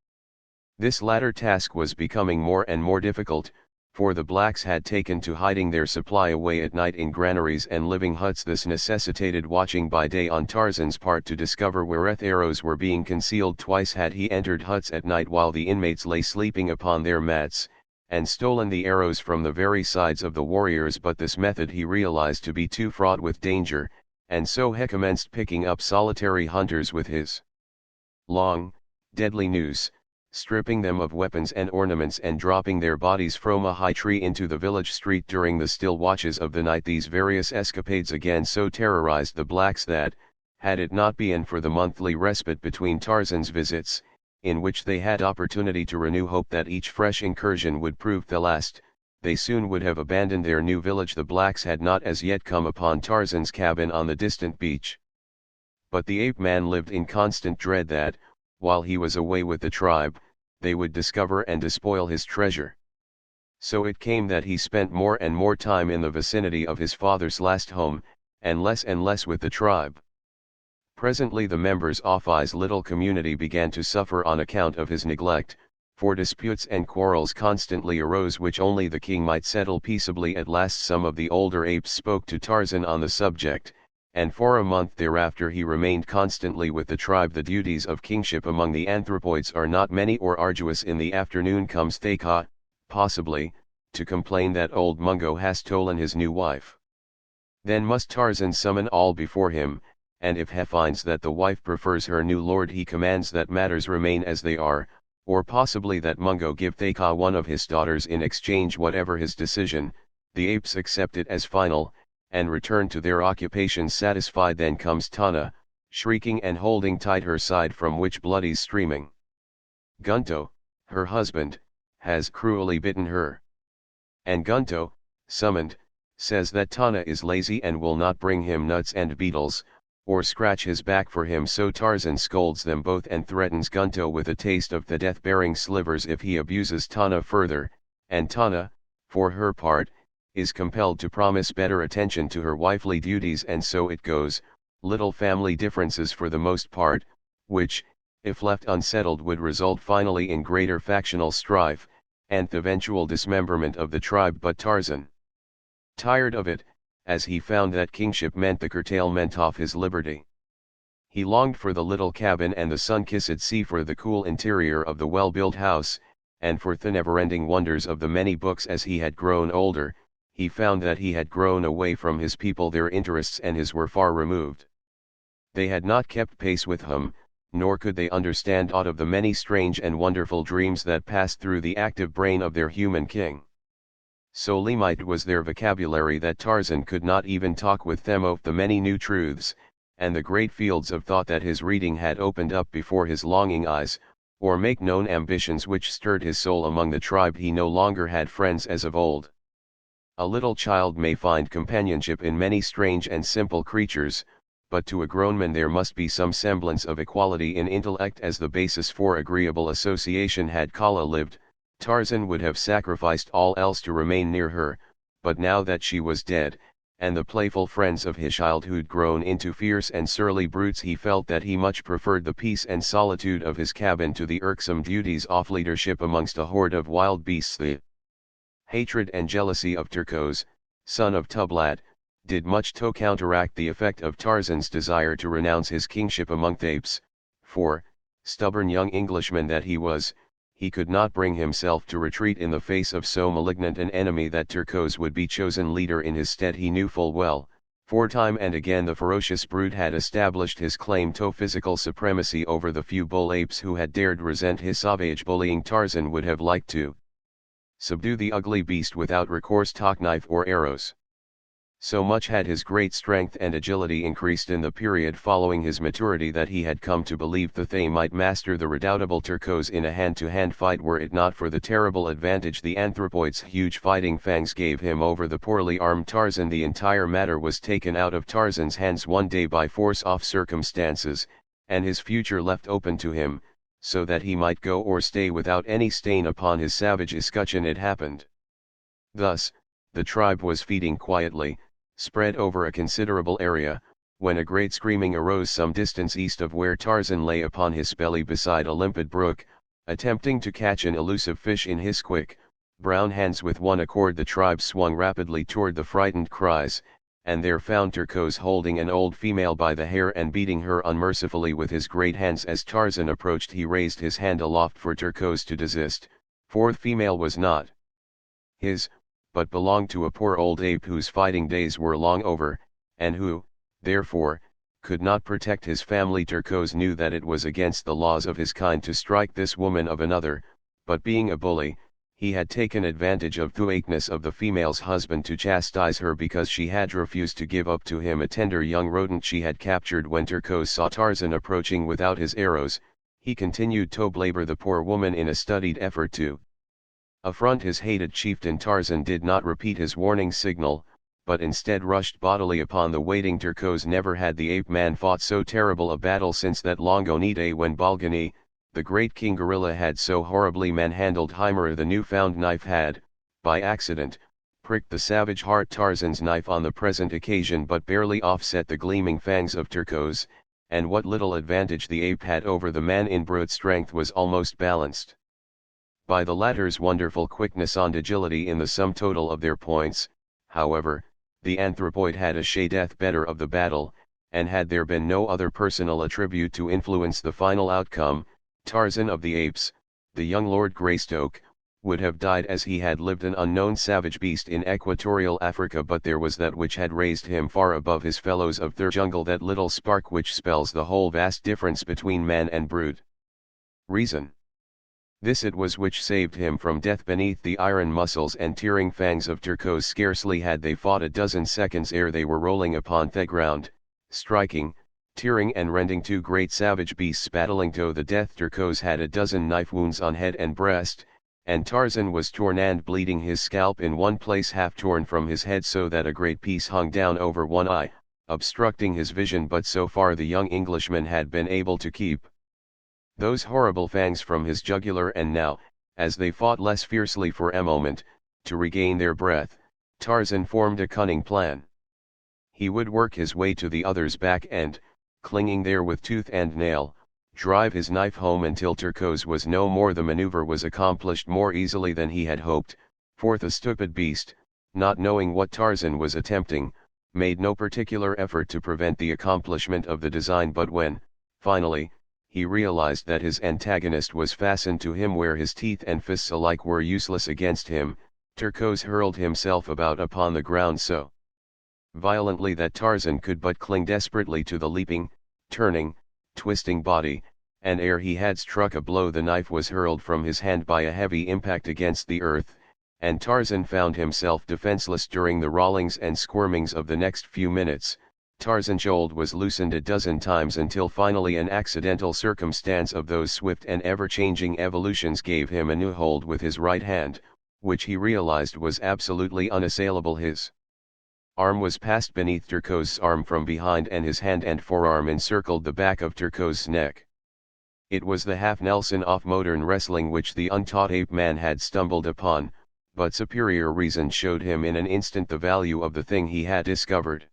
S1: This latter task was becoming more and more difficult, for the blacks had taken to hiding their supply away at night in granaries and living huts. This necessitated watching by day on Tarzan's part to discover where arrows were being concealed. Twice had he entered huts at night while the inmates lay sleeping upon their mats, and stolen the arrows from the very sides of the warriors, but this method he realized to be too fraught with danger, and so he commenced picking up solitary hunters with his long, deadly noose, stripping them of weapons and ornaments and dropping their bodies from a high tree into the village street during the still watches of the night. These various escapades again so terrorized the blacks that, had it not been for the monthly respite between Tarzan's visits, in which they had opportunity to renew hope that each fresh incursion would prove the last, they soon would have abandoned their new village. The blacks had not as yet come upon Tarzan's cabin on the distant beach. But the ape man lived in constant dread that, while he was away with the tribe, they would discover and despoil his treasure. So it came that he spent more and more time in the vicinity of his father's last home, and less with the tribe. Presently the members of his little community began to suffer on account of his neglect, for disputes and quarrels constantly arose which only the king might settle peaceably. At last some of the older apes spoke to Tarzan on the subject, and for a month thereafter he remained constantly with the tribe. The duties of kingship among the anthropoids are not many or arduous. In the afternoon comes Thaka, possibly, to complain that old Mungo has stolen his new wife. Then must Tarzan summon all before him, and if he finds that the wife prefers her new lord, he commands that matters remain as they are, or possibly that Mungo give Thaka one of his daughters in exchange. Whatever his decision, The apes accept it as final, and return to their occupations satisfied. Then comes Tana, shrieking and holding tight her side from which blood is streaming. Gunto, her husband, has cruelly bitten her. And Gunto, summoned, says that Tana is lazy and will not bring him nuts and beetles, or scratch his back for him. So Tarzan scolds them both and threatens Gunto with a taste of the death-bearing slivers if he abuses Tana further, and Tana, for her part, is compelled to promise better attention to her wifely duties. And so it goes, little family differences for the most part, which, if left unsettled, would result finally in greater factional strife, and the eventual dismemberment of the tribe. But Tarzan, tired of it, as he found that kingship meant the curtailment of his liberty. He longed for the little cabin and the sun-kissed sea, for the cool interior of the well-built house, and for the never-ending wonders of the many books. As he had grown older, he found that he had grown away from his people. Their interests and his were far removed. They had not kept pace with him, nor could they understand aught of the many strange and wonderful dreams that passed through the active brain of their human king. So limited was their vocabulary that Tarzan could not even talk with them of the many new truths, and the great fields of thought that his reading had opened up before his longing eyes, or make known ambitions which stirred his soul. Among the tribe he no longer had friends as of old. A little child may find companionship in many strange and simple creatures, but to a grown man there must be some semblance of equality in intellect as the basis for agreeable association. Had Kala lived, Tarzan would have sacrificed all else to remain near her, but now that she was dead, and the playful friends of his childhood grown into fierce and surly brutes, he felt that he much preferred the peace and solitude of his cabin to the irksome duties of leadership amongst a horde of wild beasts. The hatred and jealousy of Turcos, son of Tublat, did much to counteract the effect of Tarzan's desire to renounce his kingship among the apes, for, stubborn young Englishman that he was, he could not bring himself to retreat in the face of so malignant an enemy. That Turcos would be chosen leader in his stead he knew full well, for time and again the ferocious brute had established his claim to physical supremacy over the few bull apes who had dared resent his savage bullying. Tarzan would have liked to subdue the ugly beast without recourse to knife or arrows. So much had his great strength and agility increased in the period following his maturity that he had come to believe that they might master the redoubtable Turcos in a hand-to-hand fight, were it not for the terrible advantage the anthropoid's huge fighting fangs gave him over the poorly armed Tarzan. The entire matter was taken out of Tarzan's hands one day by force of circumstances, and his future left open to him, so that he might go or stay without any stain upon his savage escutcheon. It happened thus: the tribe was feeding quietly, spread over a considerable area, when a great screaming arose some distance east of where Tarzan lay upon his belly beside a limpid brook, attempting to catch an elusive fish in his quick, brown hands. With one accord the tribe swung rapidly toward the frightened cries, and there found Turcos holding an old female by the hair and beating her unmercifully with his great hands. As Tarzan approached he raised his hand aloft for Turcos to desist, for the female was not his, but belonged to a poor old ape whose fighting days were long over, and who, therefore, could not protect his family. Turcos knew that it was against the laws of his kind to strike this woman of another, but being a bully, he had taken advantage of the weakness of the female's husband to chastise her because she had refused to give up to him a tender young rodent she had captured. When Turcos saw Tarzan approaching without his arrows, he continued to belabor the poor woman in a studied effort to affront his hated chieftain. Tarzan did not repeat his warning signal, but instead rushed bodily upon the waiting Turcos. Never had the ape-man fought so terrible a battle since that long gone day when Balgani, the great king gorilla, had so horribly manhandled Hymera. The new-found knife had, by accident, pricked the savage heart. Tarzan's knife on the present occasion but barely offset the gleaming fangs of Turcos, and what little advantage the ape had over the man in brute strength was almost balanced by the latter's wonderful quickness and agility. In the sum total of their points, however, the anthropoid had a shade better of the battle, and had there been no other personal attribute to influence the final outcome, Tarzan of the Apes, the young Lord Greystoke, would have died as he had lived, an unknown savage beast in equatorial Africa. But there was that which had raised him far above his fellows of the jungle, that little spark which spells the whole vast difference between man and brute: reason. This it was which saved him from death beneath the iron muscles and tearing fangs of Turcos. Scarcely had they fought a dozen seconds ere they were rolling upon the ground, striking, tearing and rending two great savage beasts battling to the death. Turcos had a dozen knife wounds on head and breast, and Tarzan was torn and bleeding, his scalp in one place half torn from his head so that a great piece hung down over one eye, obstructing his vision. But so far the young Englishman had been able to keep those horrible fangs from his jugular, and now, as they fought less fiercely for a moment, to regain their breath, Tarzan formed a cunning plan. He would work his way to the other's back and, clinging there with tooth and nail, drive his knife home until Turcos was no more. The maneuver was accomplished more easily than he had hoped, for the stupid beast, not knowing what Tarzan was attempting, made no particular effort to prevent the accomplishment of the design. But when, finally, he realized that his antagonist was fastened to him where his teeth and fists alike were useless against him, Turcos hurled himself about upon the ground so violently that Tarzan could but cling desperately to the leaping, turning, twisting body, and ere he had struck a blow the knife was hurled from his hand by a heavy impact against the earth, and Tarzan found himself defenseless during the rollings and squirmings of the next few minutes. Tarzan's hold was loosened a dozen times until finally an accidental circumstance of those swift and ever-changing evolutions gave him a new hold with his right hand, which he realized was absolutely unassailable. His arm was passed beneath Turcos' arm from behind, and his hand and forearm encircled the back of Turcos' neck. It was the half-Nelson of modern wrestling which the untaught ape man had stumbled upon, but superior reason showed him in an instant the value of the thing he had discovered.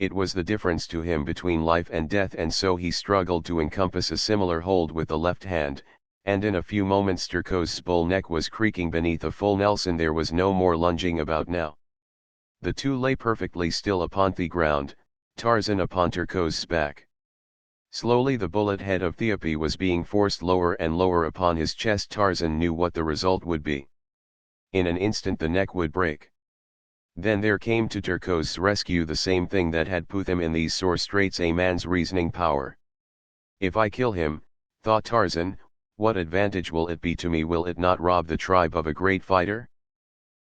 S1: It was the difference to him between life and death, and so he struggled to encompass a similar hold with the left hand, and in a few moments Turcos' bull neck was creaking beneath a full Nelson. There was no more lunging about now. The two lay perfectly still upon the ground, Tarzan upon Turcos' back. Slowly the bullet head of Theope was being forced lower and lower upon his chest. Tarzan knew what the result would be. In an instant the neck would break. Then there came to Turcos' rescue the same thing that had put him in these sore straits, a man's reasoning power. If I kill him, thought Tarzan, what advantage will it be to me? Will it not rob the tribe of a great fighter?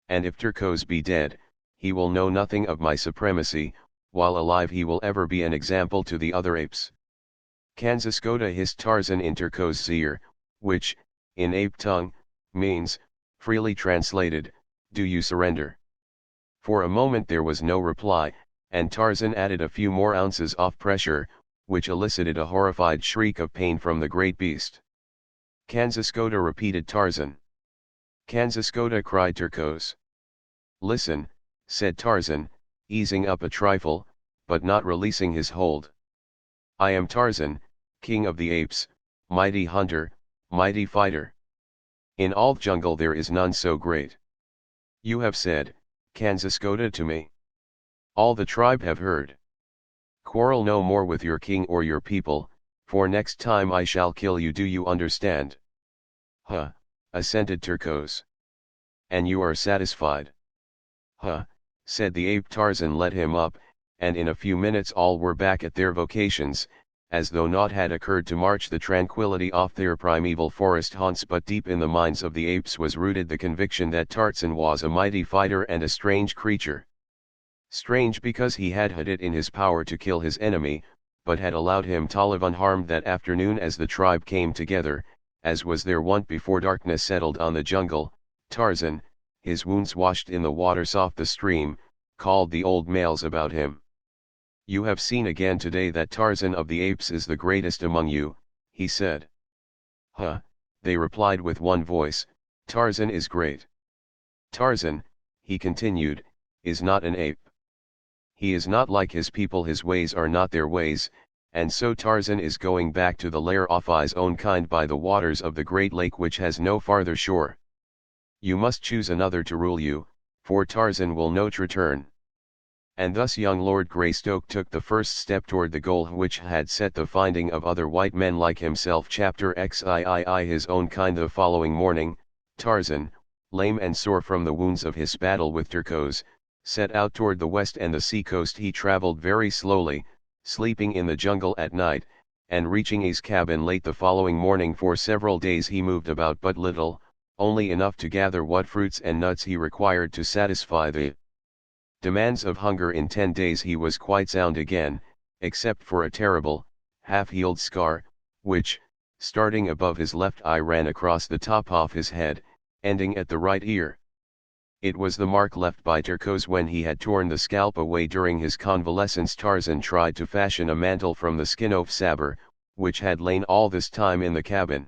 S1: And if Turcos be dead, he will know nothing of my supremacy, while alive he will ever be an example to the other apes. Kanzaskota, hissed Tarzan in Turcos' ear, which, in ape tongue, means, freely translated, do you surrender? For a moment there was no reply, and Tarzan added a few more ounces of pressure, which elicited a horrified shriek of pain from the great beast. Kanzaskota, repeated Tarzan. Kanzaskota, cried Turcos. Listen, said Tarzan, easing up a trifle, but not releasing his hold. I am Tarzan, king of the apes, mighty hunter, mighty fighter. In all the jungle there is none so great. You have said, Kanzaskota, to me. All the tribe have heard. Quarrel no more with your king or your people, for next time I shall kill you. Do you understand? Huh, assented Turcos. And you are satisfied? Huh, said the ape. Tarzan let him up, and in a few minutes all were back at their vocations, as though naught had occurred to march the tranquility off their primeval forest haunts. But deep in the minds of the apes was rooted the conviction that Tarzan was a mighty fighter and a strange creature. Strange because he had it in his power to kill his enemy, but had allowed him to live unharmed that afternoon. As the tribe came together, as was their wont before darkness settled on the jungle, Tarzan, his wounds washed in the waters off the stream, called the old males about him. You have seen again today that Tarzan of the apes is the greatest among you, he said. Huh, they replied with one voice, Tarzan is great. Tarzan, he continued, is not an ape. He is not like his people, his ways are not their ways, and so Tarzan is going back to the lair of his own kind by the waters of the great lake which has no farther shore. You must choose another to rule you, for Tarzan will not return. And thus young Lord Greystoke took the first step toward the goal which had set the finding of other white men like himself. Chapter XIII. His own kind. The following morning, Tarzan, lame and sore from the wounds of his battle with Turcos, set out toward the west and the sea coast. He traveled very slowly, sleeping in the jungle at night, and reaching his cabin late the following morning. For several days he moved about but little, only enough to gather what fruits and nuts he required to satisfy the demands of hunger. In 10 days he was quite sound again, except for a terrible, half-healed scar, which, starting above his left eye, ran across the top of his head, ending at the right ear. It was the mark left by Turcos when he had torn the scalp away during his convalescence. Tarzan tried to fashion a mantle from the skin of Saber, which had lain all this time in the cabin.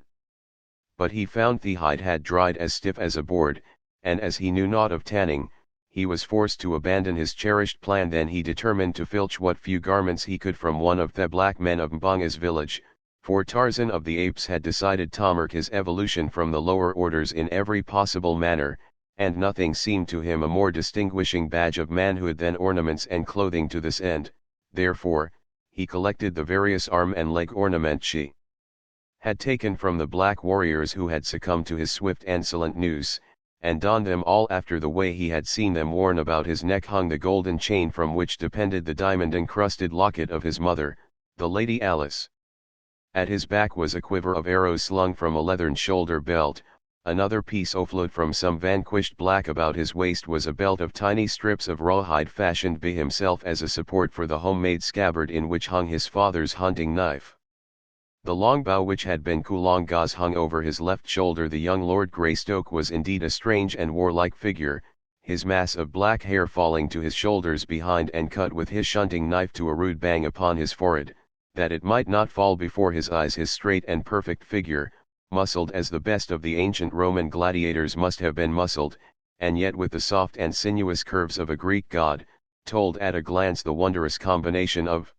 S1: But he found the hide had dried as stiff as a board, and as he knew naught of tanning, he was forced to abandon his cherished plan. Then he determined to filch what few garments he could from one of the black men of Mbanga's village, for Tarzan of the Apes had decided to mark his evolution from the lower orders in every possible manner, and nothing seemed to him a more distinguishing badge of manhood than ornaments and clothing. To this end, therefore, he collected the various arm and leg ornaments she had taken from the black warriors who had succumbed to his swift and insolent noose, and donned them all after the way he had seen them worn. About his neck hung the golden chain from which depended the diamond-encrusted locket of his mother, the Lady Alice. At his back was a quiver of arrows slung from a leathern shoulder belt. Another piece oflowed from some vanquished black. About his waist was a belt of tiny strips of rawhide fashioned by himself as a support for the homemade scabbard in which hung his father's hunting knife. The long bow which had been Kulonga's hung over his left shoulder. The young Lord Greystoke was indeed a strange and warlike figure, his mass of black hair falling to his shoulders behind and cut with his hunting knife to a rude bang upon his forehead, that it might not fall before his eyes. His straight and perfect figure, muscled as the best of the ancient Roman gladiators must have been muscled, and yet with the soft and sinuous curves of a Greek god, told at a glance the wondrous combination of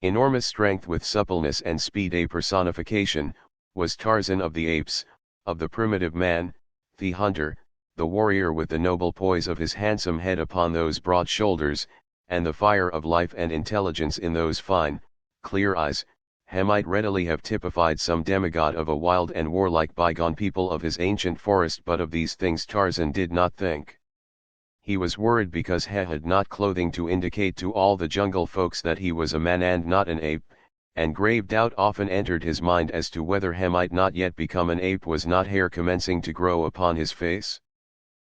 S1: enormous strength with suppleness and speed. A personification, was Tarzan of the Apes, of the primitive man, the hunter, the warrior, with the noble poise of his handsome head upon those broad shoulders, and the fire of life and intelligence in those fine, clear eyes. He might readily have typified some demigod of a wild and warlike bygone people of his ancient forest, but of these things Tarzan did not think. He was worried because he had not clothing to indicate to all the jungle folks that he was a man and not an ape, and grave doubt often entered his mind as to whether he might not yet become an ape. Was not hair commencing to grow upon his face?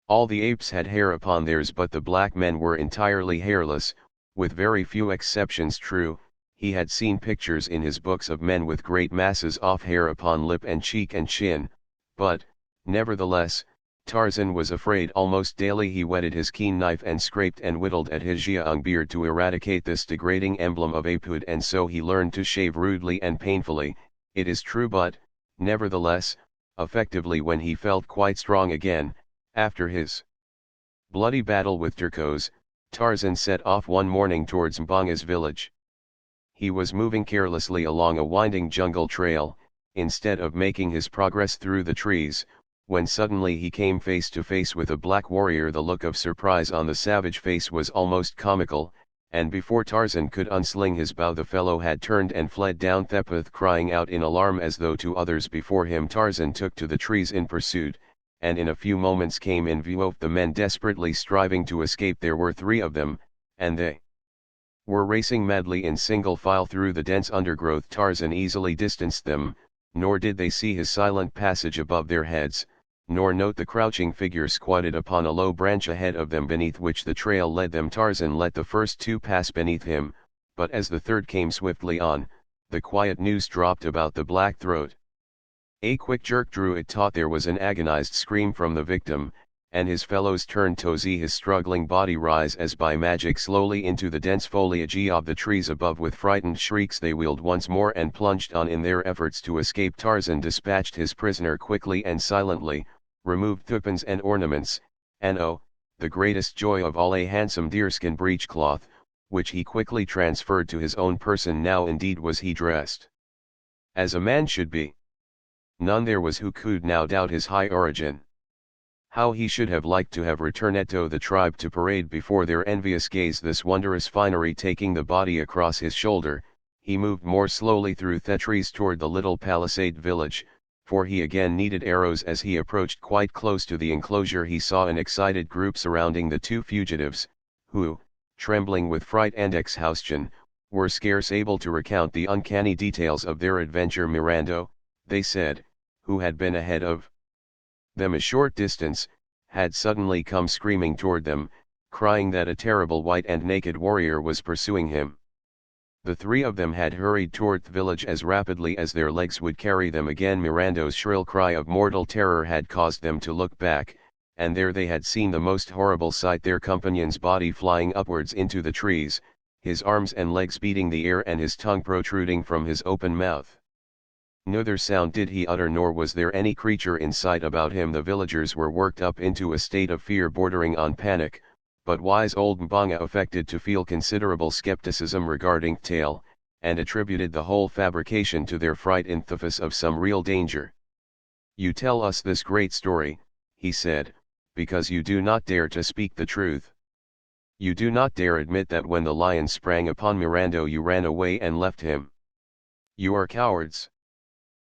S1: All the apes had hair upon theirs, but the black men were entirely hairless, with very few exceptions. True, he had seen pictures in his books of men with great masses of hair upon lip and cheek and chin, but, nevertheless, Tarzan was afraid. Almost daily he whetted his keen knife and scraped and whittled at his young beard to eradicate this degrading emblem of apehood, and so he learned to shave rudely and painfully, it is true, but, nevertheless, effectively. When he felt quite strong again, after his bloody battle with Turcos, Tarzan set off one morning towards Mbanga's village. He was moving carelessly along a winding jungle trail, instead of making his progress through the trees, when suddenly he came face to face with a black warrior. The look of surprise on the savage face was almost comical, and before Tarzan could unsling his bow the fellow had turned and fled down the path, crying out in alarm as though to others before him. Tarzan took to the trees in pursuit, and in a few moments came in view of the men desperately striving to escape. There were 3 of them, and they were racing madly in single file through the dense undergrowth. Tarzan easily distanced them, nor did they see his silent passage above their heads, nor note the crouching figure squatted upon a low branch ahead of them beneath which the trail led them. Tarzan let the first 2 pass beneath him, but as the third came swiftly on, the quiet noose dropped about the black throat. A quick jerk drew it taut. There was an agonized scream from the victim, and his fellows turned to see his struggling body rise as by magic slowly into the dense foliage of the trees above. With frightened shrieks they wheeled once more and plunged on in their efforts to escape. Tarzan dispatched his prisoner quickly and silently, removed weapons and ornaments, and the greatest joy of all, a handsome deerskin breechcloth, which he quickly transferred to his own person. Now indeed was he dressed as a man should be. None there was who could now doubt his high origin. How he should have liked to have returned to the tribe to parade before their envious gaze this wondrous finery. Taking the body across his shoulder, he moved more slowly through the trees toward the little palisade village, for he again needed arrows. As he approached quite close to the enclosure he saw an excited group surrounding the 2 fugitives, who, trembling with fright and exhaustion, were scarce able to recount the uncanny details of their adventure. Mirando, they said, who had been ahead of them a short distance, had suddenly come screaming toward them, crying that a terrible white and naked warrior was pursuing him. The three of them had hurried toward the village as rapidly as their legs would carry them. Again Mirando's shrill cry of mortal terror had caused them to look back, and there they had seen the most horrible sight, their companion's body flying upwards into the trees, his arms and legs beating the air and his tongue protruding from his open mouth. Neither sound did he utter, nor was there any creature in sight about him. The villagers were worked up into a state of fear bordering on panic, but wise old Mbanga affected to feel considerable skepticism regarding tale, and attributed the whole fabrication to their fright in the face of some real danger. "You tell us this great story," he said, "because you do not dare to speak the truth. You do not dare admit that when the lion sprang upon Mirando you ran away and left him. You are cowards."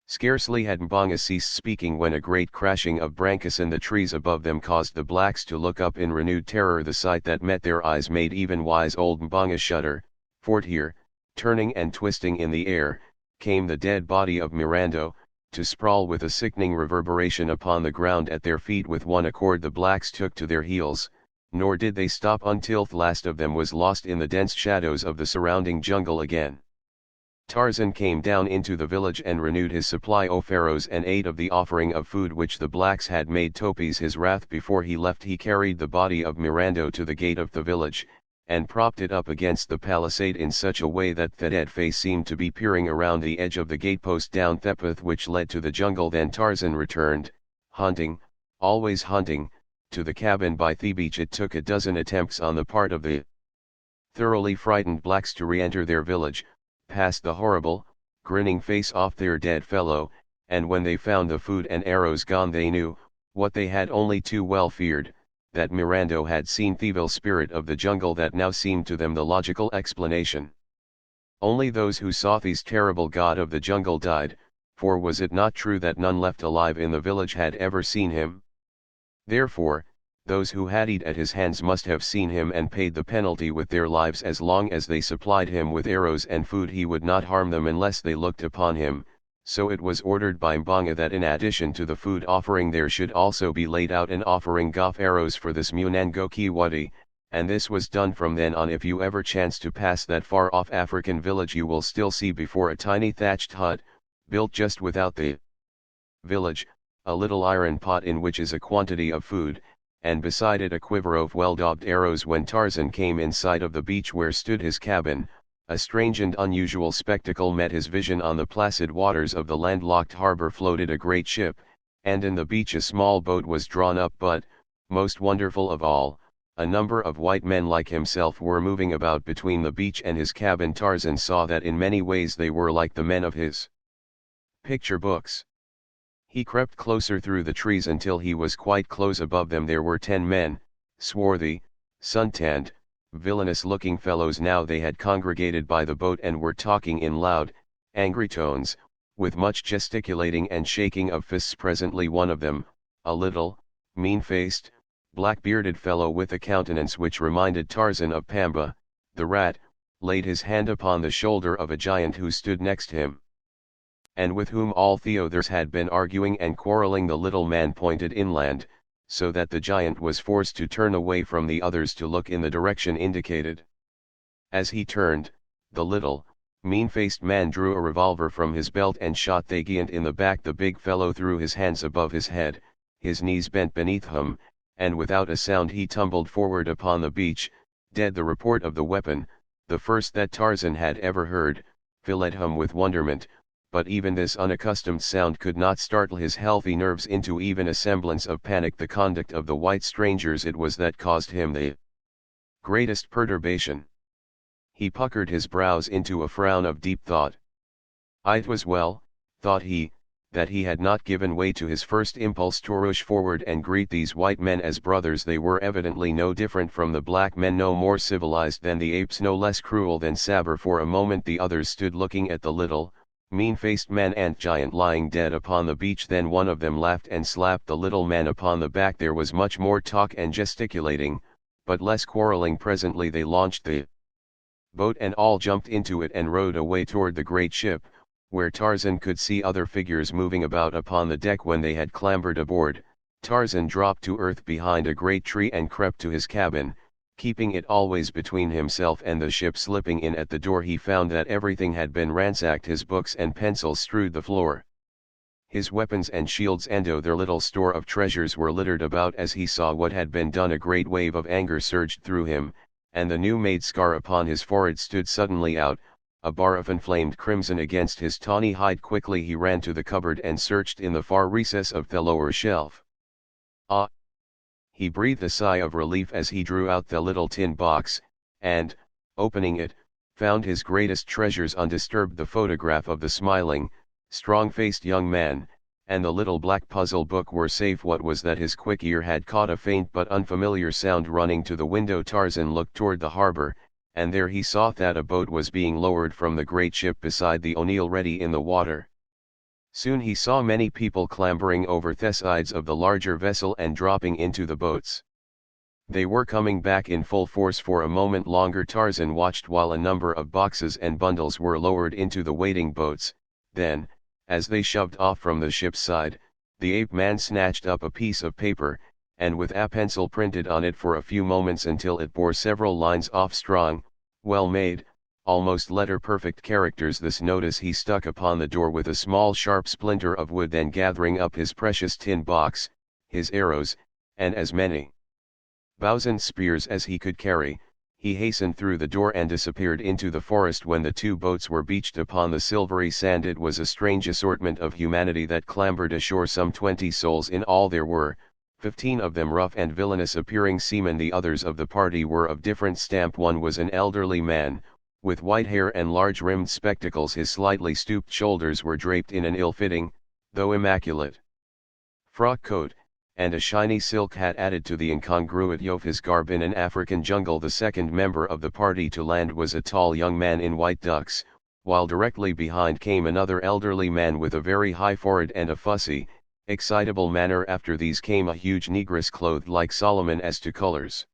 S1: Scarcely had Mbanga ceased speaking when a great crashing of branches in the trees above them caused the blacks to look up in renewed terror. The sight that met their eyes made even wise old Mbanga shudder, for here, turning and twisting in the air, came the dead body of Mirando, to sprawl with a sickening reverberation upon the ground at their feet. With one accord the blacks took to their heels, nor did they stop until the last of them was lost in the dense shadows of the surrounding jungle again. Tarzan came down into the village and renewed his supply of pharaohs and ate of the offering of food which the blacks had made to appease his wrath. Before he left he carried the body of Mirando to the gate of the village, and propped it up against the palisade in such a way that the dead face seemed to be peering around the edge of the gatepost down the path which led to the jungle. Then Tarzan returned, hunting, always hunting, to the cabin by the beach. It took a dozen attempts on the part of the thoroughly frightened blacks to re-enter their village, past the horrible, grinning face of their dead fellow, and when they found the food and arrows gone they knew, what they had only too well feared, that Mirando had seen the evil spirit of the jungle. That now seemed to them the logical explanation. Only those who saw this terrible god of the jungle died, for was it not true that none left alive in the village had ever seen him? Therefore, those who had eat at his hands must have seen him and paid the penalty with their lives. As long as they supplied him with arrows and food he would not harm them unless they looked upon him, so it was ordered by Mbanga that in addition to the food offering there should also be laid out an offering of arrows for this Munango Kiwati, and this was done from then on. If you ever chance to pass that far off African village you will still see before a tiny thatched hut, built just without the village, a little iron pot in which is a quantity of food, and beside it a quiver of well-daubed arrows. When Tarzan came in sight of the beach where stood his cabin, a strange and unusual spectacle met his vision. On the placid waters of the landlocked harbor floated a great ship, and in the beach a small boat was drawn up. But, most wonderful of all, a number of white men like himself were moving about between the beach and his cabin. Tarzan saw that in many ways they were like the men of his picture books. He crept closer through the trees until he was quite close above them. There were 10 men, swarthy, suntanned, villainous-looking fellows. Now they had congregated by the boat and were talking in loud, angry tones, with much gesticulating and shaking of fists. Presently one of them, a little, mean-faced, black-bearded fellow with a countenance which reminded Tarzan of Pamba, the rat, laid his hand upon the shoulder of a giant who stood next him, and with whom all the others had been arguing and quarreling. The little man pointed inland, so that the giant was forced to turn away from the others to look in the direction indicated. As he turned, the little, mean-faced man drew a revolver from his belt and shot the giant in the back. The big fellow threw his hands above his head, his knees bent beneath him, and without a sound he tumbled forward upon the beach, dead. The report of the weapon, the first that Tarzan had ever heard, filled him with wonderment, but even this unaccustomed sound could not startle his healthy nerves into even a semblance of panic. The conduct of the white strangers it was that caused him the greatest perturbation. He puckered his brows into a frown of deep thought. It was well, thought he, that he had not given way to his first impulse to rush forward and greet these white men as brothers. They were evidently no different from the black men, no more civilized than the apes, no less cruel than Saber. For a moment the others stood looking at the little, mean-faced man and giant lying dead upon the beach. Then one of them laughed and slapped the little man upon the back. There was much more talk and gesticulating, but less quarreling. Presently they launched the boat and all jumped into it and rowed away toward the great ship, where Tarzan could see other figures moving about upon the deck. When they had clambered aboard, Tarzan dropped to earth behind a great tree and crept to his cabin, keeping it always between himself and the ship. Slipping in at the door, he found that everything had been ransacked. His books and pencils strewed the floor. His weapons and shields and their little store of treasures were littered about. As he saw what had been done, a great wave of anger surged through him, and the new-made scar upon his forehead stood suddenly out, a bar of inflamed crimson against his tawny hide. Quickly he ran to the cupboard and searched in the far recess of the lower shelf. Ah! He breathed a sigh of relief as he drew out the little tin box, and, opening it, found his greatest treasures undisturbed: the photograph of the smiling, strong-faced young man, and the little black puzzle book were safe. What was that? His quick ear had caught a faint but unfamiliar sound. Running to the window, Tarzan looked toward the harbor, and there he saw that a boat was being lowered from the great ship beside the O'Neill, ready in the water. Soon he saw many people clambering over the sides of the larger vessel and dropping into the boats. They were coming back in full force. For a moment longer Tarzan watched while a number of boxes and bundles were lowered into the waiting boats. Then, as they shoved off from the ship's side, the ape man snatched up a piece of paper, and with a pencil printed on it for a few moments until it bore several lines of strong, well-made, almost letter-perfect characters. This notice he stuck upon the door with a small sharp splinter of wood. Then gathering up his precious tin box, his arrows, and as many bows and spears as he could carry, he hastened through the door and disappeared into the forest. When the two boats were beached upon the silvery sand, it was a strange assortment of humanity that clambered ashore. Some 20 souls in all there were, 15 of them rough and villainous appearing seamen. The others of the party were of different stamp. One was an elderly man, with white hair and large rimmed spectacles. His slightly stooped shoulders were draped in an ill-fitting, though immaculate, frock coat, and a shiny silk hat added to the incongruity of his garb in an African jungle. The second member of the party to land was a tall young man in white ducks, while directly behind came another elderly man with a very high forehead and a fussy, excitable manner. After these came a huge negress clothed like Solomon as to colors.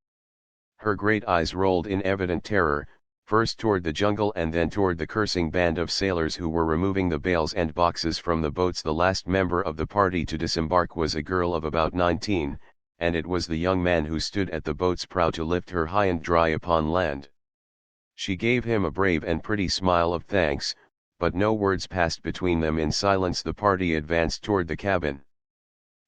S1: Her great eyes rolled in evident terror, first toward the jungle and then toward the cursing band of sailors who were removing the bales and boxes from the boats. The last member of the party to disembark was a girl of about 19, and it was the young man who stood at the boat's prow to lift her high and dry upon land. She gave him a brave and pretty smile of thanks, but no words passed between them. In silence the party advanced toward the cabin.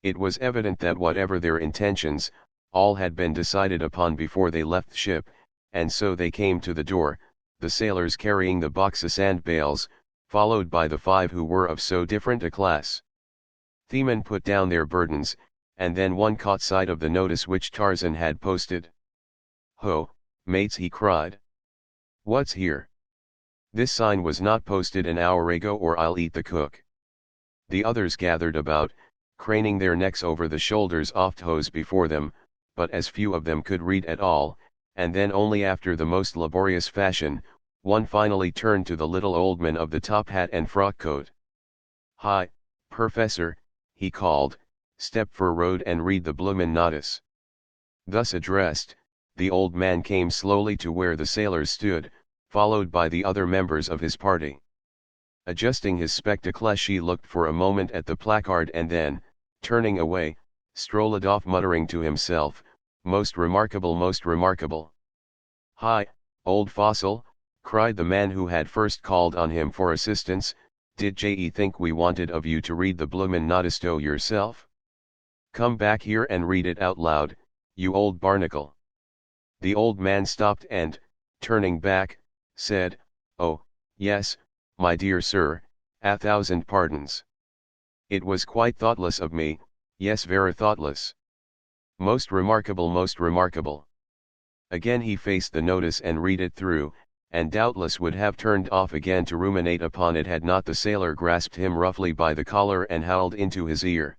S1: It was evident that whatever their intentions, all had been decided upon before they left the ship, and so they came to the door, the sailors carrying the boxes and bales, followed by the 5 who were of so different a class. The men put down their burdens, and then one caught sight of the notice which Tarzan had posted. "Ho, mates," he cried. "What's here? This sign was not posted an hour ago, or I'll eat the cook." The others gathered about, craning their necks over the shoulders of those before them, but as few of them could read at all, and then only after the most laborious fashion, one finally turned to the little old man of the top hat and frock coat. "Hi, Professor," he called, "step forward and read the bloomin' notice." Thus addressed, the old man came slowly to where the sailors stood, followed by the other members of his party. Adjusting his spectacles, he looked for a moment at the placard and then, turning away, strolled off muttering to himself, "Most remarkable, most remarkable." "Hi, old fossil," cried the man who had first called on him for assistance, "did je think we wanted of you to read the bloomin' notice to yourself? Come back here and read it out loud, you old barnacle." The old man stopped and, turning back, said, "Oh, yes, my dear sir, 1,000 pardons. It was quite thoughtless of me, yes, very thoughtless. Most remarkable, most remarkable." Again he faced the notice and read it through, and doubtless would have turned off again to ruminate upon it had not the sailor grasped him roughly by the collar and howled into his ear.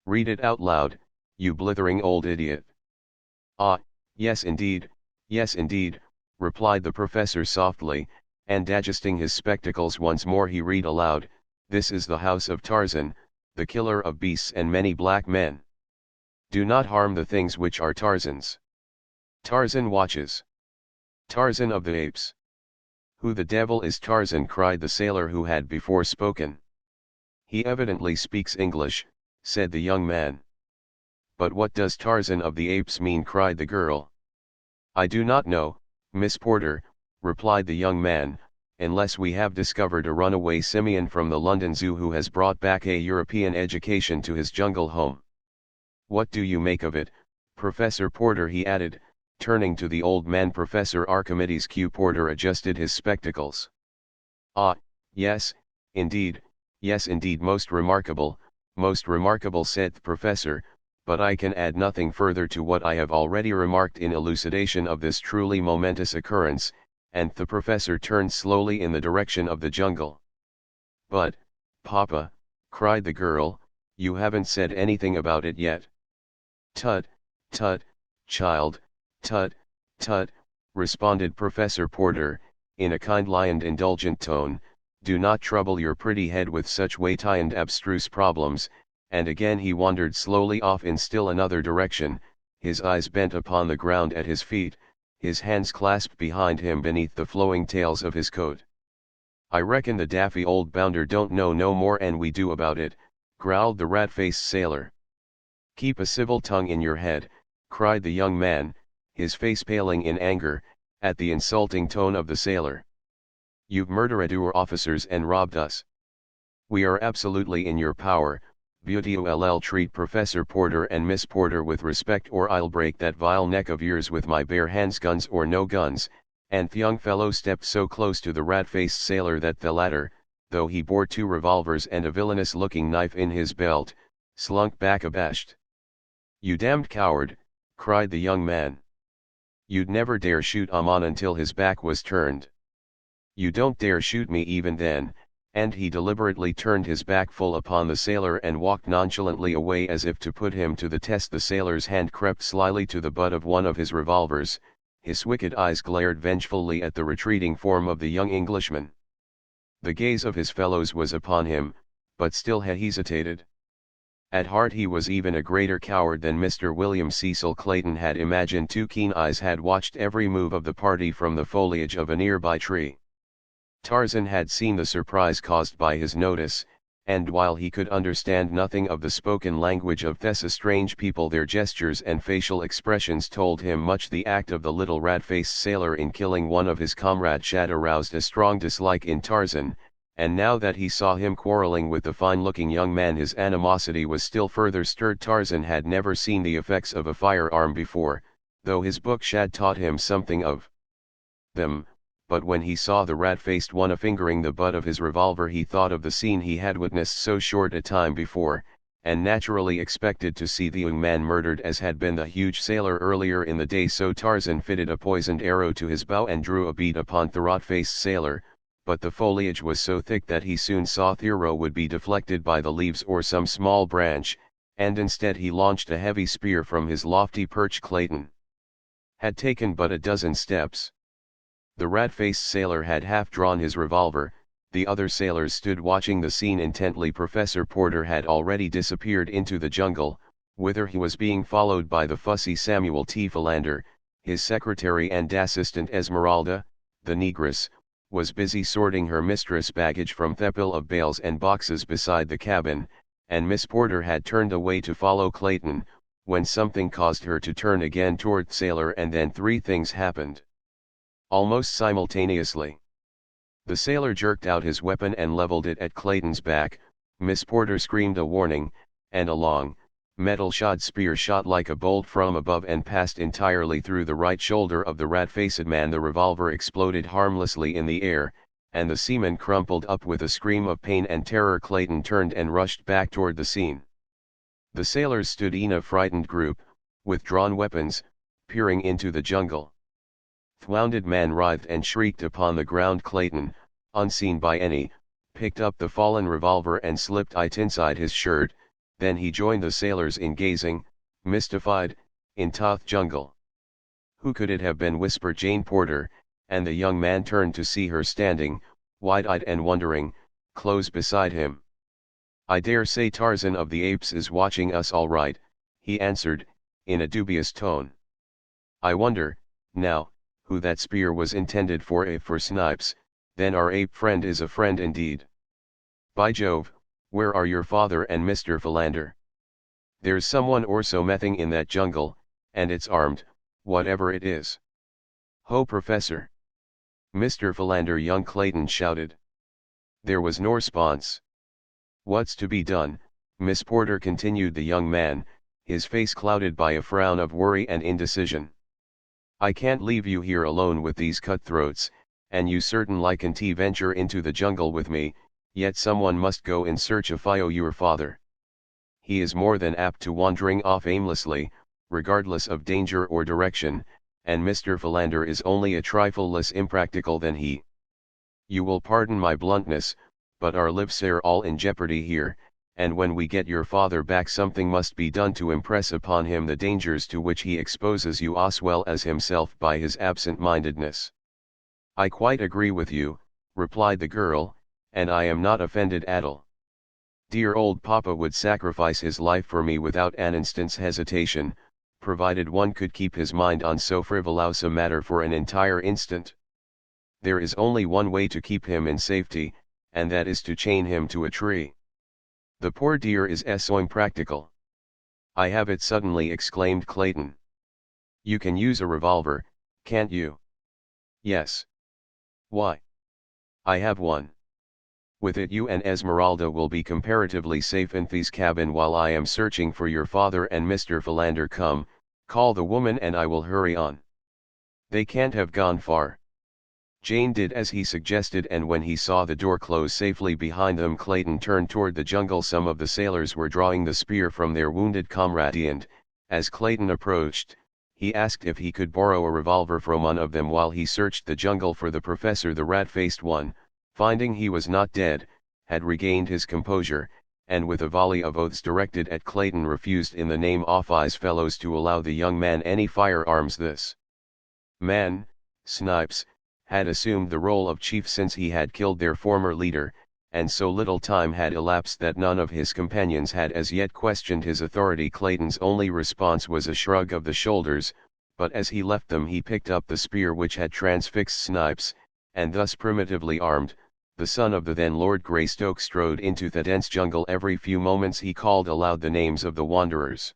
S1: "Read it out loud, you blithering old idiot." "Ah, yes indeed, replied the professor softly, and adjusting his spectacles once more he read aloud, "This is the house of Tarzan, the killer of beasts and many black men. Do not harm the things which are Tarzan's. Tarzan watches. Tarzan of the Apes." "Who the devil is Tarzan?" cried the sailor who had before spoken. "He evidently speaks English," said the young man. "But what does Tarzan of the Apes mean?" cried the girl. "I do not know, Miss Porter," replied the young man, "unless we have discovered a runaway simian from the London Zoo who has brought back a European education to his jungle home. What do you make of it, Professor Porter?" he added, turning to the old man. Professor Archimedes Q. Porter adjusted his spectacles. "Ah, yes, indeed, most remarkable," said the professor, "but I can add nothing further to what I have already remarked in elucidation of this truly momentous occurrence," and the professor turned slowly in the direction of the jungle. "But, Papa," cried the girl, "you haven't said anything about it yet." "Tut, tut, child, tut, tut," responded Professor Porter, in a kindly and indulgent tone, "do not trouble your pretty head with such weighty and abstruse problems," and again he wandered slowly off in still another direction, his eyes bent upon the ground at his feet, his hands clasped behind him beneath the flowing tails of his coat. "I reckon the daffy old bounder don't know no more 'an we do about it," growled the rat-faced sailor. "Keep a civil tongue in your head," cried the young man, his face paling in anger, at the insulting tone of the sailor. "You've murdered our officers and robbed us. We are absolutely in your power. Beauty-ull treat Professor Porter and Miss Porter with respect, or I'll break that vile neck of yours with my bare hands, guns or no guns," and the young fellow stepped so close to the rat-faced sailor that the latter, though he bore 2 revolvers and a villainous-looking knife in his belt, slunk back abashed. "You damned coward," cried the young man. "You'd never dare shoot a man until his back was turned. You don't dare shoot me even then," and he deliberately turned his back full upon the sailor and walked nonchalantly away as if to put him to the test. The sailor's hand crept slyly to the butt of one of his revolvers, his wicked eyes glared vengefully at the retreating form of the young Englishman. The gaze of his fellows was upon him, but still he hesitated. At heart he was even a greater coward than Mr. William Cecil Clayton had imagined. 2 keen eyes had watched every move of the party from the foliage of a nearby tree. Tarzan had seen the surprise caused by his notice, and while he could understand nothing of the spoken language of these strange people, their gestures and facial expressions told him much. The act of the little rat-faced sailor in killing one of his comrades had aroused a strong dislike in Tarzan, and now that he saw him quarreling with the fine-looking young man, his animosity was still further stirred. Tarzan had never seen the effects of a firearm before, though his book had taught him something of them, but when he saw the rat-faced one fingering the butt of his revolver, he thought of the scene he had witnessed so short a time before, and naturally expected to see the young man murdered as had been the huge sailor earlier in the day. So Tarzan fitted a poisoned arrow to his bow and drew a bead upon the rat-faced sailor, but the foliage was so thick that he soon saw the arrow would be deflected by the leaves or some small branch, and instead he launched a heavy spear from his lofty perch. Clayton had taken but a dozen steps. The rat-faced sailor had half drawn his revolver, the other sailors stood watching the scene intently. Professor Porter had already disappeared into the jungle, whither he was being followed by the fussy Samuel T. Philander. His secretary and assistant Esmeralda, the negress, was busy sorting her mistress' baggage from the pile of bales and boxes beside the cabin, and Miss Porter had turned away to follow Clayton, when something caused her to turn again toward the sailor, and then 3 things happened. Almost simultaneously, the sailor jerked out his weapon and leveled it at Clayton's back. Miss Porter screamed a warning, and a long, metal-shod spear shot like a bolt from above and passed entirely through the right shoulder of the rat-faced man. The revolver exploded harmlessly in the air, and the seaman crumpled up with a scream of pain and terror. Clayton turned and rushed back toward the scene. The sailors stood in a frightened group, with drawn weapons, peering into the jungle. The wounded man writhed and shrieked upon the ground. Clayton, unseen by any, picked up the fallen revolver and slipped it inside his shirt. Then he joined the sailors in gazing, mystified, into the jungle. "Who could it have been?" whispered Jane Porter, and the young man turned to see her standing, wide-eyed and wondering, close beside him. "I dare say Tarzan of the Apes is watching us all right," he answered, in a dubious tone. "I wonder, now, who that spear was intended for. If for Snipes, Then our ape friend is a friend indeed. By Jove, where are your father and Mr. Philander? There's someone or so mething in that jungle, and it's armed, whatever it is. Ho, Professor! Mr. Philander, young Clayton shouted. There was no response. What's to be done, Miss Porter, continued the young man, his face clouded by a frown of worry and indecision. I can't leave you here alone with these cutthroats, and you certain liken't venture into the jungle with me, yet someone must go in search of your father. He is more than apt to wandering off aimlessly, regardless of danger or direction, and Mr. Philander is only a trifle less impractical than he. You will pardon my bluntness, but our lives are all in jeopardy here, and when we get your father back something must be done to impress upon him the dangers to which he exposes you as well as himself by his absent-mindedness. I quite agree with you, replied the girl, and I am not offended at all. Dear old papa would sacrifice his life for me without an instant's hesitation, provided one could keep his mind on so frivolous a matter for an entire instant. There is only one way to keep him in safety, and that is to chain him to a tree. The poor dear is so impractical. I have it, suddenly exclaimed Clayton. You can use a revolver, can't you? Yes. Why? I have one. With it you and Esmeralda will be comparatively safe in this cabin while I am searching for your father and Mr. Philander. Come, call the woman and I will hurry on. They can't have gone far. Jane did as he suggested, and when he saw the door close safely behind them, Clayton turned toward the jungle. Some of the sailors were drawing the spear from their wounded comrade, and, as Clayton approached, he asked if he could borrow a revolver from one of them while he searched the jungle for the professor. The rat-faced one, finding he was not dead, had regained his composure, and with a volley of oaths directed at Clayton refused in the name of his fellows to allow the young man any firearms. This man, Snipes, had assumed the role of chief since he had killed their former leader, and so little time had elapsed that none of his companions had as yet questioned his authority. Clayton's only response was a shrug of the shoulders, but as he left them he picked up the spear which had transfixed Snipes, and thus primitively armed, the son of the then Lord Greystoke strode into the dense jungle. Every few moments he called aloud the names of the wanderers.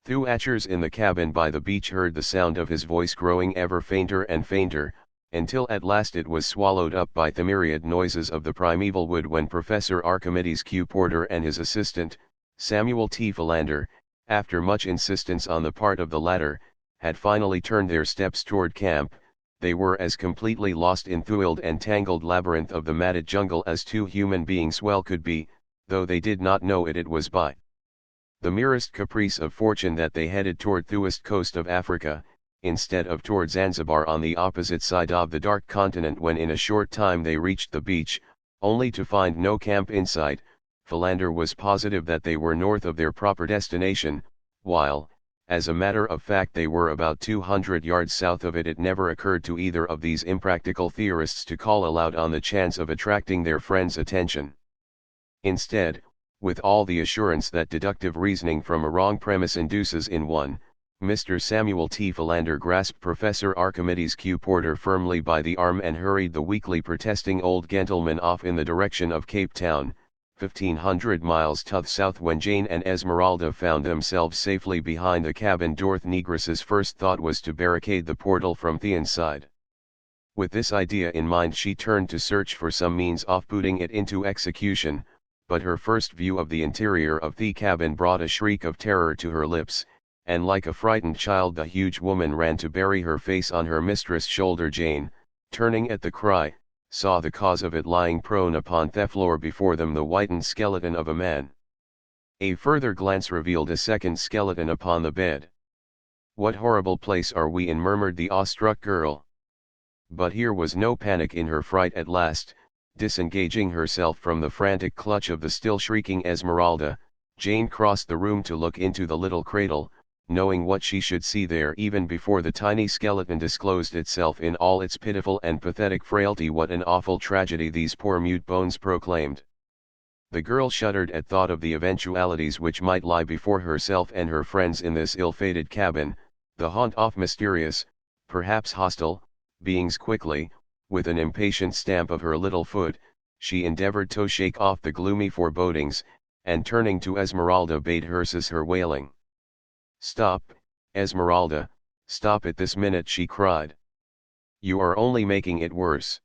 S1: Thatchers in the cabin by the beach heard the sound of his voice growing ever fainter and fainter, until at last it was swallowed up by the myriad noises of the primeval wood. When Professor Archimedes Q. Porter and his assistant, Samuel T. Philander, after much insistence on the part of the latter, had finally turned their steps toward camp, they were as completely lost in the wild and tangled labyrinth of the matted jungle as two human beings well could be, though they did not know it. It was by the merest caprice of fortune that they headed toward the west coast of Africa, instead of toward Zanzibar on the opposite side of the dark continent. When in a short time they reached the beach, only to find no camp in sight, Philander was positive that they were north of their proper destination, while, as a matter of fact, they were about 200 yards south of it. It never occurred to either of these impractical theorists to call aloud on the chance of attracting their friends' attention. Instead, with all the assurance that deductive reasoning from a wrong premise induces in one, Mr. Samuel T. Philander grasped Professor Archimedes Q. Porter firmly by the arm and hurried the weakly protesting old gentleman off in the direction of Cape Town, 1,500 miles to the south. When Jane and Esmeralda found themselves safely behind the cabin door, the negress's first thought was to barricade the portal from the inside. With this idea in mind she turned to search for some means of putting it into execution, but her first view of the interior of the cabin brought a shriek of terror to her lips, and like a frightened child the huge woman ran to bury her face on her mistress' shoulder. Jane, turning at the cry, saw the cause of it lying prone upon the floor before them, the whitened skeleton of a man. A further glance revealed a second skeleton upon the bed. "What horrible place are we in?" murmured the awestruck girl. But here was no panic in her fright. At last, disengaging herself from the frantic clutch of the still shrieking Esmeralda, Jane crossed the room to look into the little cradle, knowing what she should see there even before the tiny skeleton disclosed itself in all its pitiful and pathetic frailty. What an awful tragedy these poor mute bones proclaimed. The girl shuddered at thought of the eventualities which might lie before herself and her friends in this ill-fated cabin, the haunt of mysterious, perhaps hostile, beings. Quickly, with an impatient stamp of her little foot, she endeavored to shake off the gloomy forebodings, and turning to Esmeralda bade her cease her wailing. "Stop, Esmeralda, stop it this minute," she cried. "You are only making it worse."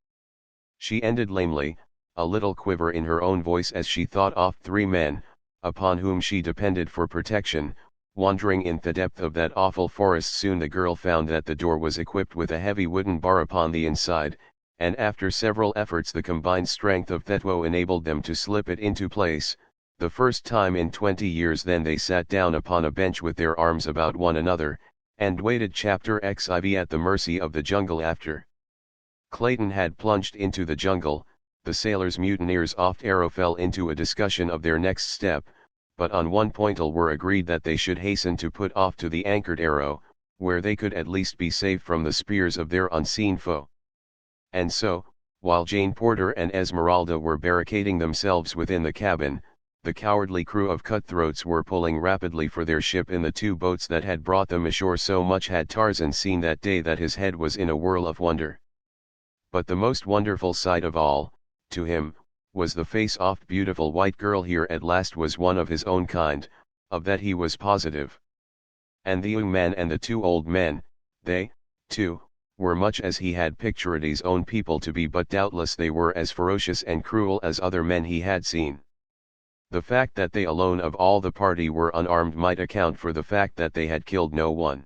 S1: She ended lamely, a little quiver in her own voice as she thought of 3 men, upon whom she depended for protection, wandering in the depth of that awful forest. Soon the girl found that the door was equipped with a heavy wooden bar upon the inside, and after several efforts the combined strength of Thetwo enabled them to slip it into place, the first time in 20 years. Then they sat down upon a bench with their arms about one another, and waited Chapter XIV at the mercy of the jungle. After Clayton had plunged into the jungle, the sailors' mutineers off Arrow fell into a discussion of their next step, but on one point all were agreed that they should hasten to put off to the anchored Arrow, where they could at least be safe from the spears of their unseen foe. And so, while Jane Porter and Esmeralda were barricading themselves within the cabin, the cowardly crew of cutthroats were pulling rapidly for their ship in the 2 boats that had brought them ashore. So much had Tarzan seen that day that his head was in a whirl of wonder. But the most wonderful sight of all, to him, was the face-off beautiful white girl. Here at last was one of his own kind, of that he was positive. And the young man and the 2 old men, they, too, were much as he had pictured his own people to be, but doubtless they were as ferocious and cruel as other men he had seen. The fact that they alone of all the party were unarmed might account for the fact that they had killed no one.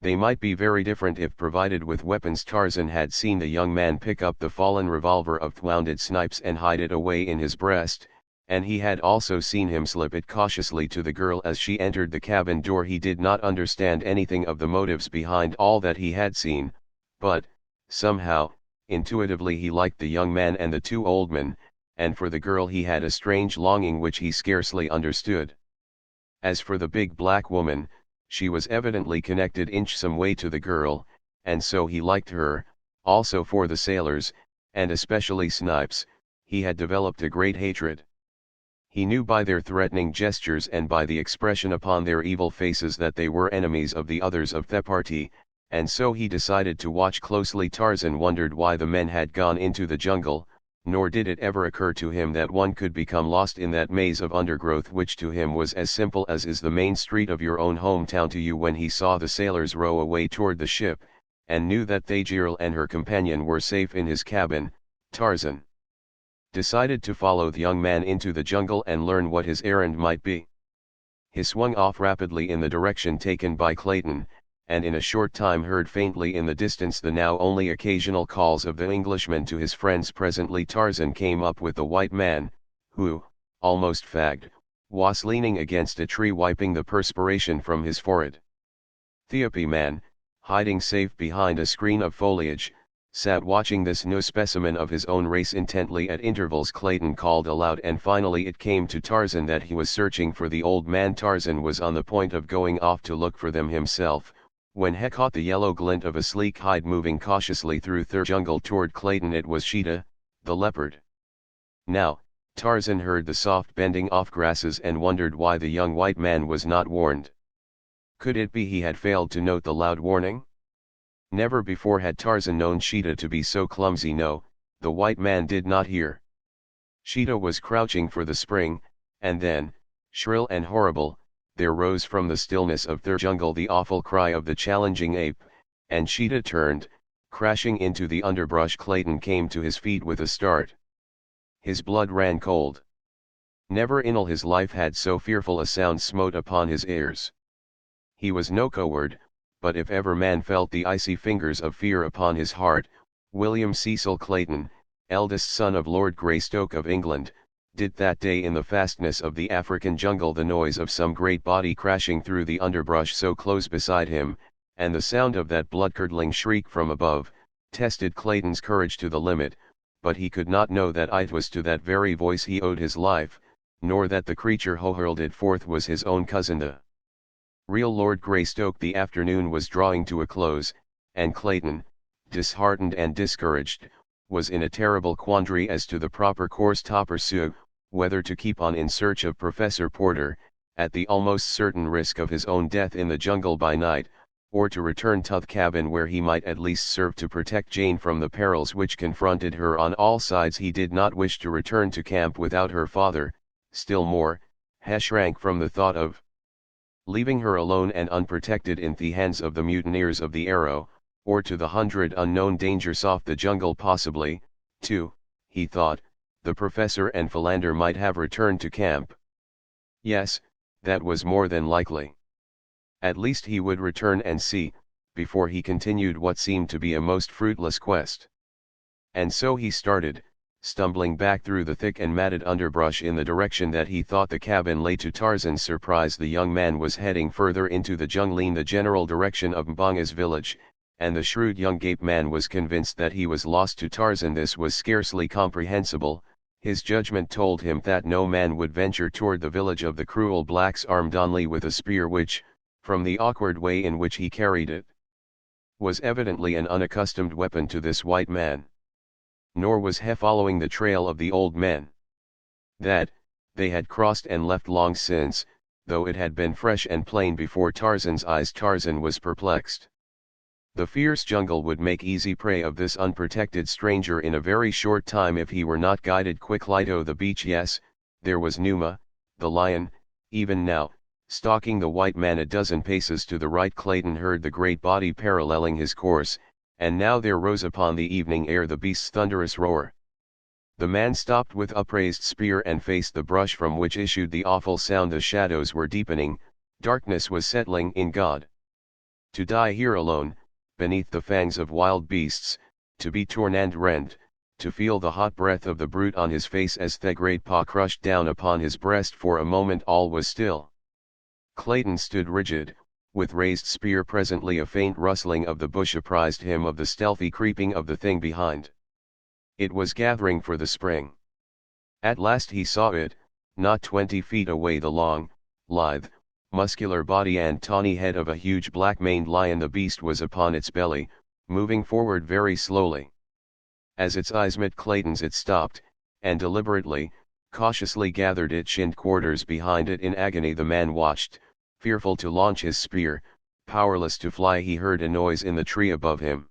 S1: They might be very different if provided with weapons. Tarzan had seen the young man pick up the fallen revolver of Wounded Snipes and hide it away in his breast, and he had also seen him slip it cautiously to the girl as she entered the cabin door. He did not understand anything of the motives behind all that he had seen, but, somehow, intuitively he liked the young man and the 2 old men, and for the girl he had a strange longing which he scarcely understood. As for the big black woman, she was evidently connected in some way to the girl, and so he liked her. Also for the sailors, and especially Snipes, he had developed a great hatred. He knew by their threatening gestures and by the expression upon their evil faces that they were enemies of the others of the party, and so he decided to watch closely. Tarzan wondered why the men had gone into the jungle, nor did it ever occur to him that one could become lost in that maze of undergrowth which to him was as simple as is the main street of your own hometown to you. When he saw the sailors row away toward the ship, and knew that Thagirl and her companion were safe in his cabin, Tarzan decided to follow the young man into the jungle and learn what his errand might be. He swung off rapidly in the direction taken by Clayton, and in a short time heard faintly in the distance the now only occasional calls of the Englishman to his friends. Presently Tarzan came up with the white man, who, almost fagged, was leaning against a tree wiping the perspiration from his forehead. The Ape man, hiding safe behind a screen of foliage, sat watching this new specimen of his own race intently. At intervals Clayton called aloud, and finally it came to Tarzan that he was searching for the old man. Tarzan was on the point of going off to look for them himself, when he caught the yellow glint of a sleek hide moving cautiously through the jungle toward Clayton. It was Sheeta, the leopard. Now, Tarzan heard the soft bending off grasses and wondered why the young white man was not warned. Could it be he had failed to note the loud warning? Never before had Tarzan known Sheeta to be so clumsy. No, the white man did not hear. Sheeta was crouching for the spring, and then, shrill and horrible, there rose from the stillness of the jungle the awful cry of the challenging ape, and Sheeta turned, crashing into the underbrush. Clayton came to his feet with a start. His blood ran cold. Never in all his life had so fearful a sound smote upon his ears. He was no coward, but if ever man felt the icy fingers of fear upon his heart, William Cecil Clayton, eldest son of Lord Greystoke of England, did that day in the fastness of the African jungle. The noise of some great body crashing through the underbrush so close beside him, and the sound of that blood-curdling shriek from above, tested Clayton's courage to the limit, but he could not know that it was to that very voice he owed his life, nor that the creature who hurled it forth was his own cousin, the real Lord Greystoke. The afternoon was drawing to a close, and Clayton, disheartened and discouraged, was in a terrible quandary as to the proper course to pursue, whether to keep on in search of Professor Porter, at the almost certain risk of his own death in the jungle by night, or to return to the cabin where he might at least serve to protect Jane from the perils which confronted her on all sides. He did not wish to return to camp without her father, still more, he shrank from the thought of leaving her alone and unprotected in the hands of the mutineers of the Arrow, or to the hundred unknown dangers of the jungle. Possibly, too, he thought, the professor and Philander might have returned to camp. Yes, that was more than likely. At least he would return and see, before he continued what seemed to be a most fruitless quest. And so he started, stumbling back through the thick and matted underbrush in the direction that he thought the cabin lay. To Tarzan's surprise, the young man was heading further into the jungle in the general direction of Mbonga's village, and the shrewd young ape man was convinced that he was lost. To Tarzan this was scarcely comprehensible. His judgment told him that no man would venture toward the village of the cruel blacks armed only with a spear which, from the awkward way in which he carried it, was evidently an unaccustomed weapon to this white man. Nor was he following the trail of the old men. That, they had crossed and left long since, though it had been fresh and plain before Tarzan's eyes. Tarzan was perplexed. The fierce jungle would make easy prey of this unprotected stranger in a very short time if he were not guided quickly to the beach. Yes, there was Numa, the lion, even now, stalking the white man a dozen paces to the right. Clayton heard the great body paralleling his course, and now there rose upon the evening air the beast's thunderous roar. The man stopped with upraised spear and faced the brush from which issued the awful sound. The shadows were deepening, darkness was settling in. God. To die here alone, beneath the fangs of wild beasts, to be torn and rent, to feel the hot breath of the brute on his face as the great paw crushed down upon his breast. For a moment all was still. Clayton stood rigid, with raised spear. Presently a faint rustling of the bush apprised him of the stealthy creeping of the thing behind. It was gathering for the spring. At last he saw it, not 20 feet away, the long, lithe, muscular body and tawny head of a huge black-maned lion. The beast was upon its belly, moving forward very slowly. As its eyes met Clayton's it stopped, and deliberately, cautiously gathered its hindquarters behind it. In agony the man watched, fearful to launch his spear, powerless to fly. He heard a noise in the tree above him.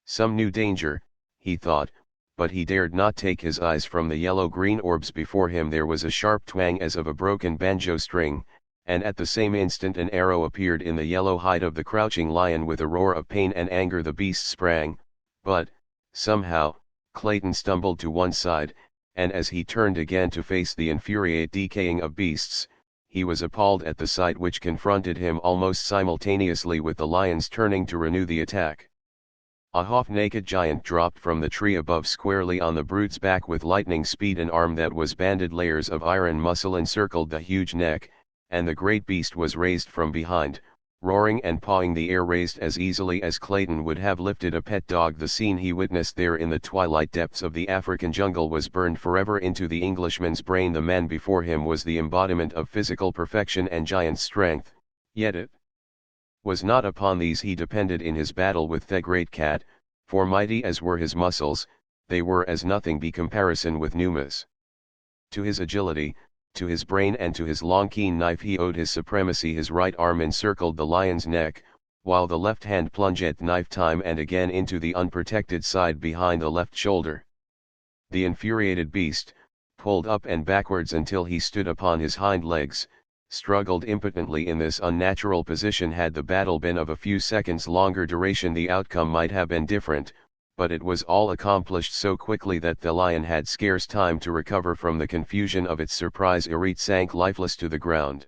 S1: Some new danger, he thought, but he dared not take his eyes from the yellow-green orbs before him. There was a sharp twang as of a broken banjo string, and at the same instant an arrow appeared in the yellow hide of the crouching lion. With a roar of pain and anger the beast sprang, but, somehow, Clayton stumbled to one side, and as he turned again to face the infuriate decaying of beasts, he was appalled at the sight which confronted him almost simultaneously with the lion's turning to renew the attack. A half-naked giant dropped from the tree above squarely on the brute's back with lightning speed. An arm that was banded layers of iron muscle encircled the huge neck, and the great beast was raised from behind, roaring and pawing the air, raised as easily as Clayton would have lifted a pet dog. The scene he witnessed there in the twilight depths of the African jungle was burned forever into the Englishman's brain. The man before him was the embodiment of physical perfection and giant strength, yet it was not upon these he depended in his battle with the great cat, for mighty as were his muscles, they were as nothing by comparison with Numa's. To his agility, to his brain and to his long keen knife he owed his supremacy. His right arm encircled the lion's neck, while the left hand plunged at knife time and again into the unprotected side behind the left shoulder. The infuriated beast, pulled up and backwards until he stood upon his hind legs, struggled impotently in this unnatural position. Had the battle been of a few seconds longer duration the outcome might have been different, but it was all accomplished so quickly that the lion had scarce time to recover from the confusion of its surprise ere it sank lifeless to the ground.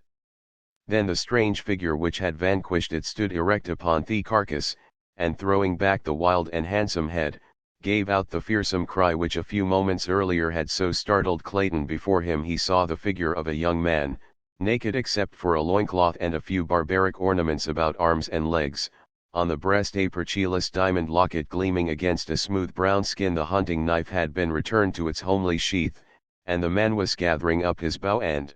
S1: Then the strange figure which had vanquished it stood erect upon the carcass, and throwing back the wild and handsome head, gave out the fearsome cry which a few moments earlier had so startled Clayton. Before him he saw the figure of a young man, naked except for a loincloth and a few barbaric ornaments about arms and legs, on the breast a precious diamond locket gleaming against a smooth brown skin. The hunting knife had been returned to its homely sheath, and the man was gathering up his bow and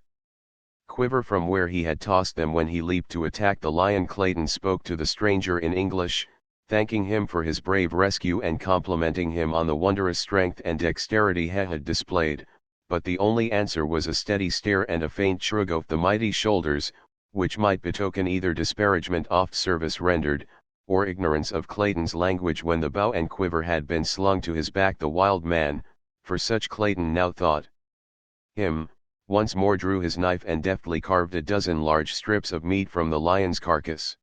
S1: quiver from where he had tossed them when he leaped to attack the lion. Clayton spoke to the stranger in English, thanking him for his brave rescue and complimenting him on the wondrous strength and dexterity he had displayed, but the only answer was a steady stare and a faint shrug of the mighty shoulders, which might betoken either disparagement of service rendered, or ignorance of Clayton's language when the bow and quiver had been slung to his back. The wild man, for such Clayton now thought him, once more drew his knife and deftly carved a dozen large strips of meat from the lion's carcass.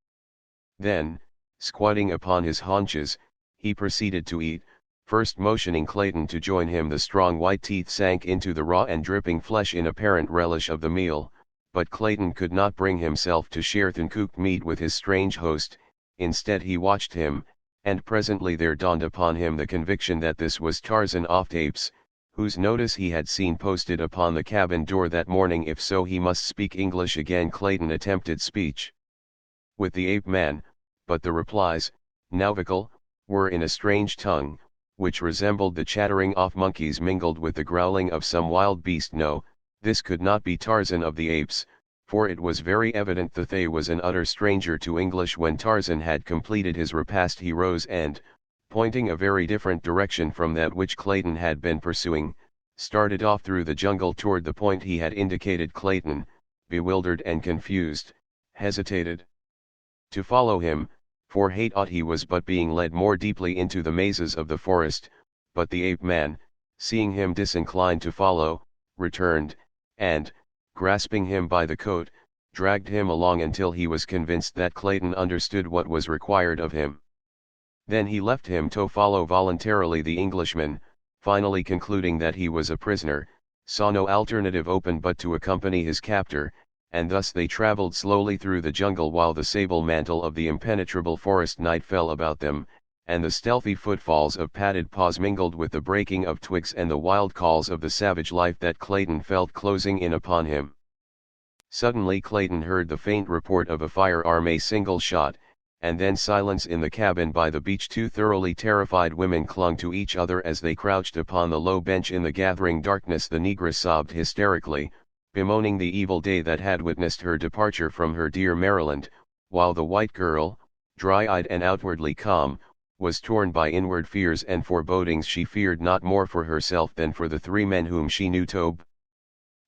S1: Then, squatting upon his haunches, he proceeded to eat, first motioning Clayton to join him. The strong white teeth sank into the raw and dripping flesh in apparent relish of the meal, but Clayton could not bring himself to share the cooked meat with his strange host. Instead he watched him, and presently there dawned upon him the conviction that this was Tarzan of the Apes, whose notice he had seen posted upon the cabin door that morning. If so, he must speak English again. Clayton attempted speech with the ape man, but the replies, now vocal, were in a strange tongue, which resembled the chattering of monkeys mingled with the growling of some wild beast. No, this could not be Tarzan of the Apes, for it was very evident that they was an utter stranger to English. When Tarzan had completed his repast he rose and, pointing a very different direction from that which Clayton had been pursuing, started off through the jungle toward the point he had indicated. Clayton, bewildered and confused, hesitated to follow him, for he thought he was but being led more deeply into the mazes of the forest. But the ape man, seeing him disinclined to follow, returned, and, grasping him by the coat, dragged him along until he was convinced that Clayton understood what was required of him. Then he left him to follow voluntarily. The Englishman, finally concluding that he was a prisoner, saw no alternative open but to accompany his captor, and thus they traveled slowly through the jungle while the sable mantle of the impenetrable forest night fell about them, and the stealthy footfalls of padded paws mingled with the breaking of twigs and the wild calls of the savage life that Clayton felt closing in upon him. Suddenly Clayton heard the faint report of a firearm, a single shot, and then silence in the cabin by the beach. Two thoroughly terrified women clung to each other as they crouched upon the low bench in the gathering darkness. The negress sobbed hysterically, bemoaning the evil day that had witnessed her departure from her dear Maryland, while the white girl, dry-eyed and outwardly calm, was torn by inward fears and forebodings. She feared not more for herself than for the three men whom she knew to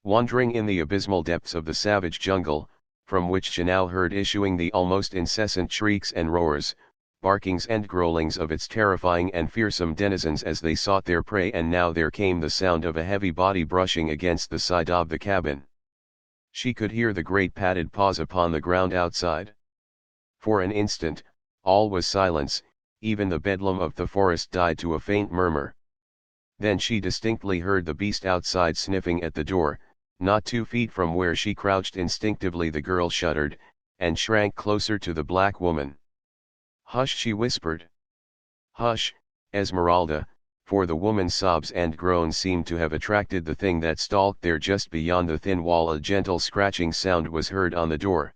S1: wandering in the abysmal depths of the savage jungle, from which she now heard issuing the almost incessant shrieks and roars, barkings and growlings of its terrifying and fearsome denizens as they sought their prey. And now there came the sound of a heavy body brushing against the side of the cabin. She could hear the great padded paws upon the ground outside. For an instant, all was silence, even the bedlam of the forest died to a faint murmur. Then she distinctly heard the beast outside sniffing at the door, not 2 feet from where she crouched. Instinctively the girl shuddered, and shrank closer to the black woman. "Hush," she whispered. "Hush, Esmeralda," for the woman's sobs and groans seemed to have attracted the thing that stalked there just beyond the thin wall. A gentle scratching sound was heard on the door.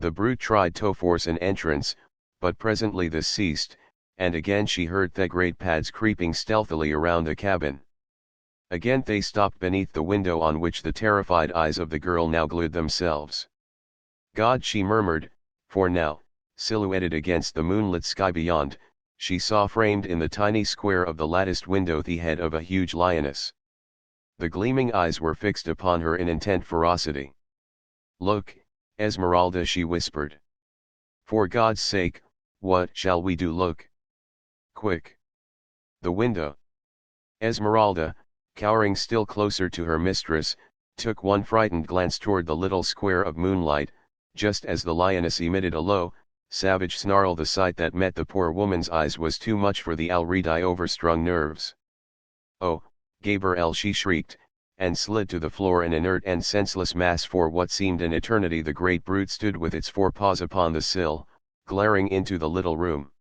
S1: The brute tried to force an entrance, but presently this ceased, and again she heard the great pads creeping stealthily around the cabin. Again they stopped beneath the window on which the terrified eyes of the girl now glued themselves. "God," she murmured, for now, silhouetted against the moonlit sky beyond, she saw framed in the tiny square of the latticed window the head of a huge lioness. The gleaming eyes were fixed upon her in intent ferocity. "Look, Esmeralda," she whispered. "For God's sake, what shall we do? Look. Quick. The window." Esmeralda, cowering still closer to her mistress, took one frightened glance toward the little square of moonlight, just as the lioness emitted a low, savage snarl. The sight that met the poor woman's eyes was too much for the already overstrung nerves. "Oh, Gabriel," she shrieked, and slid to the floor an inert and senseless mass. For what seemed an eternity the great brute stood with its forepaws upon the sill, glaring into the little room.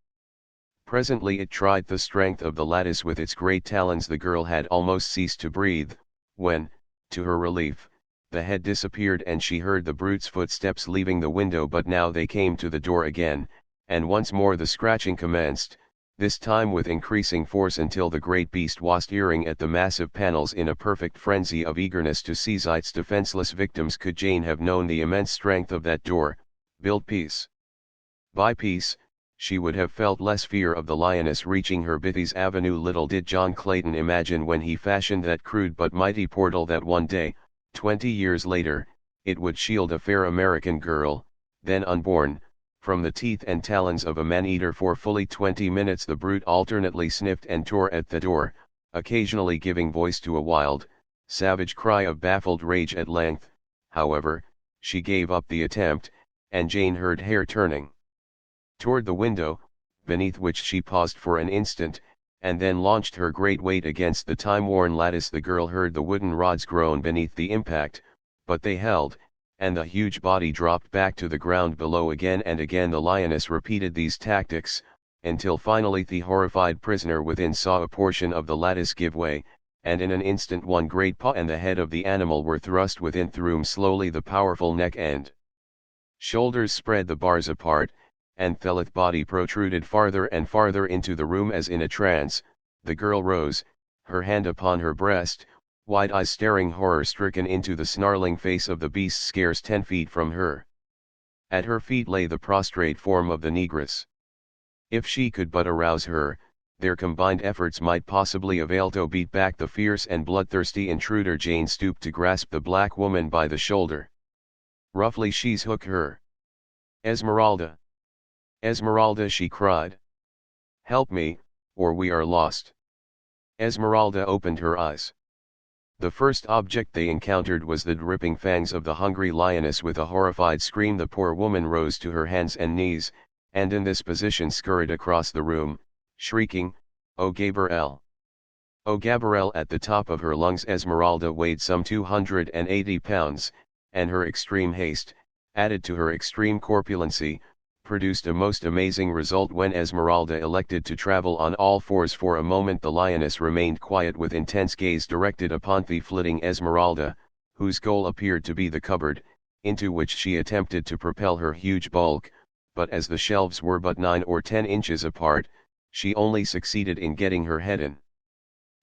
S1: Presently it tried the strength of the lattice with its great talons. The girl had almost ceased to breathe, when, to her relief, the head disappeared and she heard the brute's footsteps leaving the window. But now they came to the door again, and once more the scratching commenced, this time with increasing force until the great beast was tearing at the massive panels in a perfect frenzy of eagerness to seize its defenseless victims. Could Jane have known the immense strength of that door, built piece by piece, she would have felt less fear of the lioness reaching her Bithy's avenue. Little did John Clayton imagine when he fashioned that crude but mighty portal that one day, 20 years later, it would shield a fair American girl, then unborn, from the teeth and talons of a man-eater. For fully 20 minutes the brute alternately sniffed and tore at the door, occasionally giving voice to a wild, savage cry of baffled rage. At length, however, she gave up the attempt, and Jane heard hair turning toward the window, beneath which she paused for an instant, and then launched her great weight against the time-worn lattice. The girl heard the wooden rods groan beneath the impact, but they held, and the huge body dropped back to the ground below. Again and again the lioness repeated these tactics, until finally the horrified prisoner within saw a portion of the lattice give way, and in an instant one great paw and the head of the animal were thrust within. Through slowly the powerful neck and shoulders spread the bars apart, and the lithe body protruded farther and farther into the room. As in a trance, the girl rose, her hand upon her breast, wide eyes staring horror-stricken into the snarling face of the beast scarce 10 feet from her. At her feet lay the prostrate form of the negress. If she could but arouse her, their combined efforts might possibly avail to beat back the fierce and bloodthirsty intruder. Jane stooped to grasp the black woman by the shoulder. Roughly she shook her. "Esmeralda! Esmeralda!" she cried. "Help me, or we are lost." Esmeralda opened her eyes. The first object they encountered was the dripping fangs of the hungry lioness. With a horrified scream the poor woman rose to her hands and knees, and in this position scurried across the room, shrieking, "O Gabriel! O Gabriel!" At the top of her lungs. Esmeralda weighed some 280 pounds, and her extreme haste, added to her extreme corpulency, produced a most amazing result. When Esmeralda elected to travel on all fours for a moment, the lioness remained quiet with intense gaze directed upon the flitting Esmeralda, whose goal appeared to be the cupboard, into which she attempted to propel her huge bulk, but as the shelves were but 9 or 10 inches apart, she only succeeded in getting her head in.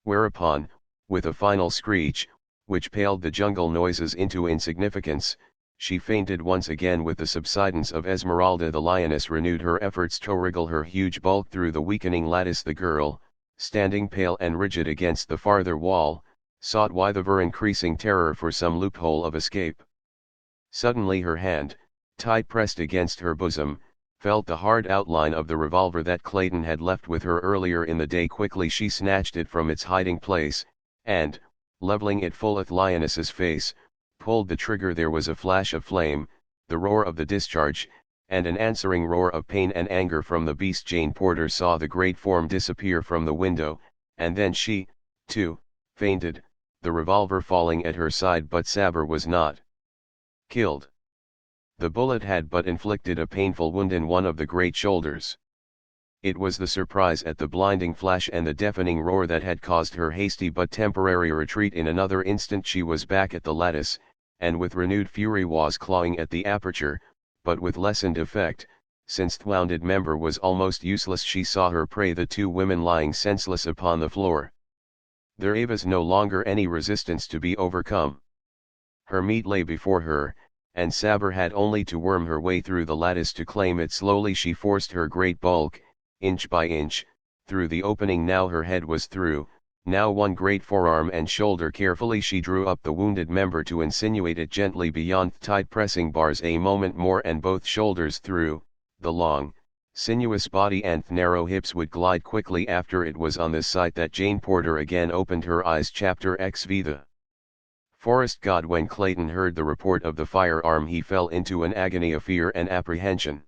S1: Whereupon, with a final screech, which paled the jungle noises into insignificance, she fainted once again. With the subsidence of Esmeralda, the lioness renewed her efforts to wriggle her huge bulk through the weakening lattice. The girl, standing pale and rigid against the farther wall, sought with ever-increasing terror for some loophole of escape. Suddenly her hand, tight pressed against her bosom, felt the hard outline of the revolver that Clayton had left with her earlier in the day. Quickly she snatched it from its hiding place, and, leveling it full at the lioness's face, pulled the trigger. There was a flash of flame, the roar of the discharge, and an answering roar of pain and anger from the beast. Jane Porter saw the great form disappear from the window, and then she, too, fainted, the revolver falling at her side. But Saber was not killed. The bullet had but inflicted a painful wound in one of the great shoulders. It was the surprise at the blinding flash and the deafening roar that had caused her hasty but temporary retreat. In another instant she was back at the lattice, and with renewed fury was clawing at the aperture, but with lessened effect, since the wounded member was almost useless. She saw her prey, the 2 women lying senseless upon the floor. There was no longer any resistance to be overcome. Her meat lay before her, and Saber had only to worm her way through the lattice to claim it. Slowly she forced her great bulk, inch by inch, through the opening. Now her head was through, now one great forearm and shoulder. Carefully she drew up the wounded member to insinuate it gently beyond the tight pressing bars. A moment more and both shoulders through, the long, sinuous body and the narrow hips would glide quickly after. It was on this sight that Jane Porter again opened her eyes. Chapter XV. The Forest God. When Clayton heard the report of the firearm he fell into an agony of fear and apprehension.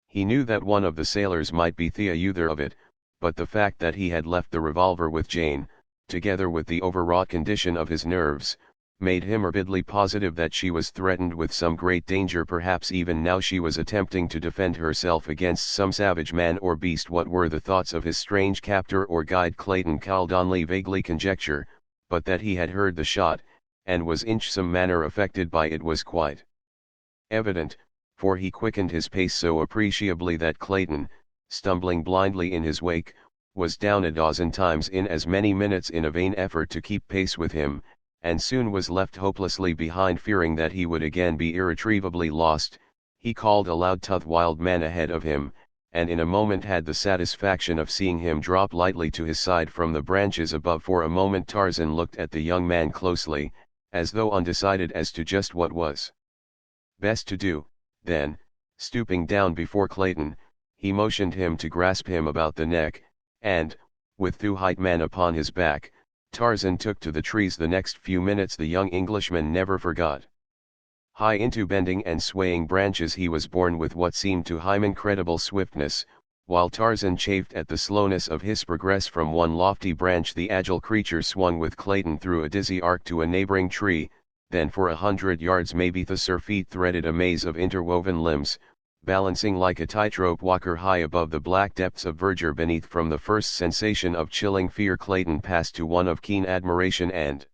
S1: He knew that one of the sailors might be the user of it, but the fact that he had left the revolver with Jane, together with the overwrought condition of his nerves, made him morbidly positive that she was threatened with some great danger. Perhaps even now she was attempting to defend herself against some savage man or beast. What were the thoughts of his strange captor or guide Clayton could only vaguely conjecture, but that he had heard the shot, and was in some manner affected by it, was quite evident, for he quickened his pace so appreciably that Clayton, stumbling blindly in his wake, was down a dozen times in as many minutes in a vain effort to keep pace with him, and soon was left hopelessly behind. Fearing that he would again be irretrievably lost, he called aloud to the wild man ahead of him, and in a moment had the satisfaction of seeing him drop lightly to his side from the branches above. For a moment Tarzan looked at the young man closely, as though undecided as to just what was best to do. Then, stooping down before Clayton, he motioned him to grasp him about the neck, and, with the white man upon his back, Tarzan took to the trees. The next few minutes the young Englishman never forgot. High into bending and swaying branches he was borne with what seemed to him incredible swiftness, while Tarzan chafed at the slowness of his progress. From one lofty branch the agile creature swung with Clayton through a dizzy arc to a neighboring tree, then for 100 yards maybe the feet threaded a maze of interwoven limbs, balancing like a tightrope walker high above the black depths of verdure beneath. From the first sensation of chilling fear Clayton passed to one of keen admiration and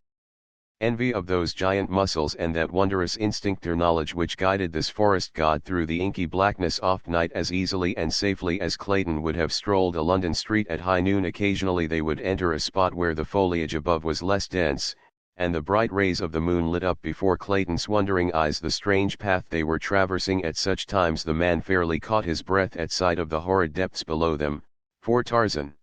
S1: envy of those giant muscles and that wondrous instinct or knowledge which guided this forest god through the inky blackness of night as easily and safely as Clayton would have strolled a London street at high noon. Occasionally they would enter a spot where the foliage above was less dense, and the bright rays of the moon lit up before Clayton's wondering eyes the strange path they were traversing. At such times the man fairly caught his breath at sight of the horrid depths below them, for Tarzan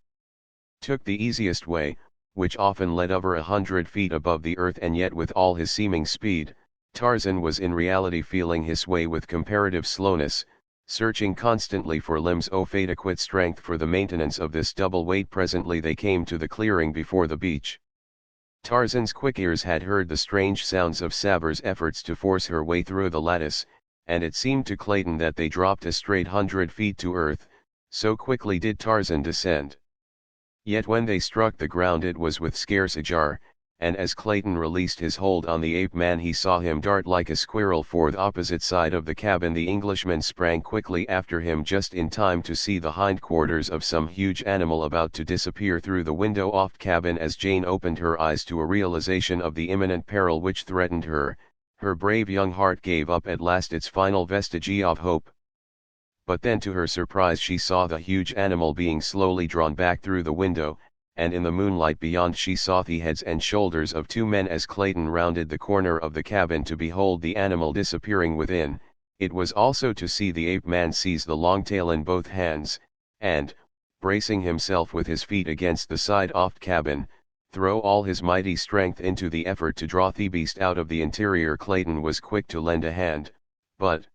S1: took the easiest way, which often led over 100 feet above the earth, and yet with all his seeming speed, Tarzan was in reality feeling his way with comparative slowness, searching constantly for limbs of adequate strength for the maintenance of this double weight. Presently they came to the clearing before the beach. Tarzan's quick ears had heard the strange sounds of Sabra's efforts to force her way through the lattice, and it seemed to Clayton that they dropped a straight 100 feet to earth, so quickly did Tarzan descend. Yet when they struck the ground it was with scarce a jar, and as Clayton released his hold on the ape man he saw him dart like a squirrel for the opposite side of the cabin. The Englishman sprang quickly after him just in time to see the hindquarters of some huge animal about to disappear through the window off cabin. As Jane opened her eyes to a realization of the imminent peril which threatened her, her brave young heart gave up at last its final vestige of hope. But then to her surprise she saw the huge animal being slowly drawn back through the window, and in the moonlight beyond she saw the heads and shoulders of two men. As Clayton rounded the corner of the cabin to behold the animal disappearing within, it was also to see the ape man seize the long tail in both hands, and, bracing himself with his feet against the side of the cabin, throw all his mighty strength into the effort to draw the beast out of the interior. Clayton was quick to lend a hand, but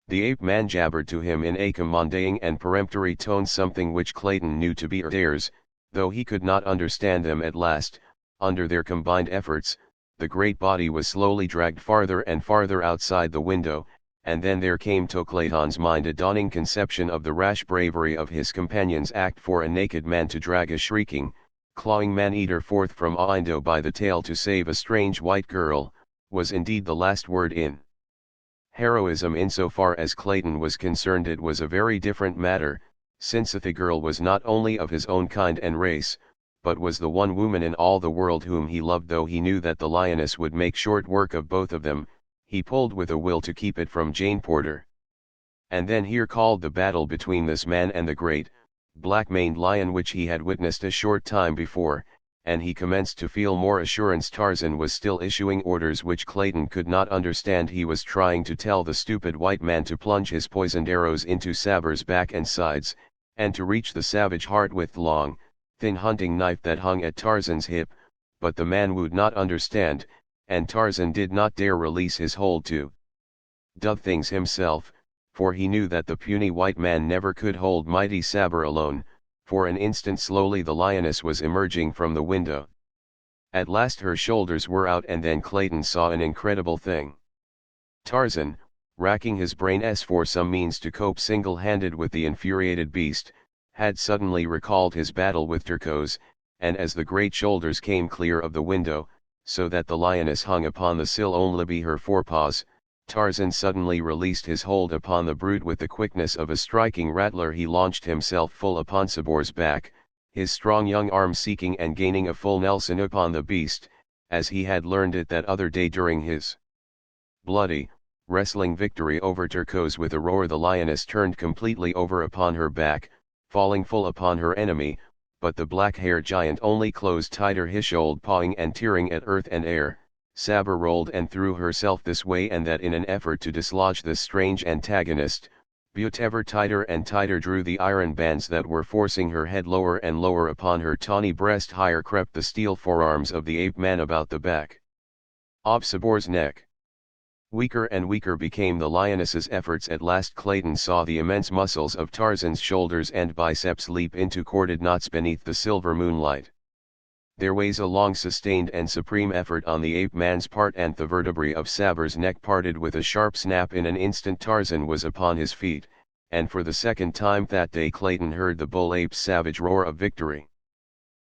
S1: the ape man jabbered to him in a commanding and peremptory tone something which Clayton knew to be orders, though he could not understand them. At last, under their combined efforts, the great body was slowly dragged farther and farther outside the window, and then there came to Clayton's mind a dawning conception of the rash bravery of his companion's act. For a naked man to drag a shrieking, clawing man-eater forth from a window by the tail to save a strange white girl, was indeed the last word in heroism. Insofar as Clayton was concerned it was a very different matter, since the girl was not only of his own kind and race, but was the one woman in all the world whom he loved. Though he knew that the lioness would make short work of both of them, he pulled with a will to keep it from Jane Porter. And then here called the battle between this man and the great, black-maned lion which he had witnessed a short time before, and he commenced to feel more assurance. Tarzan was still issuing orders which Clayton could not understand. He was trying to tell the stupid white man to plunge his poisoned arrows into Sabra's back and sides, and to reach the savage heart with the long, thin hunting knife that hung at Tarzan's hip, but the man would not understand, and Tarzan did not dare release his hold to do things himself, for he knew that the puny white man never could hold mighty Sabra alone. For an instant slowly the lioness was emerging from the window. At last her shoulders were out, and then Clayton saw an incredible thing. Tarzan, racking his brains for some means to cope single-handed with the infuriated beast, had suddenly recalled his battle with Turcos, and as the great shoulders came clear of the window, so that the lioness hung upon the sill only by her forepaws, Tarzan suddenly released his hold upon the brute. With the quickness of a striking rattler he launched himself full upon Sabra's back, his strong young arm seeking and gaining a full Nelson upon the beast, as he had learned it that other day during his bloody, wrestling victory over Turcos. With a roar the lioness turned completely over upon her back, falling full upon her enemy, but the black-haired giant only closed tighter his hold, pawing and tearing at earth and air. Sabra rolled and threw herself this way and that in an effort to dislodge this strange antagonist, but ever tighter and tighter drew the iron bands that were forcing her head lower and lower upon her tawny breast. Higher crept the steel forearms of the ape man about the back Of Sabor's neck. Weaker and weaker became the lioness's efforts. At last Clayton saw the immense muscles of Tarzan's shoulders and biceps leap into corded knots beneath the silver moonlight. There was a long sustained and supreme effort on the ape-man's part, and the vertebrae of Sabor's neck parted with a sharp snap. In an instant Tarzan was upon his feet, and for the second time that day Clayton heard the bull ape's savage roar of victory.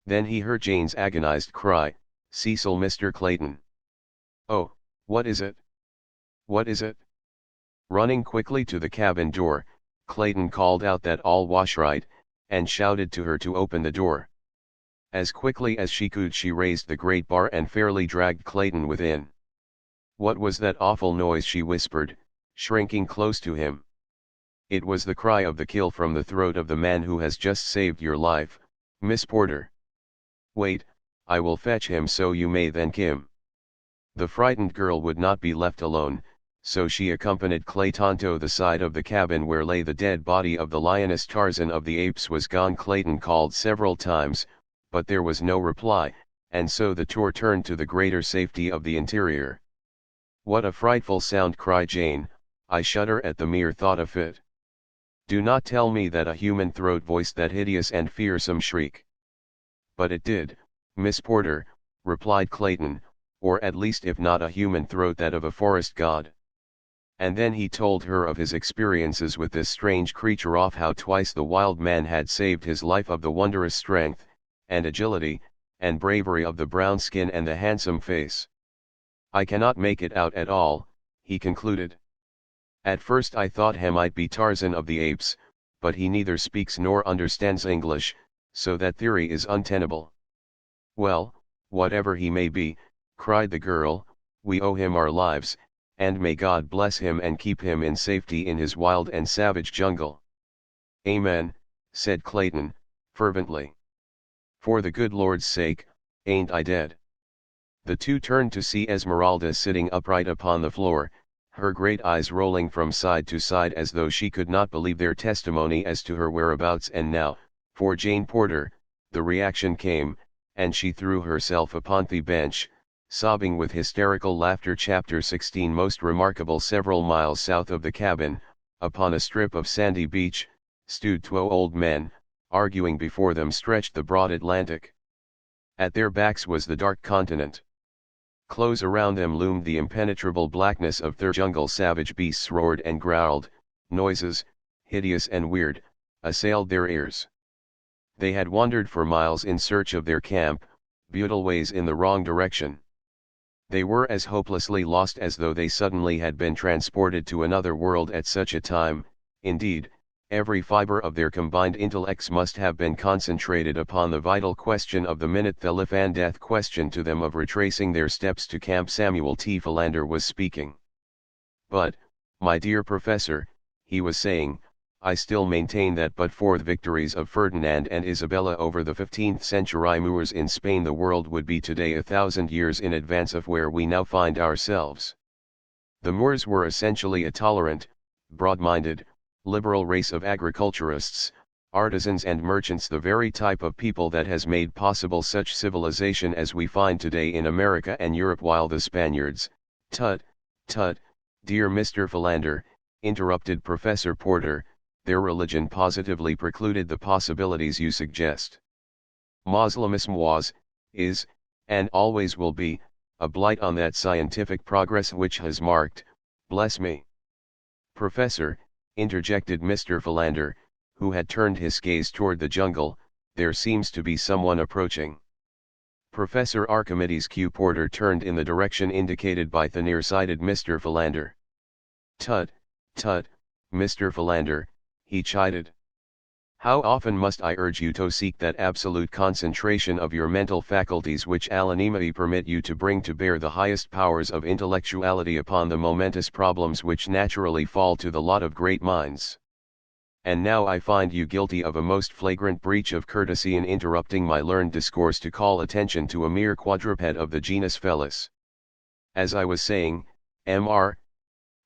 S1: Then he heard Jane's agonized cry, "Cecil, Mr. Clayton! Oh, what is it? What is it?" Running quickly to the cabin door, Clayton called out that all was right, and shouted to her to open the door. As quickly as she could she raised the great bar and fairly dragged Clayton within. "What was that awful noise?" she whispered, shrinking close to him. "It was the cry of the kill from the throat of the man who has just saved your life, Miss Porter." "Wait, I will fetch him so you may thank him." The frightened girl would not be left alone, so she accompanied Clayton to the side of the cabin where lay the dead body of the lioness. Tarzan of the Apes was gone. Clayton called several times, but there was no reply, and so the tour turned to the greater safety of the interior. "What a frightful sound!" cried Jane, "I shudder at the mere thought of it. Do not tell me that a human throat voiced that hideous and fearsome shriek." "But it did, Miss Porter," replied Clayton, "or at least if not a human throat, that of a forest god." And then he told her of his experiences with this strange creature, of how twice the wild man had saved his life, of the wondrous strength, and agility, and bravery of the brown skin and the handsome face. "I cannot make it out at all," he concluded. "At first I thought he might be Tarzan of the Apes, but he neither speaks nor understands English, so that theory is untenable." "Well, whatever he may be," cried the girl, "we owe him our lives, and may God bless him and keep him in safety in his wild and savage jungle." "Amen," said Clayton, fervently. "For the good Lord's sake, ain't I dead?" The two turned to see Esmeralda sitting upright upon the floor, her great eyes rolling from side to side as though she could not believe their testimony as to her whereabouts. And now, for Jane Porter, the reaction came, and she threw herself upon the bench, sobbing with hysterical laughter. Chapter 16. Most remarkable. Several miles south of the cabin, upon a strip of sandy beach, stood two old men. Arguing before them stretched the broad Atlantic. At their backs was the dark continent. Close around them loomed the impenetrable blackness of their jungle. Savage beasts roared and growled, noises, hideous and weird, assailed their ears. They had wandered for miles in search of their camp, ways in the wrong direction. They were as hopelessly lost as though they suddenly had been transported to another world at such a time. Indeed, every fiber of their combined intellects must have been concentrated upon the vital question of the minute. The life and death question to them of retracing their steps to camp. Samuel T. Philander was speaking. "But, my dear professor," he was saying, "I still maintain that but for the victories of Ferdinand and Isabella over the 15th century Moors in Spain, the world would be today 1,000 years in advance of where we now find ourselves. The Moors were essentially a tolerant, broad-minded, liberal race of agriculturists, artisans and merchants, the very type of people that has made possible such civilization as we find today in America and Europe, while the Spaniards—" "Tut, tut, dear Mr. Philander," interrupted Professor Porter, "their religion positively precluded the possibilities you suggest. Moslemism was, is, and always will be, a blight on that scientific progress which has marked, bless me." "Professor," interjected Mr. Philander, who had turned his gaze toward the jungle, "there seems to be someone approaching." Professor Archimedes Q. Porter turned in the direction indicated by the near-sighted Mr. Philander. "Tut, tut, Mr. Philander," he chided. "How often must I urge you to seek that absolute concentration of your mental faculties which Alanimity permit you to bring to bear the highest powers of intellectuality upon the momentous problems which naturally fall to the lot of great minds. And now I find you guilty of a most flagrant breach of courtesy in interrupting my learned discourse to call attention to a mere quadruped of the genus Felis. As I was saying, Mr.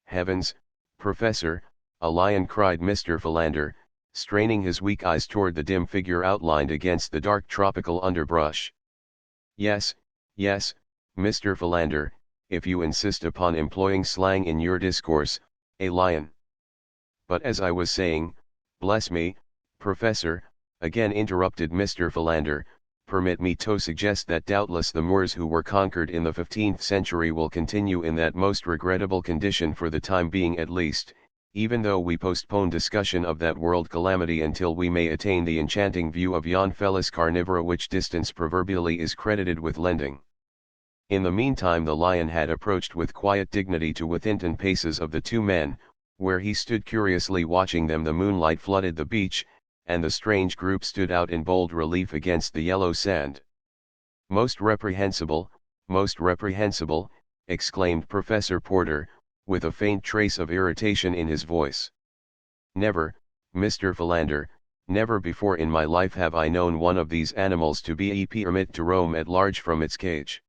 S1: Heavens, Professor, a lion!" cried Mr. Philander, straining his weak eyes toward the dim figure outlined against the dark tropical underbrush. "Yes, yes, Mr. Philander, if you insist upon employing slang in your discourse, a lion. But as I was saying, bless me, Professor, again interrupted Mr. Philander, permit me to suggest that doubtless the Moors who were conquered in the 15th century will continue in that most regrettable condition for the time being at least, even though we postpone discussion of that world calamity until we may attain the enchanting view of yon felis carnivora which distance proverbially is credited with lending. In the meantime the lion had approached with quiet dignity to within 10 paces of the two men, where he stood curiously watching them. The moonlight flooded the beach, and the strange group stood out in bold relief against the yellow sand. Most reprehensible," exclaimed Professor Porter, with a faint trace of irritation in his voice. "Never, Mr. Philander, never before in my life have I known one of these animals to be permitted to roam at large from its cage.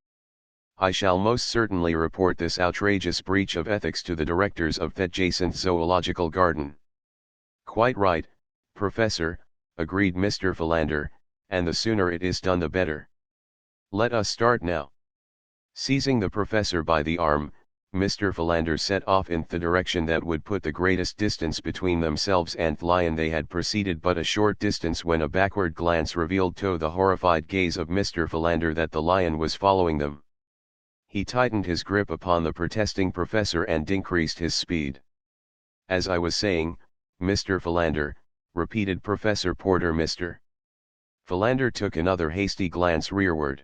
S1: I shall most certainly report this outrageous breach of ethics to the directors of the adjacent zoological garden." "Quite right, Professor," agreed Mr. Philander, "and the sooner it is done the better. Let us start now." Seizing the professor by the arm, Mr. Philander set off in the direction that would put the greatest distance between themselves and the lion. They had proceeded but a short distance when a backward glance revealed to the horrified gaze of Mr. Philander that the lion was following them. He tightened his grip upon the protesting professor and increased his speed. "As I was saying, Mr. Philander," repeated Professor Porter. Mr. Philander took another hasty glance rearward.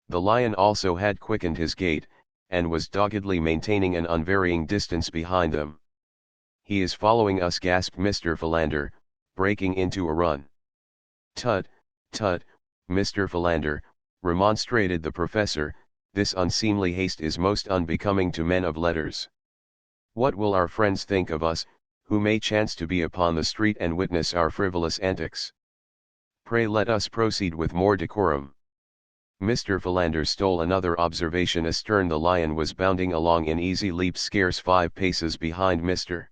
S1: The lion also had quickened his gait, and was doggedly maintaining an unvarying distance behind them. "He is following us," gasped Mr. Philander, breaking into a run. "Tut, tut, Mr. Philander," remonstrated the professor, "this unseemly haste is most unbecoming to men of letters. What will our friends think of us, who may chance to be upon the street and witness our frivolous antics? Pray let us proceed with more decorum." Mr. Philander stole another observation astern. The lion was bounding along in easy leaps scarce 5 paces behind Mr.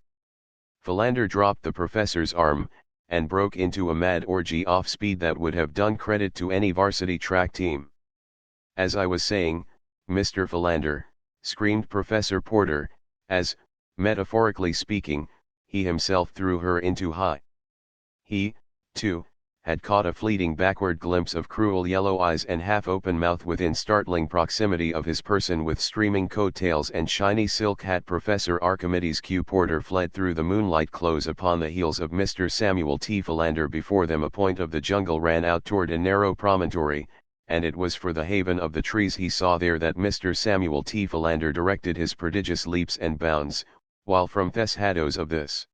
S1: Philander dropped the professor's arm, and broke into a mad orgy off speed that would have done credit to any varsity track team. "As I was saying, Mr. Philander," screamed Professor Porter, as, metaphorically speaking, he himself threw her into high. He, too, had caught a fleeting backward glimpse of cruel yellow eyes and half-open mouth within startling proximity of his person with streaming coat-tails and shiny silk hat. Professor Archimedes Q. Porter fled through the moonlight close upon the heels of Mr. Samuel T. Philander. Before them a point of the jungle ran out toward a narrow promontory, and it was for the haven of the trees he saw there that Mr. Samuel T. Philander directed his prodigious leaps and bounds, while from the shadows of this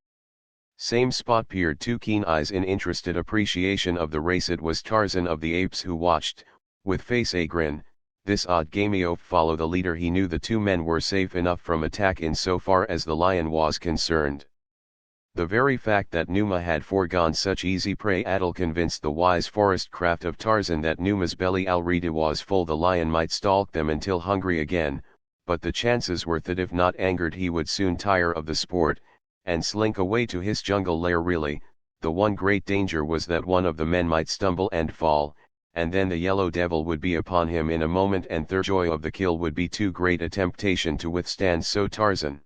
S1: same spot peered 2 keen eyes in interested appreciation of the race. It was Tarzan of the Apes who watched, with face a grin, this odd cameo follow the leader. He knew the 2 men were safe enough from attack in so far as the lion was concerned. The very fact that Numa had foregone such easy prey convinced the wise forest craft of Tarzan that Numa's belly already was full. The lion might stalk them until hungry again, but the chances were that if not angered he would soon tire of the sport, and slink away to his jungle lair. Really, the one great danger was that one of the men might stumble and fall, and then the yellow devil would be upon him in a moment, and the joy of the kill would be too great a temptation to withstand. So Tarzan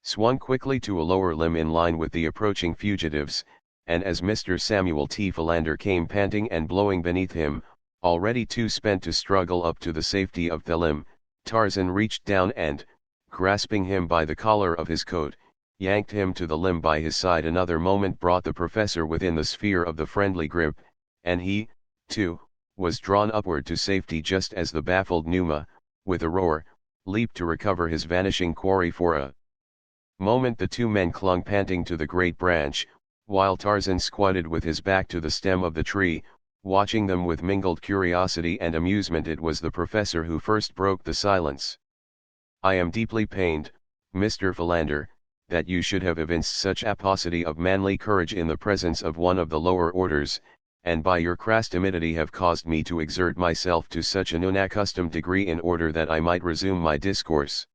S1: swung quickly to a lower limb in line with the approaching fugitives, and as Mr. Samuel T. Philander came panting and blowing beneath him, already too spent to struggle up to the safety of the limb, Tarzan reached down and, grasping him by the collar of his coat, yanked him to the limb by his side. Another moment brought the professor within the sphere of the friendly grip, and he, too, was drawn upward to safety just as the baffled Numa, with a roar, leaped to recover his vanishing quarry. For a moment the 2 men clung panting to the great branch, while Tarzan squatted with his back to the stem of the tree, watching them with mingled curiosity and amusement. It was the professor who first broke the silence. "I am deeply pained, Mr. Philander, that you should have evinced such a paucity of manly courage in the presence of one of the lower orders, and by your crass timidity have caused me to exert myself to such an unaccustomed degree in order that I might resume my discourse.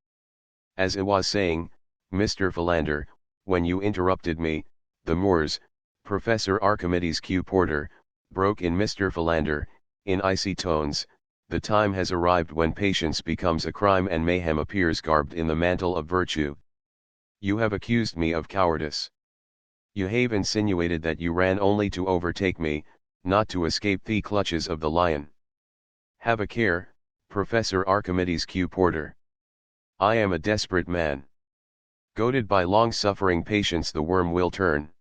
S1: As I was saying, Mr. Philander, when you interrupted me, the Moors," Professor Archimedes Q. Porter, broke in Mr. Philander, in icy tones, The time has arrived when patience becomes a crime and mayhem appears garbed in the mantle of virtue. You have accused me of cowardice. You have insinuated that you ran only to overtake me, not to escape the clutches of the lion. Have a care, Professor Archimedes Q. Porter. I am a desperate man. Goaded by long-suffering patience, the worm will turn.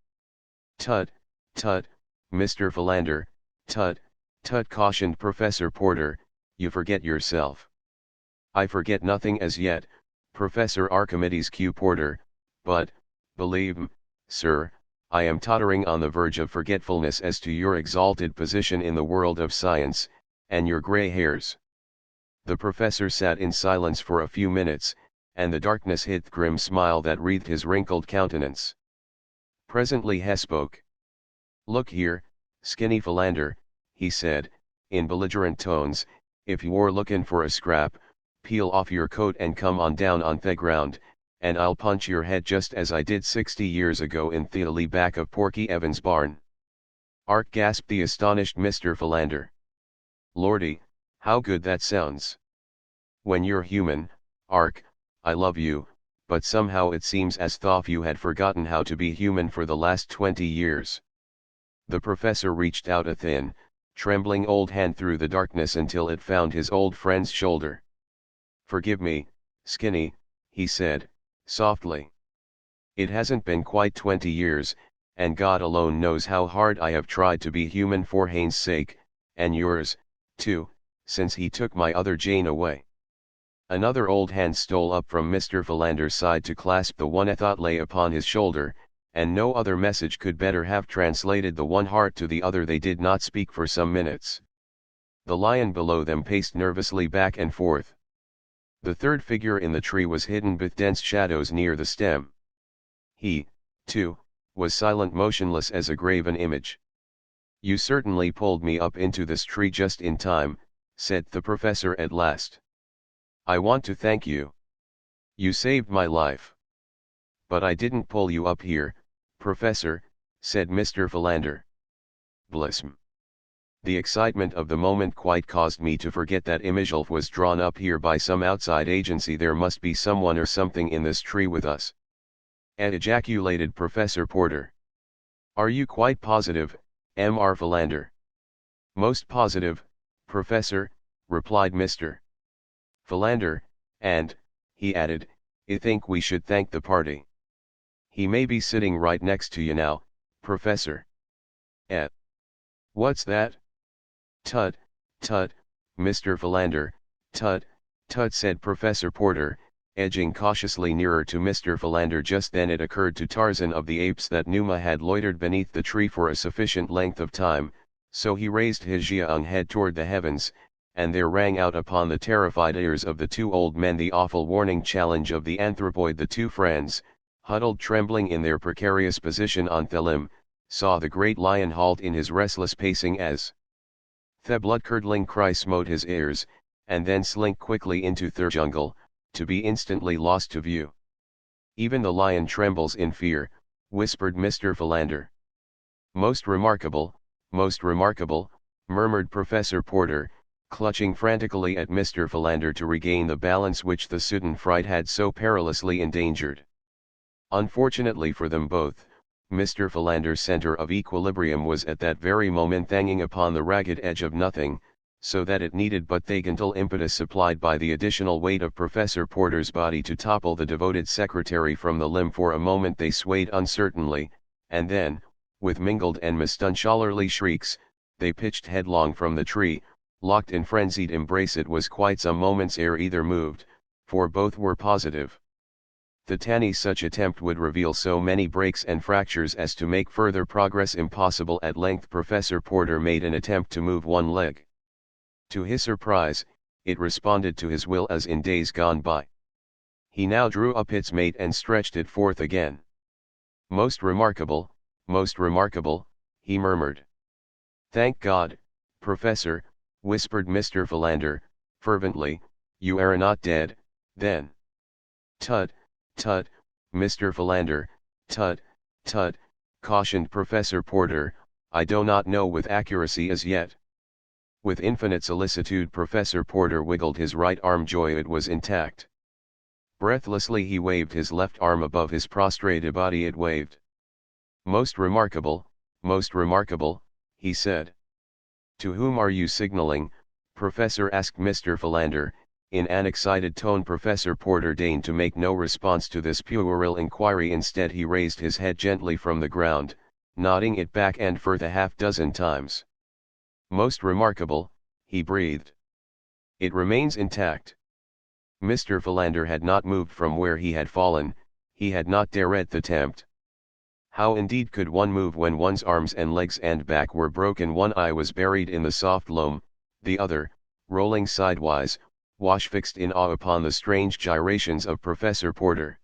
S1: Tut, tut, Mr. Philander, tut, tut, cautioned Professor Porter, you forget yourself. I forget nothing as yet, Professor Archimedes Q. Porter, but, believe me, sir, I am tottering on the verge of forgetfulness as to your exalted position in the world of science, and your gray hairs. The professor sat in silence for a few minutes, and the darkness hid the grim smile that wreathed his wrinkled countenance. Presently he spoke. Look here, Skinny Philander, he said, in belligerent tones, if you're looking for a scrap, peel off your coat and come on down on the ground, and I'll punch your head just as I did 60 years ago in the back of Porky Evans' barn. Art, gasped the astonished Mr. Philander. Lordy, how good that sounds. When you're human, Ark, I love you, but somehow it seems as though you had forgotten how to be human for the last 20 years. The professor reached out a thin, trembling old hand through the darkness until it found his old friend's shoulder. Forgive me, Skinny, he said, softly. It hasn't been quite 20 years, and God alone knows how hard I have tried to be human for Haynes' sake, and yours, too, since he took my other Jane away. Another old hand stole up from Mr. Philander's side to clasp the one I thought lay upon his shoulder, and no other message could better have translated the one heart to the other. They did not speak for some minutes. The lion below them paced nervously back and forth. The third figure in the tree was hidden with dense shadows near the stem. He, too, was silent, motionless as a graven image. You certainly pulled me up into this tree just in time, said the professor at last. I want to thank you. You saved my life. But I didn't pull you up here, Professor, said Mr. Philander. Bless me. The excitement of the moment quite caused me to forget that Imagulf was drawn up here by some outside agency. There must be someone or something in this tree with us. Ejaculated Professor Porter. Are you quite positive, Mr. Philander? Most positive, Professor, replied Mr. Philander, and, he added, I think we should thank the party. He may be sitting right next to you now, Professor. What's that? Tut, tut, Mr. Philander, tut, tut, said Professor Porter, edging cautiously nearer to Mr. Philander. Just then it occurred to Tarzan of the Apes that Numa had loitered beneath the tree for a sufficient length of time, so he raised his young head toward the heavens, and there rang out upon the terrified ears of the two old men the awful warning challenge of the anthropoid. The two friends, huddled trembling in their precarious position on the limb, saw the great lion halt in his restless pacing as the blood-curdling cry smote his ears, and then slink quickly into the jungle, to be instantly lost to view. Even the lion trembles in fear, whispered Mr. Philander. Most remarkable, murmured Professor Porter, clutching frantically at Mr. Philander to regain the balance which the sudden fright had so perilously endangered. Unfortunately for them both, Mr. Philander's center of equilibrium was at that very moment hanging upon the ragged edge of nothing, so that it needed but the gentle impetus supplied by the additional weight of Professor Porter's body to topple the devoted secretary from the limb. For a moment they swayed uncertainly, and then, with mingled and mistuncholarly shrieks, they pitched headlong from the tree, locked in frenzied embrace. It was quite some moments ere either moved, for both were positive that any such attempt would reveal so many breaks and fractures as to make further progress impossible. At length Professor Porter made an attempt to move one leg. To his surprise, it responded to his will as in days gone by. He now drew up its mate and stretched it forth again. Most remarkable, he murmured. Thank God, Professor, whispered Mr. Philander, fervently, you are not dead, then. Tut, tut, Mr. Philander, tut, tut, cautioned Professor Porter, I do not know with accuracy as yet. With infinite solicitude Professor Porter wiggled his right arm. Joy, it was intact. Breathlessly he waved his left arm above his prostrate body. It waved. Most remarkable, he said. To whom are you signaling, Professor? asked Mr. Philander. In an excited tone Professor Porter deigned to make no response to this puerile inquiry. Instead he raised his head gently from the ground, nodding it back and forth a half-dozen times. Most remarkable, he breathed. It remains intact. Mr. Philander had not moved from where he had fallen, he had not dared the attempt. How indeed could one move when one's arms and legs and back were broken? One eye was buried in the soft loam, the other, rolling sidewise, was fixed in awe upon the strange gyrations of Professor Porter.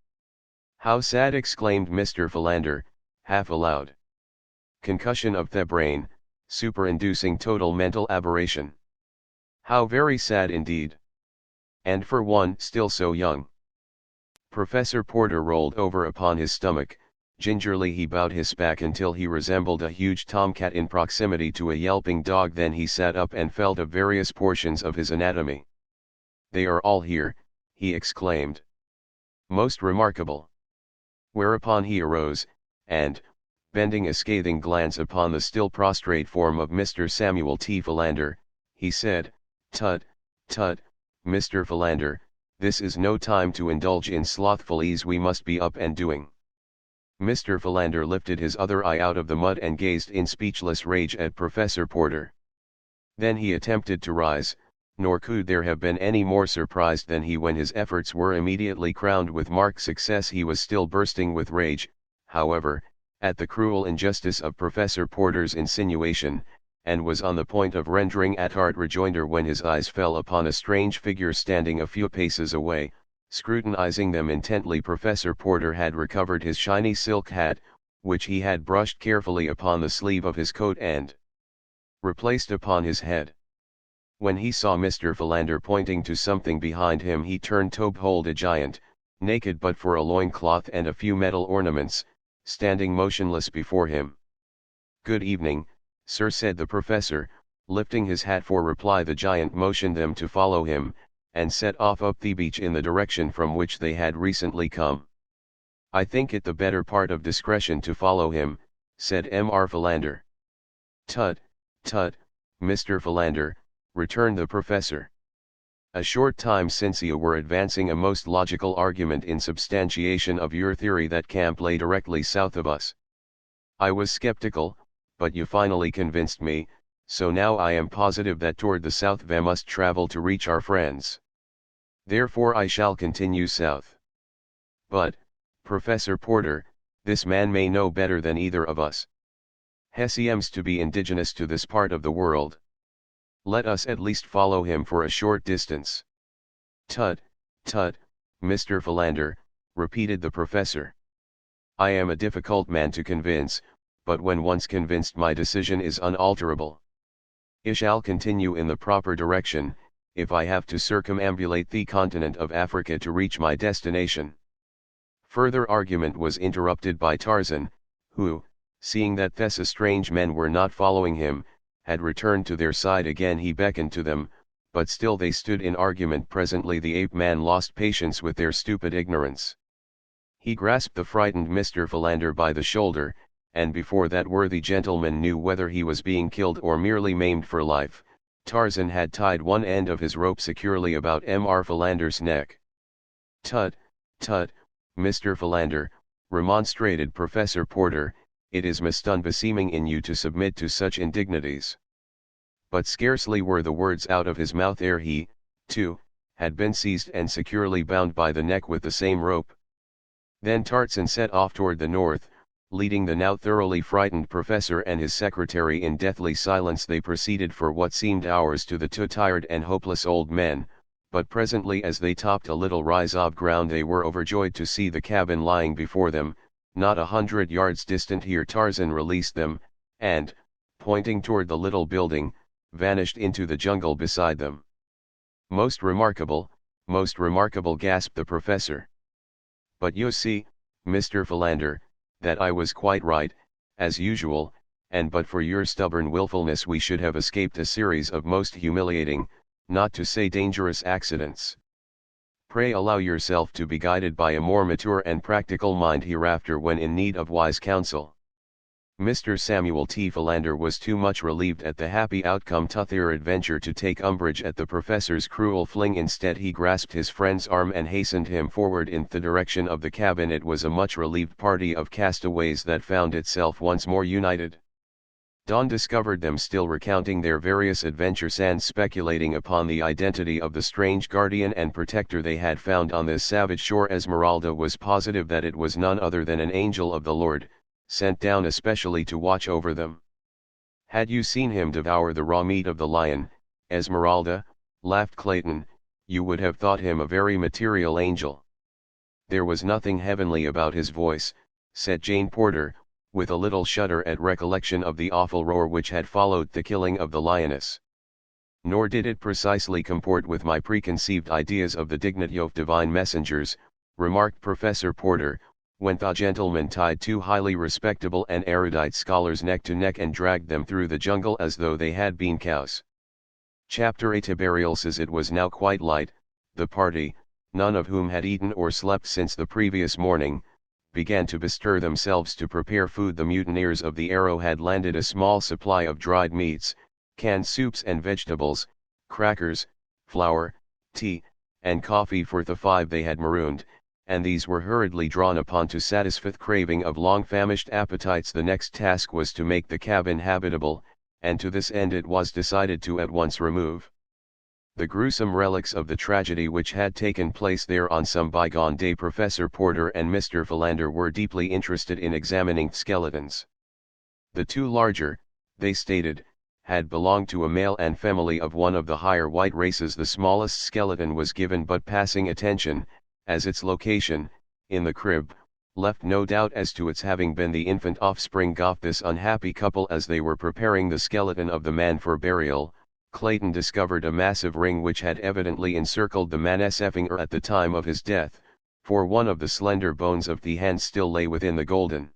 S1: How sad! exclaimed Mr. Philander, half aloud. Concussion of the brain, superinducing total mental aberration. How very sad indeed. And for one still so young. Professor Porter rolled over upon his stomach. Gingerly he bowed his back until he resembled a huge tomcat in proximity to a yelping dog. Then he sat up and felt of various portions of his anatomy. They are all here, he exclaimed. Most remarkable. Whereupon he arose, and, bending a scathing glance upon the still prostrate form of Mr. Samuel T. Philander, he said, Tut, tut, Mr. Philander, this is no time to indulge in slothful ease. We must be up and doing. Mr. Philander lifted his other eye out of the mud and gazed in speechless rage at Professor Porter. Then he attempted to rise, nor could there have been any more surprised than he when his efforts were immediately crowned with marked success. He was still bursting with rage, however, at the cruel injustice of Professor Porter's insinuation, and was on the point of rendering a tart rejoinder when his eyes fell upon a strange figure standing a few paces away, scrutinizing them intently. Professor Porter had recovered his shiny silk hat, which he had brushed carefully upon the sleeve of his coat and replaced upon his head. When he saw Mr. Philander pointing to something behind him, he turned to behold a giant, naked but for a loincloth and a few metal ornaments, standing motionless before him. Good evening, sir, said the professor, lifting his hat for reply. The giant motioned them to follow him, and set off up the beach in the direction from which they had recently come. I think it the better part of discretion to follow him, said Mr. Philander. Tut, tut, Mr. Philander, returned the professor. A short time since you were advancing a most logical argument in substantiation of your theory that camp lay directly south of us. I was skeptical, but you finally convinced me, so now I am positive that toward the south we must travel to reach our friends. Therefore I shall continue south. But, Professor Porter, this man may know better than either of us. He seems to be indigenous to this part of the world. Let us at least follow him for a short distance. Tut, tut, Mr. Philander, repeated the professor. I am a difficult man to convince, but when once convinced my decision is unalterable. I shall continue in the proper direction, if I have to circumambulate the continent of Africa to reach my destination. Further argument was interrupted by Tarzan, who, seeing that these strange men were not following him, had returned to their side again. He beckoned to them, but still they stood in argument. Presently the ape-man lost patience with their stupid ignorance. He grasped the frightened Mr. Philander by the shoulder, and before that worthy gentleman knew whether he was being killed or merely maimed for life, Tarzan had tied one end of his rope securely about Mr. Philander's neck. Tut, tut, Mr. Philander, remonstrated Professor Porter, it is most unbeseeming in you to submit to such indignities. But scarcely were the words out of his mouth ere he, too, had been seized and securely bound by the neck with the same rope. Then Tarzan set off toward the north, leading the now thoroughly frightened professor and his secretary in deathly silence. They proceeded for what seemed hours to the two tired and hopeless old men, but presently as they topped a little rise of ground they were overjoyed to see the cabin lying before them, not 100 yards distant. Here Tarzan released them, and, pointing toward the little building, vanished into the jungle beside them. Most remarkable, gasped the professor. But you see, Mr. Philander, that I was quite right, as usual, and but for your stubborn willfulness we should have escaped a series of most humiliating, not to say dangerous accidents. Pray allow yourself to be guided by a more mature and practical mind hereafter when in need of wise counsel. Mr. Samuel T. Philander was too much relieved at the happy outcome to their adventure to take umbrage at the professor's cruel fling. Instead he grasped his friend's arm and hastened him forward in the direction of the cabin. It was a much relieved party of castaways that found itself once more united. Dawn discovered them still recounting their various adventures and speculating upon the identity of the strange guardian and protector they had found on this savage shore. Esmeralda was positive that it was none other than an angel of the Lord, sent down especially to watch over them. "Had you seen him devour the raw meat of the lion, Esmeralda," laughed Clayton, "you would have thought him a very material angel." "There was nothing heavenly about his voice," said Jane Porter, with a little shudder at recollection of the awful roar which had followed the killing of the lioness. "Nor did it precisely comport with my preconceived ideas of the dignity of divine messengers," remarked Professor Porter, "when the gentleman tied two highly respectable and erudite scholars neck to neck and dragged them through the jungle as though they had been cows." Chapter 8. Burial. As it was now quite light, the party, none of whom had eaten or slept since the previous morning, began to bestir themselves to prepare food. The mutineers of the Arrow had landed a small supply of dried meats, canned soups and vegetables, crackers, flour, tea, and coffee for the 5 they had marooned, and these were hurriedly drawn upon to satisfy the craving of long-famished appetites. The next task was to make the cabin habitable, and to this end it was decided to at once remove the gruesome relics of the tragedy which had taken place there on some bygone day. Professor Porter and Mr. Philander were deeply interested in examining skeletons. The 2 larger, they stated, had belonged to a male and family of one of the higher white races. The smallest skeleton was given but passing attention, as its location, in the crib, left no doubt as to its having been the infant offspring of this unhappy couple. As they were preparing the skeleton of the man for burial, Clayton discovered a massive ring which had evidently encircled the man's finger at the time of his death, for one of the slender bones of the hand still lay within the golden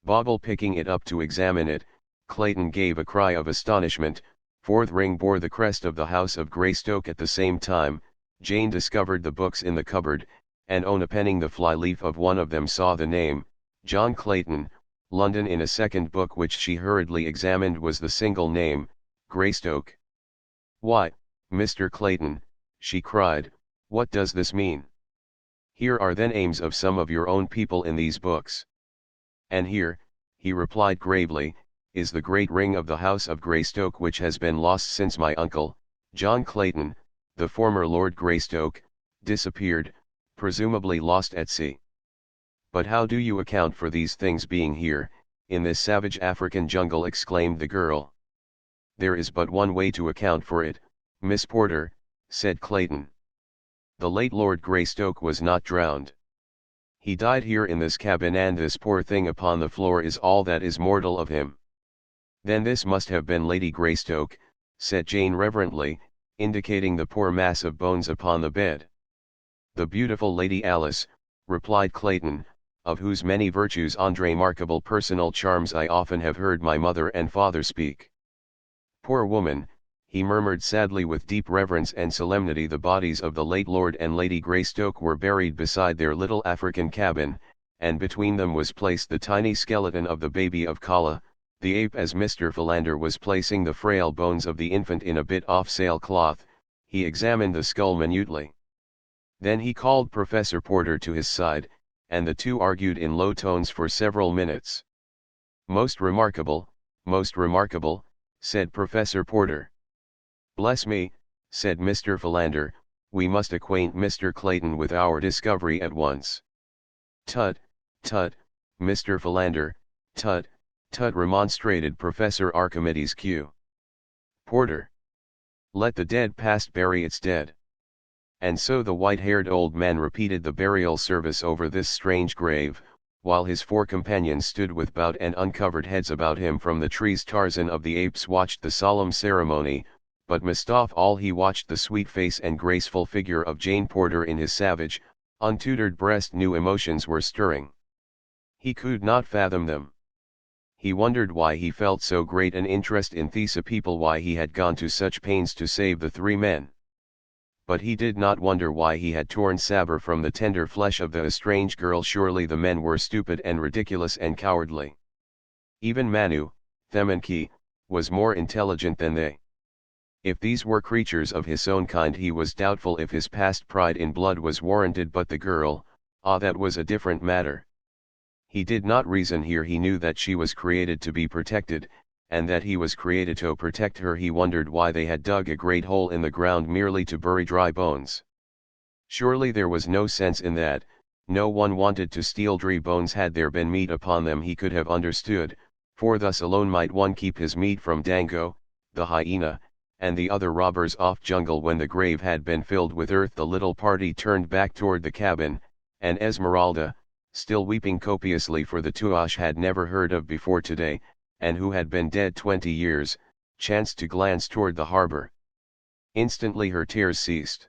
S1: bauble. Picking it up to examine it, Clayton gave a cry of astonishment, for the ring bore the crest of the House of Greystoke. At the same time, Jane discovered the books in the cupboard, and opening the fly-leaf of one of them saw the name, John Clayton, London. In a second book which she hurriedly examined was the single name, Greystoke. "Why, Mr. Clayton," she cried, "what does this mean? Here are the names of some of your own people in these books." "And here," he replied gravely, "is the great ring of the House of Greystoke which has been lost since my uncle, John Clayton, the former Lord Greystoke, disappeared, presumably lost at sea." "But how do you account for these things being here, in this savage African jungle?" exclaimed the girl. "There is but one way to account for it, Miss Porter," said Clayton. "The late Lord Greystoke was not drowned. He died here in this cabin, and this poor thing upon the floor is all that is mortal of him." "Then this must have been Lady Greystoke," said Jane reverently, indicating the poor mass of bones upon the bed. "The beautiful Lady Alice," replied Clayton, "of whose many virtues and remarkable personal charms I often have heard my mother and father speak." "Poor woman," he murmured sadly with deep reverence and solemnity. The bodies of the late Lord and Lady Greystoke were buried beside their little African cabin, and between them was placed the tiny skeleton of the baby of Kala, the ape. As Mr. Philander was placing the frail bones of the infant in a bit of sailcloth, he examined the skull minutely. Then he called Professor Porter to his side, and the two argued in low tones for several minutes. Most remarkable," said Professor Porter. "Bless me," said Mr. Philander, "we must acquaint Mr. Clayton with our discovery at once." "Tut, tut, Mr. Philander, tut, tut," remonstrated Professor Archimedes Q. Porter. "Let the dead past bury its dead." And so the white-haired old man repeated the burial service over this strange grave, while his 4 companions stood with bowed and uncovered heads about him from the trees. Tarzan of the Apes watched the solemn ceremony, but most of all he watched the sweet face and graceful figure of Jane Porter. In his savage, untutored breast new emotions were stirring. He could not fathom them. He wondered why he felt so great an interest in Thesa people, why he had gone to such pains to save the three men. But he did not wonder why he had torn Saber from the tender flesh of the estranged girl. Surely the men were stupid and ridiculous and cowardly. Even Manu, Themenki, was more intelligent than they. If these were creatures of his own kind, he was doubtful if his past pride in blood was warranted, but the girl, that was a different matter. He did not reason here. He knew that she was created to be protected, and that he was created to protect her. He wondered why they had dug a great hole in the ground merely to bury dry bones. Surely there was no sense in that. No one wanted to steal dry bones. Had there been meat upon them, he could have understood, for thus alone might one keep his meat from Dango, the hyena, and the other robbers off jungle. When the grave had been filled with earth, the little party turned back toward the cabin, and Esmeralda, still weeping copiously for the Tuash had never heard of before today, and who had been dead 20 years, chanced to glance toward the harbor. Instantly her tears ceased.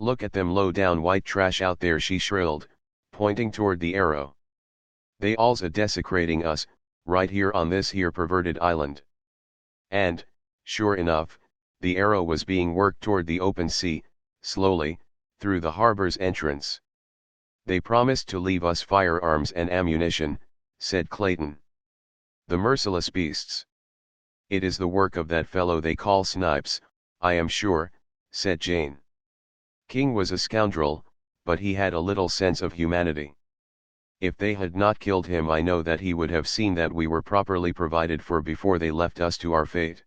S1: "Look at them low down white trash out there," she shrilled, pointing toward the arrow. "They all's a desecrating us, right here on this here perverted island." And, sure enough, the arrow was being worked toward the open sea, slowly, through the harbor's entrance. "They promised to leave us firearms and ammunition," said Clayton. "The merciless beasts." "It is the work of that fellow they call Snipes, I am sure," said Jane. "King was a scoundrel, but he had a little sense of humanity. If they had not killed him, I know that he would have seen that we were properly provided for before they left us to our fate."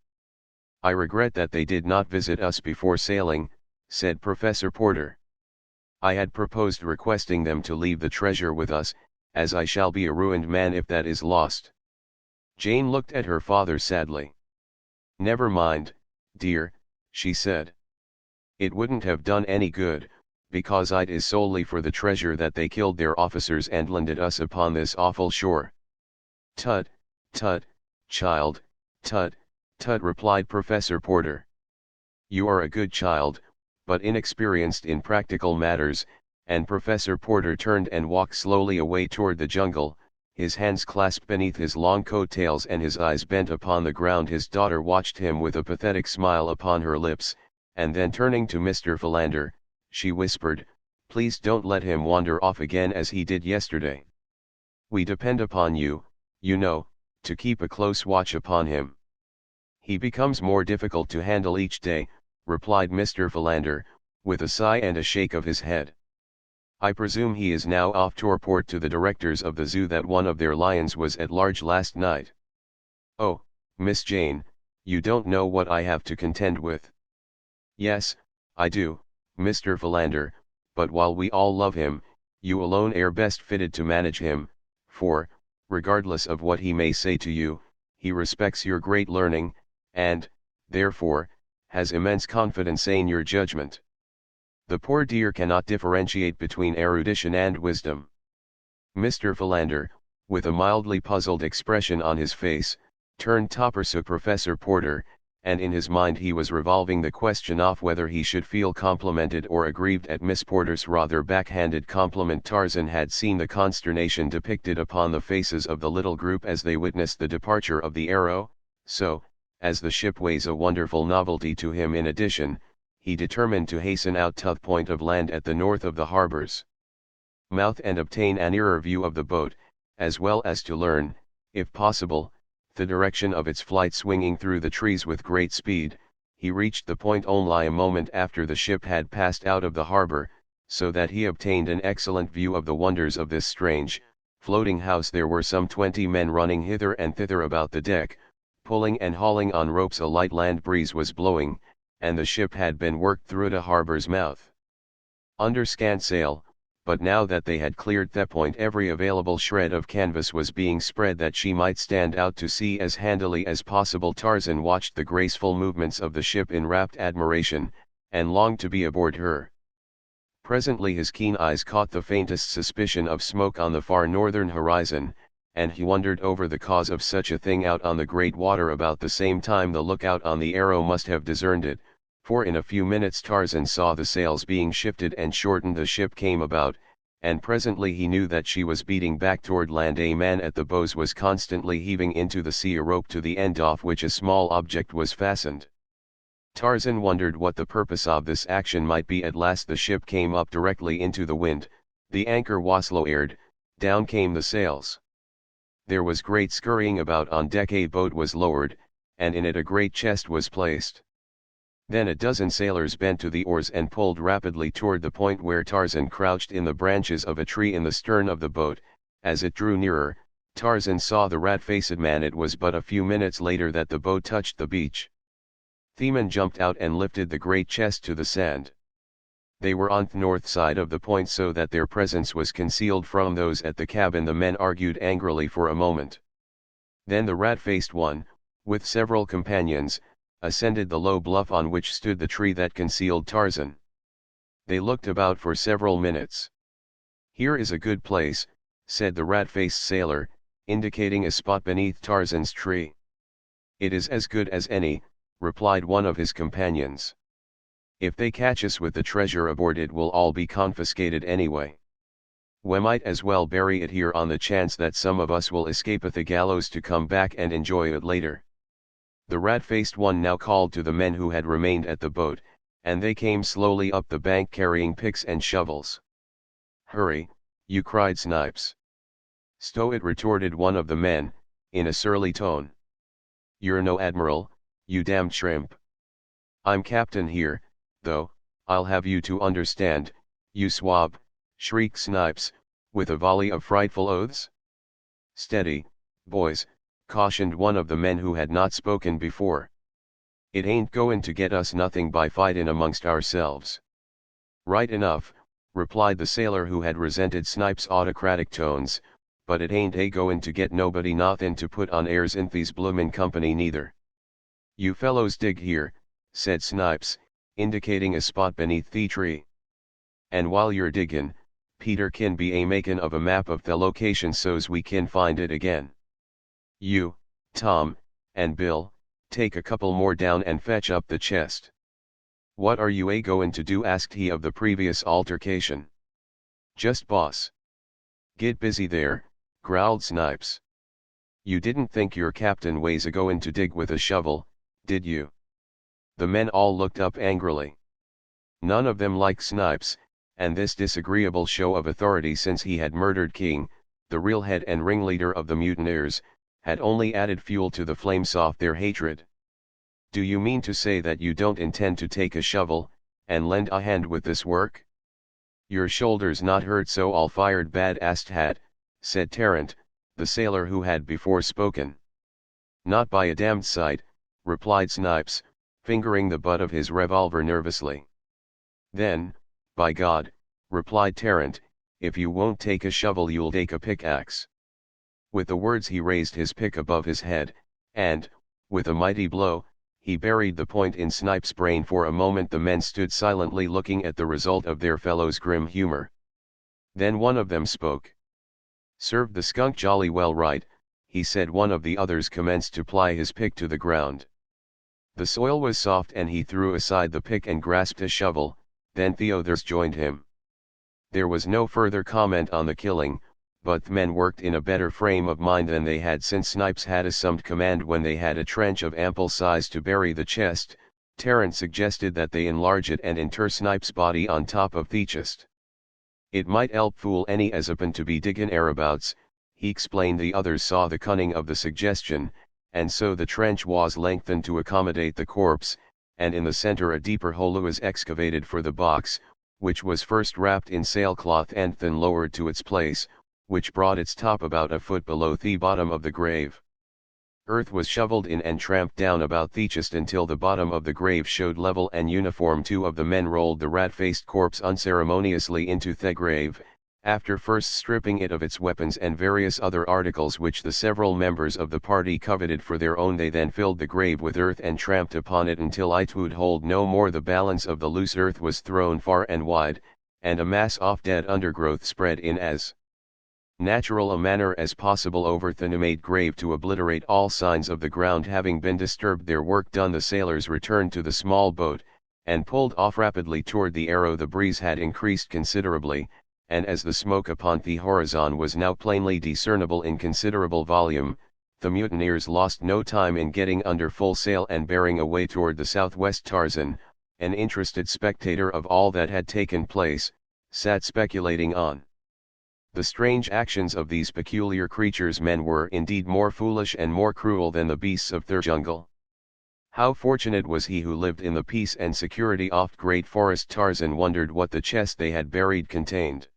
S1: "I regret that they did not visit us before sailing," said Professor Porter. "I had proposed requesting them to leave the treasure with us, as I shall be a ruined man if that is lost." Jane looked at her father sadly. "Never mind, dear," she said. "It wouldn't have done any good, because it is solely for the treasure that they killed their officers and landed us upon this awful shore." "Tut, tut, child, tut, tut," replied Professor Porter. "You are a good child, but inexperienced in practical matters," and Professor Porter turned and walked slowly away toward the jungle, his hands clasped beneath his long coat-tails and his eyes bent upon the ground. His daughter watched him with a pathetic smile upon her lips, and then turning to Mr. Philander, she whispered, "Please don't let him wander off again as he did yesterday. We depend upon you, you know, to keep a close watch upon him." "He becomes more difficult to handle each day," replied Mr. Philander, with a sigh and a shake of his head. "I presume he is now off to report to the directors of the zoo that one of their lions was at large last night." "Oh, Miss Jane, you don't know what I have to contend with." "Yes, I do, Mr. Philander, but while we all love him, you alone are best fitted to manage him, for, regardless of what he may say to you, he respects your great learning, and, therefore, has immense confidence in your judgment. The poor dear cannot differentiate between erudition and wisdom." Mr. Philander, with a mildly puzzled expression on his face, turned towards Professor Porter, and in his mind he was revolving the question of whether he should feel complimented or aggrieved at Miss Porter's rather backhanded compliment. Tarzan had seen the consternation depicted upon the faces of the little group as they witnessed the departure of the arrow, so, as the ship was a wonderful novelty to him in addition, he determined to hasten out to the point of land at the north of the harbor's mouth and obtain a nearer view of the boat, as well as to learn, if possible, the direction of its flight. Swinging through the trees with great speed, he reached the point only a moment after the ship had passed out of the harbor, so that he obtained an excellent view of the wonders of this strange, floating house. There were some 20 men running hither and thither about the deck, pulling and hauling on ropes. A light land breeze was blowing, and the ship had been worked through the harbor's mouth under scant sail, but now that they had cleared the point, every available shred of canvas was being spread that she might stand out to sea as handily as possible. Tarzan watched the graceful movements of the ship in rapt admiration, and longed to be aboard her. Presently his keen eyes caught the faintest suspicion of smoke on the far northern horizon, and he wondered over the cause of such a thing out on the great water. About the same time the lookout on the arrow must have discerned it, for in a few minutes Tarzan saw the sails being shifted and shortened. The ship came about, and presently he knew that she was beating back toward land. A man at the bows was constantly heaving into the sea a rope to the end of which a small object was fastened. Tarzan wondered what the purpose of this action might be. At last the ship came up directly into the wind, the anchor was lowered, down came the sails. There was great scurrying about on deck. A boat was lowered, and in it a great chest was placed. Then a dozen sailors bent to the oars and pulled rapidly toward the point where Tarzan crouched in the branches of a tree in the stern of the boat. As it drew nearer, Tarzan saw the rat-faced man. It was but a few minutes later that the boat touched the beach. The men jumped out and lifted the great chest to the sand. They were on the north side of the point, so that their presence was concealed from those at the cabin. The men argued angrily for a moment. Then the rat-faced one, with several companions, ascended the low bluff on which stood the tree that concealed Tarzan. They looked about for several minutes. "Here is a good place," said the rat-faced sailor, indicating a spot beneath Tarzan's tree. "It is as good as any," replied one of his companions. "If they catch us with the treasure aboard, it will all be confiscated anyway. We might as well bury it here on the chance that some of us will escape at the gallows to come back and enjoy it later." The rat-faced one now called to the men who had remained at the boat, and they came slowly up the bank carrying picks and shovels. "Hurry, you!" cried Snipes. "Stow it!" retorted one of the men, in a surly tone. "You're no admiral, you damned shrimp." "I'm captain here, though, I'll have you to understand, you swab," shrieked Snipes, with a volley of frightful oaths. "Steady, boys," cautioned one of the men who had not spoken before. "It ain't goin' to get us nothing by fightin' amongst ourselves." "Right enough," replied the sailor who had resented Snipes' autocratic tones, "but it ain't goin' to get nobody nothin' to put on airs in these bloomin' company neither." "You fellows dig here," said Snipes, indicating a spot beneath the tree. "And while you're diggin', Peter kin be makin' of a map of the location so's we kin find it again. You, Tom, and Bill, take a couple more down and fetch up the chest." "What are you goin' to do?" asked he of the previous altercation. "Just boss." "Get busy there," growled Snipes. "You didn't think your captain was goin' to dig with a shovel, did you?" The men all looked up angrily. None of them liked Snipes, and this disagreeable show of authority, since he had murdered King, the real head and ringleader of the mutineers, had only added fuel to the flames of their hatred. "Do you mean to say that you don't intend to take a shovel, and lend a hand with this work? Your shoulders not hurt so all fired bad?" asked Had, said Tarrant, the sailor who had before spoken. "Not by a damned sight," replied Snipes, fingering the butt of his revolver nervously. "Then, by God," replied Tarrant, "if you won't take a shovel you'll take a pickaxe." With the words he raised his pick above his head, and, with a mighty blow, he buried the point in Snipes' brain. For a moment the men stood silently looking at the result of their fellow's grim humor. Then one of them spoke. "Served the skunk jolly well right," he said. One of the others commenced to ply his pick to the ground. The soil was soft and he threw aside the pick and grasped a shovel, then the others joined him. There was no further comment on the killing, but the men worked in a better frame of mind than they had since Snipes had assumed command. When they had a trench of ample size to bury the chest, Tarrant suggested that they enlarge it and inter Snipes' body on top of the chest. "It might help fool any as happen to be diggin' hereabouts," he explained. The others saw the cunning of the suggestion, and so the trench was lengthened to accommodate the corpse, and in the center a deeper hole was excavated for the box, which was first wrapped in sailcloth and then lowered to its place, which brought its top about a foot below the bottom of the grave. Earth was shoveled in and tramped down about the chest until the bottom of the grave showed level and uniform. Two of the men rolled the rat-faced corpse unceremoniously into the grave, after first stripping it of its weapons and various other articles which the several members of the party coveted for their own. They then filled the grave with earth and tramped upon it until it would hold no more. The balance of the loose earth was thrown far and wide, and a mass of dead undergrowth spread in as natural a manner as possible over the new-made grave to obliterate all signs of the ground having been disturbed. Their work done, the sailors returned to the small boat, and pulled off rapidly toward the Arrow. The breeze had increased considerably, and as the smoke upon the horizon was now plainly discernible in considerable volume, the mutineers lost no time in getting under full sail and bearing away toward the southwest. Tarzan, an interested spectator of all that had taken place, sat speculating on the strange actions of these peculiar creatures. Men were indeed more foolish and more cruel than the beasts of their jungle. How fortunate was he who lived in the peace and security of great forest. Tarzan wondered what the chest they had buried contained.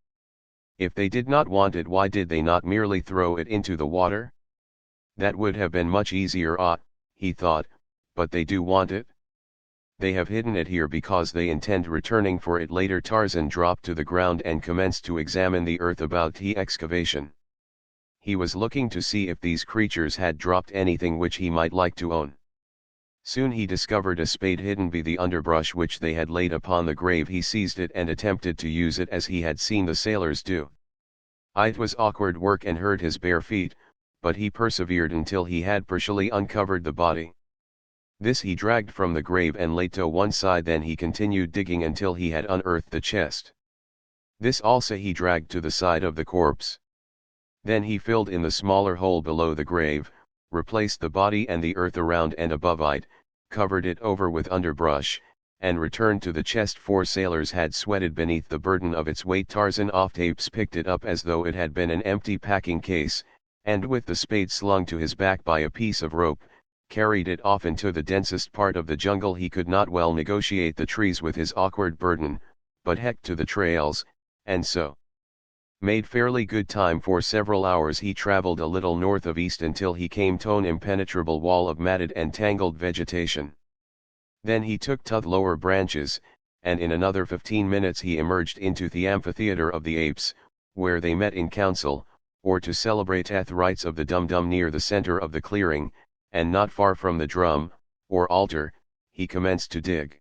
S1: If they did not want it, why did they not merely throw it into the water? That would have been much easier, he thought, but they do want it. They have hidden it here because they intend returning for it later. Tarzan dropped to the ground and commenced to examine the earth about the excavation. He was looking to see if these creatures had dropped anything which he might like to own. Soon he discovered a spade hidden by the underbrush which they had laid upon the grave. He seized it and attempted to use it as he had seen the sailors do. It was awkward work and hurt his bare feet, but he persevered until he had partially uncovered the body. This he dragged from the grave and laid to one side. Then he continued digging until he had unearthed the chest. This also he dragged to the side of the corpse. Then he filled in the smaller hole below the grave, replaced the body and the earth around and above it, covered it over with underbrush, and returned to the chest. 4 sailors had sweated beneath the burden of its weight. Tarzan of the Apes picked it up as though it had been an empty packing case, and with the spade slung to his back by a piece of rope, carried it off into the densest part of the jungle. He could not well negotiate the trees with his awkward burden, but hecked to the trails, and so made fairly good time. For several hours he traveled a little north of east until he came to an impenetrable wall of matted and tangled vegetation. Then he took to the lower branches, and in another 15 minutes he emerged into the amphitheater of the apes, where they met in council, or to celebrate the rites of the dum-dum. Near the center of the clearing, and not far from the drum, or altar, he commenced to dig.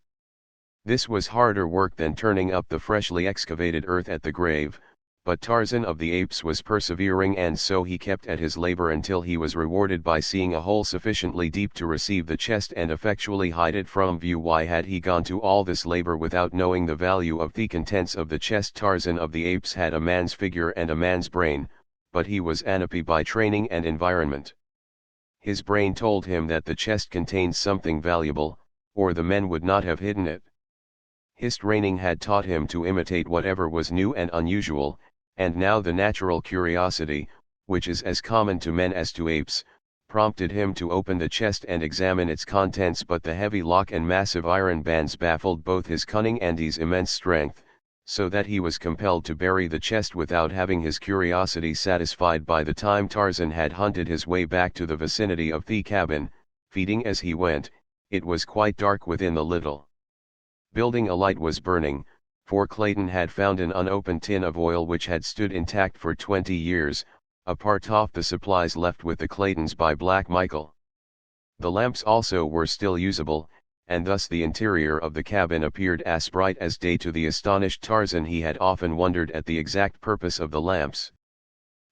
S1: This was harder work than turning up the freshly excavated earth at the grave, but Tarzan of the Apes was persevering, and so he kept at his labor until he was rewarded by seeing a hole sufficiently deep to receive the chest and effectually hide it from view. Why had he gone to all this labor without knowing the value of the contents of the chest? Tarzan of the Apes had a man's figure and a man's brain, but he was anapi by training and environment. His brain told him that the chest contained something valuable, or the men would not have hidden it. His training had taught him to imitate whatever was new and unusual, and now the natural curiosity, which is as common to men as to apes, prompted him to open the chest and examine its contents. But the heavy lock and massive iron bands baffled both his cunning and his immense strength, so that he was compelled to bury the chest without having his curiosity satisfied. By the time Tarzan had hunted his way back to the vicinity of the cabin, feeding as he went, it was quite dark within. The little building a light was burning, for Clayton had found an unopened tin of oil which had stood intact for 20 years, a part of the supplies left with the Claytons by Black Michael. The lamps also were still usable, and thus the interior of the cabin appeared as bright as day to the astonished Tarzan. He had often wondered at the exact purpose of the lamps.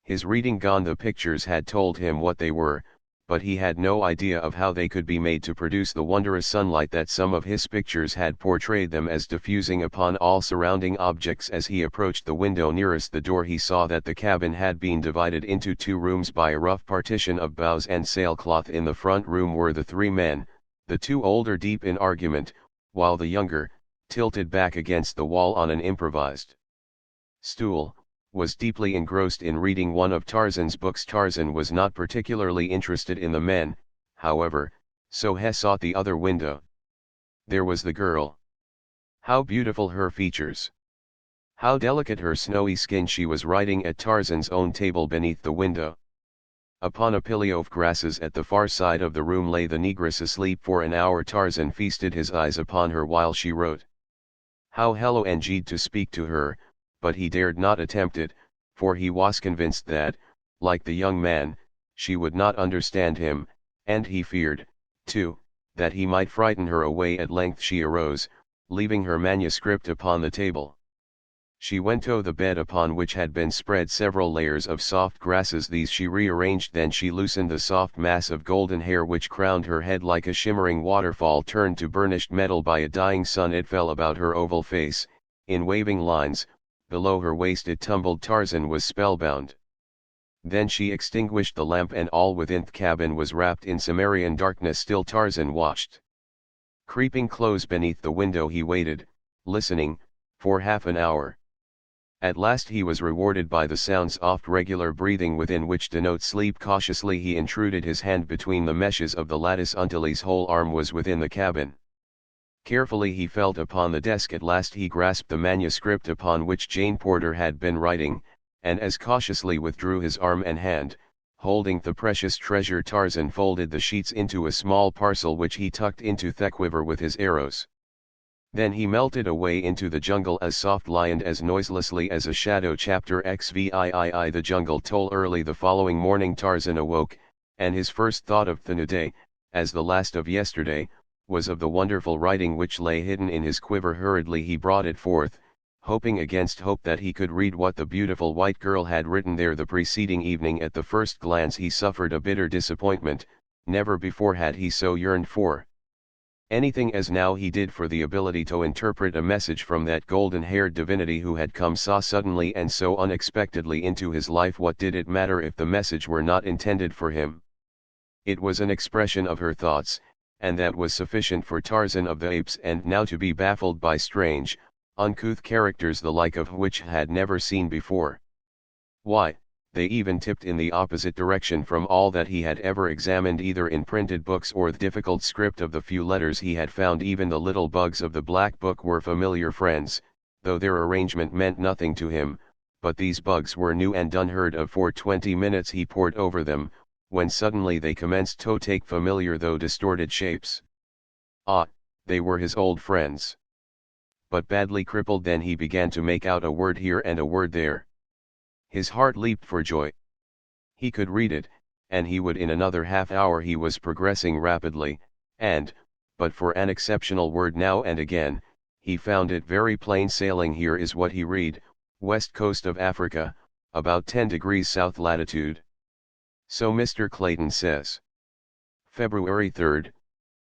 S1: His reading gone, the pictures had told him what they were, but he had no idea of how they could be made to produce the wondrous sunlight that some of his pictures had portrayed them as diffusing upon all surrounding objects. As he approached the window nearest the door, he saw that the cabin had been divided into 2 rooms by a rough partition of boughs and sailcloth. In the front room were the 3 men, the 2 older deep in argument, while the younger, tilted back against the wall on an improvised stool, was deeply engrossed in reading one of Tarzan's books. Tarzan was not particularly interested in the men, however, so he sought the other window. There was the girl. How beautiful her features! How delicate her snowy skin! She was writing at Tarzan's own table beneath the window. Upon a pillow of grasses at the far side of the room lay the negress asleep. For an hour Tarzan feasted his eyes upon her while she wrote. How hello indeed to speak to her, but he dared not attempt it, for he was convinced that, like the young man, she would not understand him, and he feared, too, that he might frighten her away. At length she arose, leaving her manuscript upon the table. She went to the bed, upon which had been spread several layers of soft grasses. These she rearranged. Then she loosened the soft mass of golden hair which crowned her head like a shimmering waterfall turned to burnished metal by a dying sun. It fell about her oval face, in waving lines, below her waist it tumbled. Tarzan was spellbound. Then she extinguished the lamp and all within the cabin was wrapped in Cimmerian darkness. Still Tarzan watched. Creeping close beneath the window he waited, listening, for half an hour. At last he was rewarded by the sounds oft regular breathing within which denote sleep. Cautiously he intruded his hand between the meshes of the lattice until his whole arm was within the cabin. Carefully he felt upon the desk. At last he grasped the manuscript upon which Jane Porter had been writing, and as cautiously withdrew his arm and hand, holding the precious treasure. Tarzan folded the sheets into a small parcel which he tucked into the quiver with his arrows. Then he melted away into the jungle as softly and as noiselessly as a shadow. Chapter XVII. The jungle told. Early the following morning Tarzan awoke, and his first thought of the new day, as the last of yesterday, was of the wonderful writing which lay hidden in his quiver. Hurriedly he brought it forth, hoping against hope that he could read what the beautiful white girl had written there the preceding evening. At the first glance he suffered a bitter disappointment. Never before had he so yearned for anything as now he did for the ability to interpret a message from that golden-haired divinity who had come so suddenly and so unexpectedly into his life. What did it matter if the message were not intended for him? It was an expression of her thoughts, and that was sufficient for Tarzan of the Apes. And now to be baffled by strange, uncouth characters the like of which had never seen before. Why, they even tipped in the opposite direction from all that he had ever examined either in printed books or the difficult script of the few letters he had found. Even the little bugs of the black book were familiar friends, though their arrangement meant nothing to him, but these bugs were new and unheard of. For 20 minutes he pored over them, when suddenly they commenced to take familiar though distorted shapes. Ah, they were his old friends. But badly crippled. Then he began to make out a word here and a word there. His heart leaped for joy. He could read it, and he would in another half hour. He was progressing rapidly, and, but for an exceptional word now and again, he found it very plain sailing. Here is what he read: west coast of Africa, about 10 degrees south latitude. So Mr. Clayton says. February 3,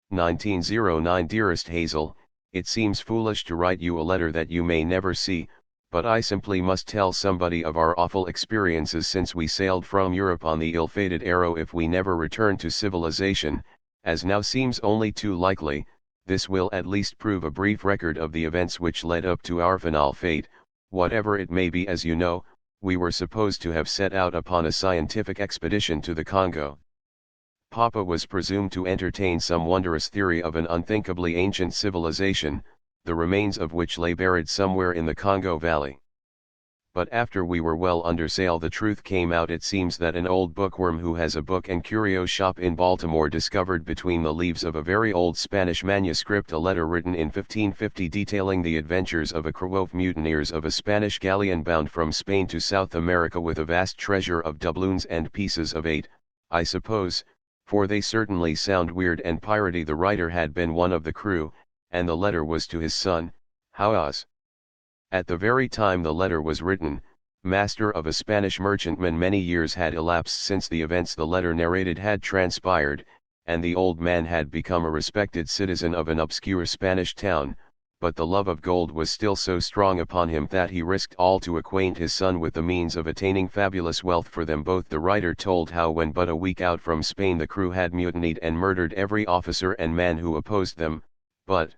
S1: 1909. Dearest Hazel, it seems foolish to write you a letter that you may never see, but I simply must tell somebody of our awful experiences since we sailed from Europe on the ill-fated Arrow. If we never return to civilization, as now seems only too likely, this will at least prove a brief record of the events which led up to our final fate, whatever it may be. As you know, we were supposed to have set out upon a scientific expedition to the Congo. Papa was presumed to entertain some wondrous theory of an unthinkably ancient civilization, the remains of which lay buried somewhere in the Congo Valley. But after we were well under sail the truth came out. It seems that an old bookworm who has a book and curio shop in Baltimore discovered between the leaves of a very old Spanish manuscript a letter written in 1550 detailing the adventures of a crew of mutineers of a Spanish galleon bound from Spain to South America with a vast treasure of doubloons and pieces of eight, I suppose, for they certainly sound weird and piratey. The writer had been one of the crew, and the letter was to his son, Hawes. At the very time the letter was written, master of a Spanish merchantman. Many years had elapsed since the events the letter narrated had transpired, and the old man had become a respected citizen of an obscure Spanish town, but the love of gold was still so strong upon him that he risked all to acquaint his son with the means of attaining fabulous wealth for them both. The writer told how when but a week out from Spain the crew had mutinied and murdered every officer and man who opposed them, but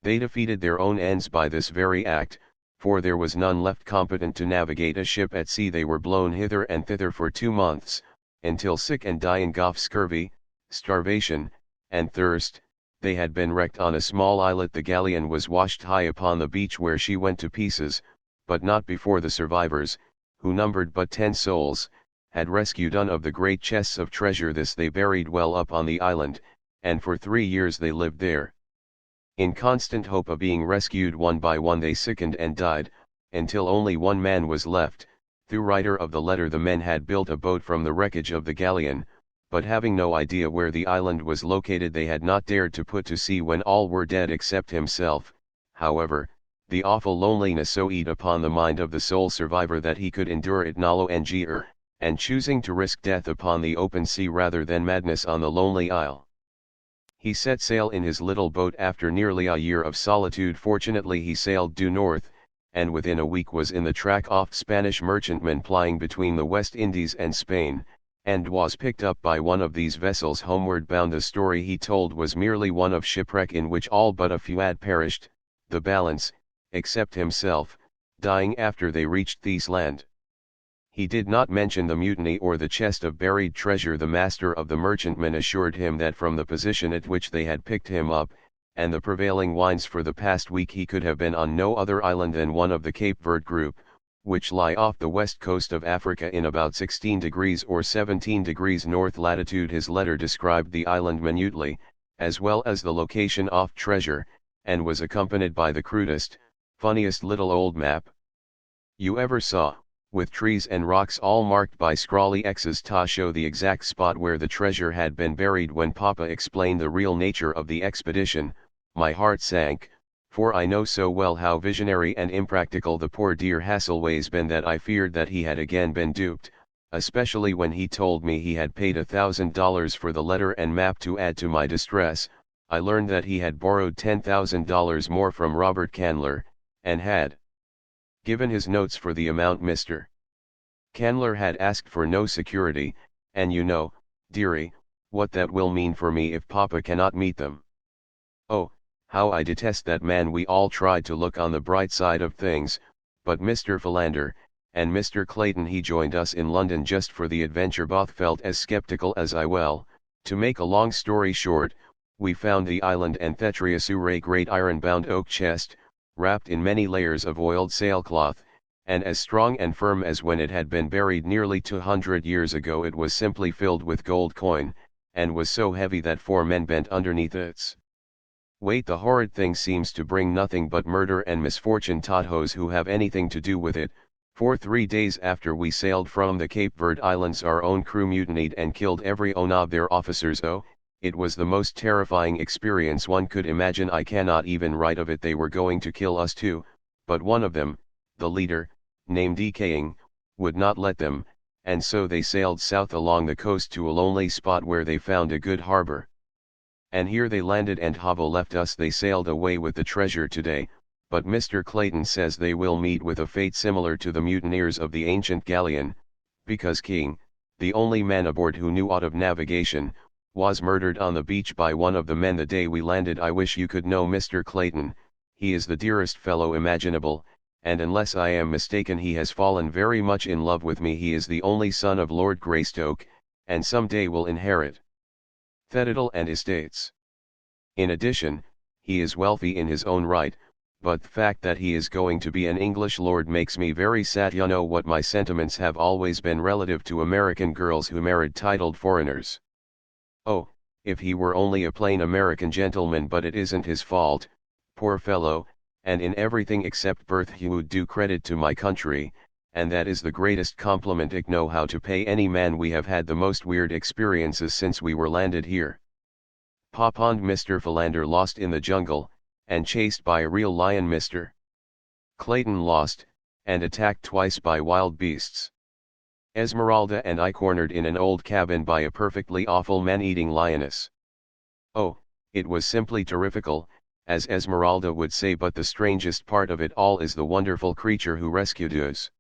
S1: they defeated their own ends by this very act, for there was none left competent to navigate a ship at sea. They were blown hither and thither for 2 months, until sick and dying of scurvy, starvation, and thirst, they had been wrecked on a small islet. The galleon was washed high upon the beach where she went to pieces, but not before the survivors, who numbered but 10 souls, had rescued one of the great chests of treasure. This they buried well up on the island, and for 3 years they lived there. In constant hope of being rescued, one by one they sickened and died, until only one man was left. The writer of the letter: the men had built a boat from the wreckage of the galleon, but having no idea where the island was located they had not dared to put to sea when all were dead except himself. However, the awful loneliness so eat upon the mind of the sole survivor that he could endure it no longer, and choosing to risk death upon the open sea rather than madness on the lonely isle, he set sail in his little boat. After nearly a year of solitude, fortunately he sailed due north, and within a week was in the track off Spanish merchantmen plying between the West Indies and Spain, and was picked up by one of these vessels homeward bound. The story he told was merely one of shipwreck in which all but a few had perished, the balance, except himself, dying after they reached Thieves' Land. He did not mention the mutiny or the chest of buried treasure. The master of the merchantmen assured him that from the position at which they had picked him up, and the prevailing winds for the past week, he could have been on no other island than one of the Cape Verde group, which lie off the west coast of Africa in about 16 degrees or 17 degrees north latitude. His letter described the island minutely, as well as the location of treasure, and was accompanied by the crudest, funniest little old map you ever saw, with trees and rocks all marked by scrawly X's to show the exact spot where the treasure had been buried. When Papa explained the real nature of the expedition, my heart sank, for I know so well how visionary and impractical the poor dear Hasselway's been that I feared that he had again been duped, especially when he told me he had paid $1,000 for the letter and map. To add to my distress, I learned that he had borrowed $10,000 more from Robert Candler, and had given his notes for the amount. Mr. Candler had asked for no security, and you know, dearie, what that will mean for me if Papa cannot meet them. Oh, how I detest that man. We all tried to look on the bright side of things, but Mr. Philander, and Mr. Clayton, he joined us in London just for the adventure, both felt as skeptical as I. Well, to make a long story short, we found the island and Thetrius a great iron-bound oak chest, wrapped in many layers of oiled sailcloth, and as strong and firm as when it had been buried nearly 200 years ago. It was simply filled with gold coin, and was so heavy that 4 men bent underneath its weight. The horrid thing seems to bring nothing but murder and misfortune to those who have anything to do with it, for 3 days after we sailed from the Cape Verde Islands our own crew mutinied and killed every one of their officers. Oh, it was the most terrifying experience one could imagine. I cannot even write of it. They were going to kill us too, but one of them, the leader, named Decaying, would not let them, and so they sailed south along the coast to a lonely spot where they found a good harbor. And here they landed and Havo left us. They sailed away with the treasure today, but Mr. Clayton says they will meet with a fate similar to the mutineers of the ancient galleon, because King, the only man aboard who knew aught of navigation, was murdered on the beach by one of the men the day we landed. I wish you could know Mr. Clayton. He is the dearest fellow imaginable, and unless I am mistaken he has fallen very much in love with me. He is the only son of Lord Greystoke, and some day will inherit Thedidal and estates. In addition, he is wealthy in his own right, but the fact that he is going to be an English lord makes me very sad. You know what my sentiments have always been relative to American girls who married titled foreigners. Oh, if he were only a plain American gentleman, but it isn't his fault, poor fellow, and in everything except birth he would do credit to my country, and that is the greatest compliment I know how to pay any man. We have had the most weird experiences since we were landed here. Papond Mr. Philander lost in the jungle, and chased by a real lion. Mr. Clayton lost, and attacked twice by wild beasts. Esmeralda and I cornered in an old cabin by a perfectly awful man-eating lioness. Oh, it was simply terrifical, as Esmeralda would say, but the strangest part of it all is the wonderful creature who rescued us.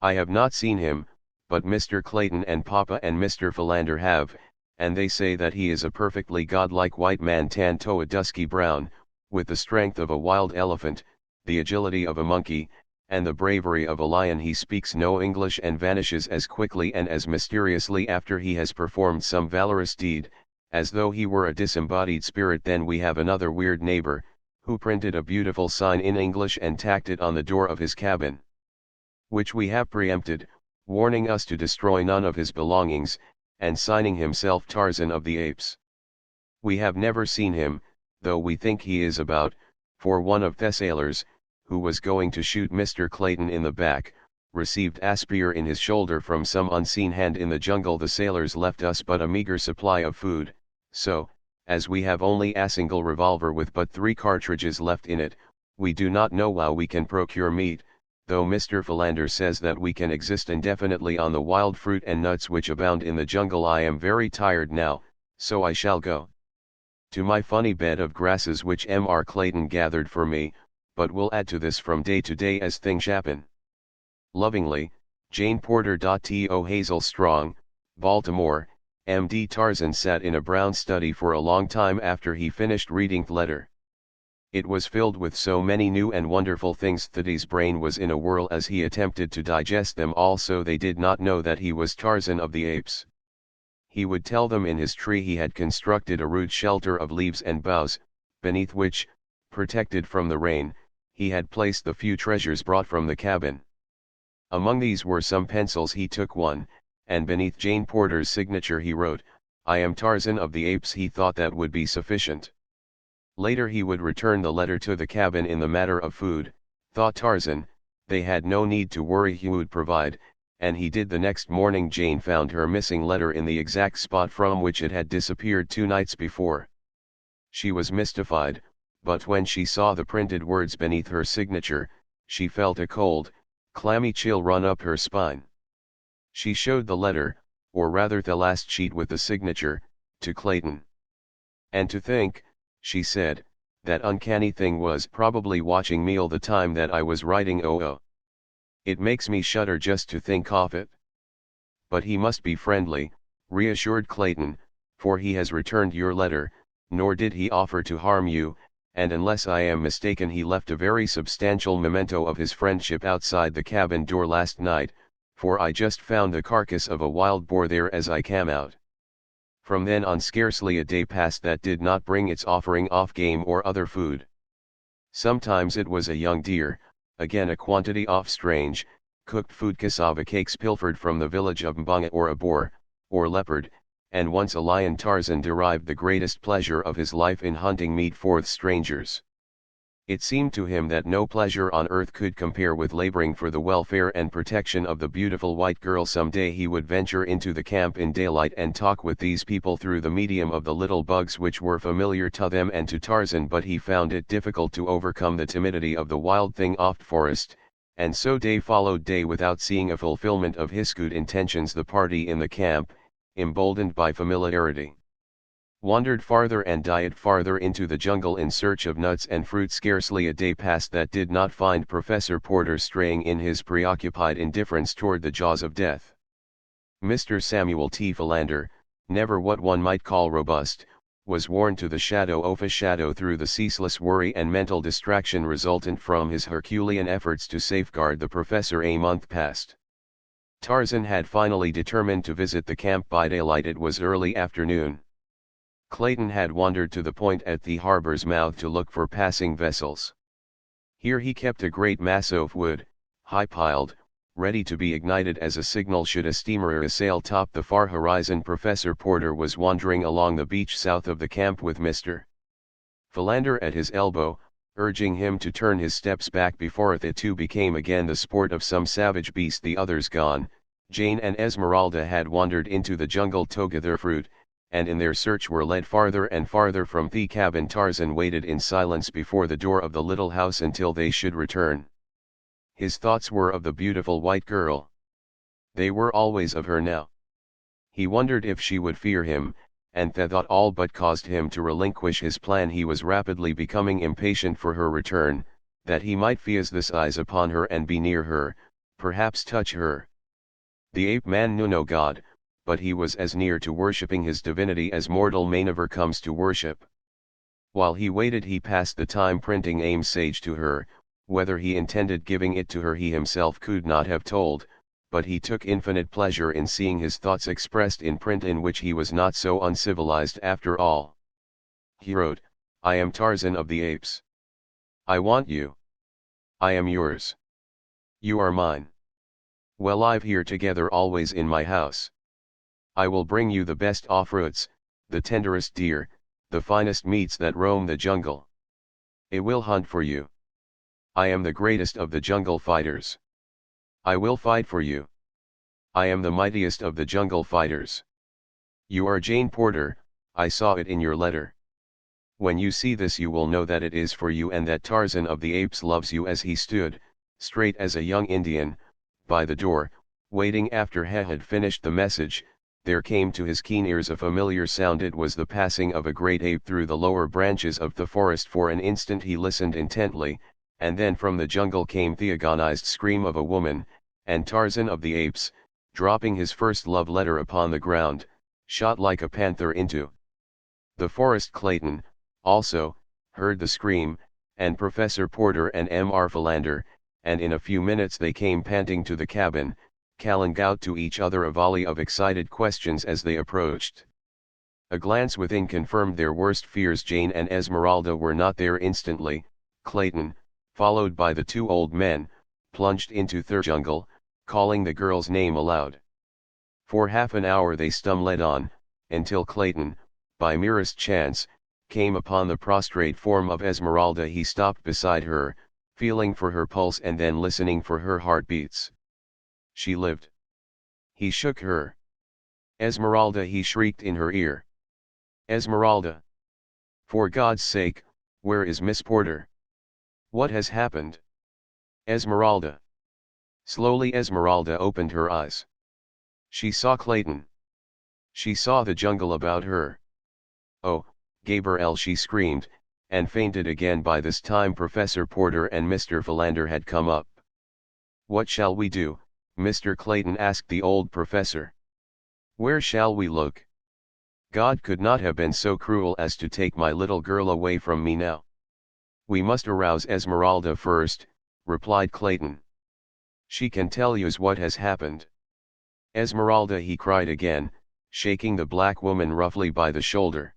S1: I have not seen him, but Mr. Clayton and Papa and Mr. Philander have, and they say that he is a perfectly godlike white man, tanned to a dusky brown, with the strength of a wild elephant, the agility of a monkey, and the bravery of a lion. He speaks no English and vanishes as quickly and as mysteriously after he has performed some valorous deed, as though he were a disembodied spirit. Then we have another weird neighbor, who printed a beautiful sign in English and tacked it on the door of his cabin, which we have preempted, warning us to destroy none of his belongings, and signing himself Tarzan of the Apes. We have never seen him, though we think he is about, for one of the sailors, who was going to shoot Mr. Clayton in the back, received a spear in his shoulder from some unseen hand in the jungle. The sailors left us but a meager supply of food, so, as we have only a single revolver with but 3 cartridges left in it, we do not know how we can procure meat, though Mr. Philander says that we can exist indefinitely on the wild fruit and nuts which abound in the jungle. I am very tired now, so I shall go to my funny bed of grasses which Mr. Clayton gathered for me, but will add to this from day to day as things happen. Lovingly, Jane Porter. To Hazel Strong, Baltimore, MD. Tarzan sat in a brown study for a long time after he finished reading the letter. It was filled with so many new and wonderful things that his brain was in a whirl as he attempted to digest them all, so they did not know that he was Tarzan of the Apes. He would tell them in his tree he had constructed a rude shelter of leaves and boughs, beneath which, protected from the rain, he had placed the few treasures brought from the cabin. Among these were some pencils. He took one, and beneath Jane Porter's signature he wrote, "I am Tarzan of the Apes." He thought that would be sufficient. Later he would return the letter to the cabin. In the matter of food, thought Tarzan, they had no need to worry, he would provide, and he did. The next morning Jane found her missing letter in the exact spot from which it had disappeared 2 nights before. She was mystified, but when she saw the printed words beneath her signature, she felt a cold, clammy chill run up her spine. She showed the letter, or rather the last sheet with the signature, to Clayton. "And to think," she said, "that uncanny thing was probably watching me all the time that I was writing. Oh. It makes me shudder just to think of it." "But he must be friendly," reassured Clayton, "for he has returned your letter, nor did he offer to harm you, and unless I am mistaken he left a very substantial memento of his friendship outside the cabin door last night, for I just found the carcass of a wild boar there as I came out. From then on scarcely a day passed that did not bring its offering of game or other food. Sometimes it was a young deer, again a quantity of strange, cooked food, cassava cakes pilfered from the village of Mbonga, or a boar, or leopard, and once a lion. Tarzan derived the greatest pleasure of his life in hunting meat for the strangers. It seemed to him that no pleasure on earth could compare with laboring for the welfare and protection of the beautiful white girl. Some day he would venture into the camp in daylight and talk with these people through the medium of the little bugs which were familiar to them and to Tarzan, but he found it difficult to overcome the timidity of the wild thing of the forest, and so day followed day without seeing a fulfillment of his good intentions. The party in the camp, emboldened by familiarity, wandered farther and died farther into the jungle in search of nuts and fruit. Scarcely a day passed that did not find Professor Porter straying in his preoccupied indifference toward the jaws of death. Mr. Samuel T. Philander, never what one might call robust, was worn to the shadow of a shadow through the ceaseless worry and mental distraction resultant from his Herculean efforts to safeguard the professor. A month passed. Tarzan had finally determined to visit the camp by daylight. It was early afternoon. Clayton had wandered to the point at the harbor's mouth to look for passing vessels. Here he kept a great mass of wood, high-piled, ready to be ignited as a signal should a steamer sail top the far horizon. Professor Porter was wandering along the beach south of the camp with Mr. Philander at his elbow, urging him to turn his steps back before the two became again the sport of some savage beast. The others gone, Jane and Esmeralda had wandered into the jungle to gather fruit, and in their search were led farther and farther from the cabin. Tarzan waited in silence before the door of the little house until they should return. His thoughts were of the beautiful white girl. They were always of her now. He wondered if she would fear him, and that thought all but caused him to relinquish his plan. He was rapidly becoming impatient for her return, that he might feast his eyes upon her and be near her, perhaps touch her. The ape man knew no god, but he was as near to worshipping his divinity as mortal man ever comes to worship. While he waited he passed the time printing a message to her. Whether he intended giving it to her he himself could not have told, but he took infinite pleasure in seeing his thoughts expressed in print, in which he was not so uncivilized after all. He wrote, "I am Tarzan of the Apes. I want you. I am yours. You are mine. We'll live here together always in my house. I will bring you the best of fruits, the tenderest deer, the finest meats that roam the jungle. I will hunt for you. I am the greatest of the jungle fighters. I will fight for you. I am the mightiest of the jungle fighters. You are Jane Porter, I saw it in your letter. When you see this you will know that it is for you and that Tarzan of the Apes loves you." As he stood, straight as a young Indian, by the door, waiting after he had finished the message, there came to his keen ears a familiar sound. It was the passing of a great ape through the lower branches of the forest. For an instant he listened intently, and then from the jungle came the agonized scream of a woman, and Tarzan of the Apes, dropping his first love letter upon the ground, shot like a panther into the forest. Clayton, also, heard the scream, and Professor Porter and Mr. Philander, and in a few minutes they came panting to the cabin, calling out to each other a volley of excited questions as they approached. A glance within confirmed their worst fears. Jane and Esmeralda were not there instantly. Clayton, followed by the two old men, plunged into the jungle, calling the girl's name aloud. For half an hour they stumbled on, until Clayton, by merest chance, came upon the prostrate form of Esmeralda. He stopped beside her, feeling for her pulse and then listening for her heartbeats. She lived. He shook her. Esmeralda, he shrieked in her ear. Esmeralda! For God's sake, where is Miss Porter? What has happened? Esmeralda! Slowly Esmeralda opened her eyes. She saw Clayton. She saw the jungle about her. Oh, Gabriel, she screamed, and fainted again. By this time Professor Porter and Mr. Philander had come up. What shall we do, Mr. Clayton asked the old professor. Where shall we look? God could not have been so cruel as to take my little girl away from me now. We must arouse Esmeralda first, replied Clayton. She can tell us what has happened. Esmeralda, he cried again, shaking the black woman roughly by the shoulder.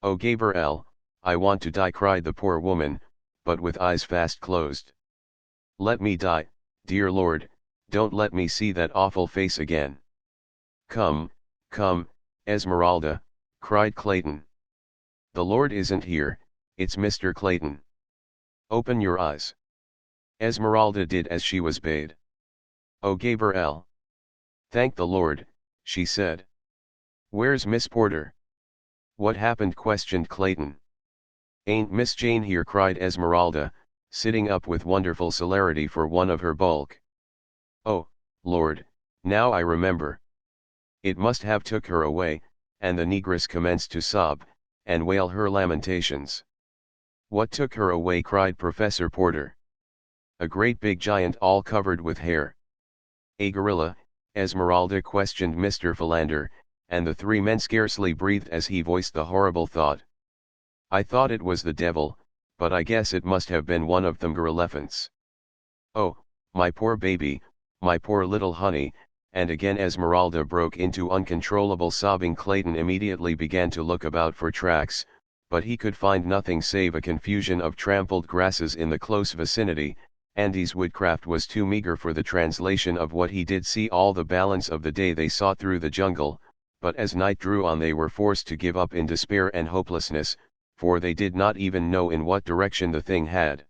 S1: Oh Gabriel, I want to die, cried the poor woman, but with eyes fast closed. Let me die, dear Lord, don't let me see that awful face again. Come, come, Esmeralda, cried Clayton. The Lord isn't here, it's Mr. Clayton. Open your eyes. Esmeralda did as she was bade. Oh Gabriel. Thank the Lord, she said. Where's Miss Porter? What happened? Questioned Clayton. Ain't Miss Jane here? Cried Esmeralda, sitting up with wonderful celerity for one of her bulk. Oh, Lord, now I remember. It must have took her away, and the negress commenced to sob, and wail her lamentations. What took her away? Cried Professor Porter. A great big giant all covered with hair. A gorilla, Esmeralda questioned Mr. Philander, and the three men scarcely breathed as he voiced the horrible thought. I thought it was the devil, but I guess it must have been one of them gorillephants. Oh, my poor baby, my poor little honey, and again Esmeralda broke into uncontrollable sobbing. Clayton immediately began to look about for tracks, but he could find nothing save a confusion of trampled grasses in the close vicinity. Andy's woodcraft was too meager for the translation of what he did see. All the balance of the day they sought through the jungle, but as night drew on they were forced to give up in despair and hopelessness, for they did not even know in what direction the thing had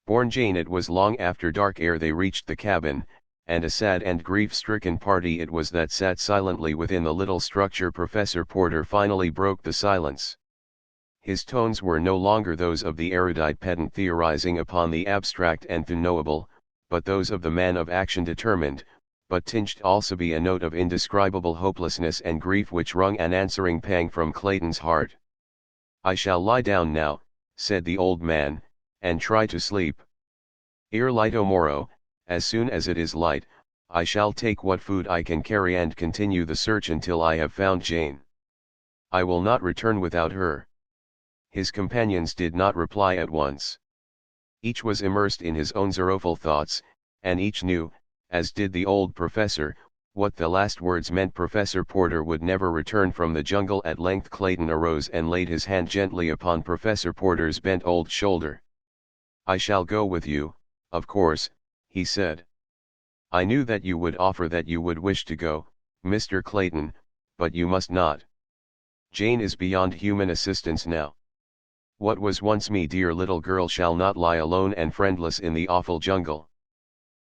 S1: borne Jane. It was long after dark ere they reached the cabin, and a sad and grief-stricken party it was that sat silently within the little structure. Professor Porter finally broke the silence. His tones were no longer those of the erudite pedant theorizing upon the abstract and unknowable, but those of the man of action, determined, but tinged also by a note of indescribable hopelessness and grief which wrung an answering pang from Clayton's heart. I shall lie down now, said the old man, and try to sleep. Ere light tomorrow, as soon as it is light, I shall take what food I can carry and continue the search until I have found Jane. I will not return without her. His companions did not reply at once. Each was immersed in his own sorrowful thoughts, and each knew, as did the old professor, what the last words meant. Professor Porter would never return from the jungle. At length Clayton arose and laid his hand gently upon Professor Porter's bent old shoulder. I shall go with you, of course, he said. I knew that you would offer, that you would wish to go, Mr. Clayton, but you must not. Jane is beyond human assistance now. What was once me dear little girl shall not lie alone and friendless in the awful jungle.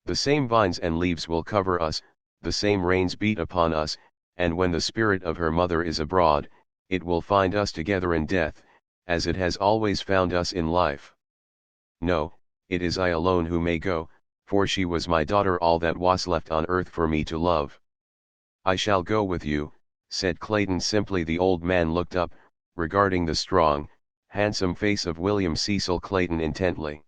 S1: The same vines and leaves will cover us, the same rains beat upon us, and when the spirit of her mother is abroad, it will find us together in death, as it has always found us in life. No, it is I alone who may go, for she was my daughter, all that was left on earth for me to love. I shall go with you, said Clayton simply. The old man looked up, regarding the strong, handsome face of William Cecil Clayton intently.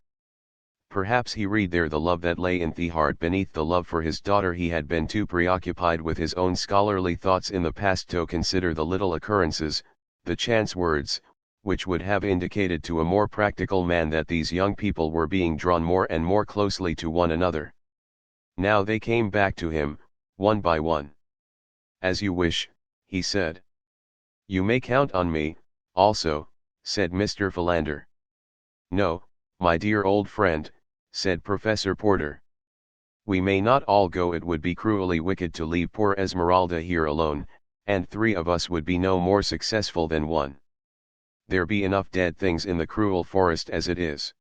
S1: Perhaps he read there the love that lay in the heart beneath the love for his daughter. He had been too preoccupied with his own scholarly thoughts in the past to consider the little occurrences, the chance words, which would have indicated to a more practical man that these young people were being drawn more and more closely to one another. Now they came back to him, one by one. "As you wish," he said. "You may count on me, also," said Mr. Philander. "No, my dear old friend," said Professor Porter. "We may not all go. It would be cruelly wicked to leave poor Esmeralda here alone, and 3 of us would be no more successful than 1. There be enough dead things in the cruel forest as it is.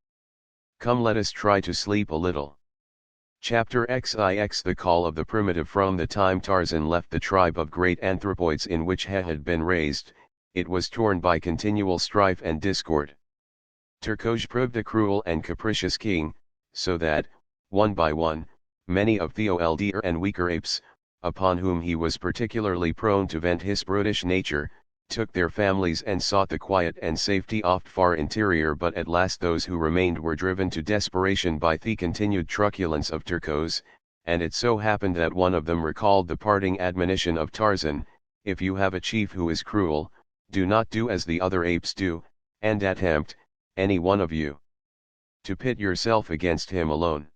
S1: Come, let us try to sleep a little." Chapter XIX. The Call of the Primitive. From the time Tarzan left the tribe of great anthropoids in which he had been raised, it was torn by continual strife and discord. Turcos proved a cruel and capricious king, so that, one by one, many of the older and weaker apes, upon whom he was particularly prone to vent his brutish nature, took their families and sought the quiet and safety of far interior. But at last those who remained were driven to desperation by the continued truculence of Turcos, and it so happened that one of them recalled the parting admonition of Tarzan: "If you have a chief who is cruel, do not do as the other apes do, and attempt, any one of you, to pit yourself against him alone.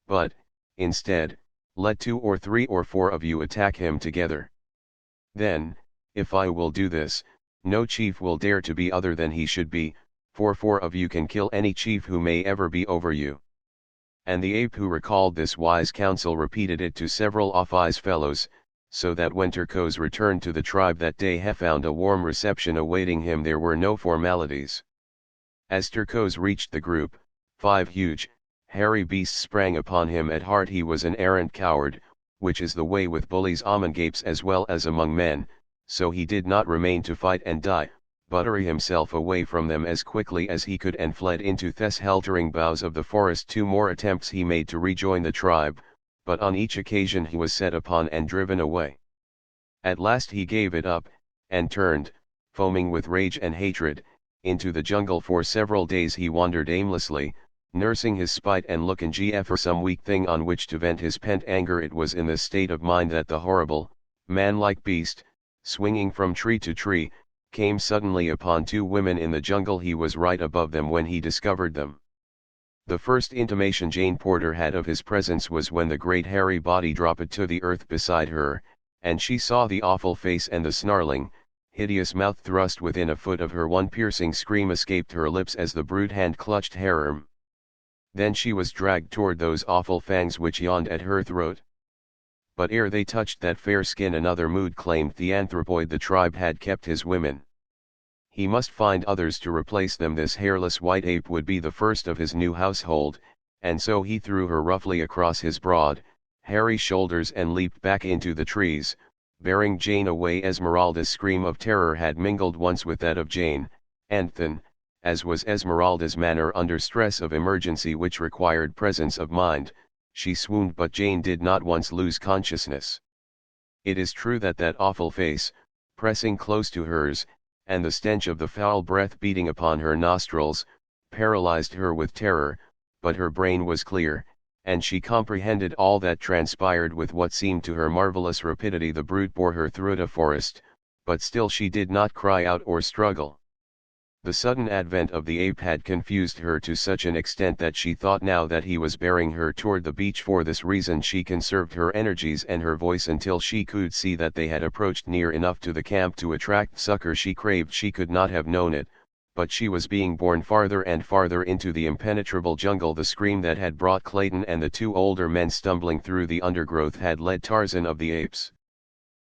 S1: But, instead, let 2 or 3 or 4 of you attack him together. Then, if I will do this, no chief will dare to be other than he should be, for 4 of you can kill any chief who may ever be over you." And the ape who recalled this wise counsel repeated it to several of his fellows, so that when Turcos returned to the tribe that day he found a warm reception awaiting him. There were no formalities. As Turcos reached the group, 5 huge, hairy beasts sprang upon him. At heart he was an arrant coward, which is the way with bullies among apes as well as among men, so he did not remain to fight and die, but hurried himself away from them as quickly as he could and fled into the sheltering boughs of the forest. 2 more attempts he made to rejoin the tribe, but on each occasion he was set upon and driven away. At last he gave it up, and turned, foaming with rage and hatred, into the jungle. For several days he wandered aimlessly, nursing his spite and looking for some weak thing on which to vent his pent anger. It was in this state of mind that the horrible, man-like beast, swinging from tree to tree, came suddenly upon 2 women in the jungle. He was right above them when he discovered them. The first intimation Jane Porter had of his presence was when the great hairy body dropped to the earth beside her, and she saw the awful face and the snarling, hideous mouth thrust within a foot of her. One piercing scream escaped her lips as the brute hand clutched her arm. Then she was dragged toward those awful fangs which yawned at her throat. But ere they touched that fair skin another mood claimed the anthropoid. The tribe had kept his women. He must find others to replace them. This hairless white ape would be the first of his new household, and so he threw her roughly across his broad, hairy shoulders and leaped back into the trees, bearing Jane away. Esmeralda's scream of terror had mingled once with that of Jane, and then, as was Esmeralda's manner under stress of emergency which required presence of mind, she swooned. But Jane did not once lose consciousness. It is true that that awful face, pressing close to hers, and the stench of the foul breath beating upon her nostrils, paralyzed her with terror, but her brain was clear, and she comprehended all that transpired with what seemed to her marvelous rapidity. The brute bore her through the forest, but still she did not cry out or struggle. The sudden advent of the ape had confused her to such an extent that she thought now that he was bearing her toward the beach. For this reason she conserved her energies and her voice until she could see that they had approached near enough to the camp to attract succor she craved. She could not have known it, but she was being borne farther and farther into the impenetrable jungle. The scream that had brought Clayton and the 2 older men stumbling through the undergrowth had led Tarzan of the Apes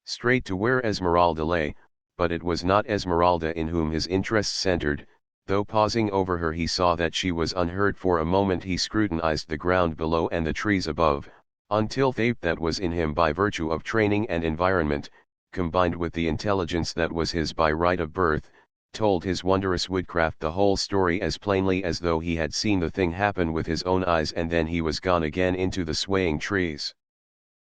S1: straight to where Esmeralda lay, but it was not Esmeralda in whom his interest centered. Though pausing over her he saw that she was unhurt. For a moment he scrutinized the ground below and the trees above, until the ape that was in him by virtue of training and environment, combined with the intelligence that was his by right of birth, told his wondrous woodcraft the whole story as plainly as though he had seen the thing happen with his own eyes. And then he was gone again into the swaying trees,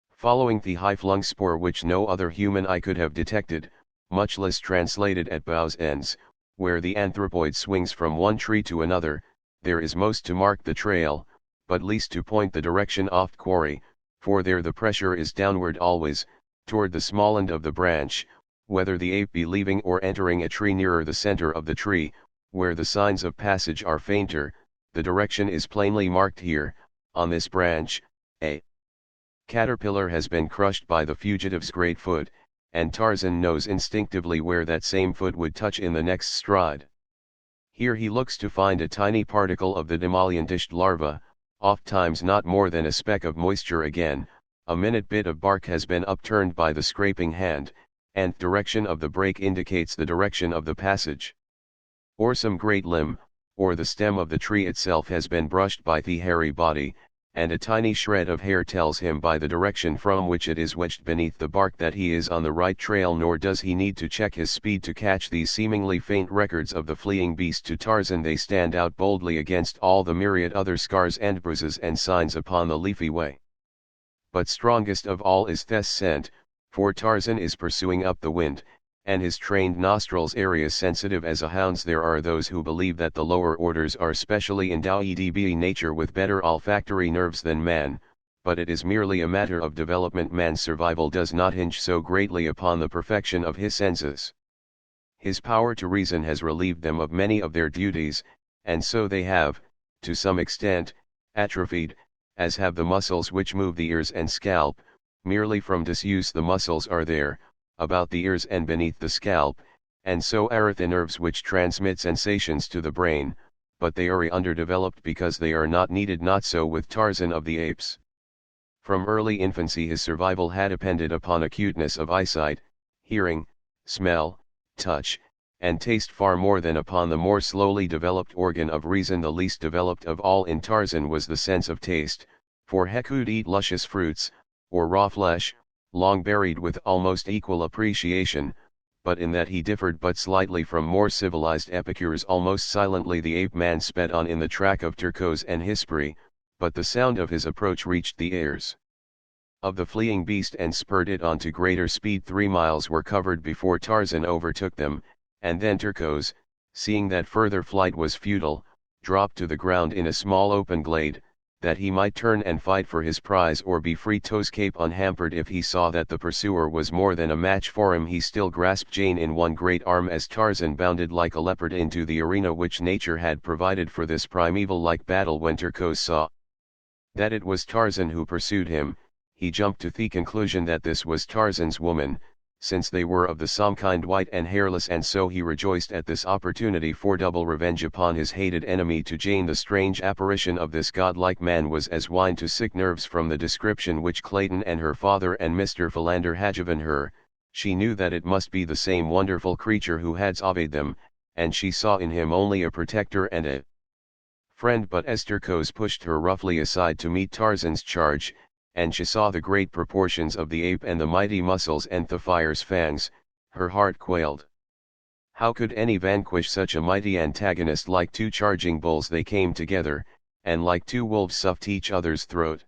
S1: following the high-flung spoor which no other human eye could have detected, much less translated at boughs ends, where the anthropoid swings from one tree to another. There is most to mark the trail, but least to point the direction off quarry, for there the pressure is downward always, toward the small end of the branch, whether the ape be leaving or entering a tree nearer the center of the tree, where the signs of passage are fainter. The direction is plainly marked here. On this branch, a caterpillar has been crushed by the fugitive's great foot, and Tarzan knows instinctively where that same foot would touch in the next stride. Here he looks to find a tiny particle of the demolientished larva, oft-times not more than a speck of moisture again. A minute bit of bark has been upturned by the scraping hand, and direction of the break indicates the direction of the passage. Or some great limb, or the stem of the tree itself has been brushed by the hairy body, and a tiny shred of hair tells him by the direction from which it is wedged beneath the bark that he is on the right trail, nor does he need to check his speed to catch these seemingly faint records of the fleeing beast. To Tarzan they stand out boldly against all the myriad other scars and bruises and signs upon the leafy way. But strongest of all is this scent, for Tarzan is pursuing up the wind, and his trained nostrils area sensitive as a hound's. There are those who believe that the lower orders are specially endowed by nature with better olfactory nerves than man, but it is merely a matter of development. Man's survival does not hinge so greatly upon the perfection of his senses. His power to reason has relieved them of many of their duties, and so they have, to some extent, atrophied, as have the muscles which move the ears and scalp. Merely from disuse the muscles are there, about the ears and beneath the scalp, and so are the nerves which transmit sensations to the brain, but they are underdeveloped because they are not needed. Not so with Tarzan of the Apes. From early infancy his survival had depended upon acuteness of eyesight, hearing, smell, touch, and taste far more than upon the more slowly developed organ of reason. The least developed of all in Tarzan was the sense of taste, for he could eat luscious fruits, or raw flesh, long buried with almost equal appreciation, but in that he differed but slightly from more civilized epicures. Almost silently the ape-man sped on in the track of Turcos and Hispri, but the sound of his approach reached the ears of the fleeing beast and spurred it on to greater speed. 3 miles were covered before Tarzan overtook them, and then Turcos, seeing that further flight was futile, dropped to the ground in a small open glade, that he might turn and fight for his prize or be free to escape unhampered. If he saw that the pursuer was more than a match for him, he still grasped Jane in one great arm as Tarzan bounded like a leopard into the arena which nature had provided for this primeval-like battle. When Turcos saw that it was Tarzan who pursued him, he jumped to the conclusion that this was Tarzan's woman, since they were of the same kind, white and hairless, and so he rejoiced at this opportunity for double revenge upon his hated enemy. To Jane the strange apparition of this godlike man was as wine to sick nerves. From the description which Clayton and her father and Mr. Philander had given her, she knew that it must be the same wonderful creature who had surveyed them, and she saw in him only a protector and a friend. But as Turcos pushed her roughly aside to meet Tarzan's charge, and she saw the great proportions of the ape and the mighty muscles and the fire's fangs, her heart quailed. How could any vanquish such a mighty antagonist? Like two charging bulls they came together, and like two wolves supped each other's throat.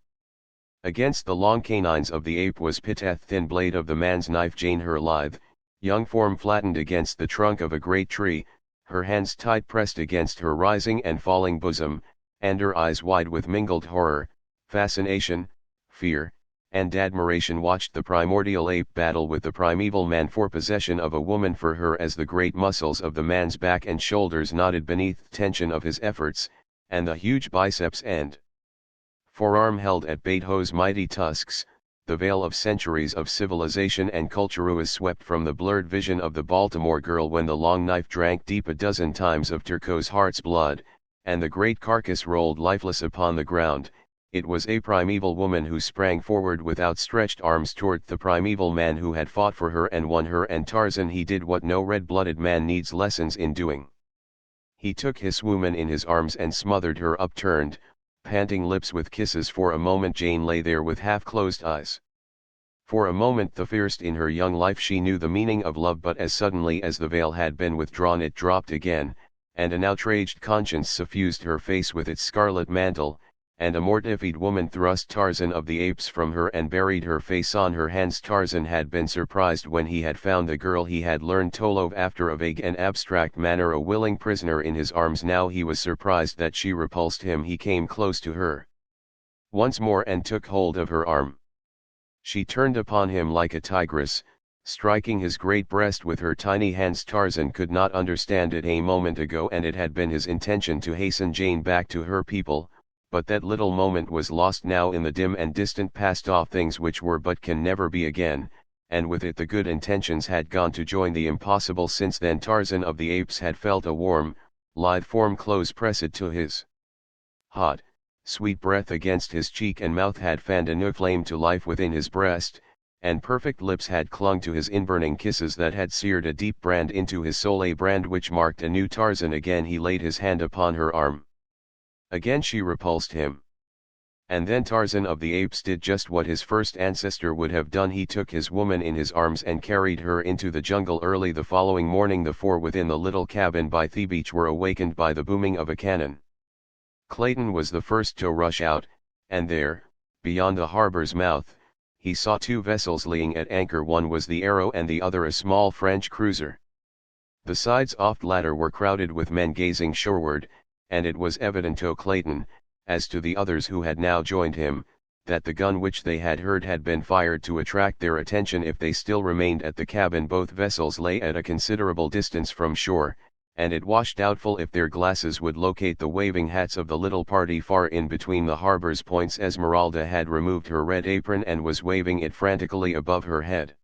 S1: Against the long canines of the ape was pit a thin blade of the man's knife. Jane, her lithe, young form flattened against the trunk of a great tree, her hands tight pressed against her rising and falling bosom, and her eyes wide with mingled horror, fascination, fear, and admiration, watched the primordial ape battle with the primeval man for possession of a woman. For her, as the great muscles of the man's back and shoulders knotted beneath the tension of his efforts, and the huge biceps and forearm held at bay Ho's mighty tusks, the veil of centuries of civilization and culture was swept from the blurred vision of the Baltimore girl when the long knife drank deep a dozen times of Turcos' heart's blood, and the great carcass rolled lifeless upon the ground. It was a primeval woman who sprang forward with outstretched arms toward the primeval man who had fought for her and won her. And Tarzan, he did what no red-blooded man needs lessons in doing. He took his woman in his arms and smothered her upturned, panting lips with kisses. For a moment Jane lay there with half-closed eyes. For a moment, the first in her young life, she knew the meaning of love, but as suddenly as the veil had been withdrawn it dropped again, and an outraged conscience suffused her face with its scarlet mantle, and a mortified woman thrust Tarzan of the Apes from her and buried her face on her hands. Tarzan had been surprised when he had found the girl he had learned to love after a vague and abstract manner a willing prisoner in his arms. Now he was surprised that she repulsed him. He came close to her. once more and took hold of her arm. She turned upon him like a tigress, striking his great breast with her tiny hands. Tarzan could not understand it a moment ago, and it had been his intention to hasten Jane back to her people, but that little moment was lost now in the dim and distant past of things which were but can never be again, and with it the good intentions had gone to join the impossible. Since then Tarzan of the Apes had felt a warm, lithe form close pressed to his hot, sweet breath against his cheek, and mouth had fanned a new flame to life within his breast, and perfect lips had clung to his inburning kisses that had seared a deep brand into his soul, a brand which marked a new Tarzan. Again he laid his hand upon her arm. Again she repulsed him. And then Tarzan of the Apes did just what his first ancestor would have done. He took his woman in his arms and carried her into the jungle. Early the following morning the four within the little cabin by the beach were awakened by the booming of a cannon. Clayton was the first to rush out, and there, beyond the harbor's mouth, he saw two vessels laying at anchor. One was the Arrow and the other a small French cruiser. The sides of the latter were crowded with men gazing shoreward, and it was evident to Clayton, as to the others who had now joined him, that the gun which they had heard had been fired to attract their attention. If they still remained at the cabin, both vessels lay at a considerable distance from shore, and it was doubtful if their glasses would locate the waving hats of the little party far in between the harbor's points. Esmeralda had removed her red apron and was waving it frantically above her head.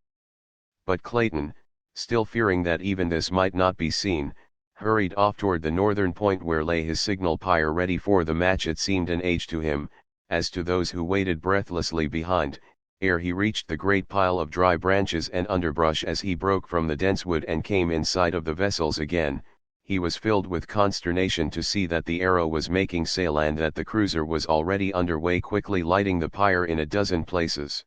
S1: But Clayton, still fearing that even this might not be seen, hurried off toward the northern point where lay his signal pyre ready for the match. It seemed an age to him, as to those who waited breathlessly behind, ere he reached the great pile of dry branches and underbrush. As he broke from the dense wood and came in sight of the vessels again, he was filled with consternation to see that the Arrow was making sail and that the cruiser was already under way, quickly lighting the pyre in a dozen places.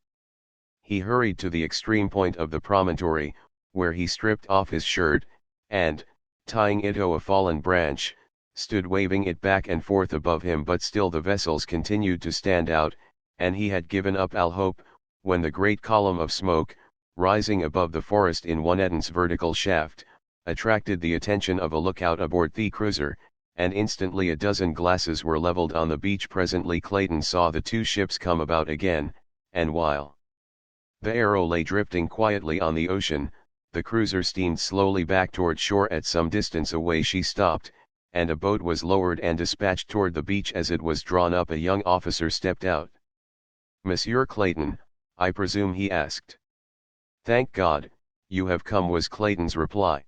S1: He hurried to the extreme point of the promontory, where he stripped off his shirt, and, tying it to a fallen branch, stood waving it back and forth above him. But still the vessels continued to stand out, and he had given up all hope, when the great column of smoke, rising above the forest in one end's vertical shaft, attracted the attention of a lookout aboard the cruiser, and instantly a dozen glasses were leveled on the beach. Presently Clayton saw the two ships come about again, and while the Arrow lay drifting quietly on the ocean, the cruiser steamed slowly back toward shore. At some distance away she stopped, and a boat was lowered and dispatched toward the beach. As it was drawn up, a young officer stepped out. "Monsieur Clayton, I presume?" he asked. "Thank God, you have come," was Clayton's reply.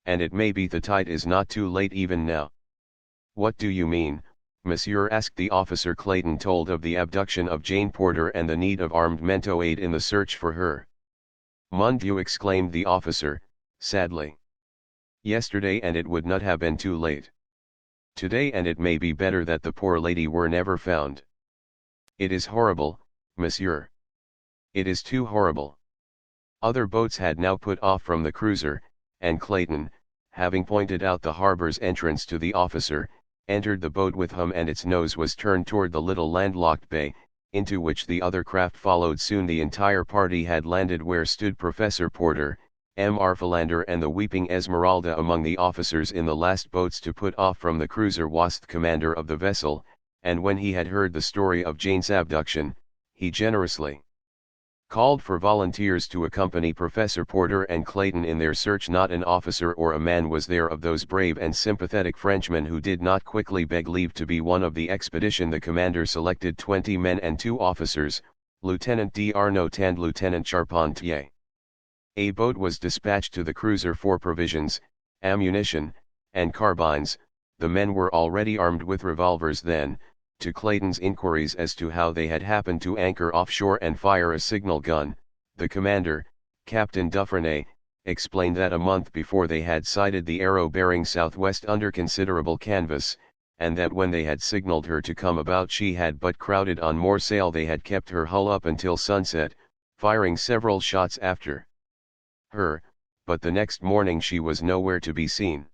S1: "And it may be the tide is not too late even now." "What do you mean, monsieur?" asked the officer. Clayton told of the abduction of Jane Porter and the need of armed men to aid in the search for her. "Mon Dieu!" exclaimed the officer, sadly. "Yesterday and it would not have been too late. Today and it may be better that the poor lady were never found. It is horrible, monsieur. It is too horrible." Other boats had now put off from the cruiser, and Clayton, having pointed out the harbor's entrance to the officer, entered the boat with him, and its nose was turned toward the little landlocked bay, into which the other craft followed. Soon the entire party had landed where stood Professor Porter, M.R. Philander and the weeping Esmeralda. Among the officers in the last boats to put off from the cruiser was the commander of the vessel, and when he had heard the story of Jane's abduction, he generously called for volunteers to accompany Professor Porter and Clayton in their search. Not an officer or a man was there of those brave and sympathetic Frenchmen who did not quickly beg leave to be one of the expedition. The commander selected 20 men and 2 officers, Lieutenant d'Arnault and Lieutenant Charpentier. A boat was dispatched to the cruiser for provisions, ammunition, and carbines. The men were already armed with revolvers then. To Clayton's inquiries as to how they had happened to anchor offshore and fire a signal gun, the commander, Captain Dufresne, explained that a month before they had sighted the Arrow bearing southwest under considerable canvas, and that when they had signaled her to come about she had but crowded on more sail. They had kept her hull up until sunset, firing several shots after her, but the next morning she was nowhere to be seen.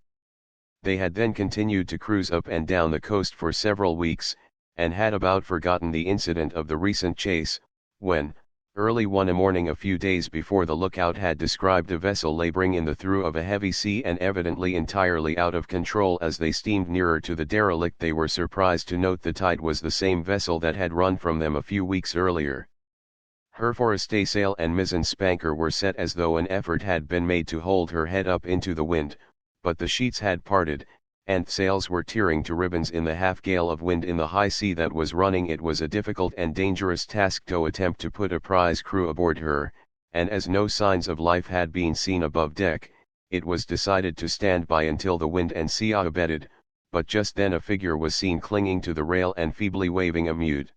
S1: They had then continued to cruise up and down the coast for several weeks, and had about forgotten the incident of the recent chase, when, Early one morning a few days before, the lookout had described a vessel laboring in the through of a heavy sea and evidently entirely out of control. As they steamed nearer to the derelict, they were surprised to note the tide was the same vessel that had run from them a few weeks earlier. Her forestaysail and mizzen spanker were set as though an effort had been made to hold her head up into the wind, but the sheets had parted, and sails were tearing to ribbons in the half-gale of wind in the high sea that was running. It was a difficult and dangerous task to attempt to put a prize crew aboard her, and as no signs of life had been seen above deck, it was decided to stand by until the wind and sea abated. But just then a figure was seen clinging to the rail and feebly waving a mute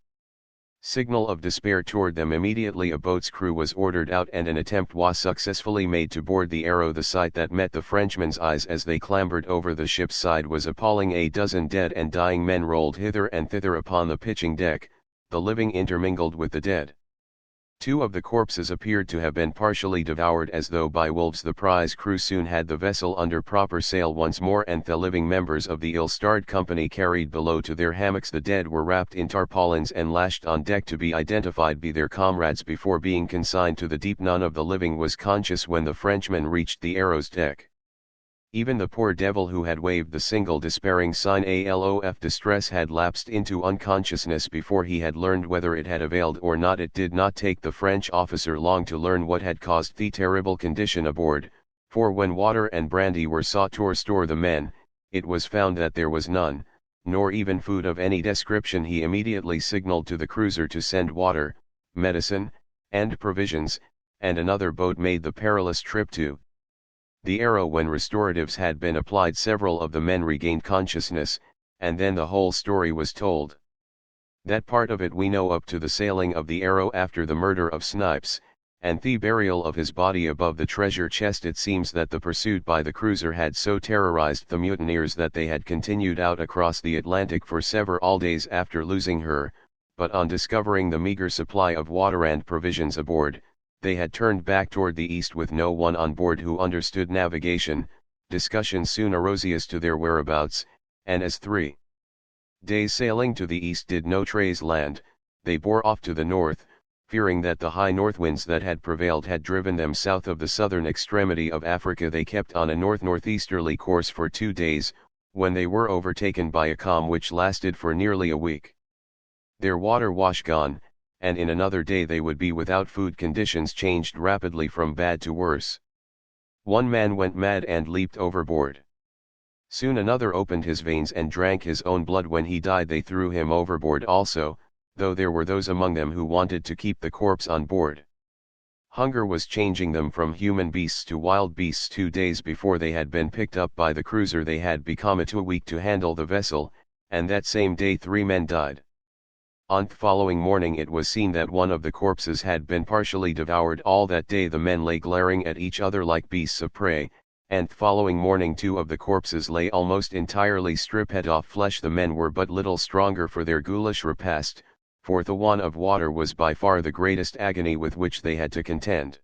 S1: signal of despair toward them. Immediately a boat's crew was ordered out and an attempt was successfully made to board the Arrow. The sight that met the Frenchmen's eyes as they clambered over the ship's side was appalling. A dozen dead and dying men rolled hither and thither upon the pitching deck, the living intermingled with the dead. Two of the corpses appeared to have been partially devoured as though by wolves. The prize crew soon had the vessel under proper sail once more, and the living members of the ill-starred company carried below to their hammocks. The dead were wrapped in tarpaulins and lashed on deck to be identified by their comrades before being consigned to the deep. None of the living was conscious when the Frenchmen reached the Arrow's deck. Even the poor devil who had waved the single despairing sign of distress had lapsed into unconsciousness before he had learned whether it had availed or not. It did not take the French officer long to learn what had caused the terrible condition aboard, for when water and brandy were sought to restore the men, it was found that there was none, nor even food of any description. He immediately signaled to the cruiser to send water, medicine, and provisions, and another boat made the perilous trip to the Arrow. When restoratives had been applied, several of the men regained consciousness, and then the whole story was told. That part of it we know up to the sailing of the Arrow after the murder of Snipes, and the burial of his body above the treasure chest. It seems that the pursuit by the cruiser had so terrorized the mutineers that they had continued out across the Atlantic for several days after losing her, but on discovering the meager supply of water and provisions aboard, they had turned back toward the east with no one on board who understood navigation. Discussion soon arose as to their whereabouts, and as 3 days sailing to the east did no trace land, they bore off to the north, fearing that the high north winds that had prevailed had driven them south of the southern extremity of Africa. They kept on a north-northeasterly course for 2 days, when they were overtaken by a calm which lasted for nearly a week. Their water was gone, and in another day they would be without food. Conditions changed rapidly from bad to worse. One man went mad and leaped overboard. Soon another opened his veins and drank his own blood. When he died they threw him overboard also, though there were those among them who wanted to keep the corpse on board. Hunger was changing them from human beasts to wild beasts. 2 days before they had been picked up by the cruiser they had become too weak to handle the vessel, and that same day 3 men died. On the following morning it was seen that one of the corpses had been partially devoured. All that day the men lay glaring at each other like beasts of prey, and the following morning 2 of the corpses lay almost entirely stripped off flesh. The men were but little stronger for their ghoulish repast, for the want of water was by far the greatest agony with which they had to contend.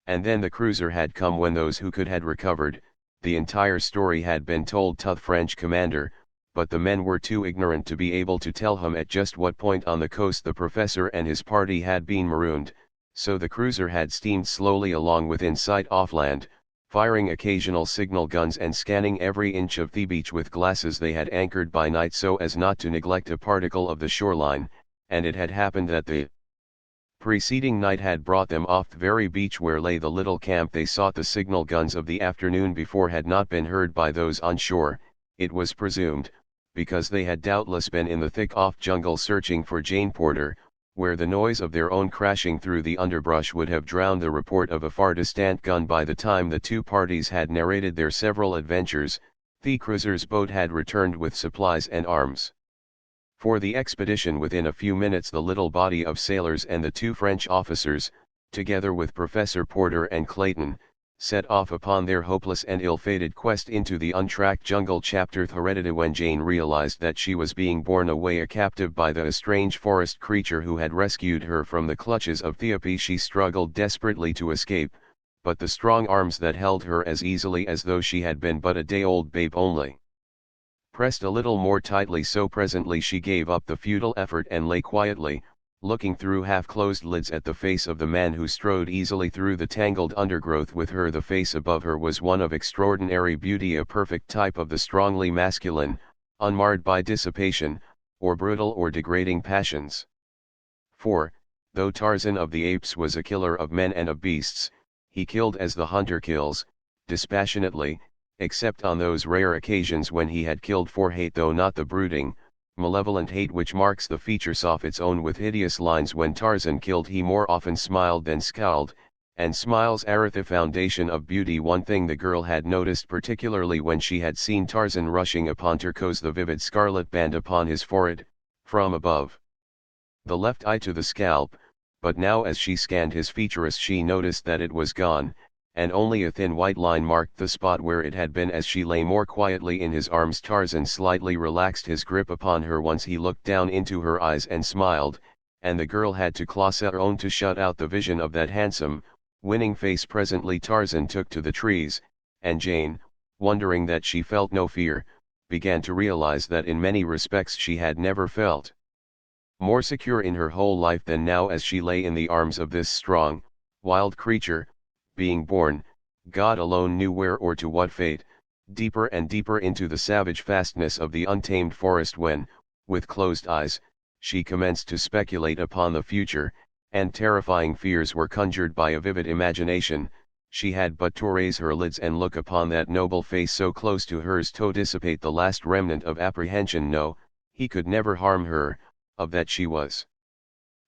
S1: And then the cruiser had come when those who could had recovered. The entire story had been told to the French commander, but the men were too ignorant to be able to tell him at just what point on the coast the professor and his party had been marooned, so the cruiser had steamed slowly along within sight off land, firing occasional signal guns and scanning every inch of the beach with glasses. They had anchored by night so as not to neglect a particle of the shoreline, and it had happened that the preceding night had brought them off the very beach where lay the little camp. They sought the signal guns of the afternoon before had not been heard by those on shore, it was presumed, because they had doubtless been in the thick off jungle searching for Jane Porter, where the noise of their own crashing through the underbrush would have drowned the report of a far distant gun. By the time the 2 parties had narrated their several adventures, the cruiser's boat had returned with supplies and arms for the expedition. Within a few minutes the little body of sailors and the 2 French officers, together with Professor Porter and Clayton, set off upon their hopeless and ill-fated quest into the untracked jungle. Chapter 3. When Jane realized that she was being borne away a captive by the strange forest creature who had rescued her from the clutches of Theope, she struggled desperately to escape, but the strong arms that held her as easily as though she had been but a day-old babe only pressed a little more tightly. So presently she gave up the futile effort and lay quietly, looking through half-closed lids at the face of the man who strode easily through the tangled undergrowth with her. The face above her was one of extraordinary beauty, a perfect type of the strongly masculine, unmarred by dissipation, or brutal or degrading passions. For, though Tarzan of the Apes was a killer of men and of beasts, he killed as the hunter kills, dispassionately, except on those rare occasions when he had killed for hate, though not the brooding, malevolent hate which marks the features of its own with hideous lines. When Tarzan killed, he more often smiled than scowled, and smiles are the foundation of beauty. One thing the girl had noticed particularly when she had seen Tarzan rushing upon Turcos, the vivid scarlet band upon his forehead, from above the left eye to the scalp, but now as she scanned his features she noticed that it was gone, and only a thin white line marked the spot where it had been. As she lay more quietly in his arms, Tarzan slightly relaxed his grip upon her. Once he looked down into her eyes and smiled, and the girl had to claw her own to shut out the vision of that handsome, winning face. Presently Tarzan took to the trees, and Jane, wondering that she felt no fear, began to realize that in many respects she had never felt more secure in her whole life than now, as she lay in the arms of this strong, wild creature, being borne, God alone knew where or to what fate, deeper and deeper into the savage fastness of the untamed forest, when, with closed eyes, she commenced to speculate upon the future, and terrifying fears were conjured by a vivid imagination. She had but to raise her lids and look upon that noble face so close to hers to dissipate the last remnant of apprehension. No, he could never harm her, of that she was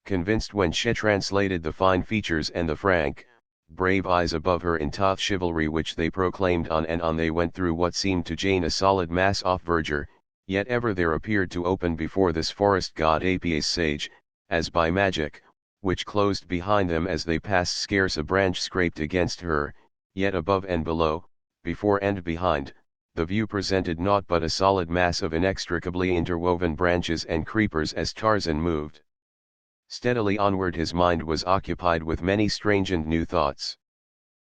S1: convinced when she translated the fine features and the frank, brave eyes above her in taut chivalry which they proclaimed. On and on they went through what seemed to Jane a solid mass of verdure, yet ever there appeared to open before this forest god Apes sage, as by magic, which closed behind them as they passed. Scarce a branch scraped against her, yet above and below, before and behind, the view presented naught but a solid mass of inextricably interwoven branches and creepers. As Tarzan moved steadily onward, his mind was occupied with many strange and new thoughts.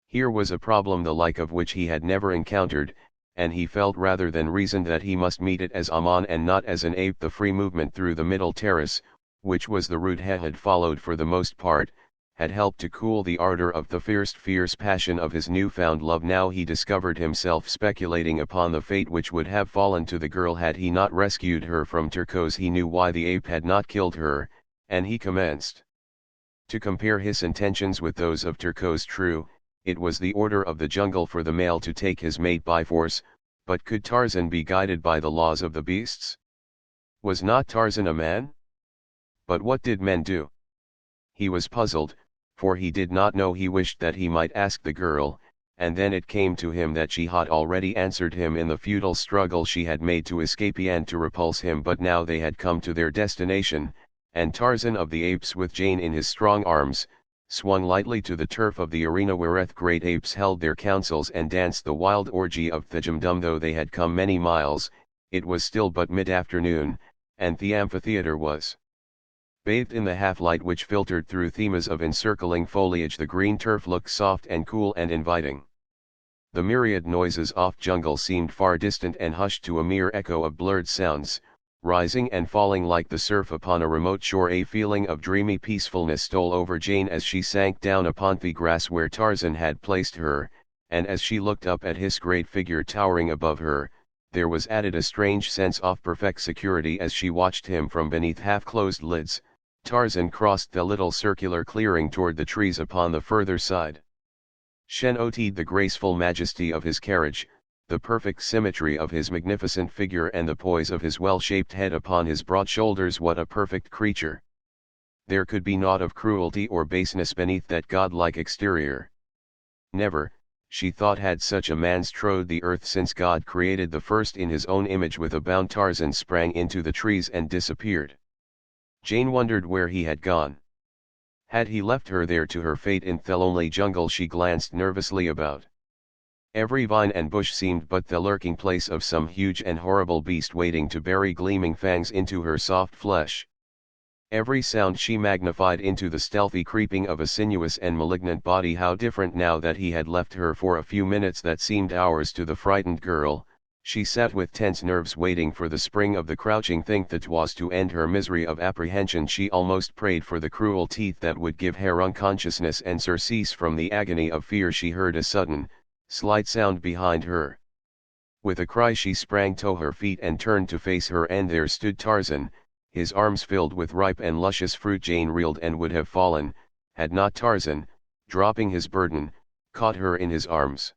S1: Here was a problem the like of which he had never encountered, and he felt rather than reasoned that he must meet it as a man and not as an ape. The free movement through the middle terrace, which was the route he had followed for the most part, had helped to cool the ardor of the fierce passion of his newfound love. Now he discovered himself speculating upon the fate which would have fallen to the girl had he not rescued her from Turcos. He knew why the ape had not killed her, and he commenced to compare his intentions with those of Turcos. True, it was the order of the jungle for the male to take his mate by force, but could Tarzan be guided by the laws of the beasts? Was not Tarzan a man? But what did men do? He was puzzled, for he did not know. He wished that he might ask the girl, and then it came to him that she had already answered him in the futile struggle she had made to escape and to repulse him. But now they had come to their destination, and Tarzan of the Apes, with Jane in his strong arms, swung lightly to the turf of the arena whereth great apes held their councils and danced the wild orgy of thejumdum. Though they had come many miles, it was still but mid-afternoon, and the amphitheater was bathed in the half-light which filtered through themas of encircling foliage. The green turf looked soft and cool and inviting. The myriad noises of jungle seemed far distant and hushed to a mere echo of blurred sounds, rising and falling like the surf upon a remote shore. A feeling of dreamy peacefulness stole over Jane as she sank down upon the grass where Tarzan had placed her, and as she looked up at his great figure towering above her, there was added a strange sense of perfect security as she watched him from beneath half-closed lids. Tarzan crossed the little circular clearing toward the trees upon the further side. She noted the graceful majesty of his carriage, the perfect symmetry of his magnificent figure and the poise of his well-shaped head upon his broad shoulders. What a perfect creature! There could be naught of cruelty or baseness beneath that godlike exterior. Never, she thought, had such a man strode the earth since God created the first in his own image. With a bound Tarzan sprang into the trees and disappeared. Jane wondered where he had gone. Had he left her there to her fate in the lonely jungle? She glanced nervously about. Every vine and bush seemed but the lurking place of some huge and horrible beast waiting to bury gleaming fangs into her soft flesh. Every sound she magnified into the stealthy creeping of a sinuous and malignant body. How different now that he had left her for a few minutes that seemed hours to the frightened girl, She sat with tense nerves waiting for the spring of the crouching thing that was to end her misery of apprehension. She almost prayed for the cruel teeth that would give her unconsciousness and surcease from the agony of fear. She heard a sudden, slight sound behind her. With a cry she sprang to her feet and turned to face her, and there stood Tarzan, his arms filled with ripe and luscious fruit. Jane reeled and would have fallen, had not Tarzan, dropping his burden, caught her in his arms.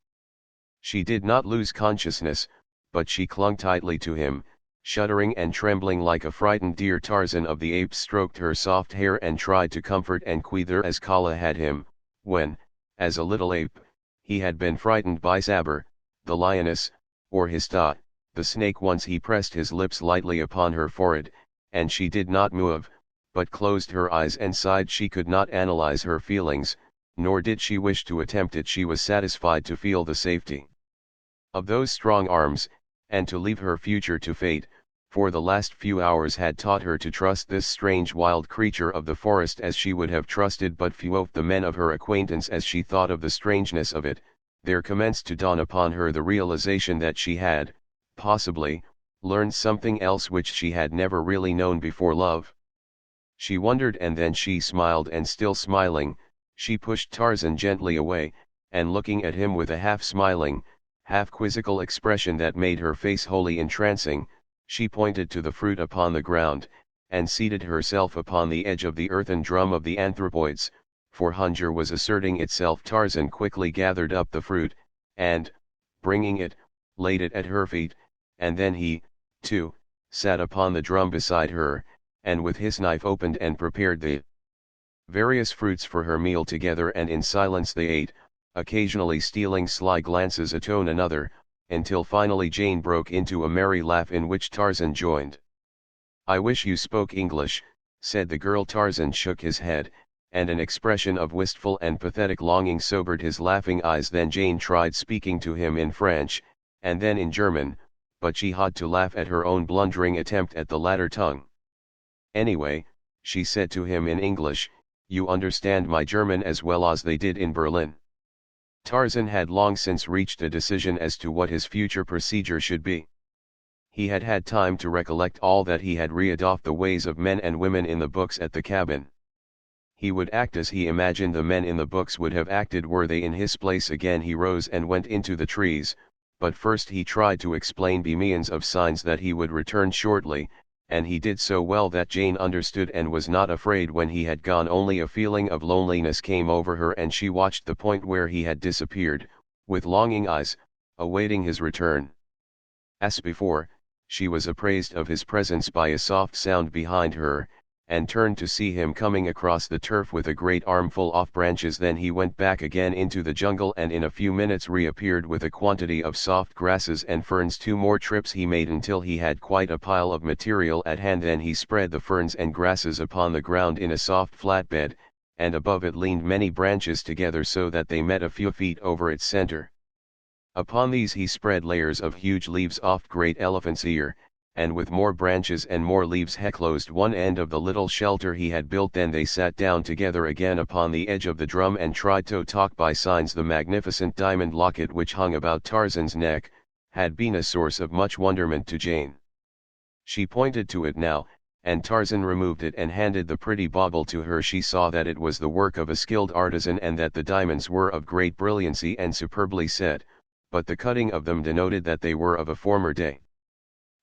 S1: She did not lose consciousness, but she clung tightly to him, shuddering and trembling like a frightened deer. Tarzan of the Apes stroked her soft hair and tried to comfort and quiet her as Kala had him, when, as a little ape, he had been frightened by Saber, the lioness, or Hista, the snake. Once he pressed his lips lightly upon her forehead, and she did not move, but closed her eyes and sighed. She could not analyze her feelings, nor did she wish to attempt it. She was satisfied to feel the safety of those strong arms, and to leave her future to fate, for the last few hours had taught her to trust this strange wild creature of the forest as she would have trusted but few of the men of her acquaintance. As she thought of the strangeness of it, there commenced to dawn upon her the realization that she had, possibly, learned something else which she had never really known before: love. She wondered, and then she smiled, and still smiling, she pushed Tarzan gently away, and looking at him with a half-smiling, half-quizzical expression that made her face wholly entrancing, she pointed to the fruit upon the ground, and seated herself upon the edge of the earthen drum of the anthropoids, for hunger was asserting itself. Tarzan quickly gathered up the fruit, and, bringing it, laid it at her feet, and then he, too, sat upon the drum beside her, and with his knife opened and prepared the various fruits for her meal. Together and in silence they ate, occasionally stealing sly glances at one another, until finally Jane broke into a merry laugh in which Tarzan joined. "I wish you spoke English," said the girl. Tarzan shook his head, and an expression of wistful and pathetic longing sobered his laughing eyes. Then Jane tried speaking to him in French, and then in German, but she had to laugh at her own blundering attempt at the latter tongue. "Anyway," she said to him in English, "you understand my German as well as they did in Berlin." Tarzan had long since reached a decision as to what his future procedure should be. He had had time to recollect all that he had read of the ways of men and women in the books at the cabin. He would act as he imagined the men in the books would have acted were they in his place. Again he rose and went into the trees, but first he tried to explain by means of signs that he would return shortly, and he did so well that Jane understood and was not afraid. When he had gone, only a feeling of loneliness came over her, and she watched the point where he had disappeared, with longing eyes, awaiting his return. As before, she was apprised of his presence by a soft sound behind her, and turned to see him coming across the turf with a great armful of branches. Then he went back again into the jungle, and in a few minutes reappeared with a quantity of soft grasses and ferns. 2 more trips he made until he had quite a pile of material at hand. Then he spread the ferns and grasses upon the ground in a soft flat bed, and above it leaned many branches together so that they met a few feet over its center. Upon these he spread layers of huge leaves of great elephant's ear, and with more branches and more leaves he closed one end of the little shelter he had built. Then they sat down together again upon the edge of the drum and tried to talk by signs. The magnificent diamond locket which hung about Tarzan's neck, had been a source of much wonderment to Jane. She pointed to it now, and Tarzan removed it and handed the pretty bauble to her. She saw that it was the work of a skilled artisan, and that the diamonds were of great brilliancy and superbly set, but the cutting of them denoted that they were of a former day.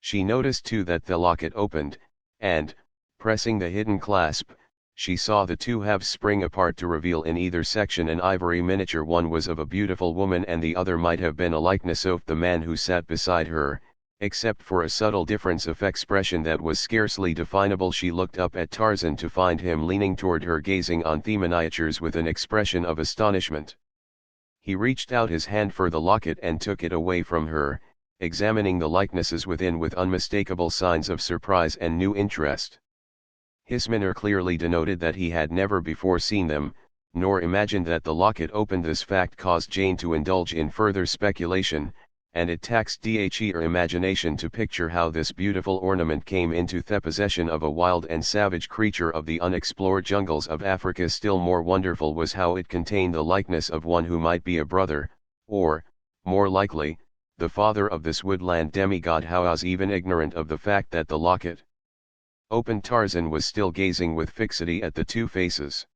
S1: She noticed too that the locket opened, and, pressing the hidden clasp, she saw the 2 halves spring apart to reveal in either section an ivory miniature. One was of a beautiful woman, and the other might have been a likeness of the man who sat beside her, except for a subtle difference of expression that was scarcely definable. She looked up at Tarzan to find him leaning toward her, gazing on the miniatures with an expression of astonishment. He reached out his hand for the locket and took it away from her, examining the likenesses within with unmistakable signs of surprise and new interest. His manner clearly denoted that he had never before seen them, nor imagined that the locket opened. This fact caused Jane to indulge in further speculation, and it taxed her imagination to picture how this beautiful ornament came into the possession of a wild and savage creature of the unexplored jungles of Africa. Still more wonderful was how it contained the likeness of one who might be a brother, or, more likely, the father of this woodland demigod, how was even ignorant of the fact that the locket opened? Tarzan was still gazing with fixity at the two faces.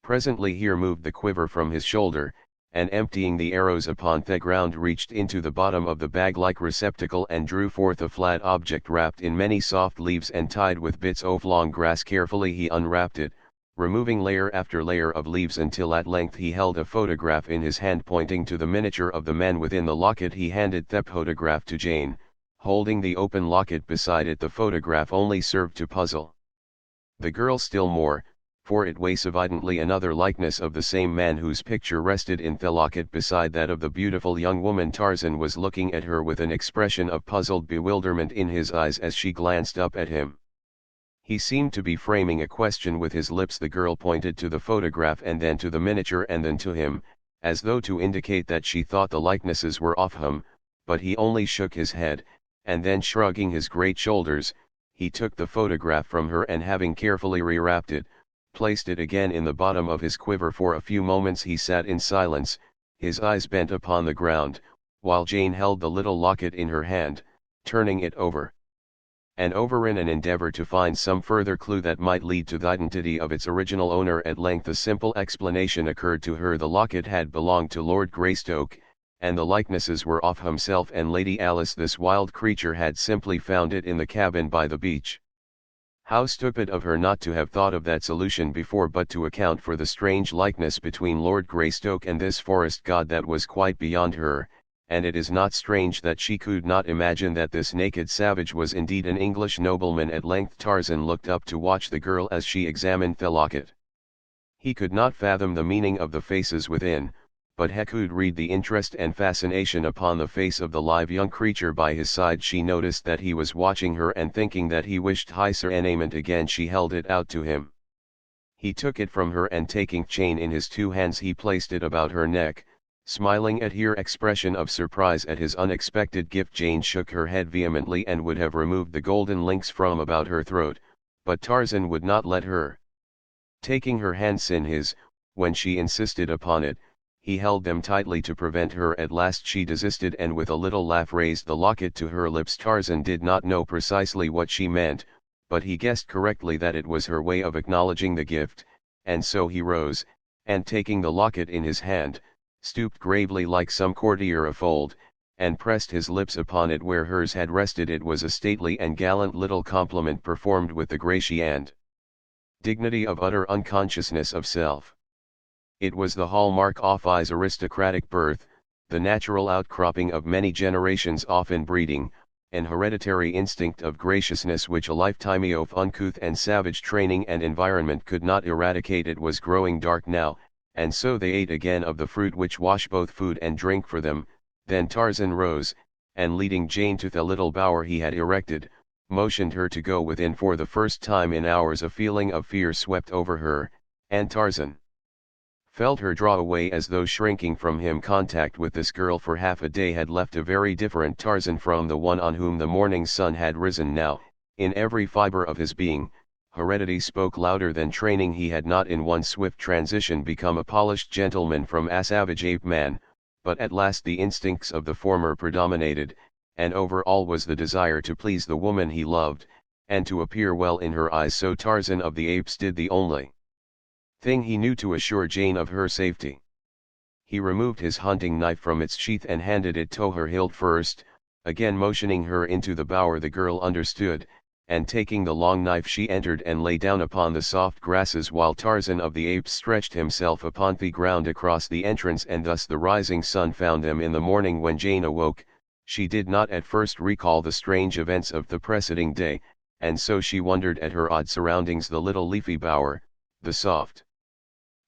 S1: Presently here moved the quiver from his shoulder, and emptying the arrows upon the ground reached into the bottom of the bag-like receptacle and drew forth a flat object wrapped in many soft leaves and tied with bits of long grass. Carefully he unwrapped it, removing layer after layer of leaves until at length he held a photograph in his hand. Pointing to the miniature of the man within the locket, he handed the photograph to Jane, holding the open locket beside it. The photograph only served to puzzle the girl still more, for it was evidently another likeness of the same man whose picture rested in the locket beside that of the beautiful young woman. Tarzan was looking at her with an expression of puzzled bewilderment in his eyes as she glanced up at him. He seemed to be framing a question with his lips. The girl pointed to the photograph and then to the miniature and then to him, as though to indicate that she thought the likenesses were off him, but he only shook his head, and then shrugging his great shoulders, he took the photograph from her and, having carefully rewrapped it, placed it again in the bottom of his quiver. For a few moments he sat in silence, his eyes bent upon the ground, while Jane held the little locket in her hand, turning it over and over in an endeavor to find some further clue that might lead to the identity of its original owner. At length a simple explanation occurred to her. The locket had belonged to Lord Greystoke, and the likenesses were of himself and Lady Alice. This wild creature had simply found it in the cabin by the beach. How stupid of her not to have thought of that solution before! But to account for the strange likeness between Lord Greystoke and this forest god, that was quite beyond her, and it is not strange that she could not imagine that this naked savage was indeed an English nobleman. At length Tarzan looked up to watch the girl as she examined the locket. He could not fathom the meaning of the faces within, but he could read the interest and fascination upon the face of the live young creature by his side. She noticed that he was watching her, and thinking that he wished his enamement again, she held it out to him. He took it from her, and taking chain in his two hands he placed it about her neck, smiling at her expression of surprise at his unexpected gift. Jane shook her head vehemently and would have removed the golden links from about her throat, but Tarzan would not let her. Taking her hands in his, when she insisted upon it, he held them tightly to prevent her. At last she desisted and with a little laugh raised the locket to her lips. Tarzan did not know precisely what she meant, but he guessed correctly that it was her way of acknowledging the gift, and so he rose, and taking the locket in his hand, stooped gravely like some courtier of old, and pressed his lips upon it where hers had rested. It was a stately and gallant little compliment, performed with the grace and dignity of utter unconsciousness of self. It was the hallmark of his aristocratic birth, the natural outcropping of many generations of inbreeding, an hereditary instinct of graciousness which a lifetime of uncouth and savage training and environment could not eradicate. It was growing dark now, and so they ate again of the fruit which was both food and drink for them. Then Tarzan rose, and leading Jane to the little bower he had erected, motioned her to go within. For the first time in hours a feeling of fear swept over her, and Tarzan felt her draw away as though shrinking from him. Contact with this girl for half a day had left a very different Tarzan from the one on whom the morning sun had risen. Now, in every fiber of his being, heredity spoke louder than training. He had not in one swift transition become a polished gentleman from a savage ape man, but at last the instincts of the former predominated, and over all was the desire to please the woman he loved, and to appear well in her eyes. So Tarzan of the Apes did the only thing he knew to assure Jane of her safety. He removed his hunting knife from its sheath and handed it to her hilt first, again motioning her into the bower. The girl understood, and taking the long knife she entered and lay down upon the soft grasses, while Tarzan of the Apes stretched himself upon the ground across the entrance. And thus the rising sun found them. In the morning when Jane awoke, she did not at first recall the strange events of the preceding day, and so she wondered at her odd surroundings: the little leafy bower, the soft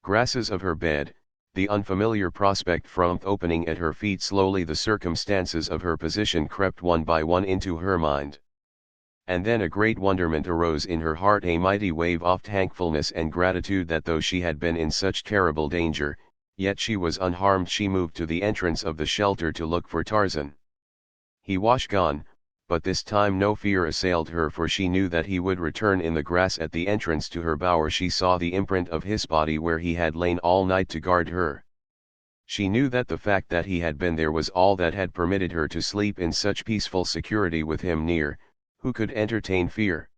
S1: grasses of her bed, the unfamiliar prospect from opening at her feet. Slowly the circumstances of her position crept one by one into her mind. And then a great wonderment arose in her heart, a mighty wave of thankfulness and gratitude that though she had been in such terrible danger, yet she was unharmed. She moved to the entrance of the shelter to look for Tarzan. He was gone, but this time no fear assailed her, for she knew that he would return in the grass at the entrance to her bower. She saw the imprint of his body where he had lain all night to guard her. She knew that the fact that he had been there was all that had permitted her to sleep in such peaceful security with him near, who could entertain fear.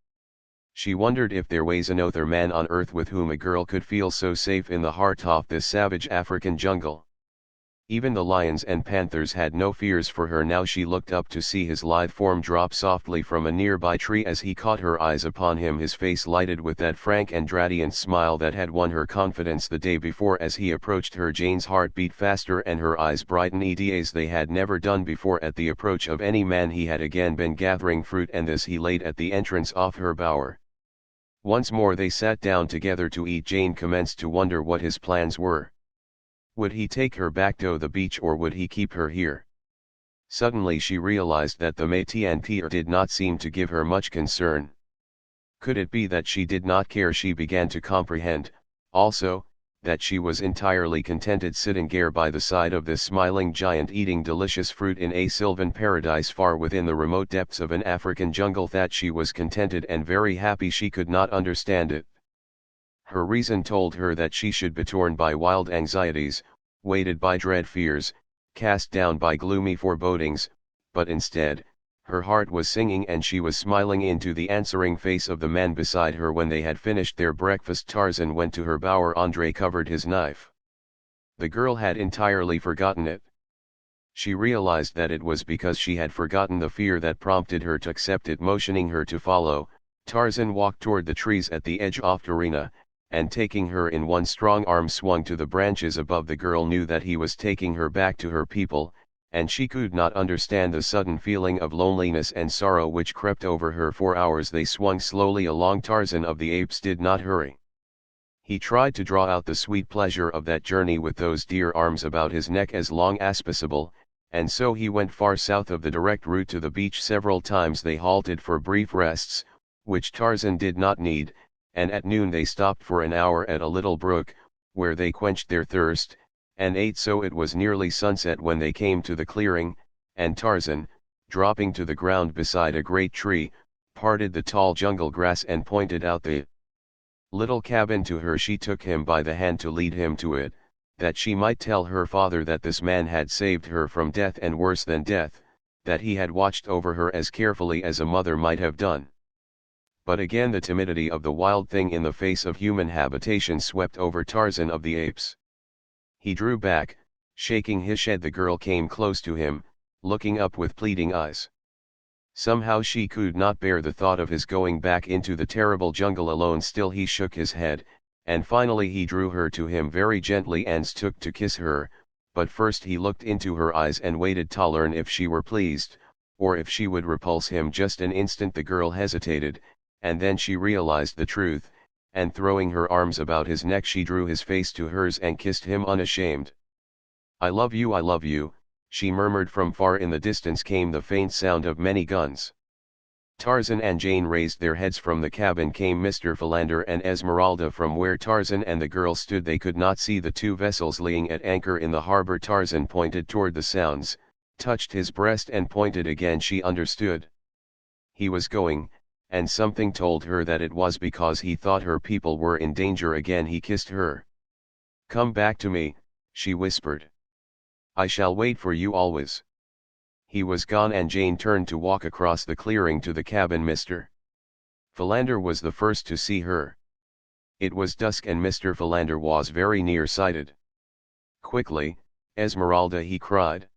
S1: She wondered if there was another man on earth with whom a girl could feel so safe in the heart of this savage African jungle. Even the lions and panthers had no fears for her now. She looked up to see his lithe form drop softly from a nearby tree as he caught her eyes upon him, his face lighted with that frank and radiant smile that had won her confidence the day before. As he approached her, Jane's heart beat faster and her eyes brightened as they had never done before at the approach of any man. He had again been gathering fruit, and this he laid at the entrance of her bower. Once more they sat down together to eat. Jane commenced to wonder what his plans were. Would he take her back to the beach, or would he keep her here? Suddenly she realized that the métier did not seem to give her much concern. Could it be that she did not care? She began to comprehend, also, that she was entirely contented sitting there by the side of this smiling giant eating delicious fruit in a sylvan paradise far within the remote depths of an African jungle. That she was contented and very happy. She could not understand it. Her reason told her that she should be torn by wild anxieties, weighted by dread fears, cast down by gloomy forebodings, but instead, her heart was singing and she was smiling into the answering face of the man beside her. When they had finished their breakfast, Tarzan went to her bower. André covered his knife. The girl had entirely forgotten it. She realized that it was because she had forgotten the fear that prompted her to accept it. Motioning her to follow, Tarzan walked toward the trees at the edge of the arena, and taking her in one strong arm swung to the branches above. The girl knew that he was taking her back to her people, and she could not understand the sudden feeling of loneliness and sorrow which crept over her. For hours they swung slowly along. Tarzan of the Apes did not hurry. He tried to draw out the sweet pleasure of that journey with those dear arms about his neck as long as possible, and so he went far south of the direct route to the beach. Several times they halted for brief rests, which Tarzan did not need, and at noon they stopped for an hour at a little brook, where they quenched their thirst, and ate. So it was nearly sunset when they came to the clearing, and Tarzan, dropping to the ground beside a great tree, parted the tall jungle grass and pointed out the little cabin to her. She took him by the hand to lead him to it, that she might tell her father that this man had saved her from death, and worse than death, that he had watched over her as carefully as a mother might have done. But again the timidity of the wild thing in the face of human habitation swept over Tarzan of the Apes. He drew back, shaking his head. The girl came close to him, looking up with pleading eyes. Somehow she could not bear the thought of his going back into the terrible jungle alone. Still he shook his head, and finally he drew her to him very gently and took to kiss her, but first he looked into her eyes and waited to learn if she were pleased, or if she would repulse him. Just an instant the girl hesitated, and then she realized the truth, and throwing her arms about his neck she drew his face to hers and kissed him unashamed. I love you," she murmured. From far in the distance came the faint sound of many guns. Tarzan and Jane raised their heads. From the cabin came Mr. Philander and Esmeralda. From where Tarzan and the girl stood they could not see the two vessels lying at anchor in the harbor. Tarzan pointed toward the sounds, touched his breast and pointed again. She understood. He was going, and something told her that it was because he thought her people were in danger. Again he kissed her. "Come back to me," she whispered. "I shall wait for you always." He was gone and Jane turned to walk across the clearing to the cabin. Mr. Philander was the first to see her. It was dusk and Mr. Philander was very near-sighted. "Quickly, Esmeralda," he cried.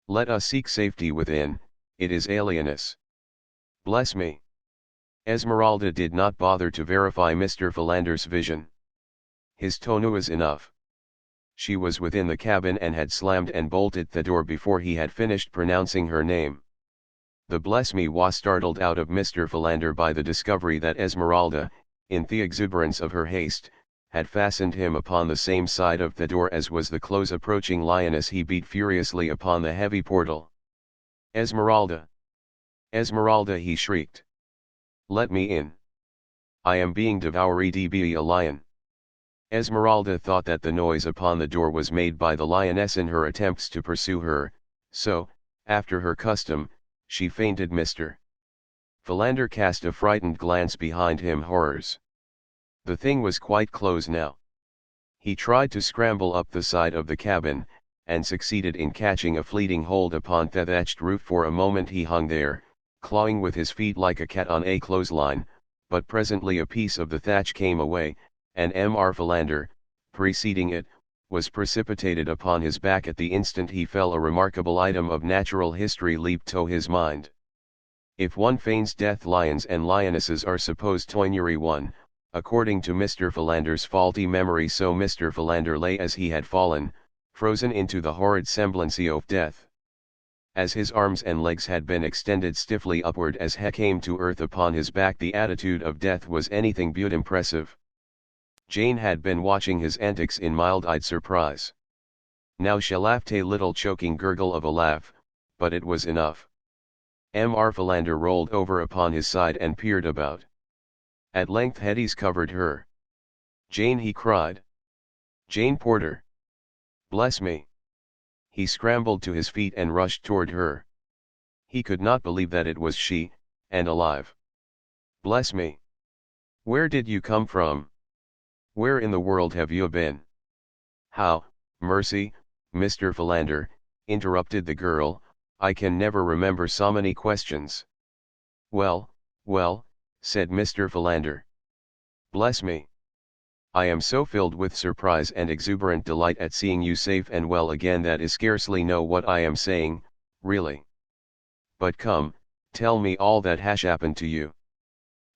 S1: "Let us seek safety within, it is alienous." "Bless me." Esmeralda did not bother to verify Mr. Philander's vision. His tone was enough. She was within the cabin and had slammed and bolted the door before he had finished pronouncing her name. The "bless me" was startled out of Mr. Philander by the discovery that Esmeralda, in the exuberance of her haste, had fastened him upon the same side of the door as was the close approaching lioness. He beat furiously upon the heavy portal. "Esmeralda! Esmeralda!" he shrieked. "Let me in. I am being devoured by a lion." Esmeralda thought that the noise upon the door was made by the lioness in her attempts to pursue her, so, after her custom, she fainted. Mr. Philander cast a frightened glance behind him. Horrors! The thing was quite close now. He tried to scramble up the side of the cabin, and succeeded in catching a fleeting hold upon the thatched roof. For a moment he hung there, clawing with his feet like a cat on a clothesline, but presently a piece of the thatch came away, and Mr. Philander, preceding it, was precipitated upon his back. At the instant he fell, a remarkable item of natural history leaped to his mind. If one feigns death, lions and lionesses are supposed to injury one, according to Mr. Philander's faulty memory. So Mr. Philander lay as he had fallen, frozen into the horrid semblance of death. As his arms and legs had been extended stiffly upward as he came to earth upon his back, the attitude of death was anything but impressive. Jane had been watching his antics in mild-eyed surprise. Now she laughed, a little choking gurgle of a laugh, but it was enough. Mr. Philander rolled over upon his side and peered about. At length Hetty's covered her. "Jane," he cried. "Jane Porter! Bless me!" He scrambled to his feet and rushed toward her. He could not believe that it was she, and alive. "Bless me! Where did you come from? Where in the world have you been?" "How, mercy, Mr. Philander," interrupted the girl, "I can never remember so many questions." "Well, well," said Mr. Philander. "Bless me! I am so filled with surprise and exuberant delight at seeing you safe and well again that I scarcely know what I am saying, really. But come, tell me all that has happened to you."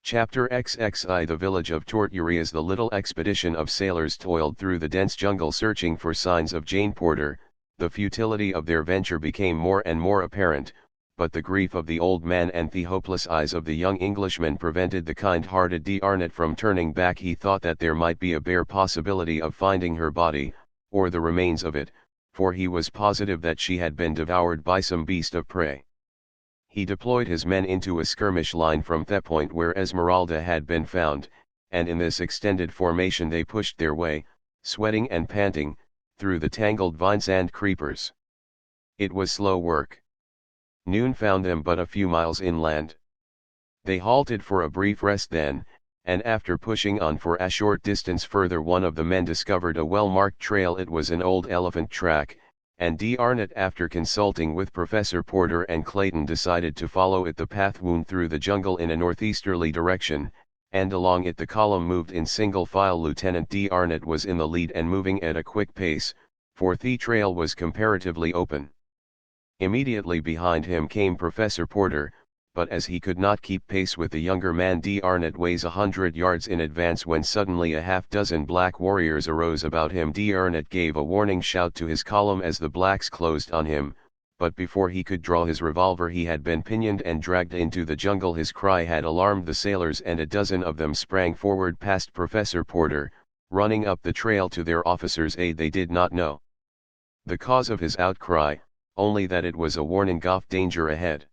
S1: Chapter XXI. The village of Tortury. As the little expedition of sailors toiled through the dense jungle searching for signs of Jane Porter, the futility of their venture became more and more apparent, but the grief of the old man and the hopeless eyes of the young Englishman prevented the kind-hearted D'Arnot from turning back. He thought that there might be a bare possibility of finding her body, or the remains of it, for he was positive that she had been devoured by some beast of prey. He deployed his men into a skirmish line from the point where Esmeralda had been found, and in this extended formation they pushed their way, sweating and panting, through the tangled vines and creepers. It was slow work. Noon found them but a few miles inland. They halted for a brief rest then, and after pushing on for a short distance further, one of the men discovered a well-marked trail. It was an old elephant track, and D'Arnot, after consulting with Professor Porter and Clayton, decided to follow it. The path wound through the jungle in a northeasterly direction, and along it the column moved in single file. Lieutenant D'Arnot was in the lead and moving at a quick pace, for the trail was comparatively open. Immediately behind him came Professor Porter, but as he could not keep pace with the younger man, D'Arnot was 100 yards in advance when suddenly a half-dozen black warriors arose about him. D'Arnot gave a warning shout to his column as the blacks closed on him, but before he could draw his revolver he had been pinioned and dragged into the jungle. His cry had alarmed the sailors, and a dozen of them sprang forward past Professor Porter, running up the trail to their officer's aid. They did not know the cause of his outcry, only that it was a warning of danger ahead.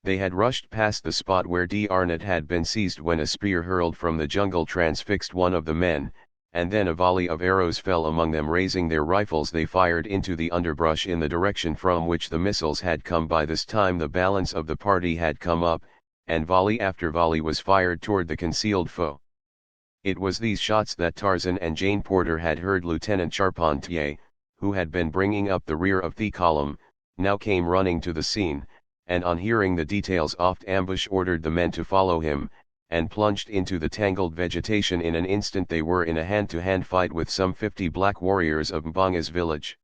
S1: They had rushed past the spot where D'Arnot had been seized when a spear hurled from the jungle transfixed one of the men, and then a volley of arrows fell among them. Raising their rifles they fired into the underbrush in the direction from which the missiles had come. By this time the balance of the party had come up, and volley after volley was fired toward the concealed foe. It was these shots that Tarzan and Jane Porter had heard. Lieutenant Charpentier, who had been bringing up the rear of the column, now came running to the scene, and on hearing the details of the ambush ordered the men to follow him, and plunged into the tangled vegetation. In an instant they were in a hand-to-hand fight with some 50 black warriors of Mbanga's village.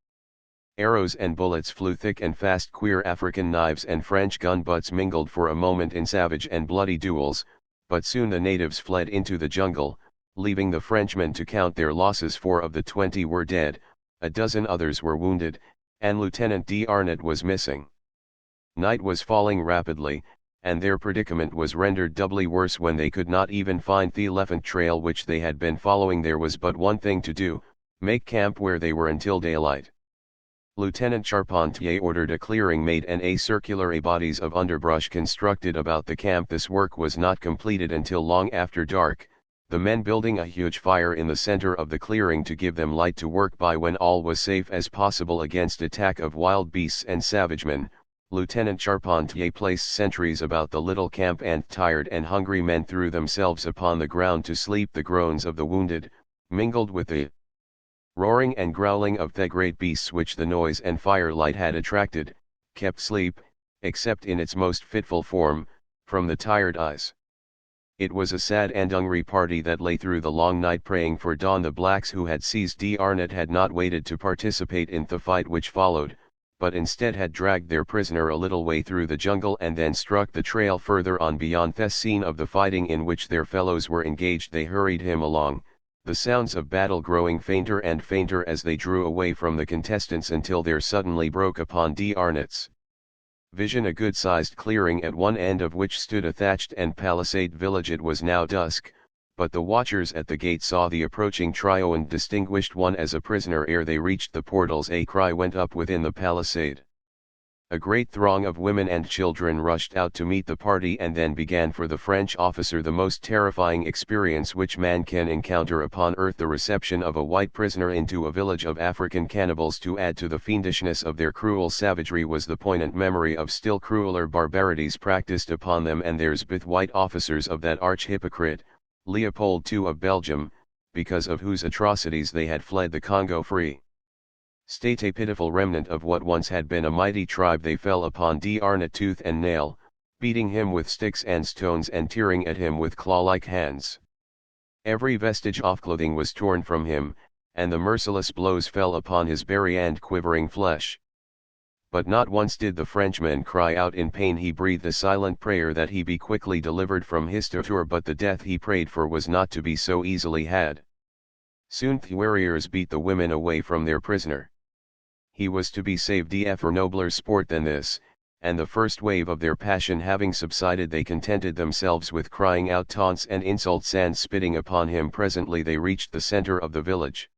S1: Arrows and bullets flew thick and fast. Queer African knives and French gun butts mingled for a moment in savage and bloody duels, but soon the natives fled into the jungle, leaving the Frenchmen to count their losses. 4 of the 20 were dead, a dozen others were wounded, and Lieutenant D'Arnot was missing. Night was falling rapidly, and their predicament was rendered doubly worse when they could not even find the elephant trail which they had been following. There was but one thing to do: make camp where they were until daylight. Lieutenant Charpentier ordered a clearing made and a circular bodies of underbrush constructed about the camp. This work was not completed until long after dark, the men building a huge fire in the center of the clearing to give them light to work by when all was safe as possible against attack of wild beasts and savage men. Lieutenant Charpentier placed sentries about the little camp, and tired and hungry men threw themselves upon the ground to sleep. The groans of the wounded, mingled with the Roaring and growling of the great beasts which the noise and firelight had attracted, kept sleep, except in its most fitful form, from the tired eyes. It was a sad and hungry party that lay through the long night praying for dawn. The blacks who had seized D'Arnot had not waited to participate in the fight which followed, but instead had dragged their prisoner a little way through the jungle and then struck the trail further on beyond the scene of the fighting in which their fellows were engaged. They hurried him along, the sounds of battle growing fainter and fainter as they drew away from the contestants until there suddenly broke upon D'Arnot's vision a good-sized clearing at one end of which stood a thatched and palisaded village. It was now dusk, but the watchers at the gate saw the approaching trio and distinguished one as a prisoner. Ere they reached the portals, a cry went up within the palisade. A great throng of women and children rushed out to meet the party, and then began for the French officer the most terrifying experience which man can encounter upon earth, the reception of a white prisoner into a village of African cannibals. To add to the fiendishness of their cruel savagery was the poignant memory of still crueler barbarities practiced upon them and theirs by white officers of that arch hypocrite, Leopold II of Belgium, because of whose atrocities they had fled the Congo free state. A pitiful remnant of what once had been a mighty tribe, they fell upon D'Arnot tooth and nail, beating him with sticks and stones and tearing at him with claw-like hands. Every vestige of clothing was torn from him, and the merciless blows fell upon his berry and quivering flesh. But not once did the Frenchman cry out in pain. He breathed a silent prayer that he be quickly delivered from his torture, but the death he prayed for was not to be so easily had. Soon the warriors beat the women away from their prisoner. He was to be saved for nobler sport than this, and the first wave of their passion having subsided, they contented themselves with crying out taunts and insults and spitting upon him. Presently they reached the center of the village.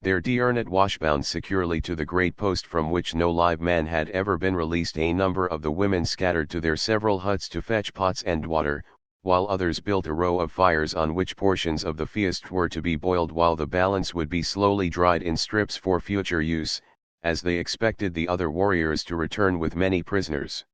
S1: There D'Arnot, washbound securely to the great post from which no live man had ever been released, a number of the women scattered to their several huts to fetch pots and water, while others built a row of fires on which portions of the feast were to be boiled, while the balance would be slowly dried in strips for future use, as they expected the other warriors to return with many prisoners.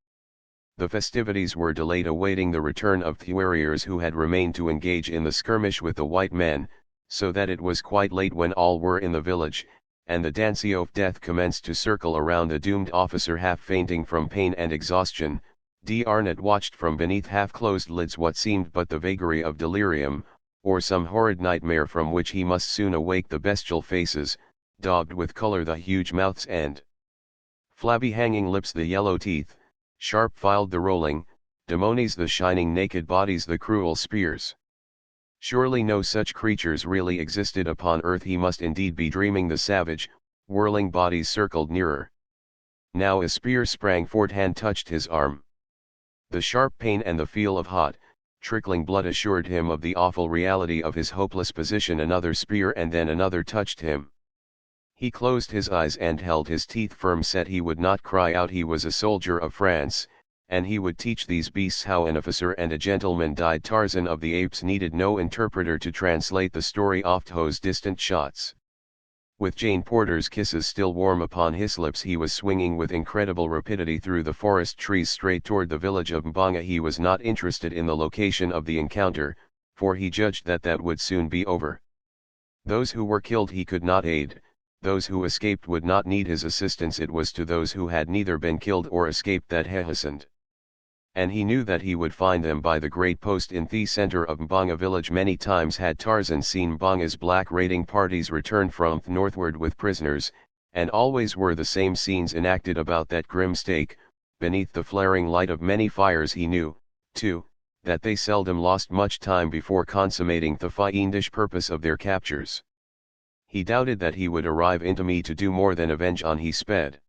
S1: The festivities were delayed, awaiting the return of the warriors who had remained to engage in the skirmish with the white men, so that it was quite late when all were in the village, and the dancing of death commenced to circle around the doomed officer. Half fainting from pain and exhaustion, D'Arnot watched from beneath half-closed lids what seemed but the vagary of delirium, or some horrid nightmare from which he must soon awake. The bestial faces, daubed with color, the huge mouths and flabby hanging lips, the yellow teeth, sharp-filed, the rolling, demonies, the shining naked bodies, the cruel spears. Surely no such creatures really existed upon earth. He must indeed be dreaming. The savage, whirling bodies circled nearer. Now a spear sprang forth and touched his arm. The sharp pain and the feel of hot, trickling blood assured him of the awful reality of his hopeless position. Another spear and then another touched him. He closed his eyes and held his teeth firm set. He would not cry out. He was a soldier of France, and he would teach these beasts how an officer and a gentleman died. Tarzan of the Apes needed no interpreter to translate the story of those distant shots. With Jane Porter's kisses still warm upon his lips, he was swinging with incredible rapidity through the forest trees straight toward the village of Mbanga. He was not interested in the location of the encounter, for he judged that that would soon be over. Those who were killed he could not aid. Those who escaped would not need his assistance. It was to those who had neither been killed or escaped that he hastened. And he knew that he would find them by the great post in the center of Mbanga village. Many times had Tarzan seen Mbanga's black raiding parties return from northward with prisoners, and always were the same scenes enacted about that grim stake, beneath the flaring light of many fires. He knew, too, that they seldom lost much time before consummating the fiendish purpose of their captures. He doubted that he would arrive into me to do more than avenge. On he sped.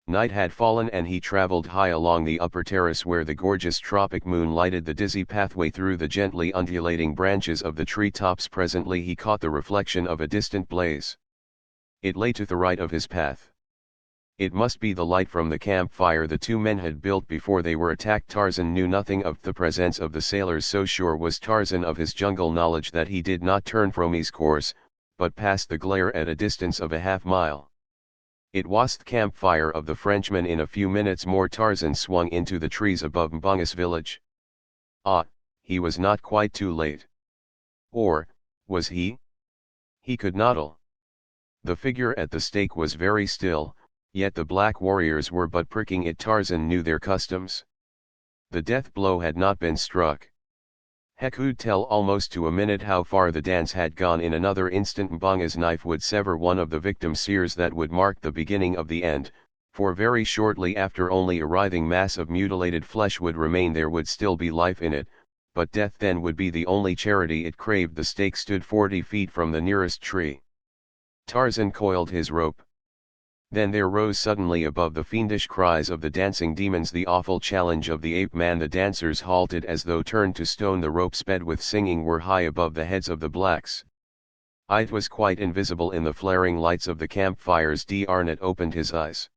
S1: Night had fallen and he traveled high along the upper terrace where the gorgeous tropic moon lighted the dizzy pathway through the gently undulating branches of the tree-tops. Presently he caught the reflection of a distant blaze. It lay to the right of his path. It must be the light from the campfire the two men had built before they were attacked. Tarzan knew nothing of the presence of the sailors. So sure was Tarzan of his jungle knowledge that he did not turn from his course, but passed the glare at a distance of a half-mile. It was the campfire of the Frenchmen. In a few minutes more Tarzan swung into the trees above Mbanga's village. Ah, he was not quite too late. Or, was he? He could not tell. The figure at the stake was very still, yet the black warriors were but pricking it. Tarzan knew their customs. The death blow had not been struck. He could tell almost to a minute how far the dance had gone. In another instant Mbanga's knife would sever one of the victim's ears. That would mark the beginning of the end, for very shortly after only a writhing mass of mutilated flesh would remain. There would still be life in it, but death then would be the only charity it craved. The stake stood 40 feet from the nearest tree. Tarzan coiled his rope. Then there rose suddenly above the fiendish cries of the dancing demons the awful challenge of the ape man. The dancers halted as though turned to stone. The rope sped with singing were high above the heads of the blacks. It was quite invisible in the flaring lights of the campfires. D'Arnot opened his eyes.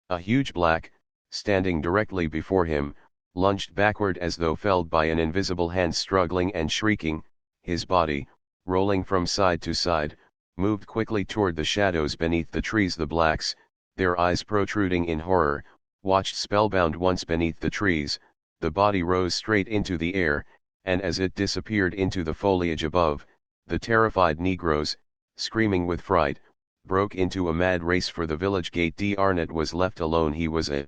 S1: A huge black, standing directly before him, lunged backward as though felled by an invisible hand. Struggling and shrieking, his body, rolling from side to side, moved quickly toward the shadows beneath the trees. The blacks, their eyes protruding in horror, watched spellbound. Once beneath the trees, the body rose straight into the air, and as it disappeared into the foliage above, the terrified negroes, screaming with fright, broke into a mad race for the village gate. D'Arnot was left alone. He was a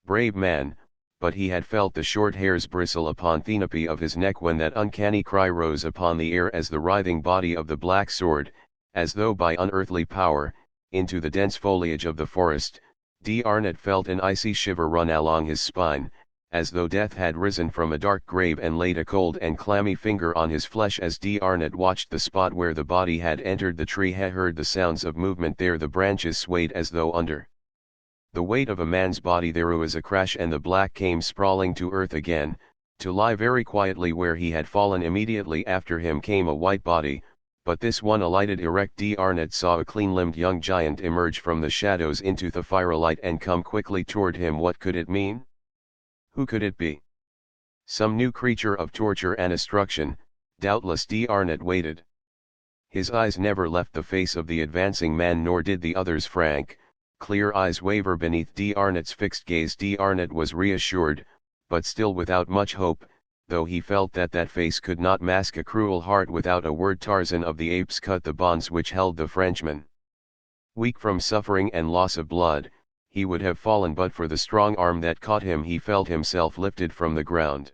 S1: brave man, but he had felt the short hairs bristle upon the nape of his neck when that uncanny cry rose upon the air as the writhing body of the black soared, as though by unearthly power, into the dense foliage of the forest. D'Arnot felt an icy shiver run along his spine, as though death had risen from a dark grave and laid a cold and clammy finger on his flesh. As D'Arnot watched the spot where the body had entered the tree, he heard the sounds of movement there. The branches swayed as though under the weight of a man's body. There was a crash and the black came sprawling to earth again, to lie very quietly where he had fallen. Immediately after him came a white body, but this one alighted erect. D'Arnot saw a clean-limbed young giant emerge from the shadows into the firelight and come quickly toward him. What could it mean? Who could it be? Some new creature of torture and destruction, doubtless. D'Arnot waited. His eyes never left the face of the advancing man, nor did the other's frank, clear eyes waver beneath D'Arnot's fixed gaze. D'Arnot was reassured, but still without much hope, though he felt that that face could not mask a cruel heart. Without a word Tarzan of the Apes cut the bonds which held the Frenchman. Weak from suffering and loss of blood, he would have fallen but for the strong arm that caught him. He felt himself lifted from the ground.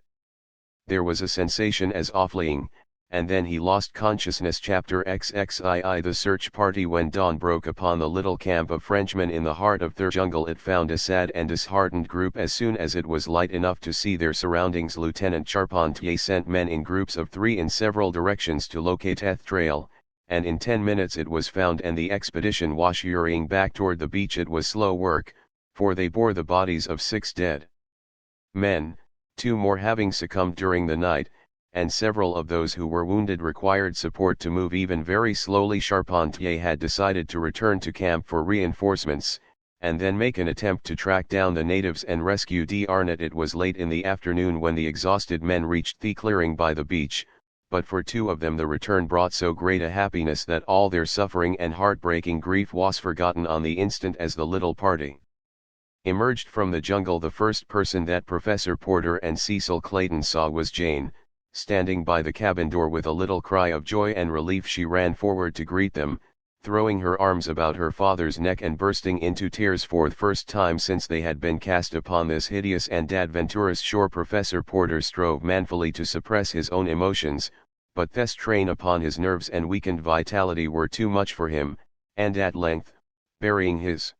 S1: There was a sensation as of fleeing, and then he lost consciousness. Chapter XXII. The search party. When dawn broke upon the little camp of Frenchmen in the heart of their jungle, it found a sad and disheartened group. As soon as it was light enough to see their surroundings, Lieutenant Charpentier sent men in groups of 3 in several directions to locate the trail, and in 10 minutes it was found and the expedition was hurrying back toward the beach. It was slow work, for they bore the bodies of 6 dead men, 2 more having succumbed during the night, and several of those who were wounded required support to move even very slowly. Charpentier had decided to return to camp for reinforcements, and then make an attempt to track down the natives and rescue D'Arnot. It was late in the afternoon when the exhausted men reached the clearing by the beach, but for 2 of them the return brought so great a happiness that all their suffering and heartbreaking grief was forgotten on the instant. As the little party emerged from the jungle, the first person that Professor Porter and Cecil Clayton saw was Jane, standing by the cabin door. With a little cry of joy and relief she ran forward to greet them, throwing her arms about her father's neck and bursting into tears. For the first time since they had been cast upon this hideous and adventurous shore, Professor Porter strove manfully to suppress his own emotions, but this strain upon his nerves and weakened vitality were too much for him, and at length, burying his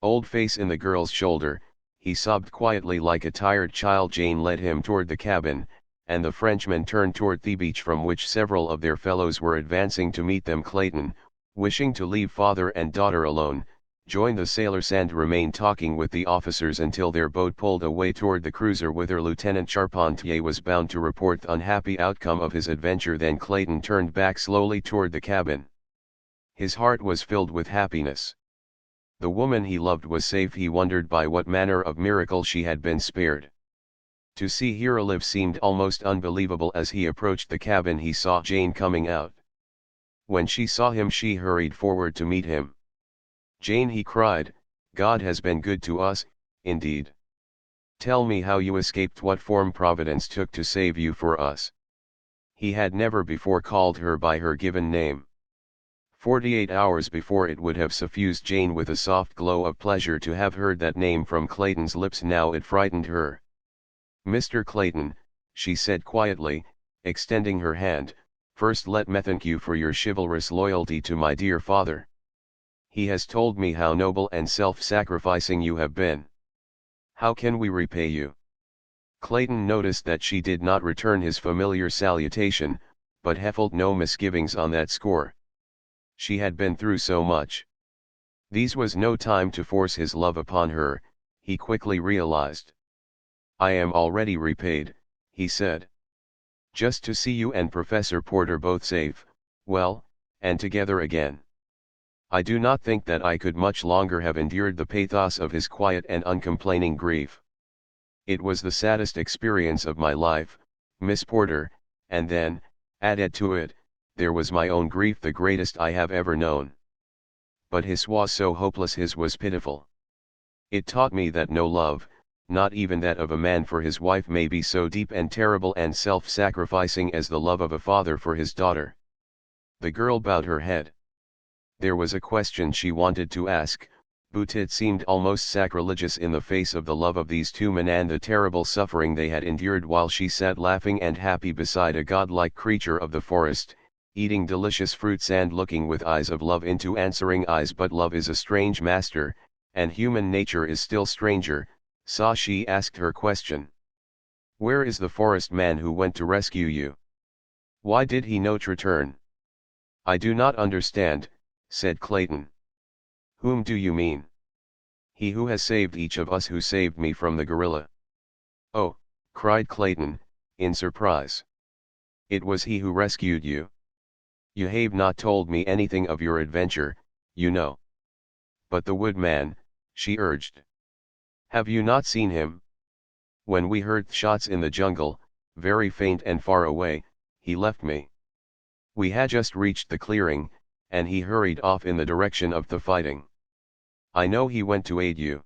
S1: old face in the girl's shoulder, he sobbed quietly like a tired child. Jane led him toward the cabin, and the Frenchmen turned toward the beach from which several of their fellows were advancing to meet them. Clayton, wishing to leave father and daughter alone, joined the sailors and remained talking with the officers until their boat pulled away toward the cruiser whither Lieutenant Charpentier was bound to report the unhappy outcome of his adventure. Then Clayton turned back slowly toward the cabin. His heart was filled with happiness. The woman he loved was safe. He wondered by what manner of miracle she had been spared. To see her alive seemed almost unbelievable. As he approached the cabin he saw Jane coming out. When she saw him she hurried forward to meet him. "Jane," he cried, "God has been good to us, indeed. Tell me how you escaped, what form Providence took to save you for us." He had never before called her by her given name. 48 hours before it would have suffused Jane with a soft glow of pleasure to have heard that name from Clayton's lips. Now it frightened her. "Mr. Clayton," she said quietly, extending her hand, "first let me thank you for your chivalrous loyalty to my dear father. He has told me how noble and self-sacrificing you have been. How can we repay you?" Clayton noticed that she did not return his familiar salutation, but he felt no misgivings on that score. She had been through so much. This was no time to force his love upon her, he quickly realized. "I am already repaid," he said. "Just to see you and Professor Porter both safe, well, and together again. I do not think that I could much longer have endured the pathos of his quiet and uncomplaining grief. It was the saddest experience of my life, Miss Porter, and then, added to it, there was my own grief, the greatest I have ever known. But his was so hopeless, his was pitiful. It taught me that no love, not even that of a man for his wife, may be so deep and terrible and self-sacrificing as the love of a father for his daughter." The girl bowed her head. There was a question she wanted to ask, but it seemed almost sacrilegious in the face of the love of these two men and the terrible suffering they had endured while she sat laughing and happy beside a godlike creature of the forest, eating delicious fruits and looking with eyes of love into answering eyes. But love is a strange master, and human nature is still stranger, so she asked her question. "Where is the forest man who went to rescue you? Why did he not return?" "I do not understand," said Clayton. "Whom do you mean?" "He who has saved each of us, who saved me from the gorilla." "Oh," cried Clayton, in surprise. "It was he who rescued you? You have not told me anything of your adventure, you know." "But the woodman," she urged. "Have you not seen him? When we heard shots in the jungle, very faint and far away, he left me. We had just reached the clearing, and he hurried off in the direction of the fighting. I know he went to aid you."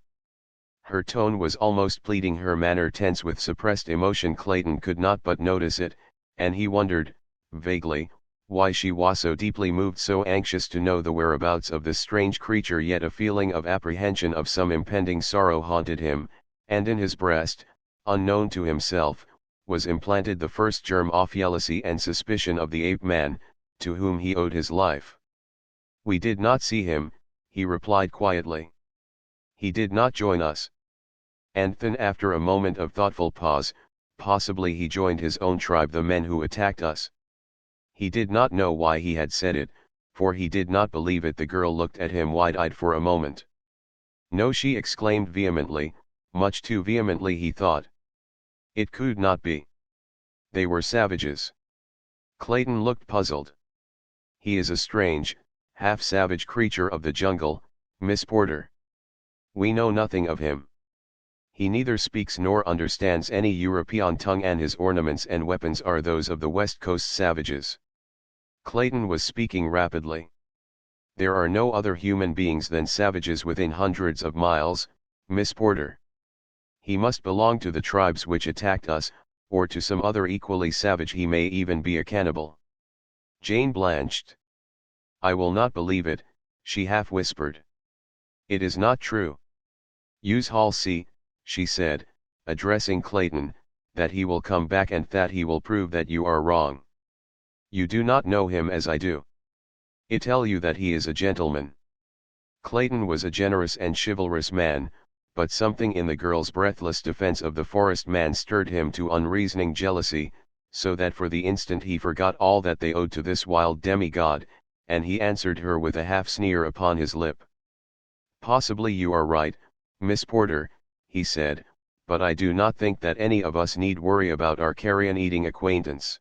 S1: Her tone was almost pleading, her manner tense with suppressed emotion. Clayton could not but notice it, and he wondered, vaguely, why she was so deeply moved, so anxious to know the whereabouts of this strange creature. Yet a feeling of apprehension of some impending sorrow haunted him, and in his breast, unknown to himself, was implanted the first germ of jealousy and suspicion of the ape man, to whom he owed his life. "We did not see him," he replied quietly. "He did not join us." And then, after a moment of thoughtful pause, "Possibly he joined his own tribe, the men who attacked us." He did not know why he had said it, for he did not believe it. The girl looked at him wide-eyed for a moment. "No," she exclaimed vehemently, much too vehemently he thought. "It could not be. They were savages." Clayton looked puzzled. "He is a strange, half-savage creature of the jungle, Miss Porter. We know nothing of him. He neither speaks nor understands any European tongue, and his ornaments and weapons are those of the West Coast savages." Clayton was speaking rapidly. "There are no other human beings than savages within hundreds of miles, Miss Porter. He must belong to the tribes which attacked us, or to some other equally savage. He may even be a cannibal." Jane blanched. "I will not believe it," she half whispered. "It is not true. You shall see," she said, addressing Clayton, "that he will come back, and that he will prove that you are wrong. You do not know him as I do. I tell you that he is a gentleman." Clayton was a generous and chivalrous man, but something in the girl's breathless defense of the forest man stirred him to unreasoning jealousy, so that for the instant he forgot all that they owed to this wild demigod, and he answered her with a half sneer upon his lip. "Possibly you are right, Miss Porter," he said, "but I do not think that any of us need worry about our carrion-eating acquaintance.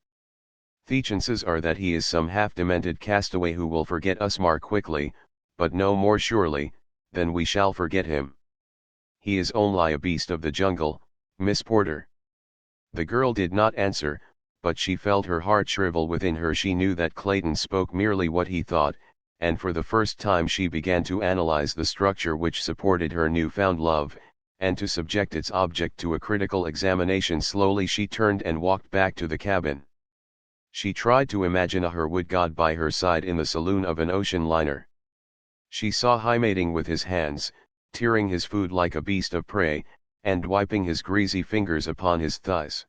S1: The chances are that he is some half-demented castaway who will forget us more quickly, but no more surely, than we shall forget him. He is only a beast of the jungle, Miss Porter." The girl did not answer, but she felt her heart shrivel within her. She knew that Clayton spoke merely what he thought, and for the first time she began to analyze the structure which supported her newfound love, and to subject its object to a critical examination. Slowly she turned and walked back to the cabin. She tried to imagine her wood god by her side in the saloon of an ocean liner. She saw him mating with his hands, tearing his food like a beast of prey, and wiping his greasy fingers upon his thighs.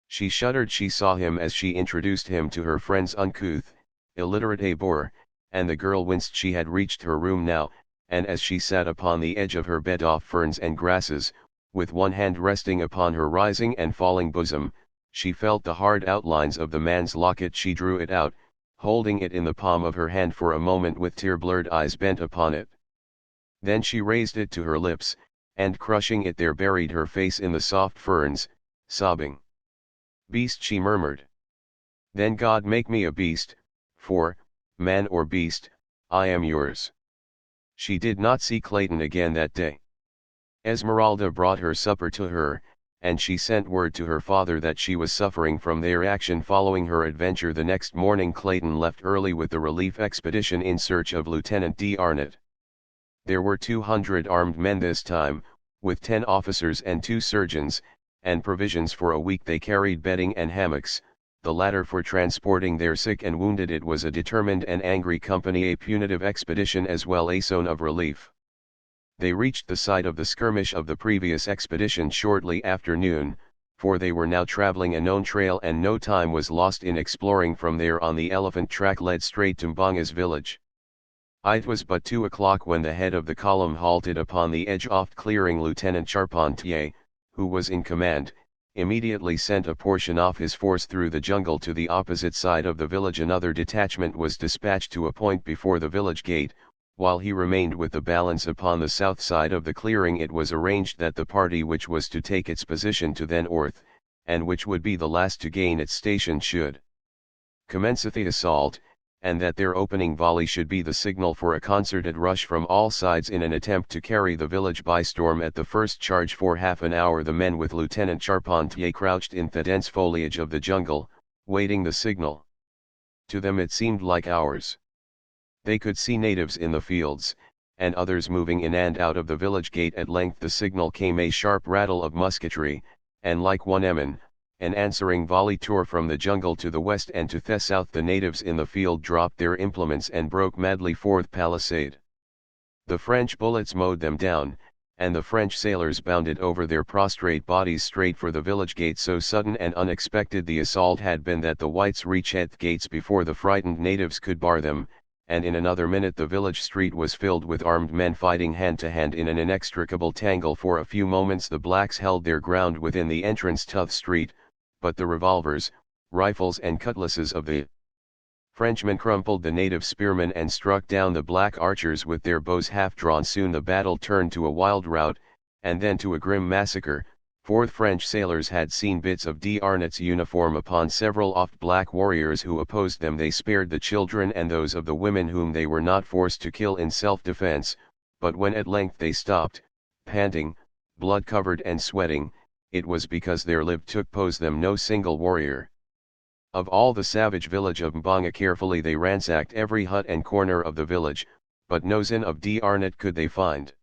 S1: She shuddered. She saw him as she introduced him to her friend's uncouth, illiterate Abor, and the girl winced. She had reached her room now, and as she sat upon the edge of her bed of ferns and grasses, with one hand resting upon her rising and falling bosom, she felt the hard outlines of the man's locket. She drew it out, holding it in the palm of her hand for a moment with tear-blurred eyes bent upon it. Then she raised it to her lips, and crushing it there buried her face in the soft ferns, sobbing. "Beast," she murmured. "Then God make me a beast, for, man or beast, I am yours." She did not see Clayton again that day. Esmeralda brought her supper to her, and she sent word to her father that she was suffering from their action following her adventure. The next morning Clayton left early with the relief expedition in search of Lieutenant D. Arnott. There were 200 armed men this time, with 10 officers and 2 surgeons, and provisions for a week. They carried bedding and hammocks, the latter for transporting their sick and wounded. It was a determined and angry company, a punitive expedition as well as zone of relief. They reached the site of the skirmish of the previous expedition shortly after noon, for they were now traveling a known trail and no time was lost in exploring. From there on, the elephant track led straight to Mbanga's village. It was but 2 o'clock when the head of the column halted upon the edge of the clearing. Lieutenant Charpentier, who was in command, immediately sent a portion of his force through the jungle to the opposite side of the village. Another detachment was dispatched to a point before the village gate, while he remained with the balance upon the south side of the clearing. It was arranged that the party which was to take its position to the north, and which would be the last to gain its station, should commence the assault, and that their opening volley should be the signal for a concerted rush from all sides in an attempt to carry the village by storm. At the first charge for half an hour the men with Lieutenant Charpentier crouched in the dense foliage of the jungle, waiting the signal. To them it seemed like hours. They could see natives in the fields, and others moving in and out of the village gate. At length the signal came, a sharp rattle of musketry, and like one emin, an answering volley tore from the jungle to the west and to the south. The natives in the field dropped their implements and broke madly for the palisade. The French bullets mowed them down, and the French sailors bounded over their prostrate bodies straight for the village gate. So sudden and unexpected the assault had been that the whites reached the gates before the frightened natives could bar them, and in another minute the village street was filled with armed men fighting hand to hand in an inextricable tangle. For a few moments the blacks held their ground within the entrance to the street, but the revolvers, rifles and cutlasses of the Frenchmen crumpled the native spearmen and struck down the black archers with their bows half drawn. Soon the battle turned to a wild rout, and then to a grim massacre, for the French sailors had seen bits of D. Arnott's uniform upon several of the black warriors who opposed them. They spared the children and those of the women whom they were not forced to kill in self-defense, but when at length they stopped, panting, blood-covered and sweating, it was because there lived to oppose them no single warrior. Of all the savage village of Mbanga carefully they ransacked every hut and corner of the village, but no sign of D. Arnott could they find.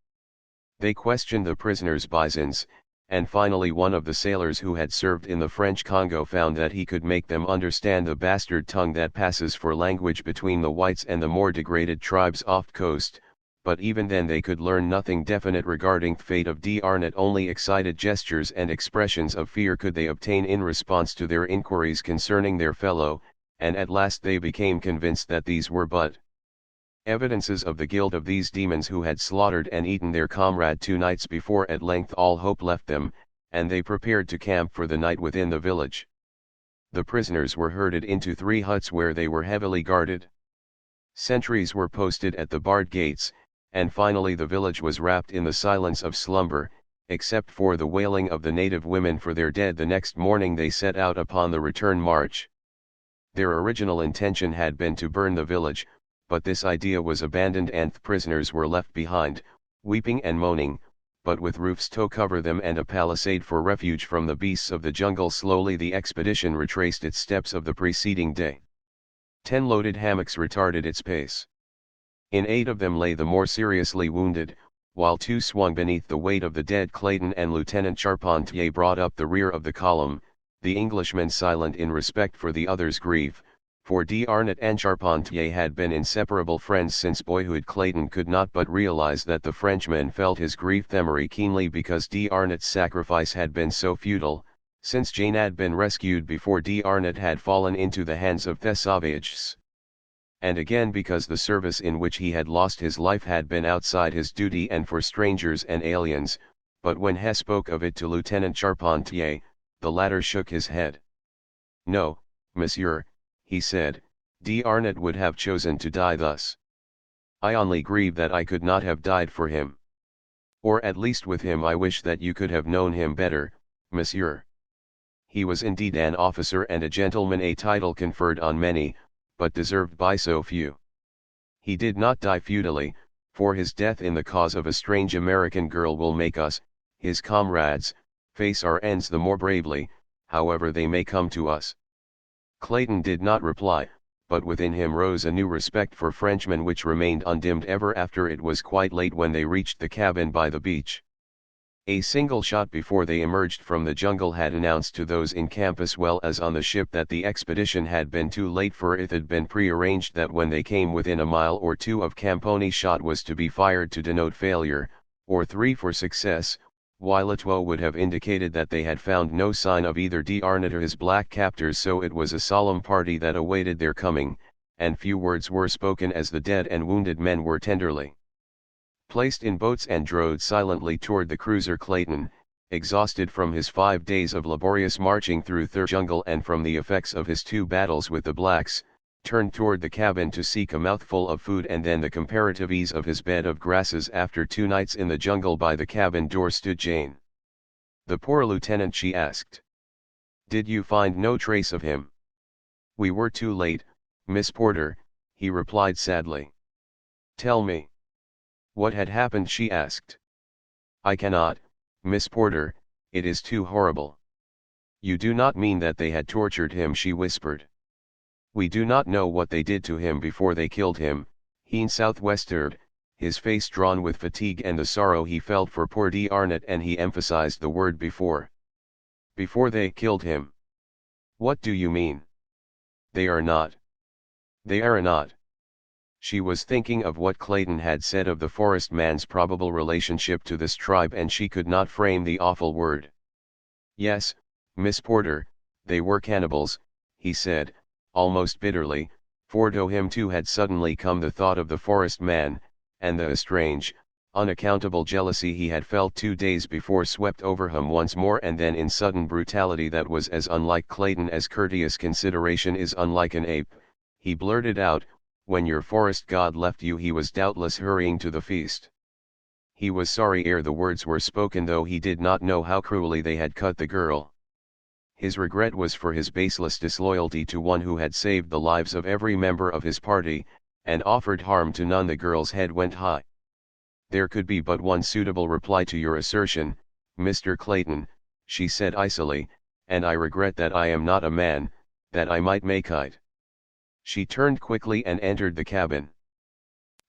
S1: They questioned the prisoners' bisons, and finally one of the sailors who had served in the French Congo found that he could make them understand the bastard tongue that passes for language between the whites and the more degraded tribes off the coast, but even then they could learn nothing definite regarding the fate of D. Arnott. Only excited gestures and expressions of fear could they obtain in response to their inquiries concerning their fellow, and at last they became convinced that these were but evidences of the guilt of these demons who had slaughtered and eaten their comrade 2 nights before. At length all hope left them, and they prepared to camp for the night within the village. The prisoners were herded into 3 huts where they were heavily guarded. Sentries were posted at the barred gates, and finally the village was wrapped in the silence of slumber, except for the wailing of the native women for their dead. The next morning they set out upon the return march. Their original intention had been to burn the village, but this idea was abandoned and the prisoners were left behind, weeping and moaning, but with roofs to cover them and a palisade for refuge from the beasts of the jungle. Slowly the expedition retraced its steps of the preceding day. 10 loaded hammocks retarded its pace. In 8 of them lay the more seriously wounded, while 2 swung beneath the weight of the dead. Clayton and Lieutenant Charpentier brought up the rear of the column, the Englishman silent in respect for the other's grief, for D'Arnot and Charpentier had been inseparable friends since boyhood. Clayton could not but realize that the Frenchman felt his grief very keenly because D'Arnot's sacrifice had been so futile, since Jane had been rescued before D'Arnot had fallen into the hands of the savages. And again because the service in which he had lost his life had been outside his duty and for strangers and aliens, but when he spoke of it to Lieutenant Charpentier, the latter shook his head. "No, monsieur," he said, "D'Arnot would have chosen to die thus. I only grieve that I could not have died for him. Or at least with him. I wish that you could have known him better, monsieur. He was indeed an officer and a gentleman, a title conferred on many, but deserved by so few. He did not die futilely, for his death in the cause of a strange American girl will make us, his comrades, face our ends the more bravely, however they may come to us." Clayton did not reply, but within him rose a new respect for Frenchmen which remained undimmed ever after it was quite late when they reached the cabin by the beach. A single shot before they emerged from the jungle had announced to those in camp as well as on the ship that the expedition had been too late, for it had been prearranged that when they came within a mile or two of camp only shot was to be fired to denote failure, or 3 for success, while a 2 would have indicated that they had found no sign of either D'Arnot or his black captors. So it was a solemn party that awaited their coming, and few words were spoken as the dead and wounded men were tenderly placed in boats and rowed silently toward the cruiser. Clayton, exhausted from his 5 days of laborious marching through the jungle and from the effects of his 2 battles with the blacks, turned toward the cabin to seek a mouthful of food and then the comparative ease of his bed of grasses. After 2 nights in the jungle by the cabin door stood Jane. "The poor lieutenant," she asked. "Did you find no trace of him?" "We were too late, Miss Porter," he replied sadly. "Tell me. What had happened?" she asked. "I cannot, Miss Porter, it is too horrible." "You do not mean that they had tortured him?" she whispered. "We do not know what they did to him before they killed him," he southwestward, his face drawn with fatigue and the sorrow he felt for poor D'Arnot, and he emphasized the word before. "Before they killed him? What do you mean?" "They are not. They are not." She was thinking of what Clayton had said of the forest man's probable relationship to this tribe, and she could not frame the awful word. "Yes, Miss Porter, they were cannibals," he said, almost bitterly, for to him too had suddenly come the thought of the forest man, and the strange, unaccountable jealousy he had felt 2 days before swept over him once more, and then in sudden brutality that was as unlike Clayton as courteous consideration is unlike an ape, he blurted out, "When your forest god left you he was doubtless hurrying to the feast." He was sorry ere the words were spoken, though he did not know how cruelly they had cut the girl. His regret was for his baseless disloyalty to one who had saved the lives of every member of his party, and offered harm to none. The girl's head went high. "There could be but one suitable reply to your assertion, Mr. Clayton," she said icily, "and I regret that I am not a man, that I might make it." She turned quickly and entered the cabin.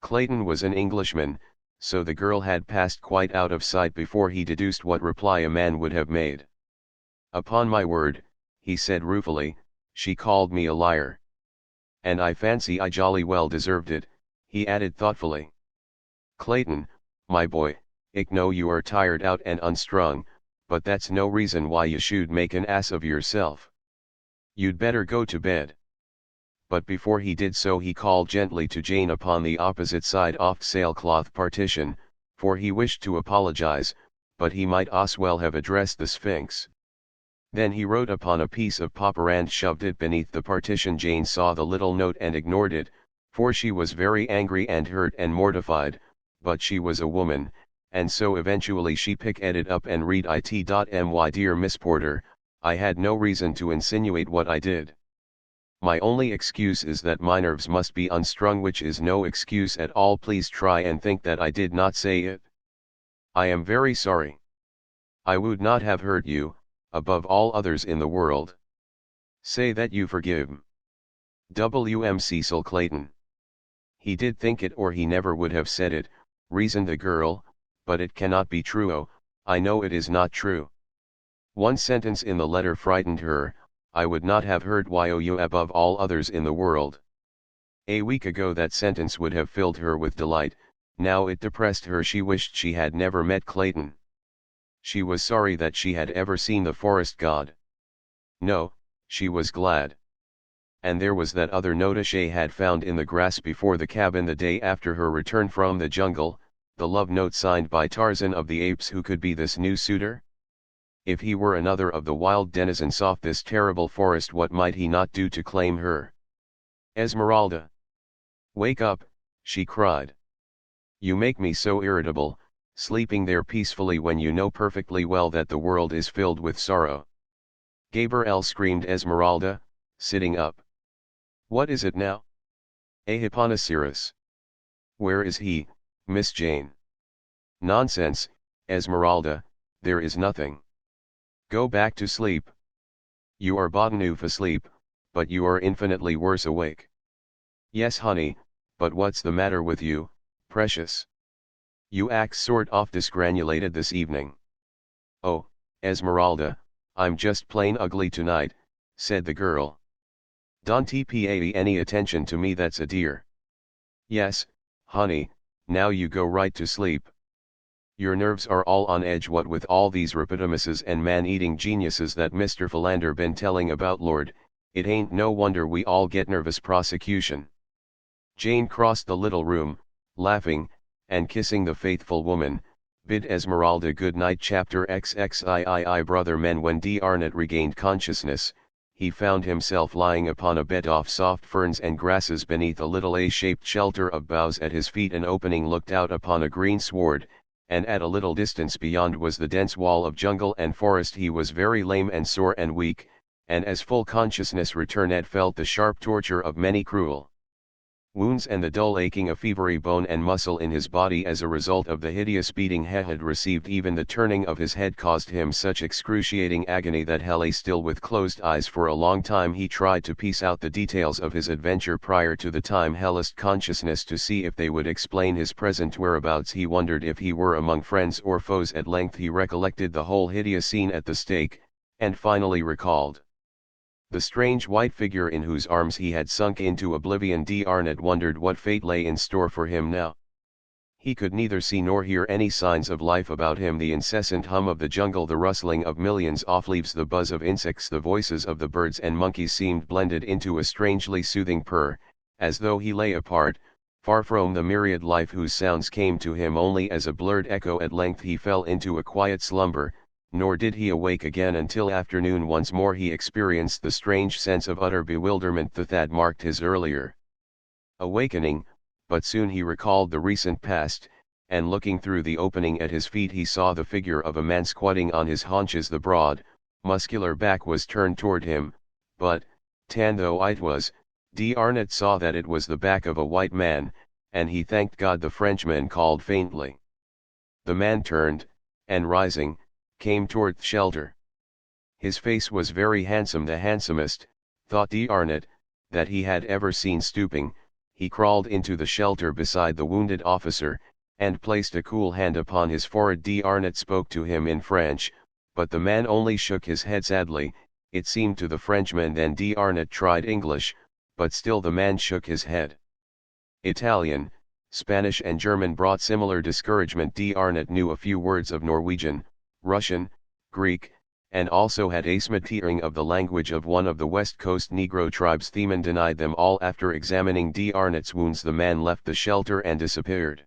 S1: Clayton was an Englishman, so the girl had passed quite out of sight before he deduced what reply a man would have made. "Upon my word," he said ruefully, "she called me a liar. And I fancy I jolly well deserved it," he added thoughtfully. "Clayton, my boy, I know you are tired out and unstrung, but that's no reason why you should make an ass of yourself. You'd better go to bed." But before he did so he called gently to Jane upon the opposite side off sailcloth partition, for he wished to apologize, but he might as well have addressed the Sphinx. Then he wrote upon a piece of paper and shoved it beneath the partition. Jane saw the little note and ignored it, for she was very angry and hurt and mortified, but she was a woman, and so eventually she picked it up and read it. "Dear Miss Porter, I had no reason to insinuate what I did. My only excuse is that my nerves must be unstrung, which is no excuse at all. Please try and think that I did not say it. I am very sorry. I would not have hurt you, above all others in the world. Say that you forgive me. W.M. Cecil Clayton." "He did think it or he never would have said it," reasoned the girl, "but it cannot be true. Oh, I know it is not true." One sentence in the letter frightened her: "I would not have heard you above all others in the world." A week ago that sentence would have filled her with delight, now it depressed her. She wished she had never met Clayton. She was sorry that she had ever seen the forest god. No, she was glad. And there was that other note she had found in the grass before the cabin the day after her return from the jungle, the love note signed by Tarzan of the Apes. Who could be this new suitor? If he were another of the wild denizens of this terrible forest, what might he not do to claim her? "Esmeralda! Wake up," she cried. "You make me so irritable, sleeping there peacefully when you know perfectly well that the world is filled with sorrow." "Gabriel," screamed Esmeralda, sitting up. "What is it now?" "A hipponoceros." "Where is he, Miss Jane?" "Nonsense, Esmeralda, there is nothing. Go back to sleep." "You are boughten off asleep, but you are infinitely worse awake." "Yes, honey, but what's the matter with you, precious? You act sort of disgranulated this evening." "Oh, Esmeralda, I'm just plain ugly tonight," said the girl. "Don't pay any attention to me, that's a dear." "Yes, honey, now you go right to sleep. Your nerves are all on edge, what with all these rhippopotamuses and man-eating geniuses that Mr. Philander been telling about. Lord, it ain't no wonder we all get nervous. Prosecution." Jane crossed the little room, laughing, and kissing the faithful woman, bid Esmeralda good night. Chapter XXIII. Brother Men. When D'Arnot regained consciousness, he found himself lying upon a bed of soft ferns and grasses beneath a little A-shaped shelter of boughs. At his feet an opening looked out upon a green sward, and at a little distance beyond was the dense wall of jungle and forest. He was very lame and sore and weak, and as full consciousness returned felt the sharp torture of many cruel wounds and the dull aching of every bone and muscle in his body as a result of the hideous beating he had received. Even the turning of his head caused him such excruciating agony that he lay still with closed eyes for a long time. He tried to piece out the details of his adventure prior to the time he lost consciousness to see if they would explain his present whereabouts. He wondered if he were among friends or foes. At length he recollected the whole hideous scene at the stake, and finally recalled the strange white figure in whose arms he had sunk into oblivion. D'Arnot wondered what fate lay in store for him now. He could neither see nor hear any signs of life about him. The incessant hum of the jungle, the rustling of millions of leaves, the buzz of insects, the voices of the birds and monkeys seemed blended into a strangely soothing purr, as though he lay apart, far from the myriad life whose sounds came to him only as a blurred echo. At length he fell into a quiet slumber, nor did he awake again until afternoon. Once more he experienced the strange sense of utter bewilderment that had marked his earlier awakening, but soon he recalled the recent past, and looking through the opening at his feet he saw the figure of a man squatting on his haunches. The broad, muscular back was turned toward him, but, tan though it was, D'Arnot saw that it was the back of a white man, and he thanked God. The Frenchman called faintly. The man turned, and rising, came toward the shelter. His face was very handsome, the handsomest, thought D'Arnot, that he had ever seen. Stooping, he crawled into the shelter beside the wounded officer, and placed a cool hand upon his forehead. D'Arnot spoke to him in French, but the man only shook his head sadly, it seemed to the Frenchman. Then D'Arnot tried English, but still the man shook his head. Italian, Spanish and German brought similar discouragement. D'Arnot knew a few words of Norwegian, Russian, Greek, and also had a smattering of the language of one of the West Coast Negro tribes. Theman denied them all. After examining D'Arnot's wounds the man left the shelter and disappeared.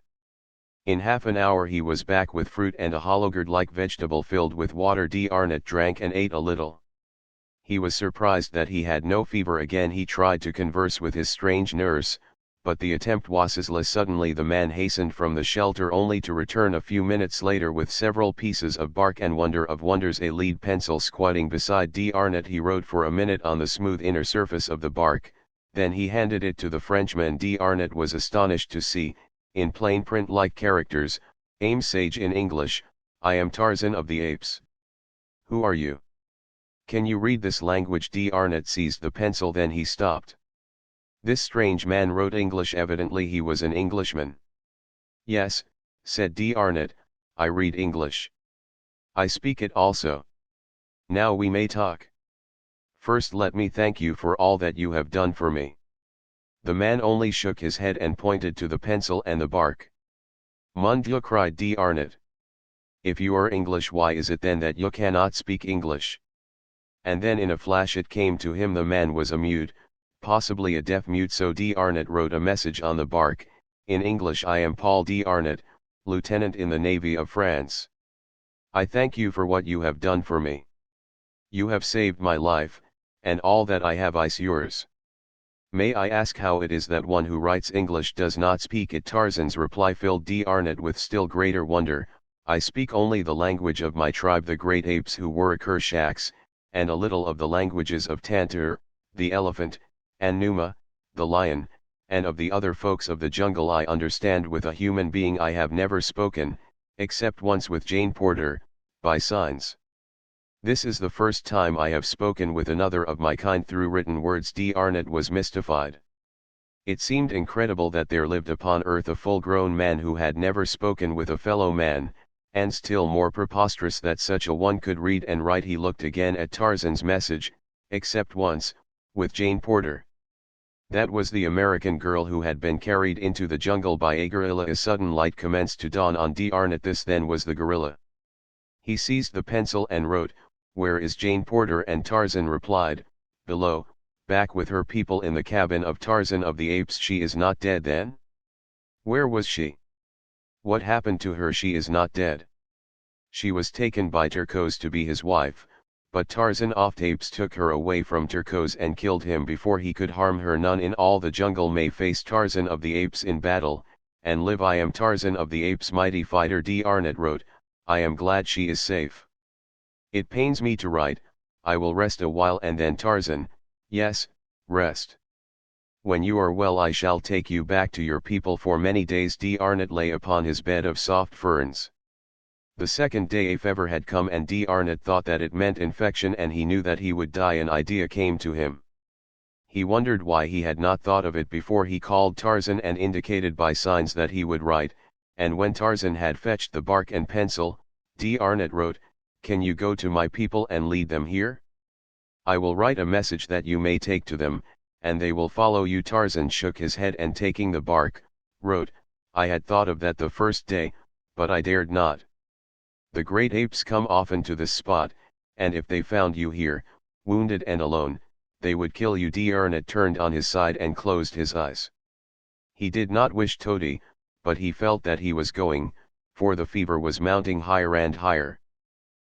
S1: In half an hour he was back with fruit and a hollow gourd-like vegetable filled with water. D'Arnot drank and ate a little. He was surprised that he had no fever. Again he tried to converse with his strange nurse, but the attempt was useless. Suddenly the man hastened from the shelter only to return a few minutes later with several pieces of bark and, wonder of wonders, a lead pencil. Squatting beside D'Arnot he wrote for a minute on the smooth inner surface of the bark, then he handed it to the Frenchman. D'Arnot was astonished to see, in plain print-like characters, "Aim sage" in English, "I am Tarzan of the Apes. Who are you? Can you read this language?" D'Arnot seized the pencil, then he stopped. This strange man wrote English. Evidently he was an Englishman. "Yes," said D'Arnot, "I read English. I speak it also." Now we may talk. First let me thank you for all that you have done for me. The man only shook his head and pointed to the pencil and the bark. Mon Dieu, cried d'Arnot. If you are English, why is it then that you cannot speak English? And then in a flash it came to him the man was a mute, possibly a deaf mute, so d'Arnot wrote a message on the bark, in English: I am Paul d'Arnot, Lieutenant in the Navy of France. I thank you for what you have done for me. You have saved my life, and all that I have is yours. May I ask how it is that one who writes English does not speak it? Tarzan's reply filled d'Arnot with still greater wonder. I speak only the language of my tribe, the great apes who were Kershaks, and a little of the languages of Tantur, the elephant, and Numa, the lion, and of the other folks of the jungle I understand. With a human being I have never spoken, except once with Jane Porter, by signs. This is the first time I have spoken with another of my kind through written words. D'Arnot was mystified. It seemed incredible that there lived upon earth a full-grown man who had never spoken with a fellow man, and still more preposterous that such a one could read and write. He looked again at Tarzan's message, except once, with Jane Porter. That was the American girl who had been carried into the jungle by a gorilla. A sudden light commenced to dawn on d'Arnot. This then was the gorilla. He seized the pencil and wrote, "Where is Jane Porter?" And Tarzan replied, "Below, back with her people in the cabin of Tarzan of the Apes." She is not dead then? Where was she? What happened to her? She is not dead. She was taken by Turcos to be his wife, but Tarzan of the Apes took her away from Turcos and killed him before he could harm her. None in all the jungle may face Tarzan of the Apes in battle, and live. I am Tarzan of the Apes, mighty fighter." D'Arnot wrote, "I am glad she is safe. It pains me to write, I will rest a while." And then Tarzan, "Yes, rest. When you are well I shall take you back to your people." For many days D'Arnot lay upon his bed of soft ferns. The second day a fever had come and D'Arnot thought that it meant infection and he knew that he would die. An idea came to him. He wondered why he had not thought of it before. He called Tarzan and indicated by signs that he would write, and when Tarzan had fetched the bark and pencil, D'Arnot wrote, "Can you go to my people and lead them here? I will write a message that you may take to them, and they will follow you." Tarzan shook his head and taking the bark, wrote, "I had thought of that the first day, but I dared not. The great apes come often to this spot, and if they found you here, wounded and alone, they would kill you." D'Arnot turned on his side and closed his eyes. He did not wish Tody, but he felt that he was going, for the fever was mounting higher and higher.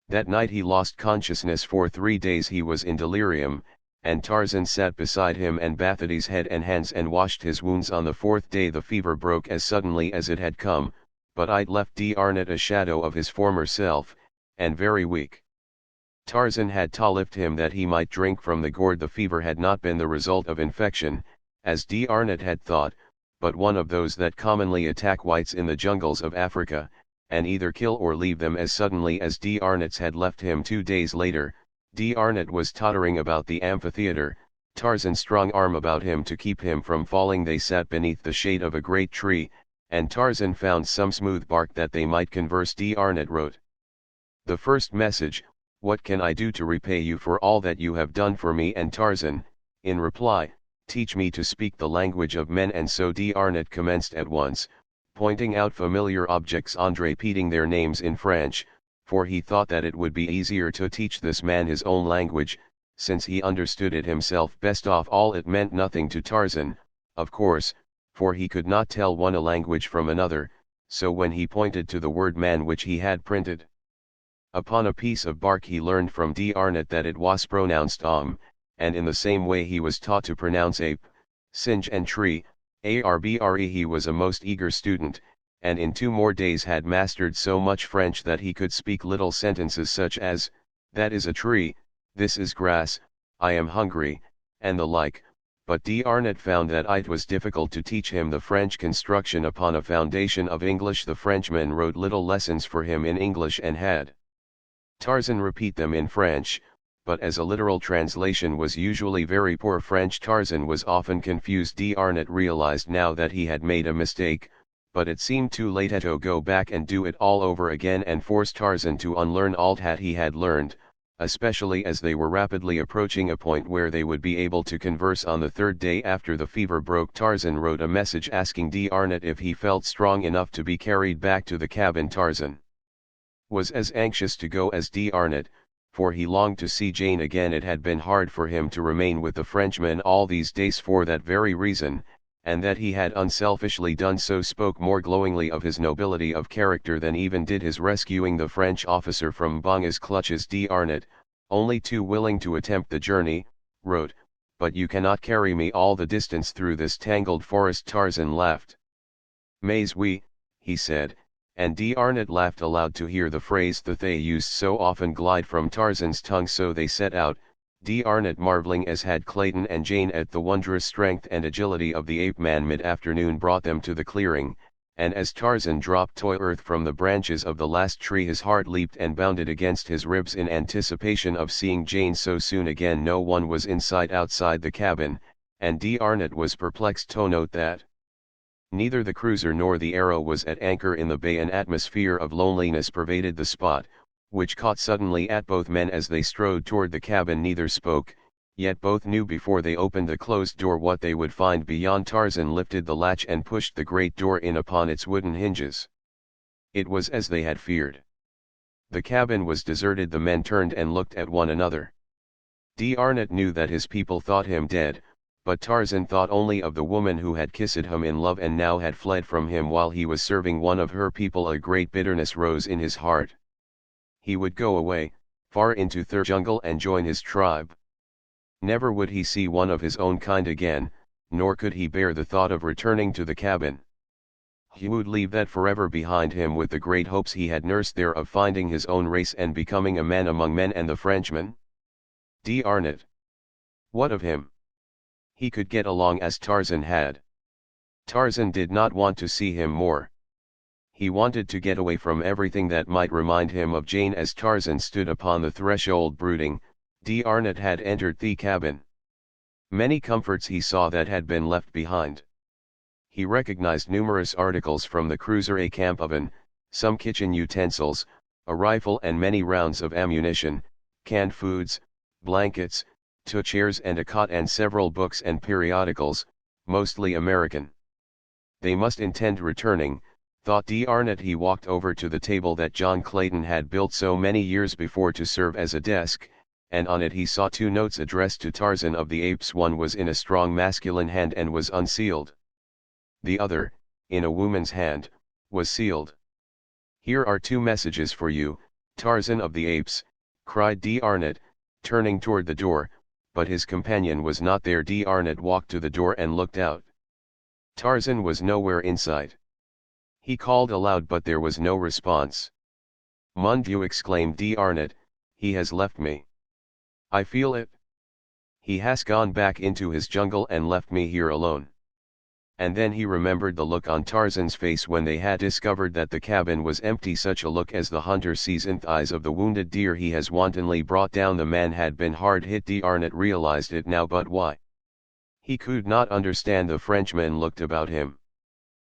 S1: That night he lost consciousness. For 3 days he was in delirium, and Tarzan sat beside him and bathed his head and hands and washed his wounds. On the 4th day the fever broke as suddenly as it had come, but it left D'Arnot a shadow of his former self, and very weak. Tarzan had to lift him that he might drink from the gourd. The fever had not been the result of infection, as D'Arnot had thought, but one of those that commonly attack whites in the jungles of Africa, and either kill or leave them as suddenly as D'Arnot's had left him. 2 days later, D'Arnot was tottering about the amphitheater, Tarzan's strong arm about him to keep him from falling. They sat beneath the shade of a great tree, and Tarzan found some smooth bark that they might converse. D'Arnot wrote the first message, "What can I do to repay you for all that you have done for me?" And Tarzan, in reply, "Teach me to speak the language of men." And so D'Arnot commenced at once, pointing out familiar objects and repeating their names in French, for he thought that it would be easier to teach this man his own language, since he understood it himself best of all. It meant nothing to Tarzan, of course, for he could not tell one a language from another, so when he pointed to the word man which he had printed upon a piece of bark he learned from D'Arnot that it was pronounced and in the same way he was taught to pronounce ape, singe and tree, arbre. He was a most eager student, and in 2 more days had mastered so much French that he could speak little sentences such as, "That is a tree, this is grass, I am hungry," and the like, but D'Arnot found that it was difficult to teach him the French construction upon a foundation of English. The Frenchman wrote little lessons for him in English and had Tarzan repeat them in French, but as a literal translation was usually very poor French, Tarzan was often confused. D'Arnot realized now that he had made a mistake, but it seemed too late to go back and do it all over again and force Tarzan to unlearn all that he had learned, especially as they were rapidly approaching a point where they would be able to converse on the third day after the fever broke. Tarzan wrote a message asking D. Arnott if he felt strong enough to be carried back to the cabin. Tarzan was as anxious to go as D. Arnott, for he longed to see Jane again. It had been hard for him to remain with the Frenchman all these days for that very reason, and that he had unselfishly done so spoke more glowingly of his nobility of character than even did his rescuing the French officer from Banga's clutches. D. Arnott, only too willing to attempt the journey, wrote, "But you cannot carry me all the distance through this tangled forest." Tarzan laughed. "Mais oui," he said, and D. Arnott laughed aloud to hear the phrase that they used so often glide from Tarzan's tongue. So they set out, D. Arnott marveling as had Clayton and Jane at the wondrous strength and agility of the ape-man. Mid-afternoon brought them to the clearing, and as Tarzan dropped to earth from the branches of the last tree his heart leaped and bounded against his ribs in anticipation of seeing Jane so soon again. No one was in sight outside the cabin, and D. Arnott was perplexed to note that neither the cruiser nor the Arrow was at anchor in the bay. An atmosphere of loneliness pervaded the spot, which caught suddenly at both men as they strode toward the cabin. Neither spoke, yet both knew before they opened the closed door what they would find beyond. Tarzan lifted the latch and pushed the great door in upon its wooden hinges. It was as they had feared. The cabin was deserted. The men turned and looked at one another. D. Arnott knew that his people thought him dead, but Tarzan thought only of the woman who had kissed him in love and now had fled from him while he was serving one of her people. A great bitterness rose in his heart. He would go away, far into the jungle and join his tribe. Never would he see one of his own kind again, nor could he bear the thought of returning to the cabin. He would leave that forever behind him with the great hopes he had nursed there of finding his own race and becoming a man among men. And the Frenchman? D. Arnott. What of him? He could get along as Tarzan had. Tarzan did not want to see him more. He wanted to get away from everything that might remind him of Jane. As Tarzan stood upon the threshold brooding, D. Arnott had entered the cabin. Many comforts he saw that had been left behind. He recognized numerous articles from the cruiser: a camp oven, some kitchen utensils, a rifle and many rounds of ammunition, canned foods, blankets, 2 chairs and a cot, and several books and periodicals, mostly American. They must intend returning, thought D. Arnott. He walked over to the table that John Clayton had built so many years before to serve as a desk, and on it he saw 2 notes addressed to Tarzan of the Apes. One was in a strong masculine hand and was unsealed. The other, in a woman's hand, was sealed. "Here are 2 messages for you, Tarzan of the Apes," cried D. Arnott, turning toward the door, but his companion was not there. D. Arnott walked to the door and looked out. Tarzan was nowhere in sight. He called aloud, but there was no response. "Mon Dieu!" exclaimed D. Arnott, "he has left me. I feel it. He has gone back into his jungle and left me here alone." And then he remembered the look on Tarzan's face when they had discovered that the cabin was empty. Such a look as the hunter sees in the eyes of the wounded deer he has wantonly brought down. The man had been hard hit. D. Arnott realized it now, but why? He could not understand. The Frenchman looked about him.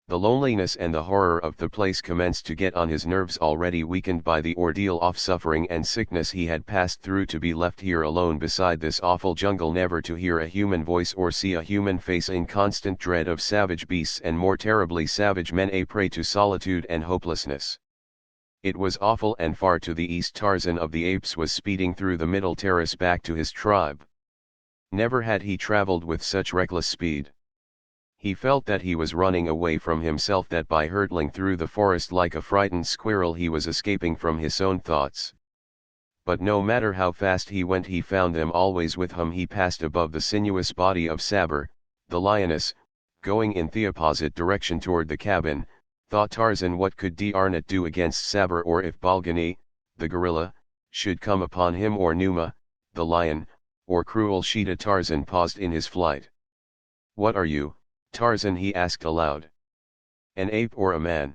S1: The loneliness and the horror of the place commenced to get on his nerves, already weakened by the ordeal of suffering and sickness he had passed through. To be left here alone beside this awful jungle, never to hear a human voice or see a human face, in constant dread of savage beasts and more terribly savage men, a prey to solitude and hopelessness. It was awful. And far to the east Tarzan of the Apes was speeding through the middle terrace back to his tribe. Never had he traveled with such reckless speed. He felt that he was running away from himself, that by hurtling through the forest like a frightened squirrel he was escaping from his own thoughts. But no matter how fast he went, he found them always with him. He passed above the sinuous body of Saber, the lioness, going in the opposite direction toward the cabin. Thought Tarzan, what could D. Arnott do against Saber? Or if Balgani, the gorilla, should come upon him, or Numa, the lion, or cruel Sheeta? Tarzan paused in his flight. "What are you, Tarzan?" he asked aloud. "An ape or a man?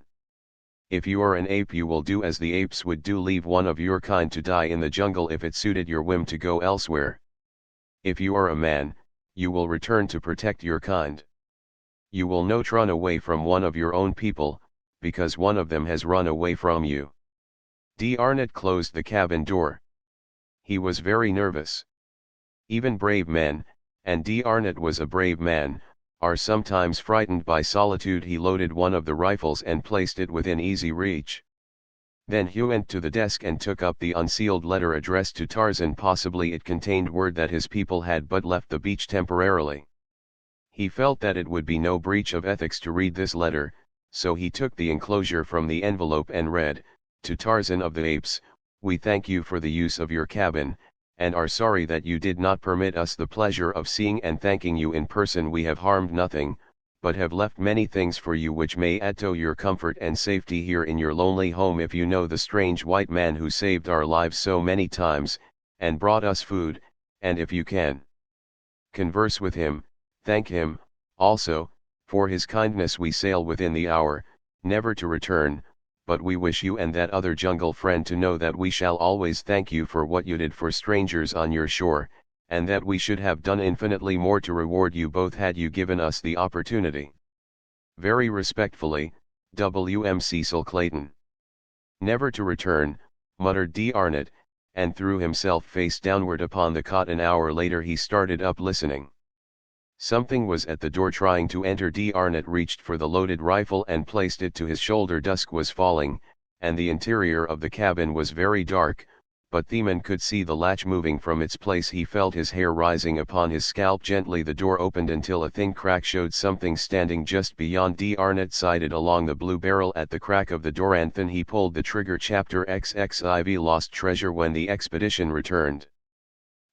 S1: If you are an ape, you will do as the apes would do, leave one of your kind to die in the jungle if it suited your whim to go elsewhere. If you are a man, you will return to protect your kind. You will not run away from one of your own people, because one of them has run away from you." D. Arnott closed the cabin door. He was very nervous. Even brave men, and D. Arnott was a brave man, are sometimes frightened by solitude. He loaded one of the rifles and placed it within easy reach. Then he went to the desk and took up the unsealed letter addressed to Tarzan. Possibly it contained word that his people had but left the beach temporarily. He felt that it would be no breach of ethics to read this letter, so he took the enclosure from the envelope and read, "To Tarzan of the Apes, we thank you for the use of your cabin, and are sorry that you did not permit us the pleasure of seeing and thanking you in person. We have harmed nothing, but have left many things for you which may add to your comfort and safety here in your lonely home. If you know the strange white man who saved our lives so many times, and brought us food, and if you can converse with him, thank him, also, for his kindness. We sail within the hour, never to return, but we wish you and that other jungle friend to know that we shall always thank you for what you did for strangers on your shore, and that we should have done infinitely more to reward you both had you given us the opportunity. Very respectfully, W.M. Cecil Clayton." "Never to return," muttered D. Arnott, and threw himself face downward upon the cot. An hour later he started up listening. Something was at the door trying to enter. D. Arnott reached for the loaded rifle and placed it to his shoulder. Dusk was falling, and the interior of the cabin was very dark, but Theman could see the latch moving from its place. He felt his hair rising upon his scalp. Gently the door opened until a thin crack showed something standing just beyond. D. Arnott sighted along the blue barrel at the crack of the door, and then he pulled the trigger. Chapter XXIV Lost Treasure. When the expedition returned,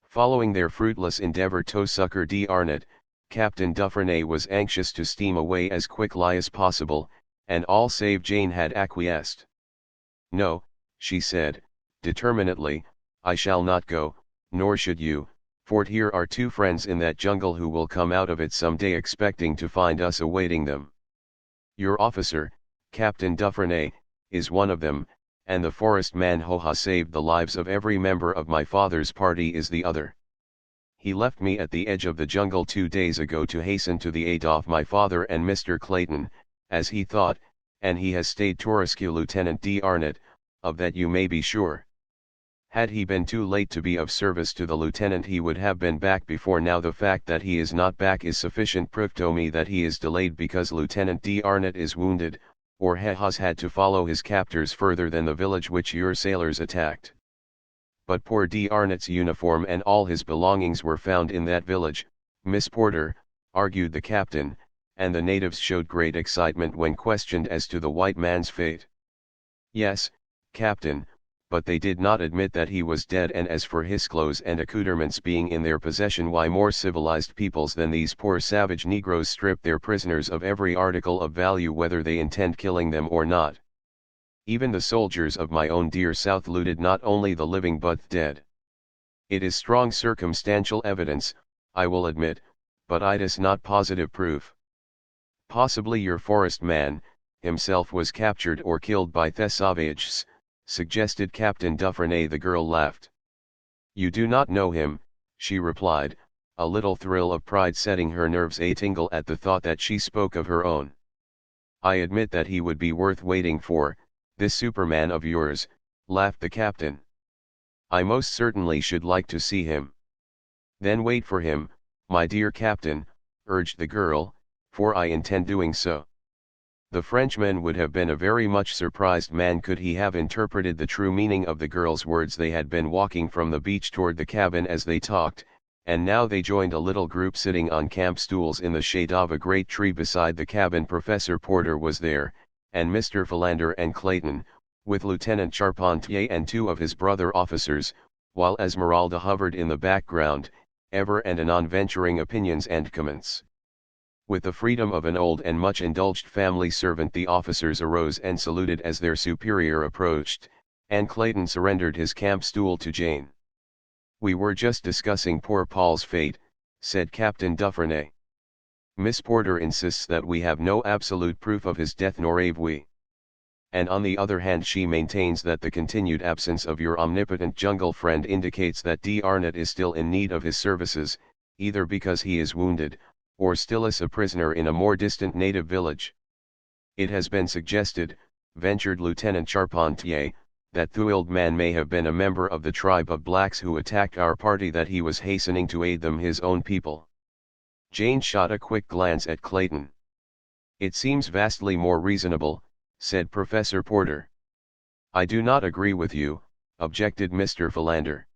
S1: following their fruitless endeavor to succor D. Arnott, Captain Dufresne was anxious to steam away as quickly as possible, and all save Jane had acquiesced. "No," she said, determinedly, "I shall not go, nor should you, for here are two friends in that jungle who will come out of it some day expecting to find us awaiting them. Your officer, Captain Dufresne, is one of them, and the forest man who has saved the lives of every member of my father's party is the other. He left me at the edge of the jungle 2 days ago to hasten to the aid of my father and Mr. Clayton, as he thought, and he has stayed to rescue Lieutenant D. Arnott, of that you may be sure. Had he been too late to be of service to the lieutenant, he would have been back before now. The fact that he is not back is sufficient proof to me that he is delayed because Lieutenant D. Arnott is wounded, or has had to follow his captors further than the village which your sailors attacked. But poor D. Arnott's uniform and all his belongings were found in that village, Miss Porter," argued the captain, and the natives showed great excitement when questioned as to the white man's fate. "Yes, Captain, but they did not admit that he was dead, and as for his clothes and accoutrements being in their possession, why, more civilized peoples than these poor savage Negroes strip their prisoners of every article of value whether they intend killing them or not. Even the soldiers of my own dear South looted not only the living but the dead. It is strong circumstantial evidence, I will admit, but it is not positive proof. Possibly your forest man, himself was captured or killed by the savages," suggested Captain Dufresne. The girl laughed. "You do not know him," she replied, a little thrill of pride setting her nerves a-tingle at the thought that she spoke of her own. "I admit that he would be worth waiting for, this Superman of yours," laughed the captain. "I most certainly should like to see him." "Then wait for him, my dear captain," urged the girl, "for I intend doing so." The Frenchman would have been a very much surprised man could he have interpreted the true meaning of the girl's words. They had been walking from the beach toward the cabin as they talked, and now they joined a little group sitting on camp stools in the shade of a great tree beside the cabin. Professor Porter was there, and Mr. Philander and Clayton, with Lieutenant Charpentier and 2 of his brother officers, while Esmeralda hovered in the background, ever and anon venturing opinions and comments. With the freedom of an old and much indulged family servant, the officers arose and saluted as their superior approached, and Clayton surrendered his camp stool to Jane. "We were just discussing poor Paul's fate," said Captain Dufresne. "Miss Porter insists that we have no absolute proof of his death, nor have we. And on the other hand she maintains that the continued absence of your omnipotent jungle friend indicates that D. Arnott is still in need of his services, either because he is wounded, or still is a prisoner in a more distant native village. It has been suggested," ventured Lieutenant Charpentier, that the old man may have been a member of the tribe of blacks who attacked our party, that he was hastening to aid them, his own people. Jane shot a quick glance at Clayton. It seems vastly more reasonable, said Professor Porter. I do not agree with you, objected Mr. Philander.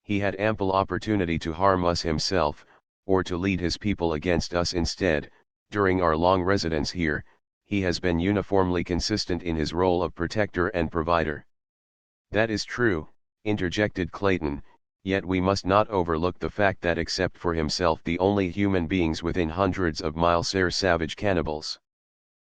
S1: He had ample opportunity to harm us himself, or to lead his people against us instead. During our long residence here, he has been uniformly consistent in his role of protector and provider. That is true, interjected Clayton, yet we must not overlook the fact that except for himself the only human beings within hundreds of miles are savage cannibals.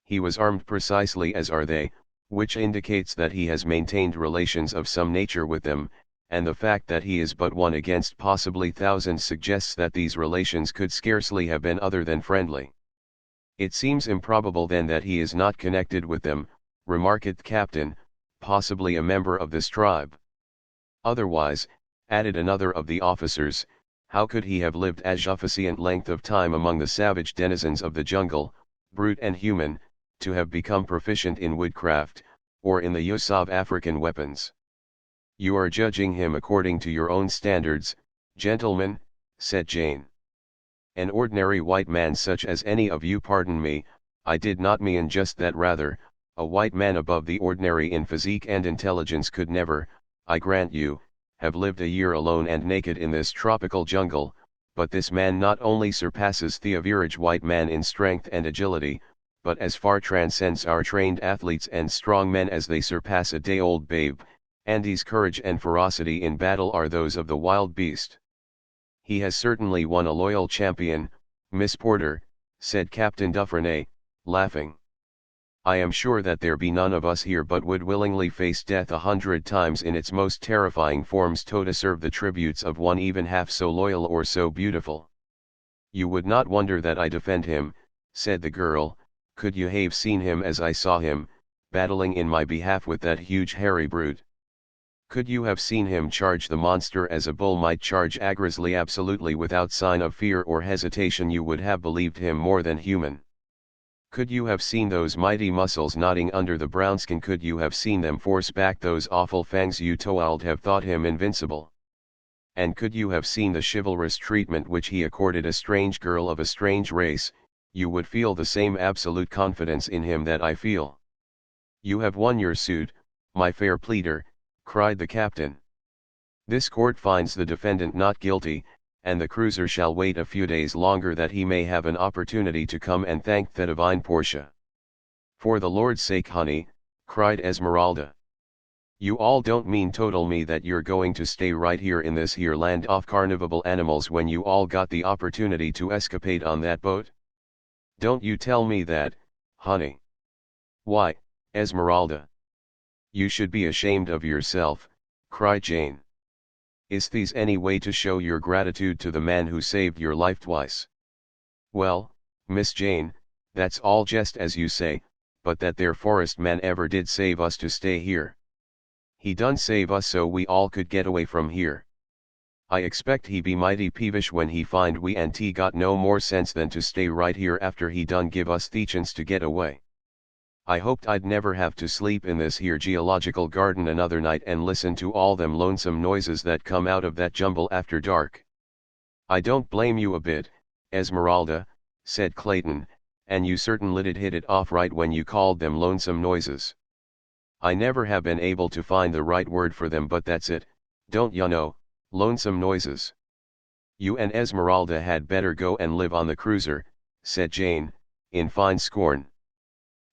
S1: He was armed precisely as are they, which indicates that he has maintained relations of some nature with them, and the fact that he is but one against possibly thousands suggests that these relations could scarcely have been other than friendly. It seems improbable then that he is not connected with them, remarked the captain, possibly a member of this tribe. Otherwise, added another of the officers, how could he have lived a sufficient length of time among the savage denizens of the jungle, brute and human, to have become proficient in woodcraft, or in the use of African weapons? You are judging him according to your own standards, gentlemen, said Jane. An ordinary white man such as any of you, pardon me, I did not mean just that, rather, a white man above the ordinary in physique and intelligence could never, I grant you, have lived a year alone and naked in this tropical jungle, but this man not only surpasses the average white man in strength and agility, but as far transcends our trained athletes and strong men as they surpass a day-old babe, and his courage and ferocity in battle are those of the wild beast. He has certainly won a loyal champion, Miss Porter, said Captain Dufresne, laughing. I am sure that there be none of us here but would willingly face death 100 times in its most terrifying forms to serve the tributes of one even half so loyal or so beautiful. You would not wonder that I defend him, said the girl, could you have seen him as I saw him, battling in my behalf with that huge hairy brute. Could you have seen him charge the monster as a bull might charge a grizzly absolutely without sign of fear or hesitation, you would have believed him more than human. Could you have seen those mighty muscles nodding under the brown skin, could you have seen them force back those awful fangs, you would have thought him invincible. And could you have seen the chivalrous treatment which he accorded a strange girl of a strange race, you would feel the same absolute confidence in him that I feel. You have won your suit, my fair pleader, cried the captain. This court finds the defendant not guilty, and the cruiser shall wait a few days longer that he may have an opportunity to come and thank the divine Portia. For the Lord's sake, honey, cried Esmeralda. You all don't mean to tell me that you're going to stay right here in this here land of carnivable animals when you all got the opportunity to escapade on that boat? Don't you tell me that, honey. Why, Esmeralda, you should be ashamed of yourself, cried Jane. Is this any way to show your gratitude to the man who saved your life twice? Well, Miss Jane, that's all just as you say, but that there forest man ever did save us to stay here. He done save us so we all could get away from here. I expect he be mighty peevish when he find we and he got no more sense than to stay right here after he done give us the chance to get away. I hoped I'd never have to sleep in this here geological garden another night and listen to all them lonesome noises that come out of that jumble after dark. I don't blame you a bit, Esmeralda, said Clayton, and you certainly did hit it off right when you called them lonesome noises. I never have been able to find the right word for them, but that's it, don't you know, lonesome noises. You and Esmeralda had better go and live on the cruiser, said Jane, in fine scorn.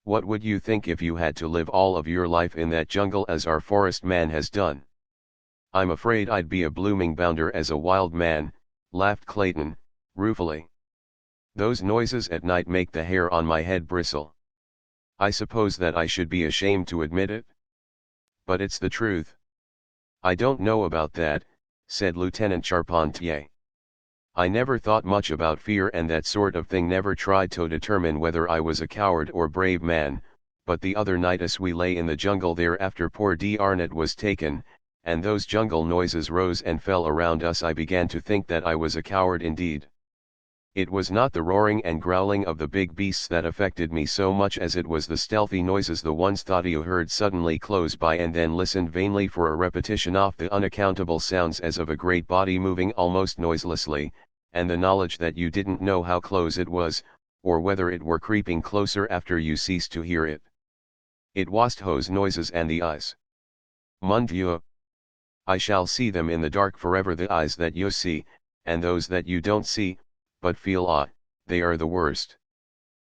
S1: What would you think if you had to live all of your life in that jungle as our forest man has done? I'm afraid I'd be a blooming bounder as a wild man, laughed Clayton, ruefully. Those noises at night make the hair on my head bristle. I suppose that I should be ashamed to admit it? But it's the truth. I don't know about that, said Lieutenant Charpentier. I never thought much about fear and that sort of thing, never tried to determine whether I was a coward or brave man, but the other night as we lay in the jungle there after poor D'Arnott was taken, and those jungle noises rose and fell around us, I began to think that I was a coward indeed. It was not the roaring and growling of the big beasts that affected me so much as it was the stealthy noises the ones thought you heard suddenly close by and then listened vainly for a repetition of the unaccountable sounds as of a great body moving almost noiselessly, and the knowledge that you didn't know how close it was, or whether it were creeping closer after you ceased to hear it. It was those noises and the eyes. Mon Dieu! I shall see them in the dark forever, the eyes that you see, and those that you don't see, but feel they are the worst.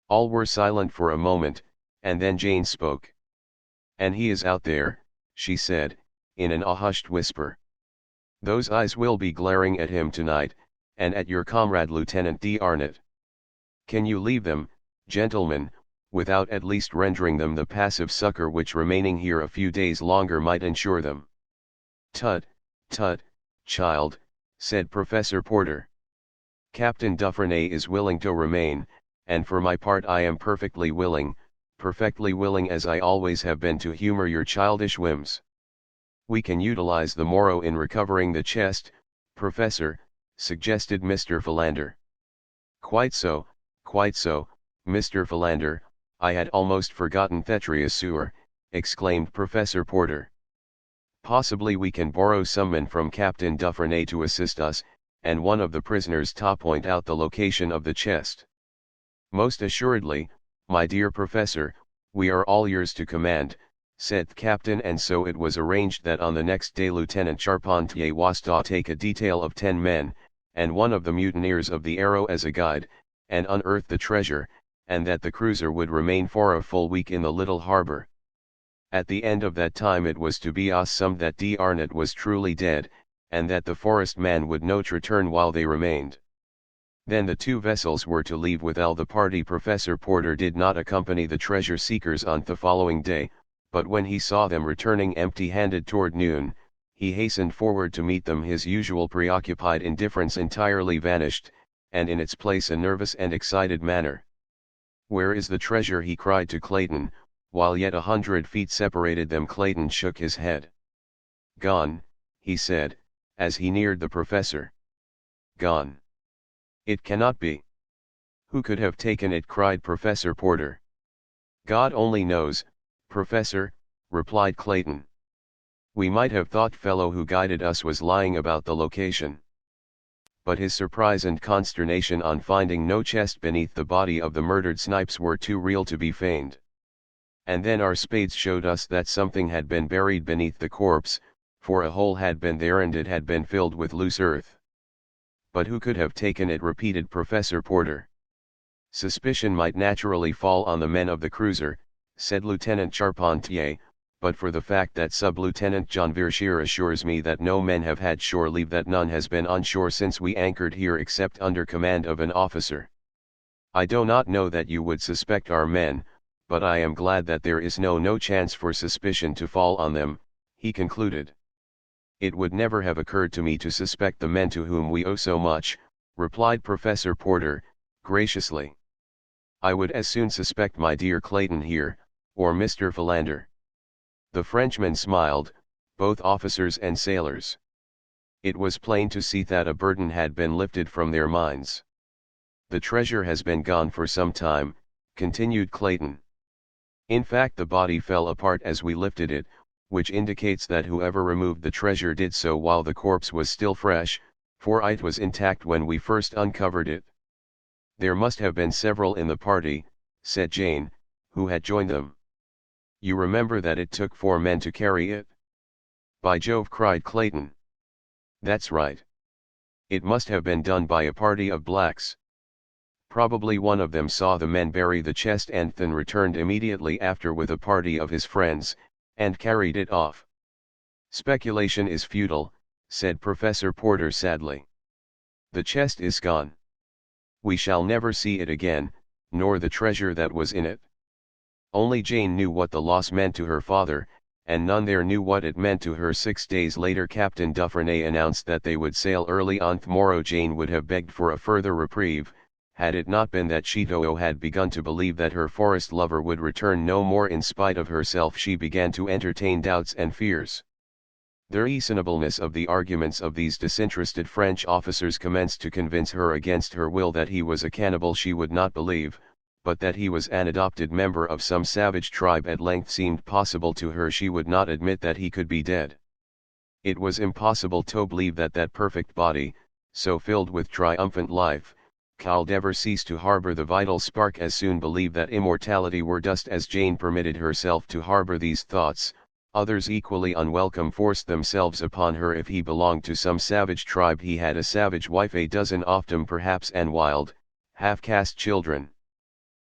S1: All were silent for a moment, and then Jane spoke. And he is out there, she said, in an hushed whisper. Those eyes will be glaring at him tonight, and at your comrade Lieutenant D'Arnott. Can you leave them, gentlemen, without at least rendering them the passive succor which remaining here a few days longer might ensure them? Tut, tut, child, said Professor Porter. Captain Dufresne is willing to remain, and for my part I am perfectly willing as I always have been to humor your childish whims. We can utilize the morrow in recovering the chest, Professor, suggested Mr. Philander. Quite so, Mr. Philander, I had almost forgotten Thetriasur, exclaimed Professor Porter. Possibly we can borrow some men from Captain Dufresne to assist us, and one of the prisoners to point out the location of the chest. Most assuredly, my dear Professor, we are all yours to command, said the captain, and so it was arranged that on the next day Lieutenant Charpentier was to take a detail of 10 men, and one of the mutineers of the Arrow as a guide, and unearth the treasure, and that the cruiser would remain for a full week in the little harbor. At the end of that time it was to be assumed that D'Arnott was truly dead, and that the forest man would not return while they remained. Then the 2 vessels were to leave with all the party. Professor Porter did not accompany the treasure seekers on the following day, but when he saw them returning empty-handed toward noon, he hastened forward to meet them. His usual preoccupied indifference entirely vanished, and in its place a nervous and excited manner. "Where is the treasure?" he cried to Clayton, while yet 100 feet separated them. Clayton shook his head. "Gone," he said, as he neared the professor. "Gone. It cannot be. Who could have taken it?" cried Professor Porter. "God only knows, Professor," replied Clayton. "We might have thought fellow who guided us was lying about the location." But his surprise and consternation on finding no chest beneath the body of the murdered Snipes were too real to be feigned. And then our spades showed us that something had been buried beneath the corpse, for a hole had been there and it had been filled with loose earth. "But who could have taken it?" repeated Professor Porter. "Suspicion might naturally fall on the men of the cruiser," said Lieutenant Charpentier, "but for the fact that Sub-Lieutenant John Virchier assures me that no men have had shore leave, that none has been on shore since we anchored here except under command of an officer. I do not know that you would suspect our men, but I am glad that there is no chance for suspicion to fall on them," he concluded. "It would never have occurred to me to suspect the men to whom we owe so much," replied Professor Porter, graciously. "I would as soon suspect my dear Clayton here, or Mr. Philander." The Frenchmen smiled, both officers and sailors. It was plain to see that a burden had been lifted from their minds. "The treasure has been gone for some time," continued Clayton. "In fact, the body fell apart as we lifted it, which indicates that whoever removed the treasure did so while the corpse was still fresh, for it was intact when we first uncovered it." "There must have been several in the party," said Jane, who had joined them. "You remember that it took 4 men to carry it?" "By Jove!" cried Clayton. "That's right. It must have been done by a party of blacks. Probably one of them saw the men bury the chest and then returned immediately after with a party of his friends, and carried it off." "Speculation is futile," said Professor Porter sadly. "The chest is gone. We shall never see it again, nor the treasure that was in it." Only Jane knew what the loss meant to her father, and none there knew what it meant to her. 6 days later Captain Dufresne announced that they would sail early on the morrow. Jane would have begged for a further reprieve, had it not been that Chito had begun to believe that her forest lover would return no more. In spite of herself she began to entertain doubts and fears. The reasonableness of the arguments of these disinterested French officers commenced to convince her against her will that he was a cannibal she would not believe, but that he was an adopted member of some savage tribe at length seemed possible to her. She would not admit that he could be dead. It was impossible to believe that that perfect body, so filled with triumphant life, could ever cease to harbor the vital spark. As soon believe that immortality were dust as Jane permitted herself to harbor these thoughts. Others equally unwelcome forced themselves upon her. If he belonged to some savage tribe, he had a savage wife, a dozen often perhaps, and wild, half-caste children.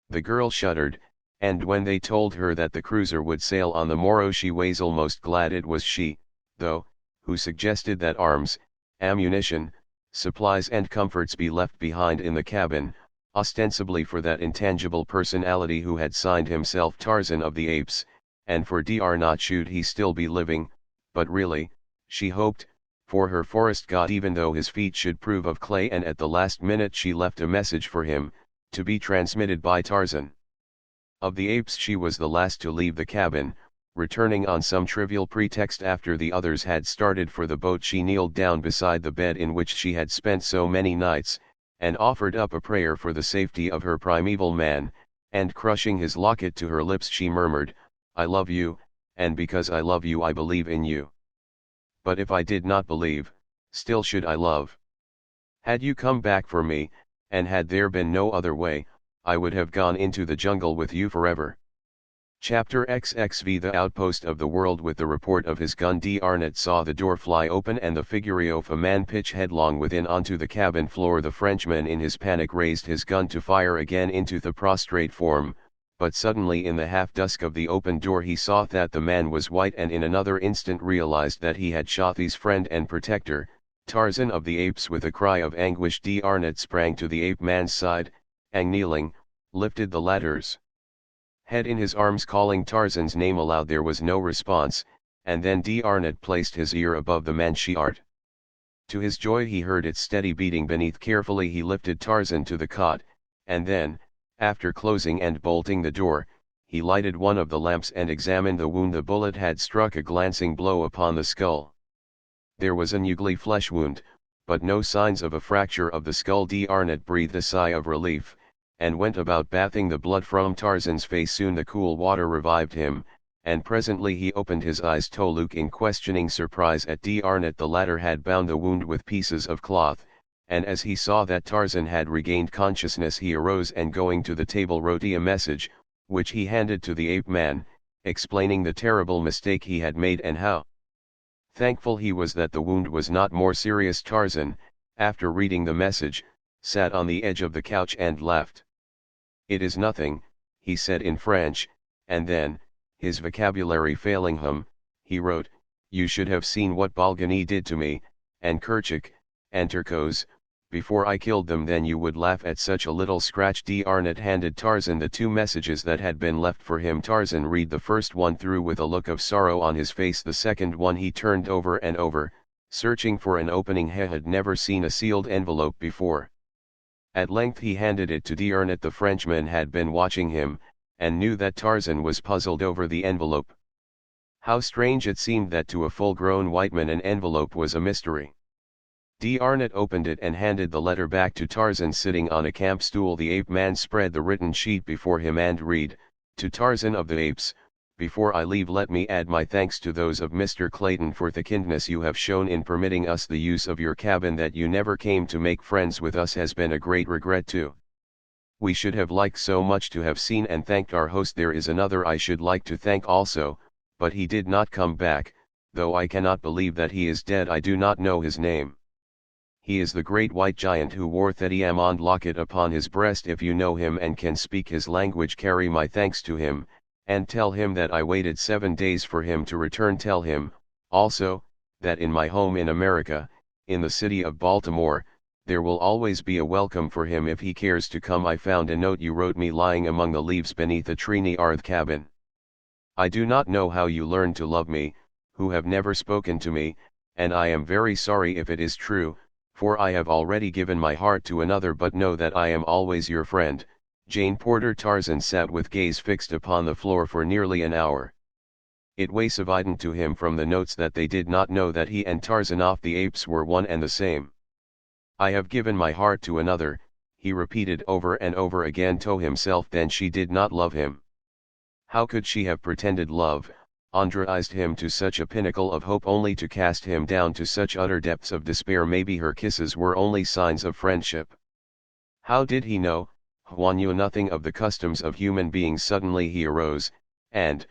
S1: The girl shuddered, and when they told her that the cruiser would sail on the morrow, she was almost glad it was she, though, who suggested that arms, ammunition, supplies and comforts be left behind in the cabin, ostensibly for that intangible personality who had signed himself Tarzan of the Apes, and for Dr. not should he still be living, but really, she hoped, for her forest god, even though his feet should prove of clay. And at the last minute she left a message for him, to be transmitted by Tarzan. Of the Apes she was the last to leave the cabin. Returning on some trivial pretext after the others had started for the boat, she kneeled down beside the bed in which she had spent so many nights, and offered up a prayer for the safety of her primeval man, and crushing his locket to her lips she murmured, "I love you, and because I love you I believe in you. But if I did not believe, still should I love. Had you come back for me, and had there been no other way, I would have gone into the jungle with you forever." Chapter XXV. The outpost of the world. With the report of his gun, D'Arnot saw the door fly open and the figure of a man pitch headlong within onto the cabin floor. The Frenchman in his panic raised his gun to fire again into the prostrate form, but suddenly in the half-dusk of the open door he saw that the man was white, and in another instant realized that he had shot his friend and protector, Tarzan of the Apes. With a cry of anguish, D'Arnot sprang to the ape-man's side, and kneeling, lifted the latter's head in his arms, calling Tarzan's name aloud. There was no response, and then D'Arnot placed his ear above the man's heart. To his joy he heard its steady beating beneath. Carefully he lifted Tarzan to the cot, and then, after closing and bolting the door, he lighted one of the lamps and examined the wound. The bullet had struck a glancing blow upon the skull. There was an ugly flesh wound, but no signs of a fracture of the skull. D'Arnot breathed a sigh of relief, and went about bathing the blood from Tarzan's face. Soon the cool water revived him, and presently he opened his eyes to look in questioning surprise at D'Arnot. The latter had bound the wound with pieces of cloth, and as he saw that Tarzan had regained consciousness, he arose and going to the table wrote a message, which he handed to the ape-man, explaining the terrible mistake he had made and how thankful he was that the wound was not more serious. Tarzan, after reading the message, sat on the edge of the couch and laughed. "It is nothing," he said in French, and then, his vocabulary failing him, he wrote, "You should have seen what Balgani did to me, and Kerchak, and Turcos, before I killed them. Then you would laugh at such a little scratch." D'Arnot handed Tarzan the two messages that had been left for him. Tarzan read the first one through with a look of sorrow on his face. The second one he turned over and over, searching for an opening. He had never seen a sealed envelope before. At length he handed it to D'Arnot. The Frenchman had been watching him, and knew that Tarzan was puzzled over the envelope. How strange it seemed that to a full-grown white man an envelope was a mystery. D'Arnot opened it and handed the letter back to Tarzan. Sitting on a camp stool, the ape-man spread the written sheet before him and read, "To Tarzan of the Apes, before I leave let me add my thanks to those of Mr. Clayton for the kindness you have shown in permitting us the use of your cabin. That you never came to make friends with us has been a great regret too. We should have liked so much to have seen and thanked our host. There is another I should like to thank also, but he did not come back, though I cannot believe that he is dead. I do not know his name. He is the great white giant who wore the diamond locket upon his breast. If you know him and can speak his language, carry my thanks to him, and tell him that I waited 7 days for him to return. Tell him, also, that in my home in America, in the city of Baltimore, there will always be a welcome for him if he cares to come. I found a note you wrote me lying among the leaves beneath a tree near the cabin. I do not know how you learned to love me, who have never spoken to me, and I am very sorry if it is true, for I have already given my heart to another. But know that I am always your friend, Jane Porter." Tarzan sat with gaze fixed upon the floor for nearly an hour. It was evident to him from the notes that they did not know that he and Tarzan of the Apes were one and the same. I have given my heart to another, he repeated over and over again to himself. Then she did not love him. How could she have pretended love, raised him to such a pinnacle of hope only to cast him down to such utter depths of despair? Maybe her kisses were only signs of friendship. How did he know? Juan knew nothing of the customs of human beings. Suddenly he arose, and,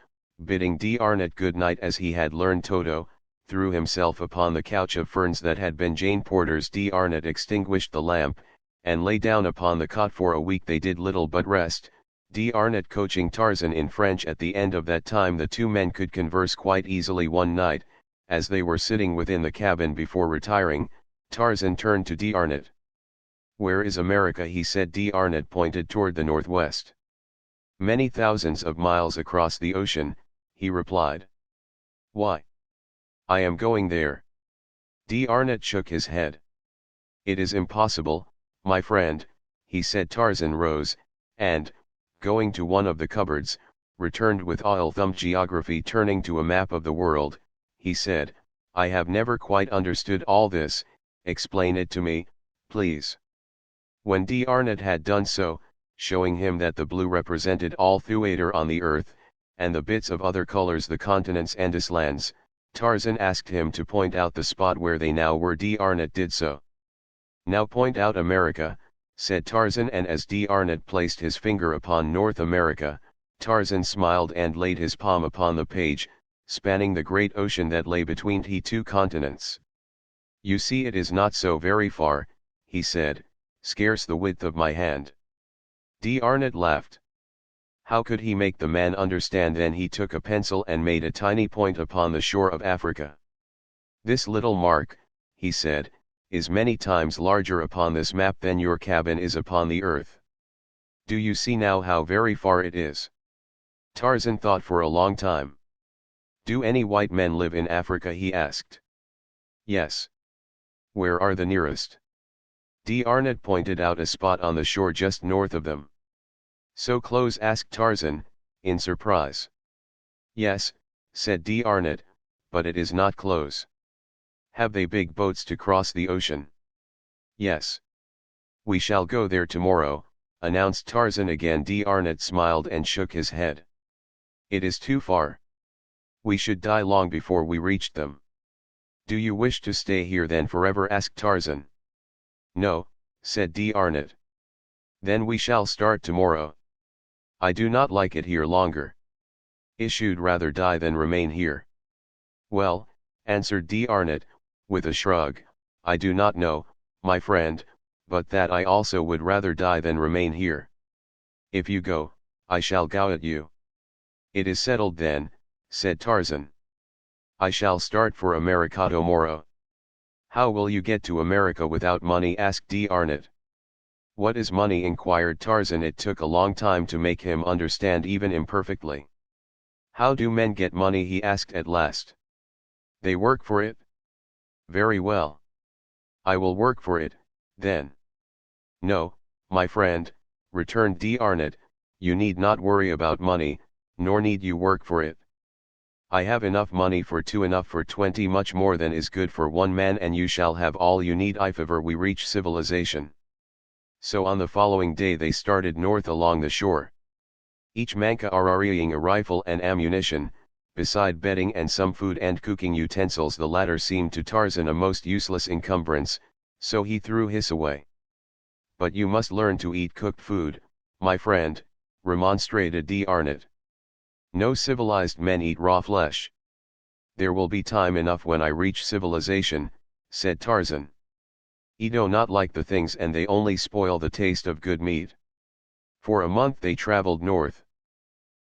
S1: bidding D'Arnot good night as he had learned Toto, threw himself upon the couch of ferns that had been Jane Porter's. D'Arnot extinguished the lamp, and lay down upon the cot. For a week they did little but rest, D'Arnot coaching Tarzan in French. At the end of that time the two men could converse quite easily. One night, as they were sitting within the cabin before retiring, Tarzan turned to D'Arnot. "Where is America?" he said. D'Arnot pointed toward the northwest. "Many thousands of miles across the ocean," he replied. "Why?" "I am going there." D'Arnot shook his head. "It is impossible, my friend," he said. Tarzan rose, and, going to one of the cupboards, returned with oil-thumbed geography. Turning to a map of the world, he said, "I have never quite understood all this, explain it to me, please." When D'Arnot had done so, showing him that the blue represented all theater on the earth, and the bits of other colors the continents and islands, Tarzan asked him to point out the spot where they now were. D'Arnot did so. "Now point out America," said Tarzan, and as D'Arnot placed his finger upon North America, Tarzan smiled and laid his palm upon the page, spanning the great ocean that lay between the two continents. "You see, it is not so very far," he said, "scarce the width of my hand." D'Arnot laughed. How could he make the man understand? Then he took a pencil and made a tiny point upon the shore of Africa. "This little mark," he said, "is many times larger upon this map than your cabin is upon the earth. Do you see now how very far it is?" Tarzan thought for a long time. "Do any white men live in Africa?" he asked. "Yes." "Where are the nearest?" D'Arnot pointed out a spot on the shore just north of them. "So close?" asked Tarzan, in surprise. "Yes," said D'Arnot, "but it is not close." "Have they big boats to cross the ocean?" "Yes." "We shall go there tomorrow," announced Tarzan again. D'Arnot smiled and shook his head. "It is too far. We should die long before we reached them." "Do you wish to stay here then forever?" asked Tarzan. "No," said D'Arnot. "Then we shall start tomorrow." "I do not like it here longer. I should rather die than remain here." "Well," answered D'Arnot, with a shrug, "I do not know, my friend, but that I also would rather die than remain here. If you go, I shall go at you." "It is settled then," said Tarzan. "I shall start for America tomorrow." "How will you get to America without money?" asked D'Arnot. "What is money?" inquired Tarzan. It took a long time to make him understand, even imperfectly. "How do men get money?" he asked at last. "They work for it." "Very well. I will work for it, then." "No, my friend," returned D'Arnot, "you need not worry about money, nor need you work for it. I have enough money for two, enough for 20, much more than is good for one man, and you shall have all you need if ever we reach civilization." So on the following day they started north along the shore. Each man carrying a rifle and ammunition, beside bedding and some food and cooking utensils. The latter seemed to Tarzan a most useless encumbrance, so he threw his away. "But you must learn to eat cooked food, my friend," remonstrated D'Arnot. "No civilized men eat raw flesh." "There will be time enough when I reach civilization," said Tarzan. "I do not like the things, and they only spoil the taste of good meat." For a month they traveled north.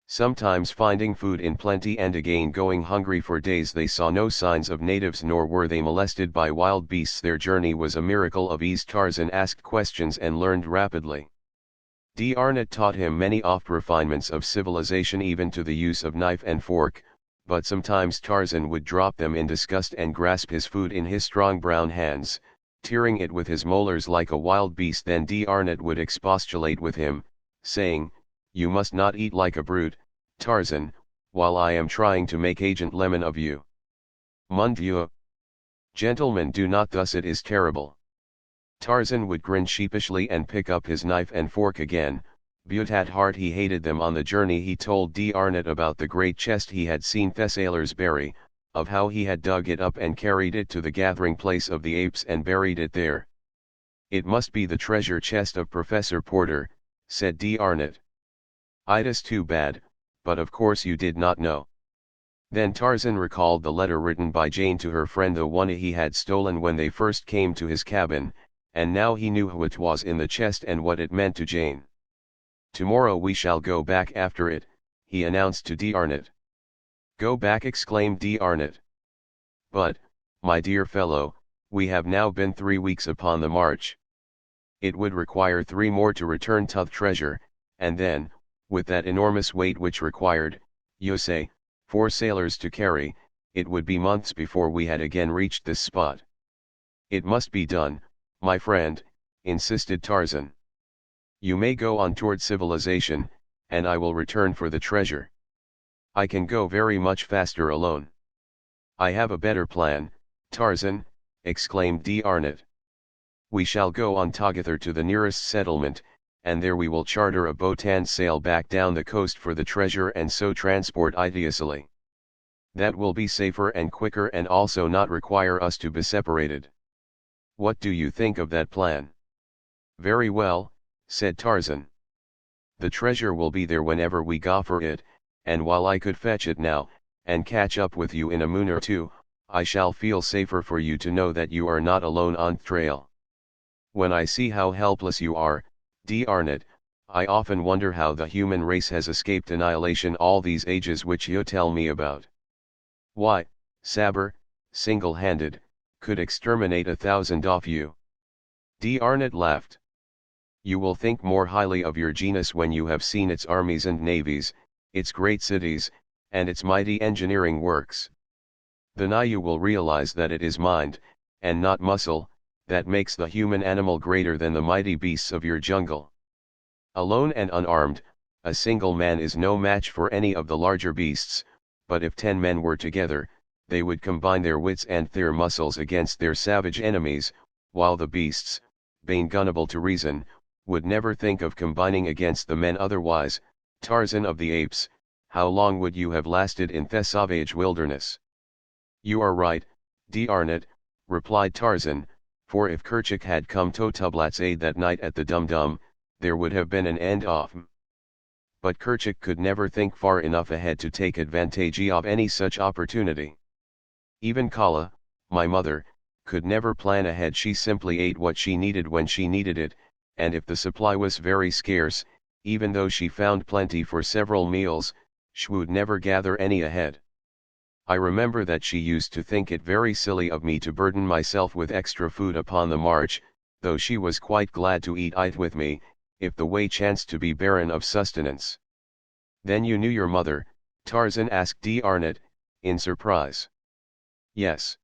S1: Sometimes finding food in plenty and again going hungry for days. They saw no signs of natives, nor were they molested by wild beasts. Their journey was a miracle of ease. Tarzan asked questions and learned rapidly. D'Arnot taught him many oft refinements of civilization, even to the use of knife and fork, but sometimes Tarzan would drop them in disgust and grasp his food in his strong brown hands, tearing it with his molars like a wild beast. Then D'Arnot would expostulate with him, saying, "You must not eat like a brute, Tarzan, while I am trying to make Agent Lemon of you. Mon Dieu! Gentlemen, do not thus, it is terrible. Tarzan would grin sheepishly and pick up his knife and fork again, but at heart he hated them. On the journey he told d'Arnot about the great chest he had seen the sailors bury, of how he had dug it up and carried it to the gathering place of the apes and buried it there. It must be the treasure chest of Professor Porter, said d'Arnot. It's too bad, but of course you did not know. Then Tarzan recalled the letter written by Jane to her friend, the one he had stolen when they first came to his cabin, and now he knew who it was in the chest and what it meant to Jane. Tomorrow we shall go back after it, he announced to d'Arnot. Go back, exclaimed d'Arnot. But, my dear fellow, we have now been 3 weeks upon the march. It would require 3 more to return to the treasure, and then, with that enormous weight which required, you say, 4 sailors to carry, it would be months before we had again reached this spot. It must be done, my friend, insisted Tarzan. You may go on toward civilization, and I will return for the treasure. I can go very much faster alone. I have a better plan, Tarzan, exclaimed d'Arnot. We shall go on together to the nearest settlement, and there we will charter a boat and sail back down the coast for the treasure and so transport it easily. That will be safer and quicker and also not require us to be separated. What do you think of that plan? Very well, said Tarzan. The treasure will be there whenever we go for it, and while I could fetch it now, and catch up with you in a moon or 2, I shall feel safer for you to know that you are not alone on the trail. When I see how helpless you are, d'Arnot, I often wonder how the human race has escaped annihilation all these ages which you tell me about. Why, Sabre, single-handed, could exterminate 1,000 of you. D'Arnot laughed. You will think more highly of your genus when you have seen its armies and navies, its great cities, and its mighty engineering works. Then you will realize that it is mind, and not muscle, that makes the human animal greater than the mighty beasts of your jungle. Alone and unarmed, a single man is no match for any of the larger beasts, but if 10 men were together, they would combine their wits and their muscles against their savage enemies, while the beasts, being unable to reason, would never think of combining against the men otherwise. Tarzan of the Apes, how long would you have lasted in the savage wilderness? You are right, d'Arnot, replied Tarzan, for if Kerchak had come to Tublat's aid that night at the Dum-Dum, there would have been an end of. But Kerchak could never think far enough ahead to take advantage of any such opportunity. Even Kala, my mother, could never plan ahead. She simply ate what she needed when she needed it, and if the supply was very scarce, even though she found plenty for several meals, she would never gather any ahead. I remember that she used to think it very silly of me to burden myself with extra food upon the march, though she was quite glad to eat it with me, if the way chanced to be barren of sustenance. Then you knew your mother, Tarzan asked d'Arnot, in surprise. Yes.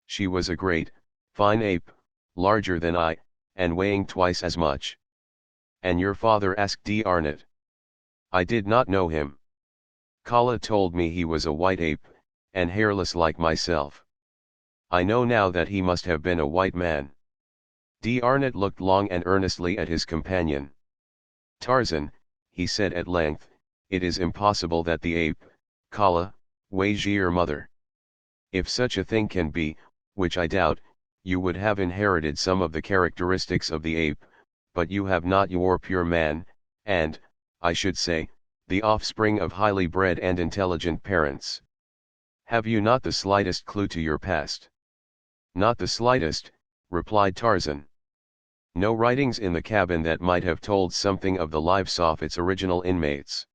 S1: She was a great, fine ape, larger than I, and weighing twice as much. And your father? Asked d'Arnot. I did not know him. Kala told me he was a white ape, and hairless like myself. I know now that he must have been a white man. D'Arnot looked long and earnestly at his companion. Tarzan, he said at length, it is impossible that the ape, Kala, weighs your mother. If such a thing can be, which I doubt, you would have inherited some of the characteristics of the ape, but you have not. Your pure man, and, I should say, the offspring of highly bred and intelligent parents. Have you not the slightest clue to your past? Not the slightest, replied Tarzan. No writings in the cabin that might have told something of the lives of its original inmates.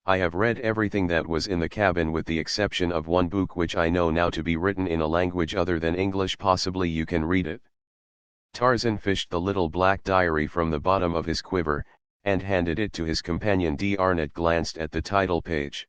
S1: I have read everything that was in the cabin with the exception of one book which I know now to be written in a language other than English. Possibly you can read it. Tarzan fished the little black diary from the bottom of his quiver, and handed it to his companion. D'Arnot glanced at the title page.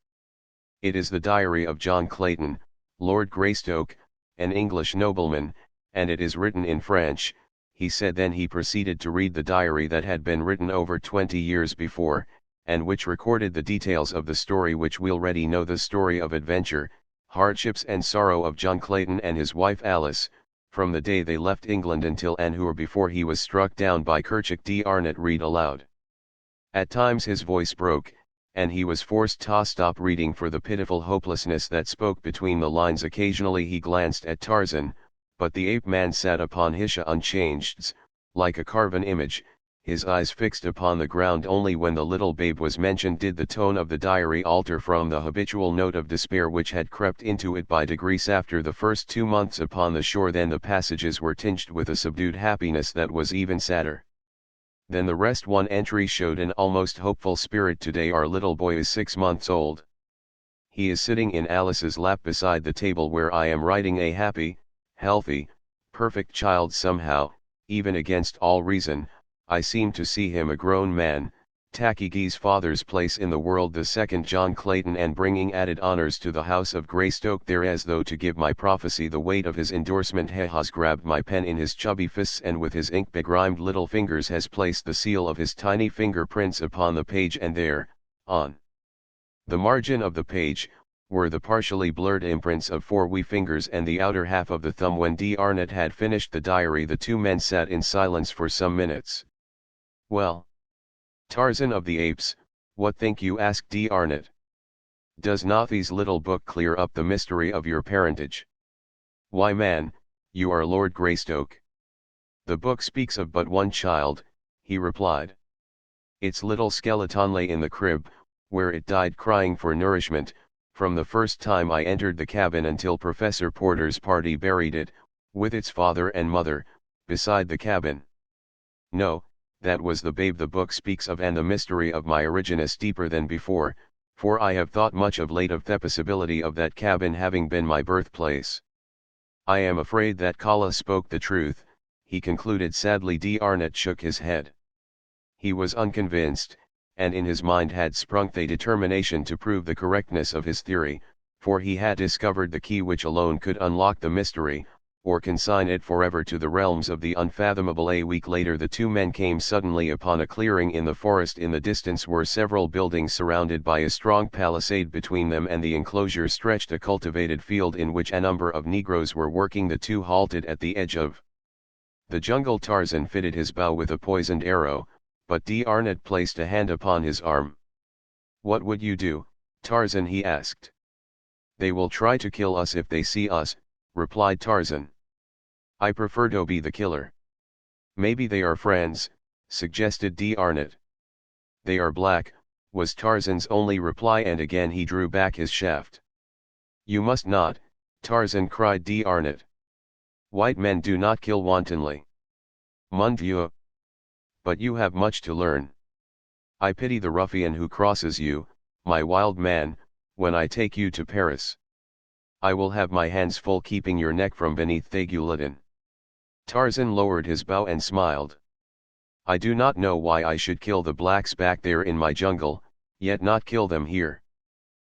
S1: It is the diary of John Clayton, Lord Greystoke, an English nobleman, and it is written in French, he said. Then he proceeded to read the diary that had been written over 20 years before, and which recorded the details of the story which we already know, the story of adventure, hardships and sorrow of John Clayton and his wife Alice, from the day they left England until or before he was struck down by Kerchak. D. Arnott read aloud. At times his voice broke, and he was forced to stop reading for the pitiful hopelessness that spoke between the lines. Occasionally he glanced at Tarzan, but the ape man sat upon Hisha unchanged, like a carven image, his eyes fixed upon the ground. Only when the little babe was mentioned did the tone of the diary alter from the habitual note of despair which had crept into it by degrees after the first 2 months upon the shore. Then the passages were tinged with a subdued happiness that was even sadder than the rest. One entry showed an almost hopeful spirit. Today our little boy is 6 months old. He is sitting in Alice's lap beside the table where I am writing, a happy, healthy, perfect child. Somehow, even against all reason, I seem to see him a grown man, taking father's place in the world, the second John Clayton, and bringing added honors to the house of Greystoke there, as though to give my prophecy the weight of his endorsement. He has grabbed my pen in his chubby fists and with his ink-begrimed little fingers has placed the seal of his tiny fingerprints upon the page, and there, on the margin of the page, were the partially blurred imprints of 4 wee fingers and the outer half of the thumb. When D. Arnott had finished the diary the two men sat in silence for some minutes. "Well, Tarzan of the Apes, what think you?" asked D. Arnott. "Does not this little book clear up the mystery of your parentage?" "Why, man, you are Lord Greystoke." "The book speaks of but one child," he replied. "Its little skeleton lay in the crib, where it died crying for nourishment, from the first time I entered the cabin until Professor Porter's party buried it, with its father and mother, beside the cabin. No, that was the babe the book speaks of, and the mystery of my origin is deeper than before, for I have thought much of late of the possibility of that cabin having been my birthplace. I am afraid that Kala spoke the truth," he concluded sadly. D. Arnott shook his head. He was unconvinced, and in his mind had sprung a determination to prove the correctness of his theory, for he had discovered the key which alone could unlock the mystery, or consign it forever to the realms of the unfathomable. A week later the two men came suddenly upon a clearing in the forest. In the distance were several buildings surrounded by a strong palisade. Between them and the enclosure stretched a cultivated field in which a number of Negroes were working. The two halted at the edge of the jungle. Tarzan fitted his bow with a poisoned arrow, but D. Arnott placed a hand upon his arm. "What would you do, Tarzan?" he asked. "They will try to kill us if they see us," replied Tarzan. "I prefer to be the killer." "Maybe they are friends," suggested D. Arnott. "They are black," was Tarzan's only reply, and again he drew back his shaft. "You must not, Tarzan," cried D. Arnott. "White men do not kill wantonly." "Mon Dieu! But you have much to learn. I pity the ruffian who crosses you, my wild man, when I take you to Paris. I will have my hands full keeping your neck from beneath the guillotine." Tarzan lowered his bow and smiled. "I do not know why I should kill the blacks back there in my jungle, yet not kill them here.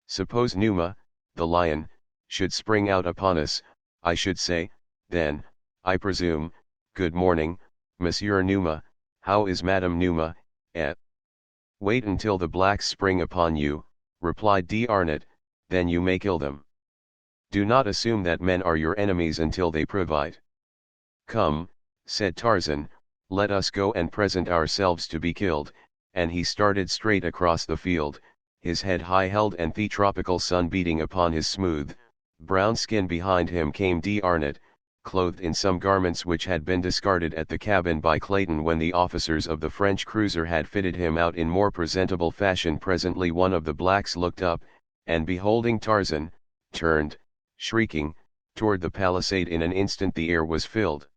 S1: Suppose Numa, the lion, should spring out upon us, I should say, then, I presume, 'Good morning, Monsieur Numa, how is Madame Numa, eh?' Wait until the blacks spring upon you," replied D. Arnott, "then you may kill them. Do not assume that men are your enemies until they provide." "Come," said Tarzan, "let us go and present ourselves to be killed," and he started straight across the field, his head high held and the tropical sun beating upon his smooth, brown skin. Behind him came D. Arnott, clothed in some garments which had been discarded at the cabin by Clayton when the officers of the French cruiser had fitted him out in more presentable fashion. Presently one of the blacks looked up, and beholding Tarzan, turned, shrieking, toward the palisade. In an instant the air was filled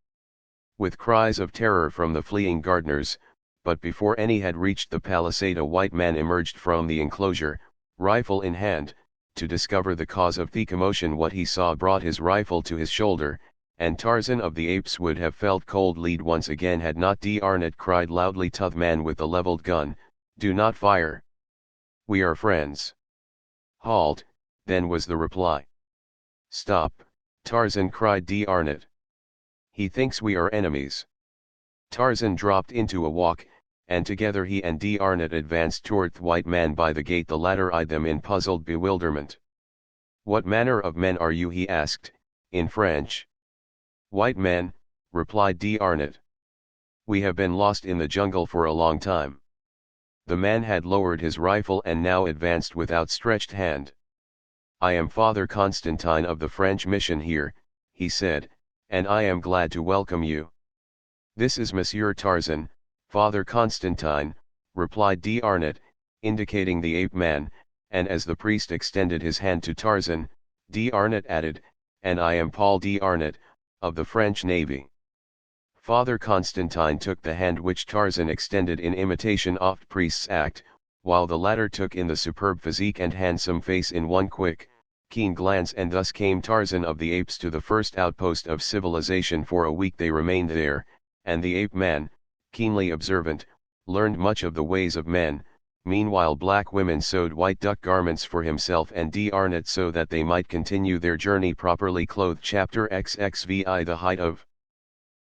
S1: with cries of terror from the fleeing gardeners, but before any had reached the palisade a white man emerged from the enclosure, rifle in hand. To discover the cause of the commotion, what he saw brought his rifle to his shoulder, and Tarzan of the Apes would have felt cold lead once again had not D. Arnott cried loudly to the man with the leveled gun, "Do not fire. We are friends." "Halt," then was the reply. "Stop," Tarzan cried D. Arnott. "He thinks we are enemies." Tarzan dropped into a walk, and together he and D'Arnot advanced toward the white man by the gate. The latter eyed them in puzzled bewilderment. "What manner of men are you?" he asked, in French. "White men," replied D'Arnot. "We have been lost in the jungle for a long time." The man had lowered his rifle and now advanced with outstretched hand. "I am Father Constantine of the French mission here," he said, "and I am glad to welcome you." "This is Monsieur Tarzan, Father Constantine," replied D'Arnot, indicating the ape man, and as the priest extended his hand to Tarzan, D'Arnot added, "And I am Paul D'Arnot, of the French Navy." Father Constantine took the hand which Tarzan extended in imitation of the priest's act, while the latter took in the superb physique and handsome face in one quick, keen glance, and thus came Tarzan of the Apes to the first outpost of civilization. For a week they remained there, and the ape man, keenly observant, learned much of the ways of men. Meanwhile black women sewed white duck garments for himself and D'Arnot so that they might continue their journey properly clothed. Chapter XXVI. The height of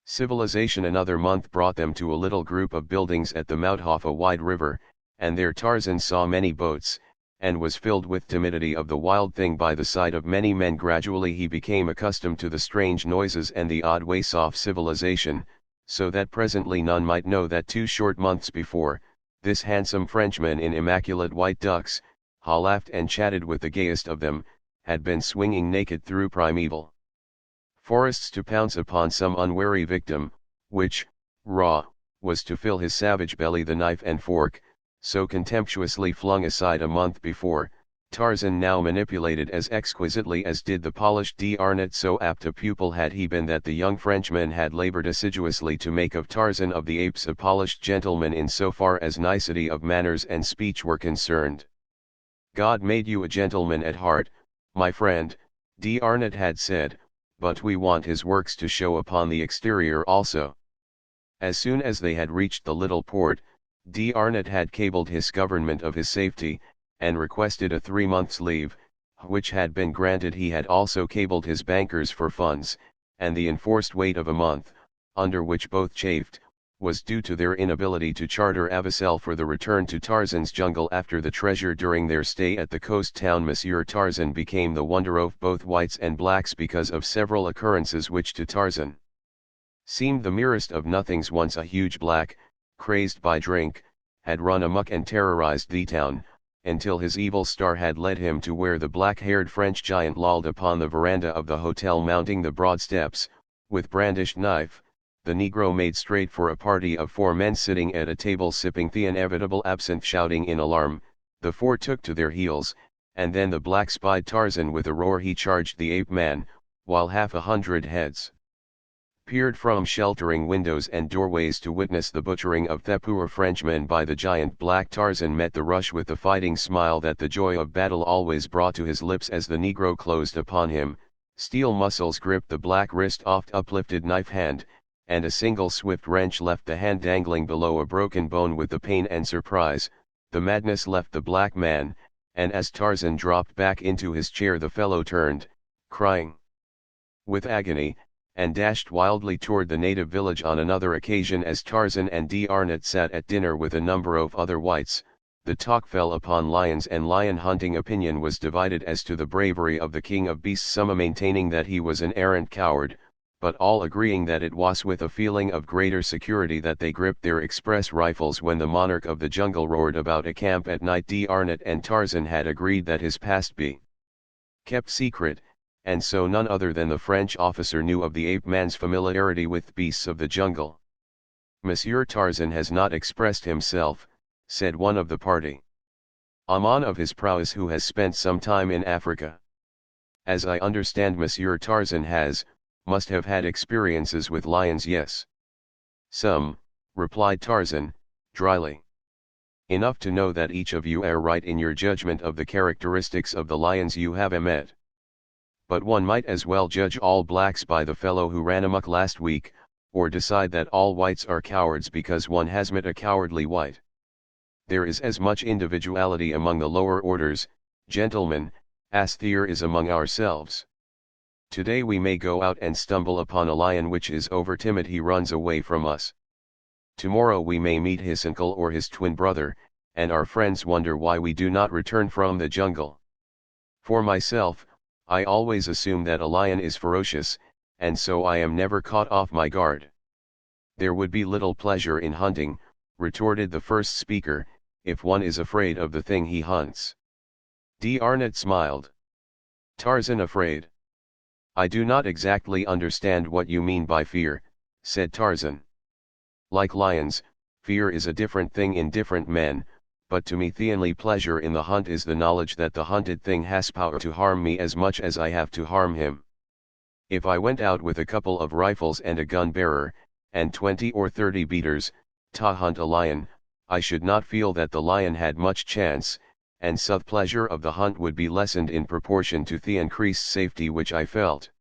S1: civilization. Another month brought them to a little group of buildings at the mouth of a wide river, and there Tarzan saw many boats, and was filled with timidity of the wild thing by the sight of many men. Gradually he became accustomed to the strange noises and the odd ways of civilization, so that presently none might know that 2 short months before, this handsome Frenchman in immaculate white ducks, ha laughed and chatted with the gayest of them, had been swinging naked through primeval forests to pounce upon some unwary victim, which, raw, was to fill his savage belly. The knife and fork, so contemptuously flung aside a month before, Tarzan now manipulated as exquisitely as did the polished D'Arnot. So apt a pupil had he been that the young Frenchman had labored assiduously to make of Tarzan of the Apes a polished gentleman in so far as nicety of manners and speech were concerned. "God made you a gentleman at heart, my friend," D'Arnot had said, "but we want his works to show upon the exterior also." As soon as they had reached the little port, D'Arnot had cabled his government of his safety, and requested a 3 months' leave, which had been granted. He had also cabled his bankers for funds, and the enforced wait of a month, under which both chafed, was due to their inability to charter a vessel for the return to Tarzan's jungle after the treasure. During their stay at the coast town Monsieur Tarzan became the wonder of both whites and blacks because of several occurrences which to Tarzan seemed the merest of nothings. Once a huge black, crazed by drink, had run amok and terrorized the town, until his evil star had led him to where the black-haired French giant lolled upon the veranda of the hotel. Mounting the broad steps, with brandished knife, the Negro made straight for a party of 4 men sitting at a table sipping the inevitable absinthe. Shouting in alarm, the 4 took to their heels, and then the black spied Tarzan. With a roar he charged the ape man, while 100 heads peered from sheltering windows and doorways to witness the butchering of the poor Frenchman by the giant black. Tarzan met the rush with the fighting smile that the joy of battle always brought to his lips as the Negro closed upon him. Steel muscles gripped the black wrist oft uplifted knife hand, and a single swift wrench left the hand dangling below a broken bone. With the pain and surprise, the madness left the black man, and as Tarzan dropped back into his chair the fellow turned, crying with agony, and dashed wildly toward the native village. On another occasion, as Tarzan and D'Arnot sat at dinner with a number of other whites, the talk fell upon lions and lion hunting. Opinion was divided as to the bravery of the king of beasts, some maintaining that he was an arrant coward, but all agreeing that it was with a feeling of greater security that they gripped their express rifles when the monarch of the jungle roared about a camp at night. D'Arnot and Tarzan had agreed that his past be kept secret, and so none other than the French officer knew of the ape man's familiarity with beasts of the jungle. "Monsieur Tarzan has not expressed himself," said one of the party. "A man of his prowess who has spent some time in Africa. As I understand, Monsieur Tarzan must have had experiences with lions." "Yes. Some," replied Tarzan, dryly. "Enough to know that each of you are right in your judgment of the characteristics of the lions you have met. But one might as well judge all blacks by the fellow who ran amok last week, or decide that all whites are cowards because one has met a cowardly white. There is as much individuality among the lower orders, gentlemen, as there is among ourselves. Today we may go out and stumble upon a lion which is over timid, he runs away from us. Tomorrow we may meet his uncle or his twin brother, and our friends wonder why we do not return from the jungle. For myself, I always assume that a lion is ferocious, and so I am never caught off my guard. There would be little pleasure in hunting, retorted the first speaker, if one is afraid of the thing he hunts. D'Arnot smiled. Tarzan afraid? I do not exactly understand what you mean by fear, said Tarzan. Like lions, fear is a different thing in different men, but to me the only pleasure in the hunt is the knowledge that the hunted thing has power to harm me as much as I have to harm him. If I went out with a couple of rifles and a gun bearer, and 20 or 30 beaters, to hunt a lion, I should not feel that the lion had much chance, and so the pleasure of the hunt would be lessened in proportion to the increased safety which I felt.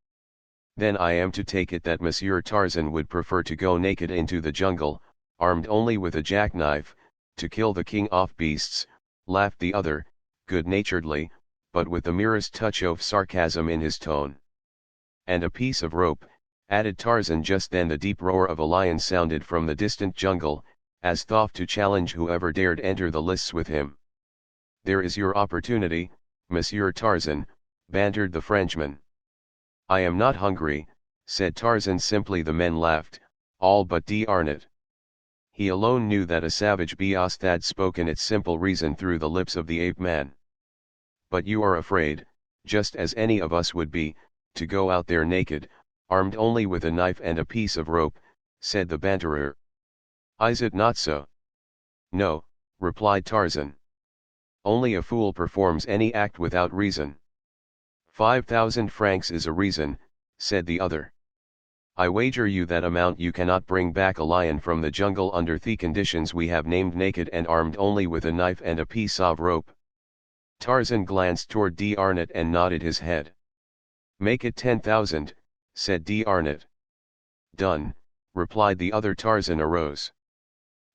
S1: Then I am to take it that Monsieur Tarzan would prefer to go naked into the jungle, armed only with a jackknife, to kill the king of beasts, laughed the other, good-naturedly, but with the merest touch of sarcasm in his tone. And a piece of rope, added Tarzan. Just then the deep roar of a lion sounded from the distant jungle, as though to challenge whoever dared enter the lists with him. There is your opportunity, Monsieur Tarzan, bantered the Frenchman. I am not hungry, said Tarzan simply. The men laughed, all but D'Arnot. He alone knew that a savage beast had spoken its simple reason through the lips of the ape man. But you are afraid, just as any of us would be, to go out there naked, armed only with a knife and a piece of rope, said the banterer. Is it not so? No, replied Tarzan. Only a fool performs any act without reason. 5,000 francs is a reason, said the other. I wager you that amount you cannot bring back a lion from the jungle under the conditions we have named, naked and armed only with a knife and a piece of rope. Tarzan glanced toward D'Arnot and nodded his head. Make it 10,000, said D'Arnot. Done, replied the other. Tarzan arose.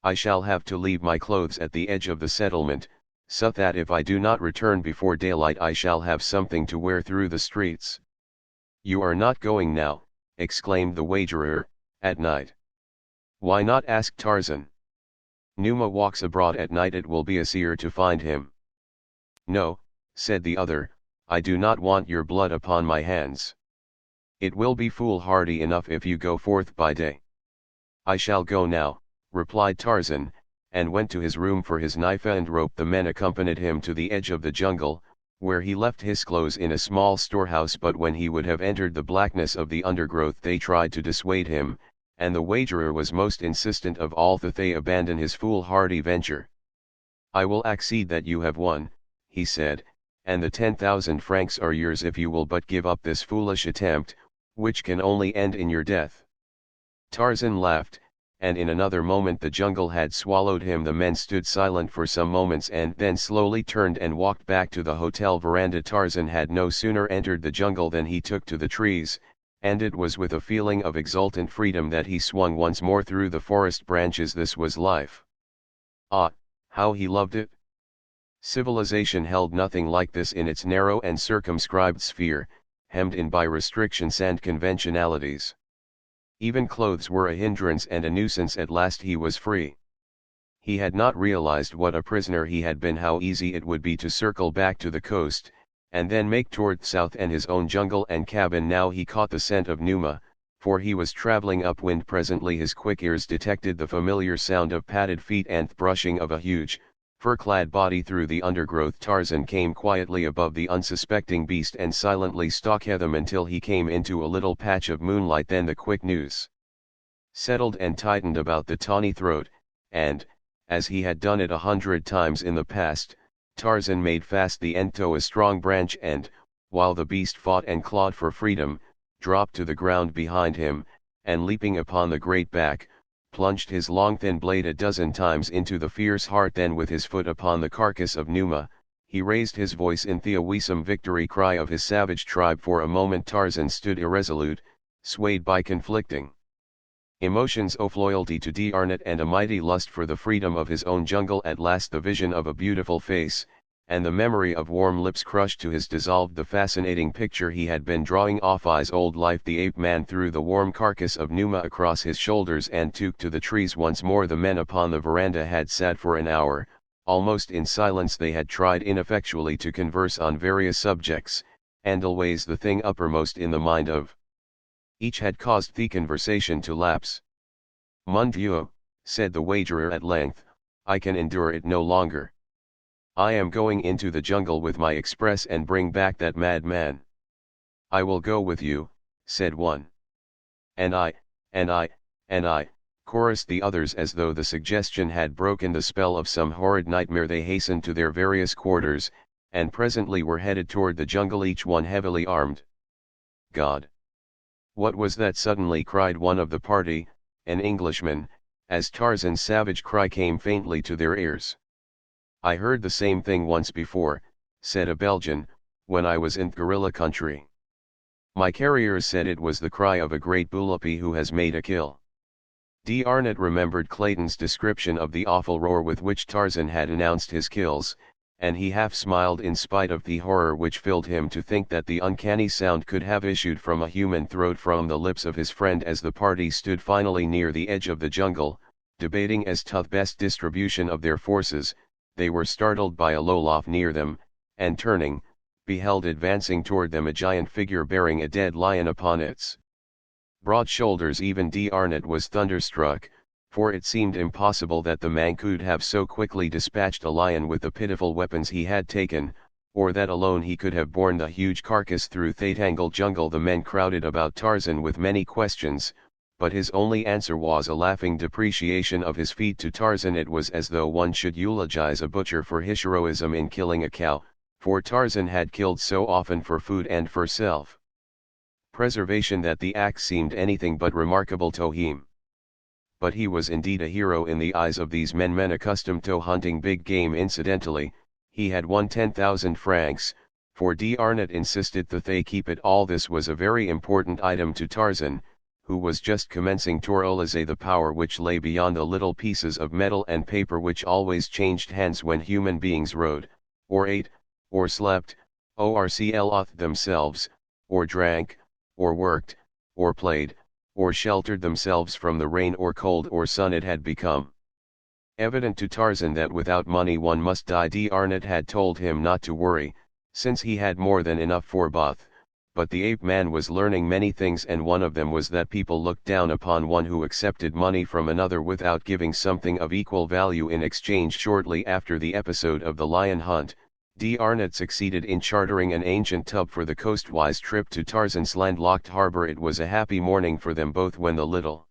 S1: I shall have to leave my clothes at the edge of the settlement, so that if I do not return before daylight I shall have something to wear through the streets. You are not going now, exclaimed the wagerer, at night. Why not? asked Tarzan. Numa walks abroad at night, it will be easier to find him. No, said the other, I do not want your blood upon my hands. It will be foolhardy enough if you go forth by day. I shall go now, replied Tarzan, and went to his room for his knife and rope. The men accompanied him to the edge of the jungle, where he left his clothes in a small storehouse, but when he would have entered the blackness of the undergrowth they tried to dissuade him, and the wagerer was most insistent of all that they abandon his foolhardy venture. I will accede that you have won, he said, and the 10,000 francs are yours if you will but give up this foolish attempt, which can only end in your death. Tarzan laughed, and in another moment the jungle had swallowed him. The men stood silent for some moments and then slowly turned and walked back to the hotel veranda. Tarzan had no sooner entered the jungle than he took to the trees, and it was with a feeling of exultant freedom that he swung once more through the forest branches. This was life. Ah, how he loved it! Civilization held nothing like this in its narrow and circumscribed sphere, hemmed in by restrictions and conventionalities. Even clothes were a hindrance and a nuisance. At last he was free. He had not realized what a prisoner he had been, how easy it would be to circle back to the coast, and then make toward south and his own jungle and cabin. Now he caught the scent of Numa, for he was traveling upwind. Presently his quick ears detected the familiar sound of padded feet and the brushing of a huge, fur-clad body through the undergrowth. Tarzan came quietly above the unsuspecting beast and silently stalked him until he came into a little patch of moonlight. Then the quick noose settled and tightened about the tawny throat, and, as he had done it 100 times in the past, Tarzan made fast the end to a strong branch and, while the beast fought and clawed for freedom, dropped to the ground behind him, and leaping upon the great back, plunged his long thin blade a dozen times into the fierce heart. Then with his foot upon the carcass of Numa, he raised his voice in the awesome victory cry of his savage tribe. For a moment Tarzan stood irresolute, swayed by conflicting emotions of loyalty to D'Arnot and a mighty lust for the freedom of his own jungle. At last the vision of a beautiful face, and the memory of warm lips crushed to his dissolved the fascinating picture he had been drawing of his old life. The ape man threw the warm carcass of Numa across his shoulders and took to the trees once more. The men upon the veranda had sat for an hour, almost in silence. They had tried ineffectually to converse on various subjects, and always the thing uppermost in the mind of each had caused the conversation to lapse. "Mon Dieu," said the wagerer at length, "I can endure it no longer. I am going into the jungle with my express and bring back that madman." "I will go with you," said one. "And I, and I, and I," chorused the others, as though the suggestion had broken the spell of some horrid nightmare. They hastened to their various quarters, and presently were headed toward the jungle, each one heavily armed. "God! What was that?" suddenly cried one of the party, an Englishman, as Tarzan's savage cry came faintly to their ears. "I heard the same thing once before," said a Belgian, "when I was in guerrilla country. My carriers said it was the cry of a great bullpup who has made a kill." D'Arnot remembered Clayton's description of the awful roar with which Tarzan had announced his kills, and he half smiled in spite of the horror which filled him to think that the uncanny sound could have issued from a human throat from the lips of his friend. As the party stood finally near the edge of the jungle, debating as to the best distribution of their forces, they were startled by a low laugh near them, and turning, beheld advancing toward them a giant figure bearing a dead lion upon its broad shoulders. Even D'Arnot was thunderstruck, for it seemed impossible that the man could have so quickly dispatched a lion with the pitiful weapons he had taken, or that alone he could have borne the huge carcass through the tangled jungle. The men crowded about Tarzan with many questions, but his only answer was a laughing depreciation of his feat. To Tarzan it was as though one should eulogize a butcher for his heroism in killing a cow, for Tarzan had killed so often for food and for self-preservation that the act seemed anything but remarkable to him. But he was indeed a hero in the eyes of these men accustomed to hunting big game. Incidentally, he had won 10,000 francs, for D'Arnot insisted that they keep it. All this was a very important item to Tarzan, who was just commencing to realize the power which lay beyond the little pieces of metal and paper which always changed hands when human beings rode, or ate, or slept, or clothed themselves, or drank, or worked, or played, or sheltered themselves from the rain or cold or sun. It had become evident to Tarzan that without money one must die. D'Arnot had told him not to worry, since he had more than enough for both. But the ape man was learning many things, and one of them was that people looked down upon one who accepted money from another without giving something of equal value in exchange. Shortly after the episode of the lion hunt, D'Arnot succeeded in chartering an ancient tub for the coastwise trip to Tarzan's landlocked harbor. It was a happy morning for them both when the little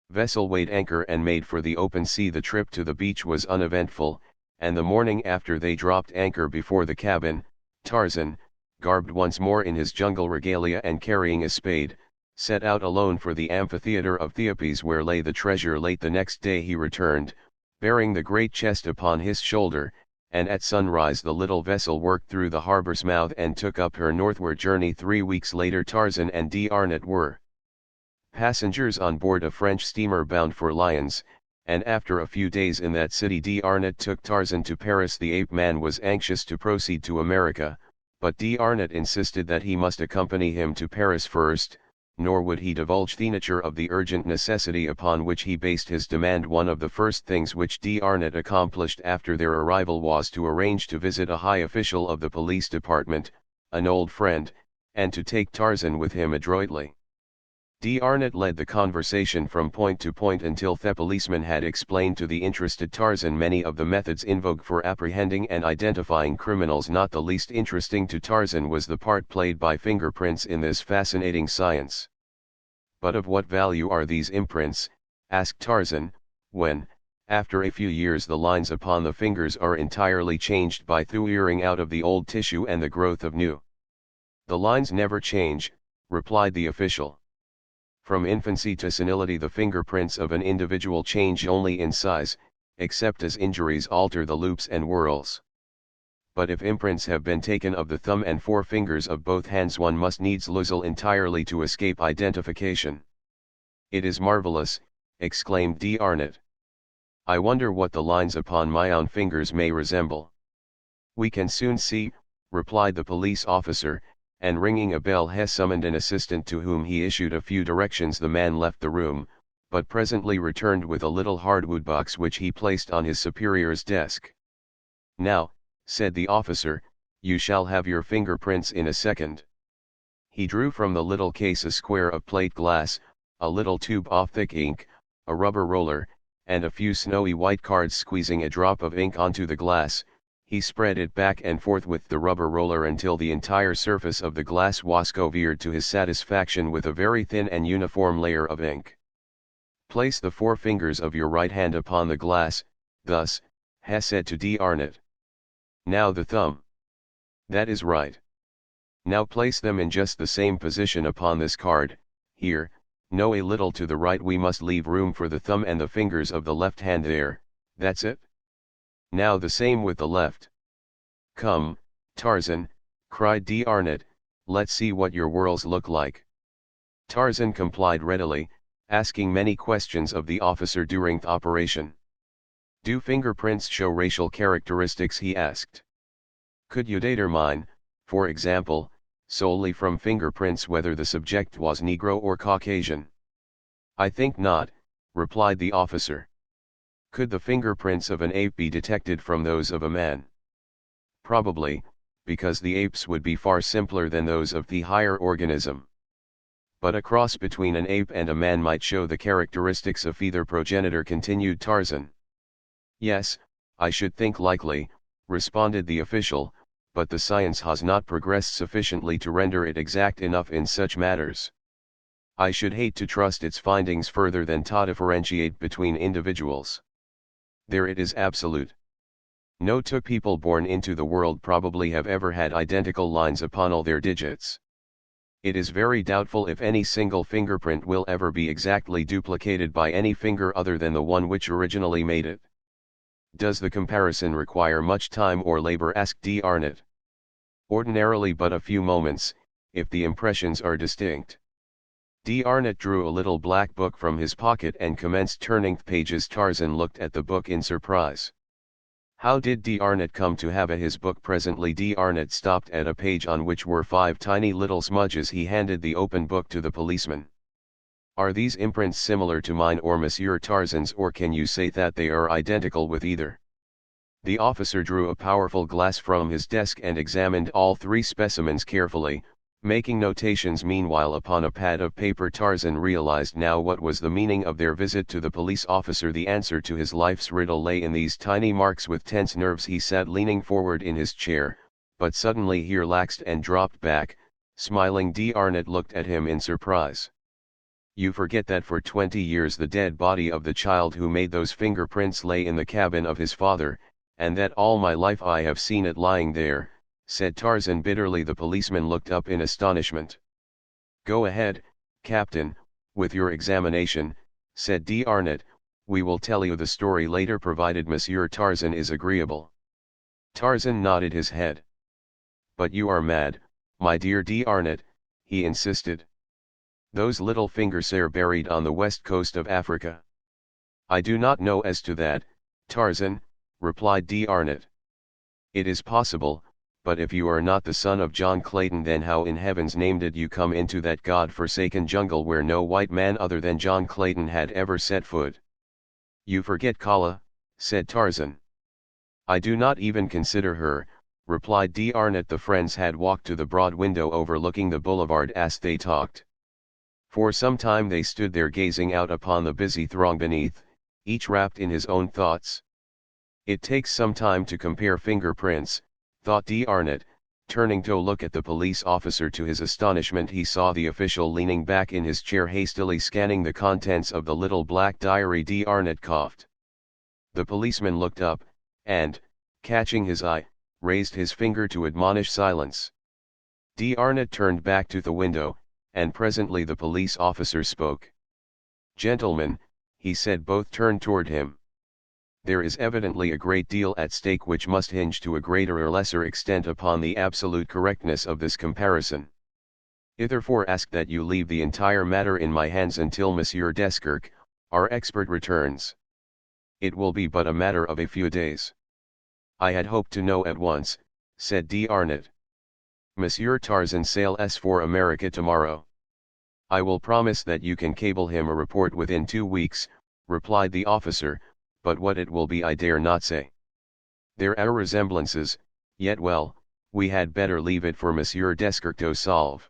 S1: vessel weighed anchor and made for the open sea. The trip to the beach was uneventful, and the morning after they dropped anchor before the cabin, Tarzan, garbed once more in his jungle regalia and carrying a spade, set out alone for the amphitheater of Apes where lay the treasure. Late the next day he returned, bearing the great chest upon his shoulder, and at sunrise the little vessel worked through the harbor's mouth and took up her northward journey. 3 weeks later Tarzan and D'Arnot were passengers on board a French steamer bound for Lyons, and after a few days in that city D'Arnot took Tarzan to Paris. The ape man was anxious to proceed to America, but D'Arnot insisted that he must accompany him to Paris first, nor would he divulge the nature of the urgent necessity upon which he based his demand. One of the first things which D'Arnot accomplished after their arrival was to arrange to visit a high official of the police department, an old friend, and to take Tarzan with him adroitly. D'Arnot led the conversation from point to point until the policeman had explained to the interested Tarzan many of the methods in vogue for apprehending and identifying criminals. Not the least interesting to Tarzan was the part played by fingerprints in this fascinating science. "But of what value are these imprints?" asked Tarzan, "when, after a few years, the lines upon the fingers are entirely changed by the wearing out of the old tissue and the growth of new?" "The lines never change," replied the official. "From infancy to senility the fingerprints of an individual change only in size, except as injuries alter the loops and whorls. But if imprints have been taken of the thumb and forefingers of both hands one must needs lose all entirely to escape identification." "It is marvelous," exclaimed D'Arnot. "I wonder what the lines upon my own fingers may resemble." "We can soon see," replied the police officer, and ringing a bell he summoned an assistant to whom he issued a few directions. The man left the room, but presently returned with a little hardwood box which he placed on his superior's desk. "Now," said the officer, "you shall have your fingerprints in a second." He drew from the little case a square of plate glass, a little tube of thick ink, a rubber roller, and a few snowy white cards. Squeezing a drop of ink onto the glass, he spread it back and forth with the rubber roller until the entire surface of the glass was covered to his satisfaction with a very thin and uniform layer of ink. "Place the four fingers of your right hand upon the glass, thus," he said to D. Arnott. "Now the thumb. That is right. Now place them in just the same position upon this card, here, no, a little to the right. We must leave room for the thumb and the fingers of the left hand there, that's it. Now the same with the left." "Come, Tarzan," cried D. Arnott, "let's see what your whirls look like." Tarzan complied readily, asking many questions of the officer during the operation. "Do fingerprints show racial characteristics?" he asked. "Could you determine, for example, solely from fingerprints whether the subject was Negro or Caucasian?" "I think not," replied the officer. "Could the fingerprints of an ape be detected from those of a man?" "Probably, because the apes would be far simpler than those of the higher organism. But a cross between an ape and a man might show the characteristics of either progenitor," continued Tarzan. "Yes, I should think likely," responded the official, "but the science has not progressed sufficiently to render it exact enough in such matters. I should hate to trust its findings further than to differentiate between individuals. There it is absolute. No two people born into the world probably have ever had identical lines upon all their digits. It is very doubtful if any single fingerprint will ever be exactly duplicated by any finger other than the one which originally made it." "Does the comparison require much time or labor?" asked D. Arnott. "Ordinarily but a few moments, if the impressions are distinct." D. Arnott drew a little black book from his pocket and commenced turning the pages. Tarzan looked at the book in surprise. How did D. Arnott come to have his book? Presently D. Arnott stopped at a page on which were 5 tiny little smudges. He handed the open book to the policeman. "Are these imprints similar to mine or Monsieur Tarzan's, or can you say that they are identical with either?" The officer drew a powerful glass from his desk and examined all 3 specimens carefully, making notations meanwhile upon a pad of paper. Tarzan realized now what was the meaning of their visit to the police officer. The answer to his life's riddle lay in these tiny marks. With tense nerves he sat leaning forward in his chair, but suddenly he relaxed and dropped back, smiling. D. Arnott looked at him in surprise. "You forget that for 20 years the dead body of the child who made those fingerprints lay in the cabin of his father, and that all my life I have seen it lying there," said Tarzan bitterly. The policeman looked up in astonishment. "Go ahead, Captain, with your examination," said D. Arnott. "We will tell you the story later provided Monsieur Tarzan is agreeable." Tarzan nodded his head. "But you are mad, my dear D. Arnott," he insisted. "Those little fingers are buried on the west coast of Africa." "I do not know as to that, Tarzan," replied D. Arnott. "It is possible, but if you are not the son of John Clayton, then how in heaven's name did you come into that God-forsaken jungle where no white man other than John Clayton had ever set foot?" "You forget Kala," said Tarzan. "I do not even consider her," replied D. Arnott. The friends had walked to the broad window overlooking the boulevard as they talked. For some time they stood there gazing out upon the busy throng beneath, each wrapped in his own thoughts. "It takes some time to compare fingerprints," thought D. Arnott, turning to look at the police officer. To his astonishment he saw the official leaning back in his chair hastily scanning the contents of the little black diary. D. Arnott coughed. The policeman looked up, and, catching his eye, raised his finger to admonish silence. D. Arnott turned back to the window, and presently the police officer spoke. "Gentlemen," he said. Both turned toward him. "There is evidently a great deal at stake which must hinge to a greater or lesser extent upon the absolute correctness of this comparison. I therefore ask that you leave the entire matter in my hands until Monsieur Deskirk, our expert, returns. It will be but a matter of a few days. I had hoped to know at once, said D'Arnott. Monsieur Tarzan sails for America tomorrow. I will promise that you can cable him a report within 2 weeks, replied the officer, but what it will be I dare not say. There are resemblances, yet well, we had better leave it for Monsieur Descartes to solve.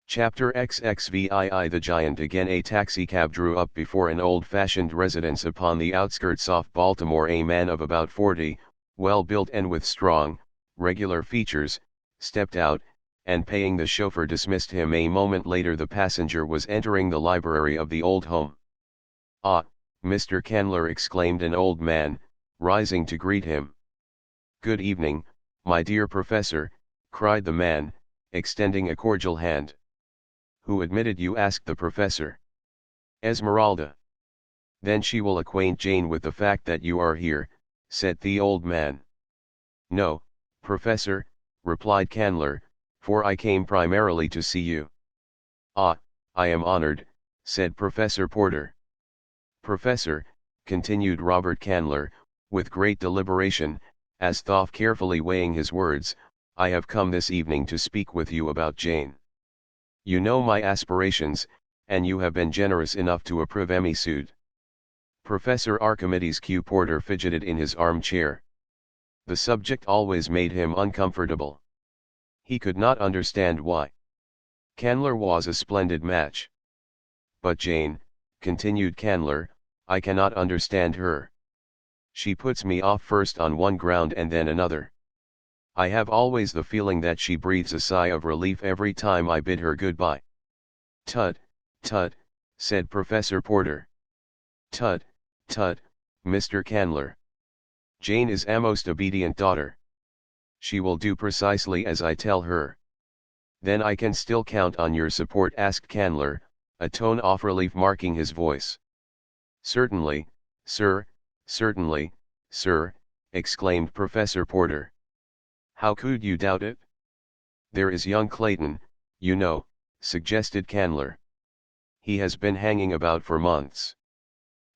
S1: Chapter XXVII. The Giant. Again a taxicab drew up before an old-fashioned residence upon the outskirts of Baltimore. A man of about 40, well-built and with strong, regular features, stepped out, and paying the chauffeur dismissed him. A moment later the passenger was entering the library of the old home. "Ah, Mr. Candler," exclaimed an old man, rising to greet him. "Good evening, my dear professor," cried the man, extending a cordial hand. "Who admitted you?" asked the professor. "Esmeralda." "Then she will acquaint Jane with the fact that you are here," said the old man. "No, professor," replied Candler, "for I came primarily to see you." "Ah, I am honored," said Professor Porter. "Professor," continued Robert Candler, with great deliberation, as though carefully weighing his words, "I have come this evening to speak with you about Jane. You know my aspirations, and you have been generous enough to approve me suit." Professor Archimedes Q. Porter fidgeted in his armchair. The subject always made him uncomfortable. He could not understand why. Candler was a splendid match. "But Jane," continued Candler, "I cannot understand her. She puts me off first on one ground and then another. I have always the feeling that she breathes a sigh of relief every time I bid her goodbye." "Tut, tut," said Professor Porter. "Tut, tut, Mr. Candler. Jane is a most obedient daughter. She will do precisely as I tell her." "Then I can still count on your support?" asked Candler, a tone of relief marking his voice. "Certainly, sir, certainly, sir," exclaimed Professor Porter. "How could you doubt it?" "There is young Clayton, you know," suggested Candler. "He has been hanging about for months.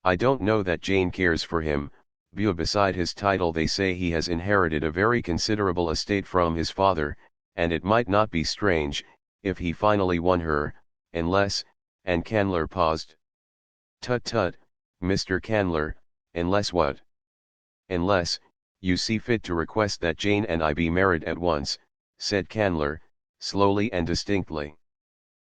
S1: I don't know that Jane cares for him, but beside his title they say he has inherited a very considerable estate from his father, and it might not be strange, if he finally won her, unless," and Candler paused. "Tut tut, Mr. Candler, unless what?" "Unless, you see fit to request that Jane and I be married at once," said Candler, slowly and distinctly.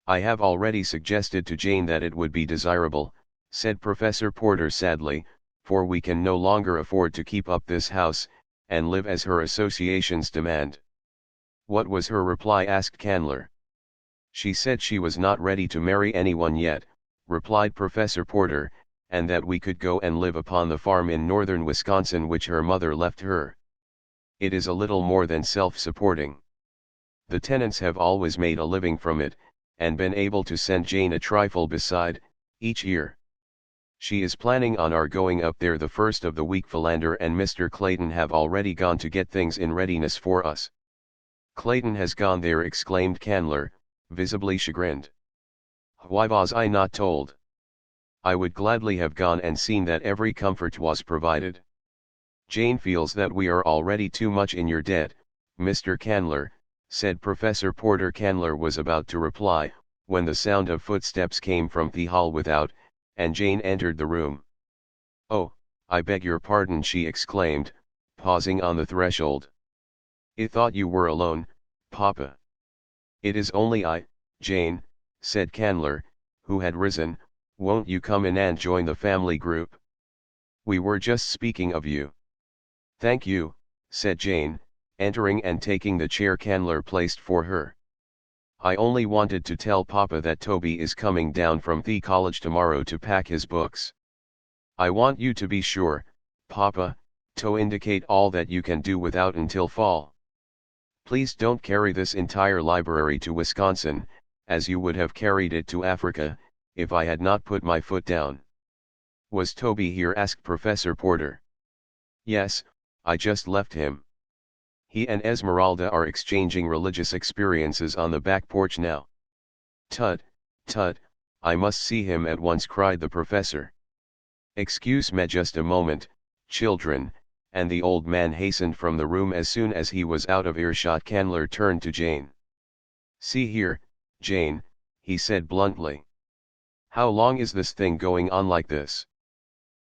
S1: "I have already suggested to Jane that it would be desirable," said Professor Porter sadly, "for we can no longer afford to keep up this house, and live as her associations demand." "What was her reply?" asked Candler. "She said she was not ready to marry anyone yet," replied Professor Porter, "and that we could go and live upon the farm in northern Wisconsin which her mother left her. It is a little more than self-supporting. The tenants have always made a living from it, and been able to send Jane a trifle beside, each year. She is planning on our going up there the first of the week. Philander and Mr. Clayton have already gone to get things in readiness for us." "Clayton has gone there!" exclaimed Candler, visibly chagrined. "Why was I not told? I would gladly have gone and seen that every comfort was provided." "Jane feels that we are already too much in your debt, Mr. Candler," said Professor Porter. Candler was about to reply, when the sound of footsteps came from the hall without, and Jane entered the room. "Oh, I beg your pardon," she exclaimed, pausing on the threshold. "I thought you were alone, Papa." "It is only I, Jane," said Candler, who had risen. "Won't you come in and join the family group? We were just speaking of you." "Thank you," said Jane, entering and taking the chair Candler placed for her. "I only wanted to tell Papa that Toby is coming down from the college tomorrow to pack his books. I want you to be sure, Papa, to indicate all that you can do without until fall. Please don't carry this entire library to Wisconsin, as you would have carried it to Africa, if I had not put my foot down." "Was Toby here?" asked Professor Porter. "Yes, I just left him. He and Esmeralda are exchanging religious experiences on the back porch now." "Tut, tut, I must see him at once," cried the professor. "Excuse me just a moment, children, and the old man hastened from the room as soon as he was out of earshot. Candler turned to Jane. "See here, Jane," he said bluntly. "How long is this thing going on like this?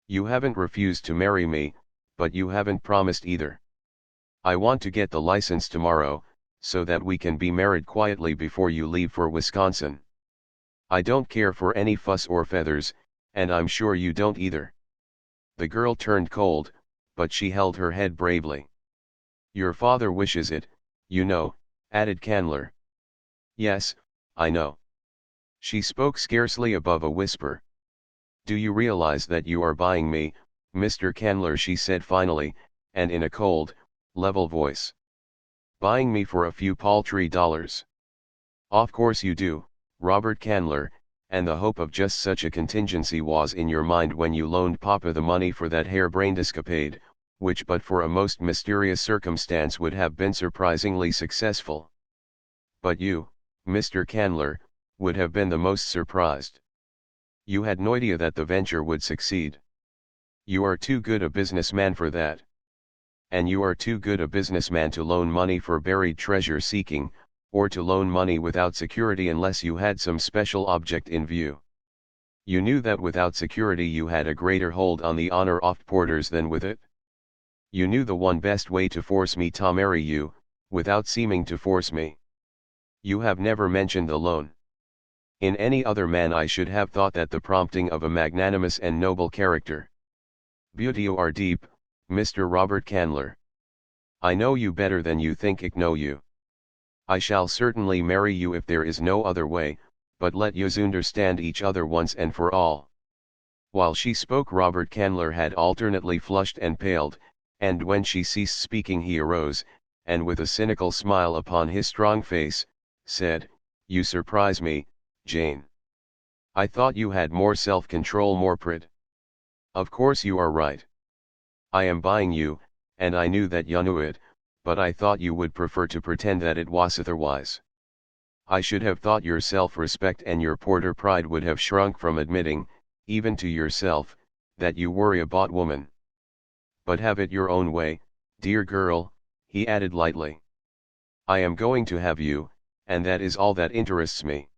S1: You haven't refused to marry me, but you haven't promised either. I want to get the license tomorrow, so that we can be married quietly before you leave for Wisconsin. I don't care for any fuss or feathers, and I'm sure you don't either." The girl turned cold, but she held her head bravely. "Your father wishes it, you know," added Candler. "Yes, I know." She spoke scarcely above a whisper. "Do you realize that you are buying me, Mr. Candler?" she said finally, and in a cold, level voice. "Buying me for a few paltry dollars." "Of course you do, Robert Candler, and the hope of just such a contingency was in your mind when you loaned Papa the money for that harebrained escapade, which but for a most mysterious circumstance would have been surprisingly successful. But you, Mr. Candler, would have been the most surprised. You had no idea that the venture would succeed. You are too good a businessman for that. And you are too good a businessman to loan money for buried treasure seeking, or to loan money without security unless you had some special object in view. You knew that without security you had a greater hold on the honor of porters than with it. You knew the one best way to force me to marry you, without seeming to force me. You have never mentioned the loan. In any other man I should have thought that the prompting of a magnanimous and noble character. Beauty, you are deep, Mr. Robert Candler. I know you better than you think I know you. I shall certainly marry you if there is no other way, but let us understand each other once and for all." While she spoke Robert Candler had alternately flushed and paled, and when she ceased speaking he arose, and with a cynical smile upon his strong face, said, "You surprise me, Jane. I thought you had more self-control, more pride. Of course you are right. I am buying you, and I knew that you knew it, but I thought you would prefer to pretend that it was otherwise. I should have thought your self-respect and your porter pride would have shrunk from admitting, even to yourself, that you were a bought woman. But have it your own way, dear girl," he added lightly. "I am going to have you, and that is all that interests me."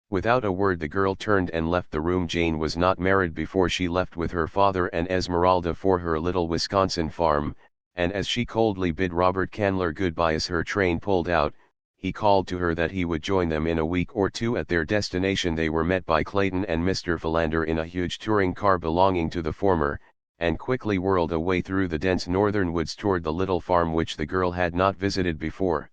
S1: Without a word the girl turned and left the room. Jane was not married before she left with her father and Esmeralda for her little Wisconsin farm, and as she coldly bid Robert Candler goodbye as her train pulled out, he called to her that he would join them in a week or two at their destination. They were met by Clayton and Mr. Philander in a huge touring car belonging to the former, and quickly whirled away through the dense northern woods toward the little farm which the girl had not visited before.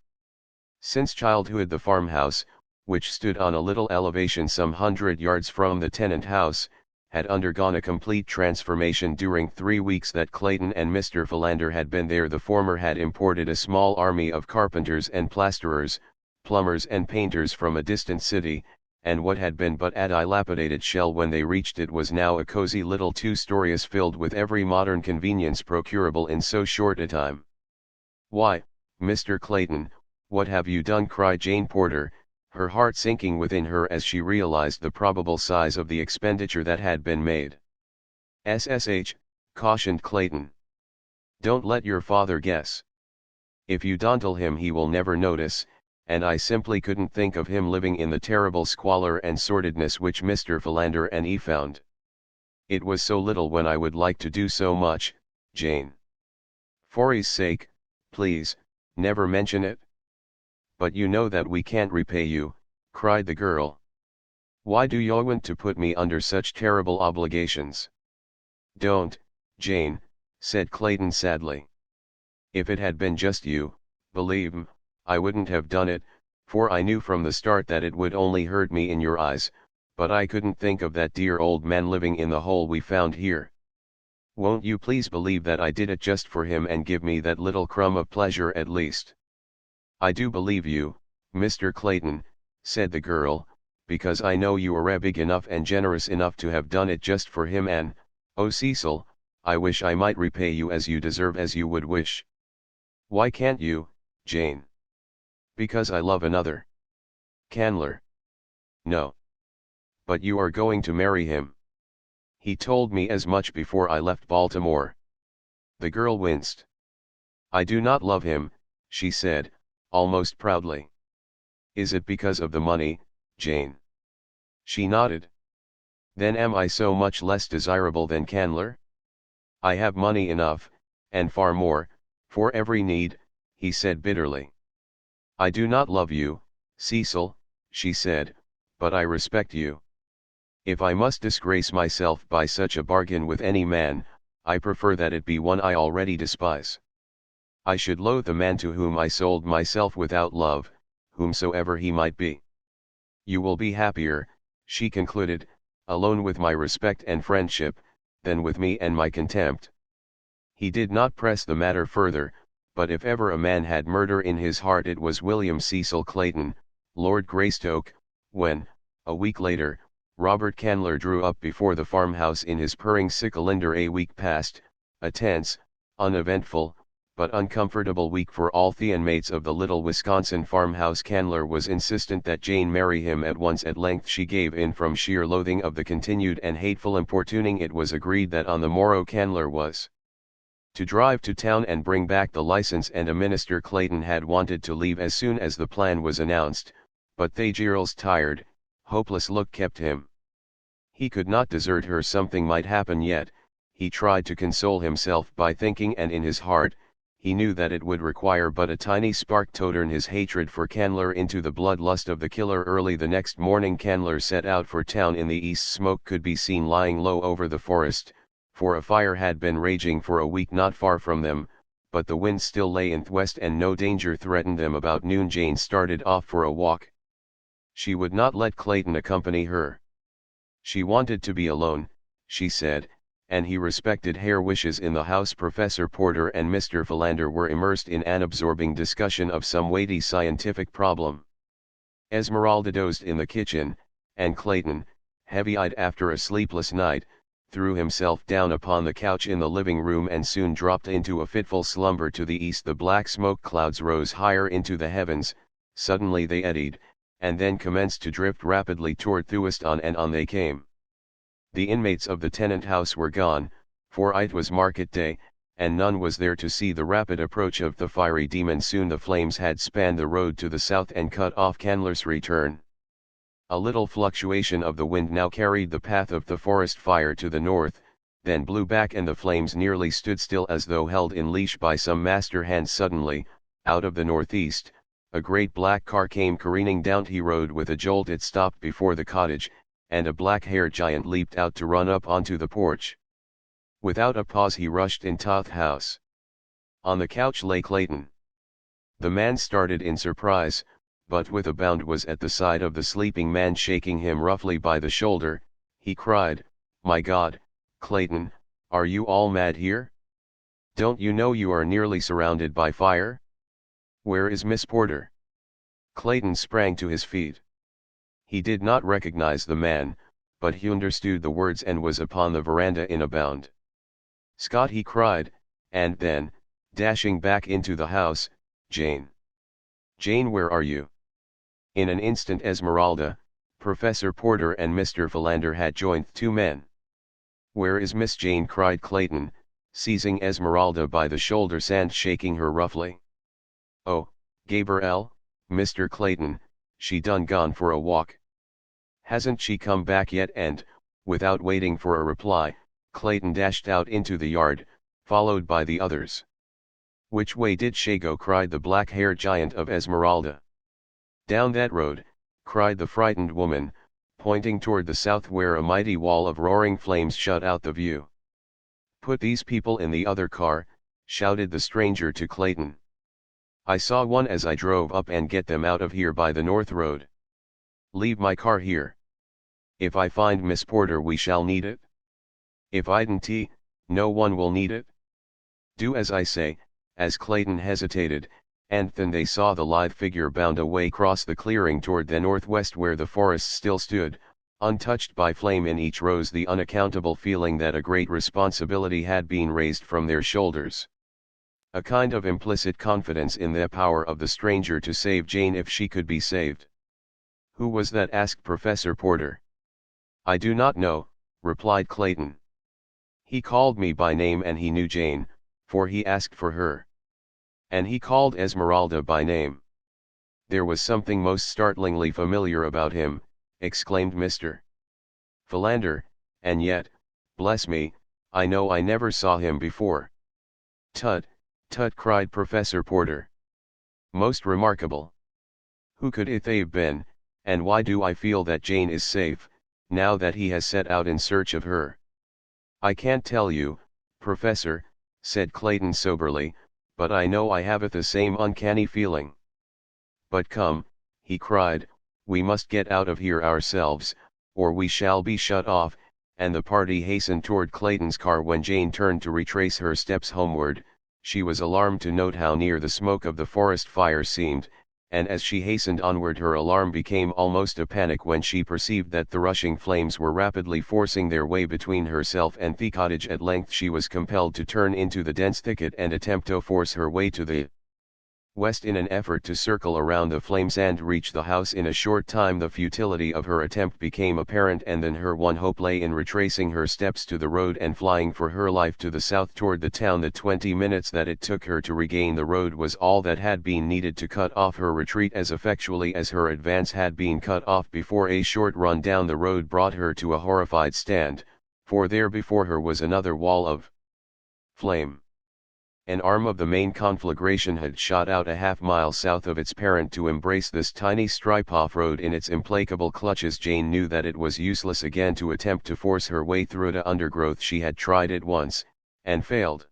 S1: Since childhood the farmhouse, which stood on a little elevation some 100 yards from the tenant house, had undergone a complete transformation during 3 weeks that Clayton and Mr. Philander had been there. The former had imported a small army of carpenters and plasterers, plumbers and painters from a distant city, and what had been but a dilapidated shell when they reached it was now a cozy little 2-stories filled with every modern convenience procurable in so short a time. "Why, Mr. Clayton, what have you done?" cried Jane Porter, her heart sinking within her as she realized the probable size of the expenditure that had been made. "SSH, cautioned Clayton. "Don't let your father guess. If you don't tell him he will never notice, and I simply couldn't think of him living in the terrible squalor and sordidness which Mr. Philander and he found. It was so little when I would like to do so much, Jane. For his sake, please, never mention it." "But you know that we can't repay you," cried the girl. "Why do you want to put me under such terrible obligations?" "Don't, Jane," said Clayton sadly. "If it had been just you, believe me, I wouldn't have done it, for I knew from the start that it would only hurt me in your eyes, but I couldn't think of that dear old man living in the hole we found here. Won't you please believe that I did it just for him and give me that little crumb of pleasure at least?" "I do believe you, Mr. Clayton," said the girl, "because I know you are big enough and generous enough to have done it just for him, and, oh Cecil, I wish I might repay you as you deserve, as you would wish." "Why can't you, Jane?" "Because I love another." "Candler." "No." "But you are going to marry him. He told me as much before I left Baltimore." The girl winced. "I do not love him," she said, almost proudly. "Is it because of the money, Jane?" She nodded. "Then am I so much less desirable than Candler? I have money enough, and far more, for every need," he said bitterly. "I do not love you, Cecil," she said, "but I respect you. If I must disgrace myself by such a bargain with any man, I prefer that it be one I already despise. I should loathe the man to whom I sold myself without love, whomsoever he might be. You will be happier," she concluded, "alone with my respect and friendship, than with me and my contempt." He did not press the matter further, but if ever a man had murder in his heart it was William Cecil Clayton, Lord Greystoke, when, a week later, Robert Candler drew up before the farmhouse in his purring cylinder. A week passed, a tense, uneventful, but uncomfortable week for all the inmates of the little Wisconsin farmhouse. Candler was insistent that Jane marry him at once. At length she gave in from sheer loathing of the continued and hateful importuning. It was agreed that on the morrow Candler was to drive to town and bring back the license and a minister. Clayton had wanted to leave as soon as the plan was announced, but Thagirl's tired, hopeless look kept him. He could not desert her. Something might happen yet, he tried to console himself by thinking, and in his heart, he knew that it would require but a tiny spark to turn his hatred for Candler into the bloodlust of the killer. Early the next morning Candler set out for town. In the east smoke could be seen lying low over the forest, for a fire had been raging for a week not far from them, but the wind still lay in the west and no danger threatened them. About noon Jane started off for a walk. She would not let Clayton accompany her. She wanted to be alone, she said, and he respected her wishes. In the house Professor Porter and Mr. Philander were immersed in an absorbing discussion of some weighty scientific problem. Esmeralda dozed in the kitchen, and Clayton, heavy-eyed after a sleepless night, threw himself down upon the couch in the living room and soon dropped into a fitful slumber. To the east the black smoke clouds rose higher into the heavens, suddenly they eddied, and then commenced to drift rapidly toward the west. On and on they came. The inmates of the tenant house were gone, for it was market day, and none was there to see the rapid approach of the fiery demon. Soon the flames had spanned the road to the south and cut off Candler's return. A little fluctuation of the wind now carried the path of the forest fire to the north, then blew back and the flames nearly stood still as though held in leash by some master hand. Suddenly, out of the northeast, a great black car came careening down the road with a jolt. It stopped before the cottage, and a black-haired giant leaped out to run up onto the porch. Without a pause he rushed into the house. On the couch lay Clayton. The man started in surprise, but with a bound was at the side of the sleeping man. Shaking him roughly by the shoulder, he cried, "My God, Clayton, are you all mad here? Don't you know you are nearly surrounded by fire? Where is Miss Porter?" Clayton sprang to his feet. He did not recognize the man, but he understood the words and was upon the veranda in a bound. "Scott," he cried, and then, dashing back into the house, "Jane! Jane, where are you?" In an instant Esmeralda, Professor Porter and Mr. Philander had joined the two men. "Where is Miss Jane?" cried Clayton, seizing Esmeralda by the shoulders and shaking her roughly. "Oh, Gabriel, Mr. Clayton, she done gone for a walk. Hasn't she come back yet?" And, without waiting for a reply, Clayton dashed out into the yard, followed by the others. "Which way did she go?" cried the black-haired giant of Esmeralda. "Down that road," cried the frightened woman, pointing toward the south where a mighty wall of roaring flames shut out the view. "Put these people in the other car," shouted the stranger to Clayton. "I saw one as I drove up, and get them out of here by the north road. Leave my car here. If I find Miss Porter we shall need it. If I don't, no one will need it. Do as I say." As Clayton hesitated, and then they saw the lithe figure bound away across the clearing toward the northwest where the forest still stood, untouched by flame. In each rose the unaccountable feeling that a great responsibility had been raised from their shoulders. A kind of implicit confidence in the power of the stranger to save Jane if she could be saved. "Who was that?" asked Professor Porter. "I do not know," replied Clayton. "He called me by name and he knew Jane, for he asked for her. And he called Esmeralda by name. There was something most startlingly familiar about him, exclaimed Mr. Philander, and yet, bless me, I know I never saw him before. Tut, tut, cried Professor Porter. Most remarkable. Who could it have been, and why do I feel that Jane is safe, now that he has set out in search of her? I can't tell you, Professor, said Clayton soberly, but I know I have the same uncanny feeling. But come, he cried, we must get out of here ourselves, or we shall be shut off, and the party hastened toward Clayton's car. When Jane turned to retrace her steps homeward, she was alarmed to note how near the smoke of the forest fire seemed, and as she hastened onward her alarm became almost a panic when she perceived that the rushing flames were rapidly forcing their way between herself and the cottage. At length she was compelled to turn into the dense thicket and attempt to force her way to the west in an effort to circle around the flames and reach the house. In a short time the futility of her attempt became apparent, and then her one hope lay in retracing her steps to the road and flying for her life to the south toward the town. The 20 minutes that it took her to regain the road was all that had been needed to cut off her retreat as effectually as her advance had been cut off before. A short run down the road brought her to a horrified stand, for there before her was another wall of flame. An arm of the main conflagration had shot out a half-mile south of its parent to embrace this tiny strip-off road in its implacable clutches. Jane knew that it was useless again to attempt to force her way through the undergrowth. She had tried it once, and failed.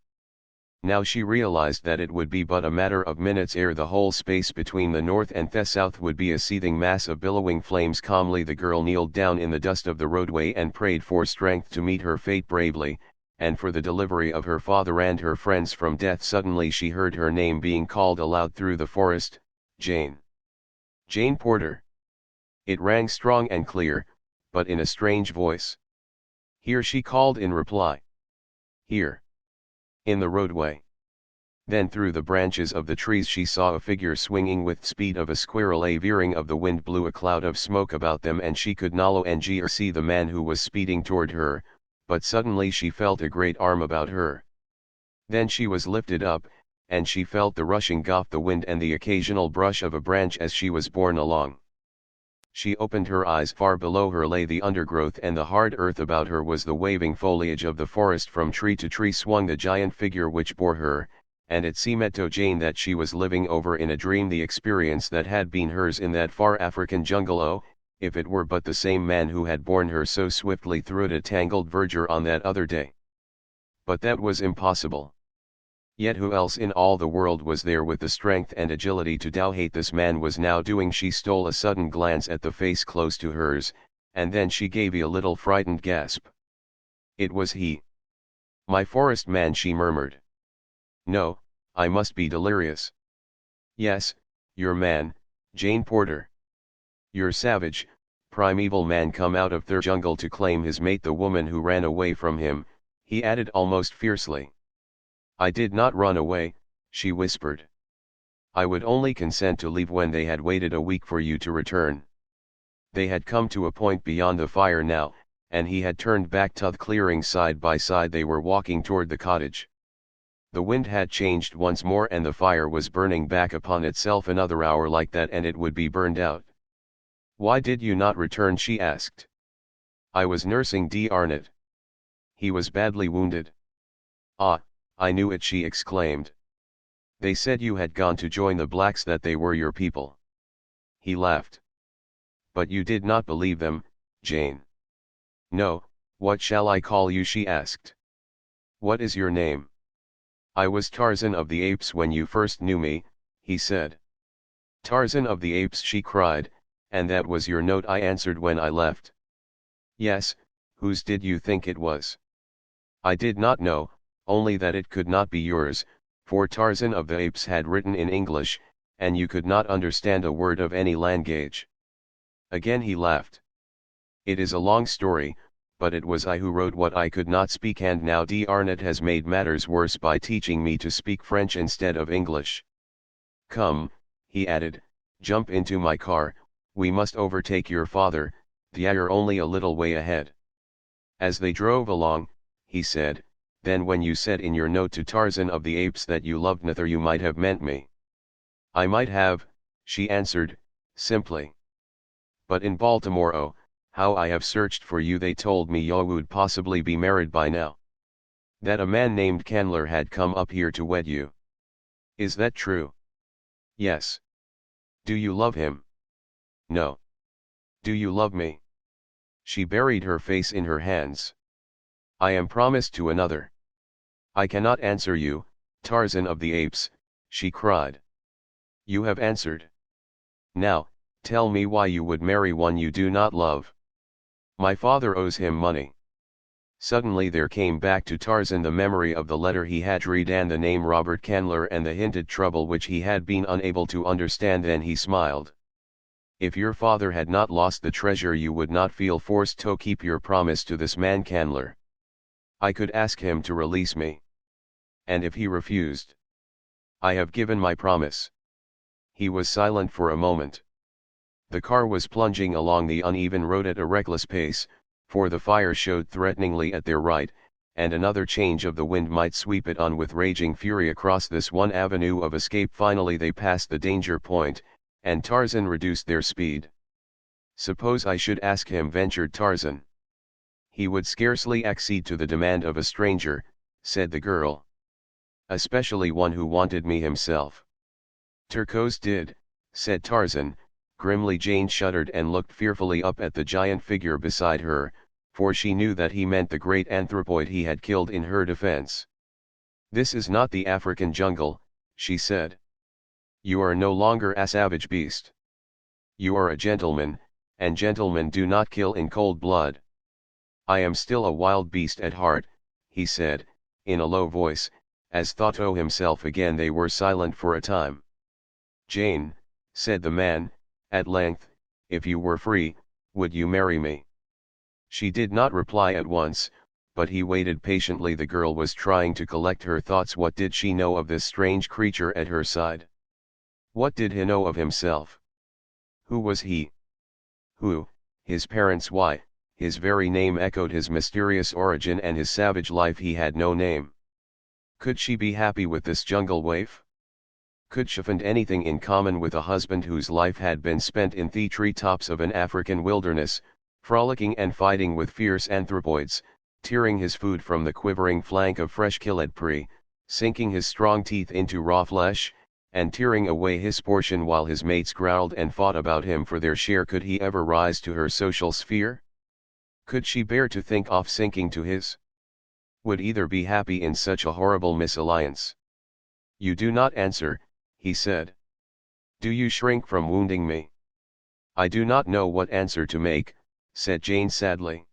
S1: Now she realized that it would be but a matter of minutes ere the whole space between the north and the south would be a seething mass of billowing flames. Calmly the girl kneeled down in the dust of the roadway and prayed for strength to meet her fate bravely, and for the delivery of her father and her friends from death. Suddenly she heard her name being called aloud through the forest, Jane. Jane Porter. It rang strong and clear, but in a strange voice. Here, she called in reply. Here. In the roadway. Then through the branches of the trees she saw a figure swinging with speed of a squirrel. A veering of the wind blew a cloud of smoke about them, and she could no longer see the man who was speeding toward her, but suddenly she felt a great arm about her. Then she was lifted up, and she felt the rushing of the wind and the occasional brush of a branch as she was borne along. She opened her eyes. Far below her lay the undergrowth and the hard earth. About her was the waving foliage of the forest. From tree to tree swung the giant figure which bore her, and it seemed to Jane that she was living over in a dream the experience that had been hers in that far African jungle. Oh, if it were but the same man who had borne her so swiftly through the tangled verdure on that other day. But that was impossible. Yet who else in all the world was there with the strength and agility to do what this man was now doing? She stole a sudden glance at the face close to hers, and then she gave a little frightened gasp. It was he. My forest man, she murmured. No, I must be delirious. Yes, your man, Jane Porter. Your savage, primeval man come out of their jungle to claim his mate, the woman who ran away from him, he added almost fiercely. I did not run away, she whispered. I would only consent to leave when they had waited a week for you to return. They had come to a point beyond the fire now, and he had turned back to the clearing. Side by side they were walking toward the cottage. The wind had changed once more and the fire was burning back upon itself. Another hour like that and it would be burned out. Why did you not return? She asked. I was nursing D'Arnott. He was badly wounded. Ah, I knew it, she exclaimed. They said you had gone to join the blacks, that they were your people. He laughed. But you did not believe them, Jane. No, what shall I call you? She asked. What is your name? I was Tarzan of the Apes when you first knew me, he said. Tarzan of the Apes, she cried, and that was your note? I answered when I left. Yes, whose did you think it was? I did not know, only that it could not be yours, for Tarzan of the Apes had written in English, and you could not understand a word of any language. Again he laughed. It is a long story, but it was I who wrote what I could not speak, and now D'Arnott has made matters worse by teaching me to speak French instead of English. Come, he added, jump into my car, we must overtake your father, they are only a little way ahead. As they drove along, he said, Then when you said in your note to Tarzan of the Apes that you loved Nether, you might have meant me. I might have, she answered, simply. But in Baltimore, oh, how I have searched for you. They told me you would possibly be married by now. That a man named Candler had come up here to wed you. Is that true? Yes. Do you love him? No. Do you love me? She buried her face in her hands. I am promised to another. I cannot answer you, Tarzan of the Apes, she cried. You have answered. Now, tell me why you would marry one you do not love. My father owes him money. Suddenly there came back to Tarzan the memory of the letter he had read and the name Robert Candler and the hinted trouble which he had been unable to understand. Then he smiled. If your father had not lost the treasure, you would not feel forced to keep your promise to this man Candler. I could ask him to release me. And if he refused? I have given my promise. He was silent for a moment. The car was plunging along the uneven road at a reckless pace, for the fire showed threateningly at their right, and another change of the wind might sweep it on with raging fury across this one avenue of escape. Finally they passed the danger point, and Tarzan reduced their speed. Suppose I should ask him, ventured Tarzan. He would scarcely accede to the demand of a stranger, said the girl. Especially one who wanted me himself. Turcos did, said Tarzan, grimly. Jane shuddered and looked fearfully up at the giant figure beside her, for she knew that he meant the great anthropoid he had killed in her defense. This is not the African jungle, she said. You are no longer a savage beast. You are a gentleman, and gentlemen do not kill in cold blood. I am still a wild beast at heart, he said, in a low voice, as thought to himself. Again they were silent for a time. Jane, said the man, at length, if you were free, would you marry me? She did not reply at once, but he waited patiently. The girl was trying to collect her thoughts. What did she know of this strange creature at her side? What did he know of himself? Who was he? Who, his parents? Why, his very name echoed his mysterious origin and his savage life. He had no name. Could she be happy with this jungle waif? Could she find anything in common with a husband whose life had been spent in the treetops of an African wilderness, frolicking and fighting with fierce anthropoids, tearing his food from the quivering flank of fresh-killed prey, sinking his strong teeth into raw flesh, and tearing away his portion while his mates growled and fought about him for their share? Could he ever rise to her social sphere? Could she bear to think of sinking to his? Would either be happy in such a horrible misalliance? You do not answer, he said. Do you shrink from wounding me? I do not know what answer to make, said Jane sadly.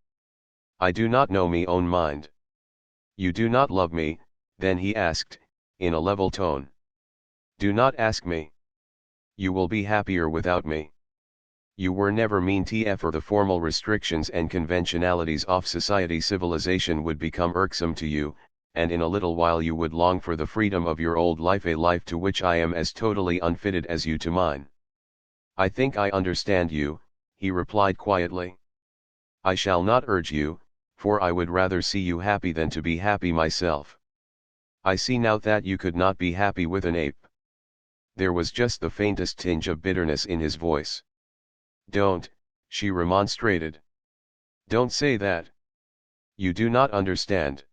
S1: I do not know me own mind. You do not love me, then, he asked, in a level tone. Do not ask me. You will be happier without me. You were never mean to for the formal restrictions and conventionalities of society. Civilization would become irksome to you, and in a little while you would long for the freedom of your old life, a life to which I am as totally unfitted as you to mine. I think I understand you, he replied quietly. I shall not urge you, for I would rather see you happy than to be happy myself. I see now that you could not be happy with an ape. There was just the faintest tinge of bitterness in his voice. Don't, she remonstrated. Don't say that. You do not understand.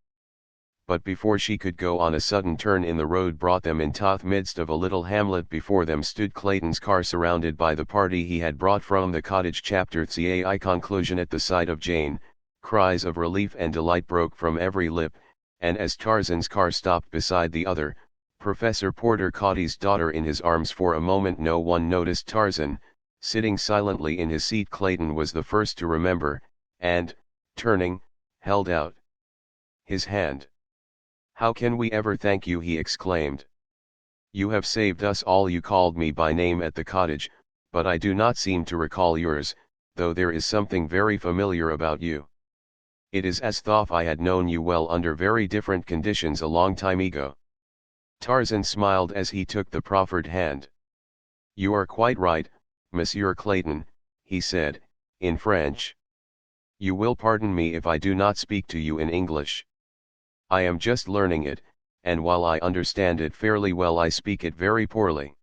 S1: But before she could go on, a sudden turn in the road brought them into the midst of a little hamlet. Before them stood Clayton's car, surrounded by the party he had brought from the cottage. Chapter 3. Conclusion. At the sight of Jane, cries of relief and delight broke from every lip, and as Tarzan's car stopped beside the other, Professor Porter caught his daughter in his arms. For a moment no one noticed Tarzan, sitting silently in his seat. Clayton was the first to remember, and, turning, held out his hand. How can we ever thank you, he exclaimed. You have saved us all. You called me by name at the cottage, but I do not seem to recall yours, though there is something very familiar about you. It is as though I had known you well under very different conditions a long time ago. Tarzan smiled as he took the proffered hand. You are quite right, Monsieur Clayton, he said, in French. You will pardon me if I do not speak to you in English. I am just learning it, and while I understand it fairly well I speak it very poorly.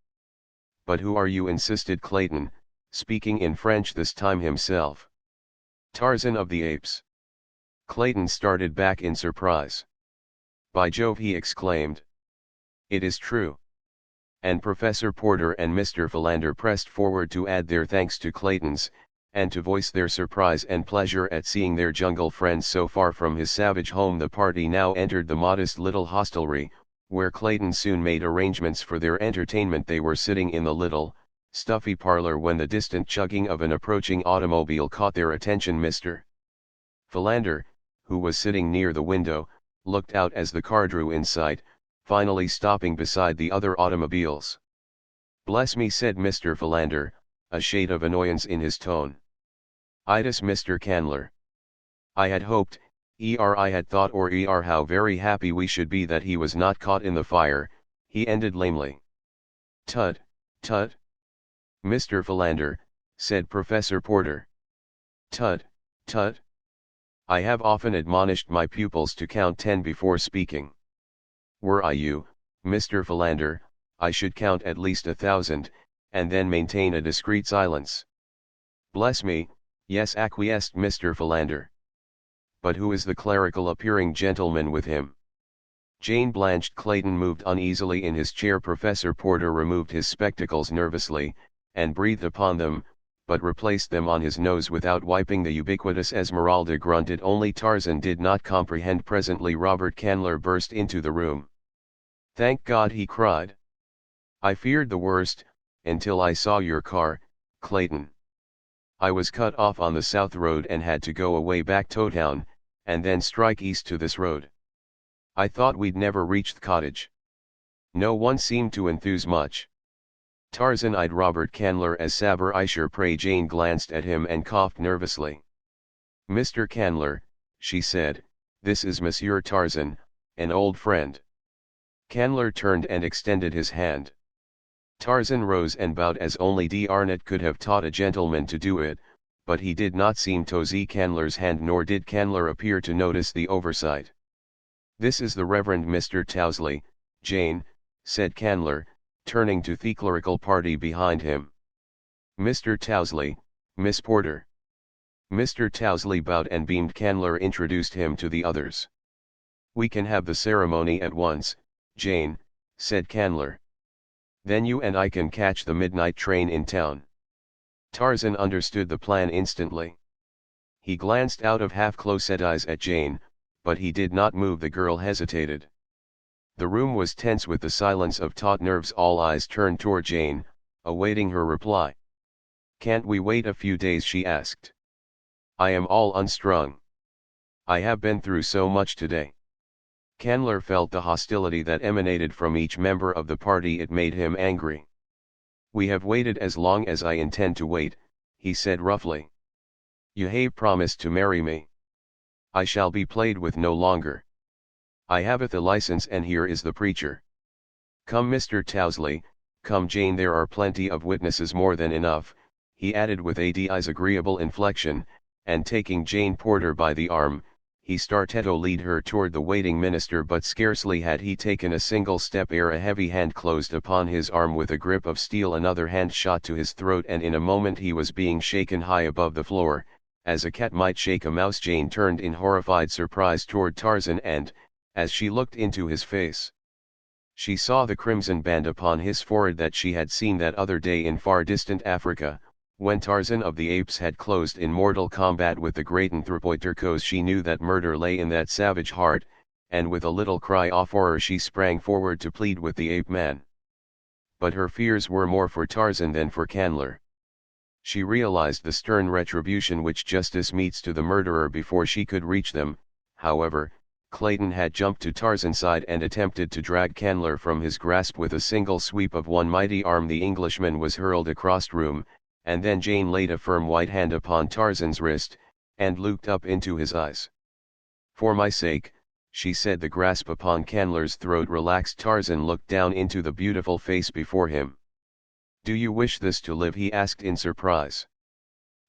S1: But who are you? Insisted Clayton, speaking in French this time himself. Tarzan of the Apes. Clayton started back in surprise. By Jove, he exclaimed. It is true. And Professor Porter and Mr. Philander pressed forward to add their thanks to Clayton's, and to voice their surprise and pleasure at seeing their jungle friend so far from his savage home. The party now entered the modest little hostelry, where Clayton soon made arrangements for their entertainment. They were sitting in the little, stuffy parlor when the distant chugging of an approaching automobile caught their attention. Mr. Philander, who was sitting near the window, looked out as the car drew in sight, finally stopping beside the other automobiles. Bless me, said Mr. Philander, a shade of annoyance in his tone. Itis, Mr. Candler. I had hoped, I had thought, or how very happy we should be that he was not caught in the fire, he ended lamely. Tut, tut. Mr. Philander, said Professor Porter. Tut, tut. I have often admonished my pupils to count 10 before speaking. Were I you, Mr. Philander, I should count at least 1,000, and then maintain a discreet silence. Bless me, yes, acquiesced Mr. Philander. But who is the clerical appearing gentleman with him? Jane blanched. Clayton moved uneasily in his chair. Professor Porter removed his spectacles nervously, and breathed upon them, but replaced them on his nose without wiping. The ubiquitous Esmeralda grunted. Only Tarzan did not comprehend. Presently Robert Candler burst into the room. Thank God, he cried. I feared the worst, until I saw your car, Clayton. I was cut off on the south road and had to go away back to town, and then strike east to this road. I thought we'd never reach the cottage. No one seemed to enthuse much. Tarzan eyed Robert Candler as saber I sure pray. Jane glanced at him and coughed nervously. Mr. Candler, she said, this is Monsieur Tarzan, an old friend. Candler turned and extended his hand. Tarzan rose and bowed as only D'Arnot could have taught a gentleman to do it, but he did not seem to see Candler's hand, nor did Candler appear to notice the oversight. This is the Reverend Mr. Tousley, Jane, said Candler, turning to the clerical party behind him. Mr. Tousley, Miss Porter. Mr. Tousley bowed and beamed. Candler introduced him to the others. We can have the ceremony at once, Jane, said Candler. Then you and I can catch the midnight train in town. Tarzan understood the plan instantly. He glanced out of half-closed eyes at Jane, but he did not move. The girl hesitated. The room was tense with the silence of taut nerves. All eyes turned toward Jane, awaiting her reply. Can't we wait a few days? She asked. I am all unstrung. I have been through so much today. Candler felt the hostility that emanated from each member of the party. It made him angry. We have waited as long as I intend to wait, he said roughly. You have promised to marry me. I shall be played with no longer. I have the license, and here is the preacher. Come, Mr. Tousley, come, Jane, there are plenty of witnesses, more than enough, he added with a disagreeable inflection, and taking Jane Porter by the arm, he started to lead her toward the waiting minister. But scarcely had he taken a single step ere a heavy hand closed upon his arm with a grip of steel. Another hand shot to his throat, and in a moment he was being shaken high above the floor, as a cat might shake a mouse. Jane turned in horrified surprise toward Tarzan, and, as she looked into his face, she saw the crimson band upon his forehead that she had seen that other day in far distant Africa, when Tarzan of the Apes had closed in mortal combat with the great anthropoid. She knew that murder lay in that savage heart, and with a little cry of horror she sprang forward to plead with the ape man. But her fears were more for Tarzan than for Candler. She realized the stern retribution which justice metes to the murderer. Before she could reach them, however, Clayton had jumped to Tarzan's side and attempted to drag Candler from his grasp with a single sweep of one mighty arm. The Englishman was hurled across the room, and then Jane laid a firm white hand upon Tarzan's wrist, and looked up into his eyes. For my sake, she said. The grasp upon Candler's throat relaxed. Tarzan looked down into the beautiful face before him. Do you wish this to live? He asked in surprise.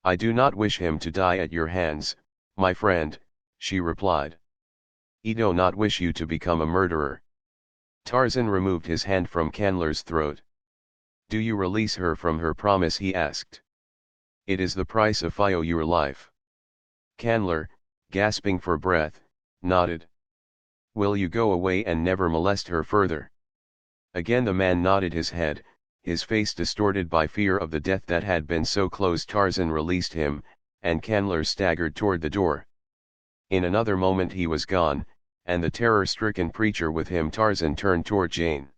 S1: I do not wish him to die at your hands, my friend, she replied. I do not wish you to become a murderer. Tarzan removed his hand from Candler's throat. Do you release her from her promise, he asked. It is the price of your life. Candler, gasping for breath, nodded. Will you go away and never molest her further? Again the man nodded his head, his face distorted by fear of the death that had been so close. Tarzan released him, and Candler staggered toward the door. In another moment he was gone, and the terror-stricken preacher with him. Tarzan turned toward Jane.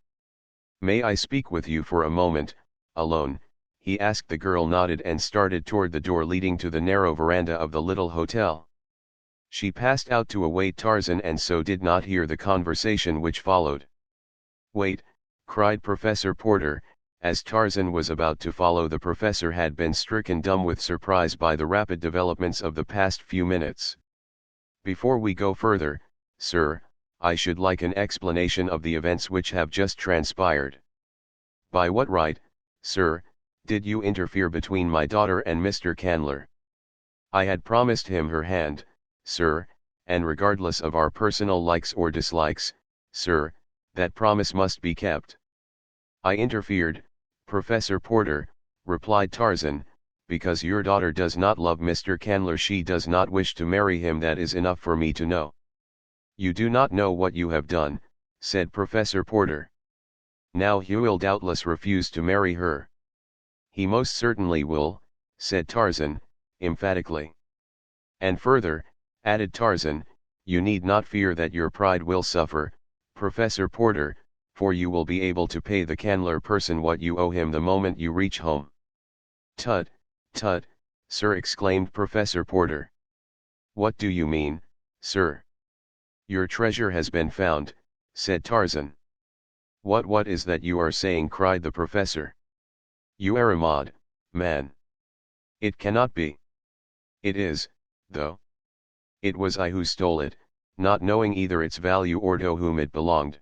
S1: May I speak with you for a moment, alone? He asked. The girl nodded and started toward the door leading to the narrow veranda of the little hotel. She passed out to await Tarzan and so did not hear the conversation which followed. Wait, cried Professor Porter, as Tarzan was about to follow. The professor had been stricken dumb with surprise by the rapid developments of the past few minutes. Before we go further, sir, I should like an explanation of the events which have just transpired. By what right, sir, did you interfere between my daughter and Mr. Candler? I had promised him her hand, sir, and regardless of our personal likes or dislikes, sir, that promise must be kept. I interfered, Professor Porter, replied Tarzan, because your daughter does not love Mr. Candler. She does not wish to marry him. That is enough for me to know. You do not know what you have done, said Professor Porter. Now he will doubtless refuse to marry her. He most certainly will, said Tarzan, emphatically. And further, added Tarzan, you need not fear that your pride will suffer, Professor Porter, for you will be able to pay the Candler person what you owe him the moment you reach home. Tut, tut, sir, exclaimed Professor Porter. What do you mean, sir? Your treasure has been found, said Tarzan. What is that you are saying? Cried the professor. You are a mad man. It cannot be. It is, though. It was I who stole it, not knowing either its value or to whom it belonged.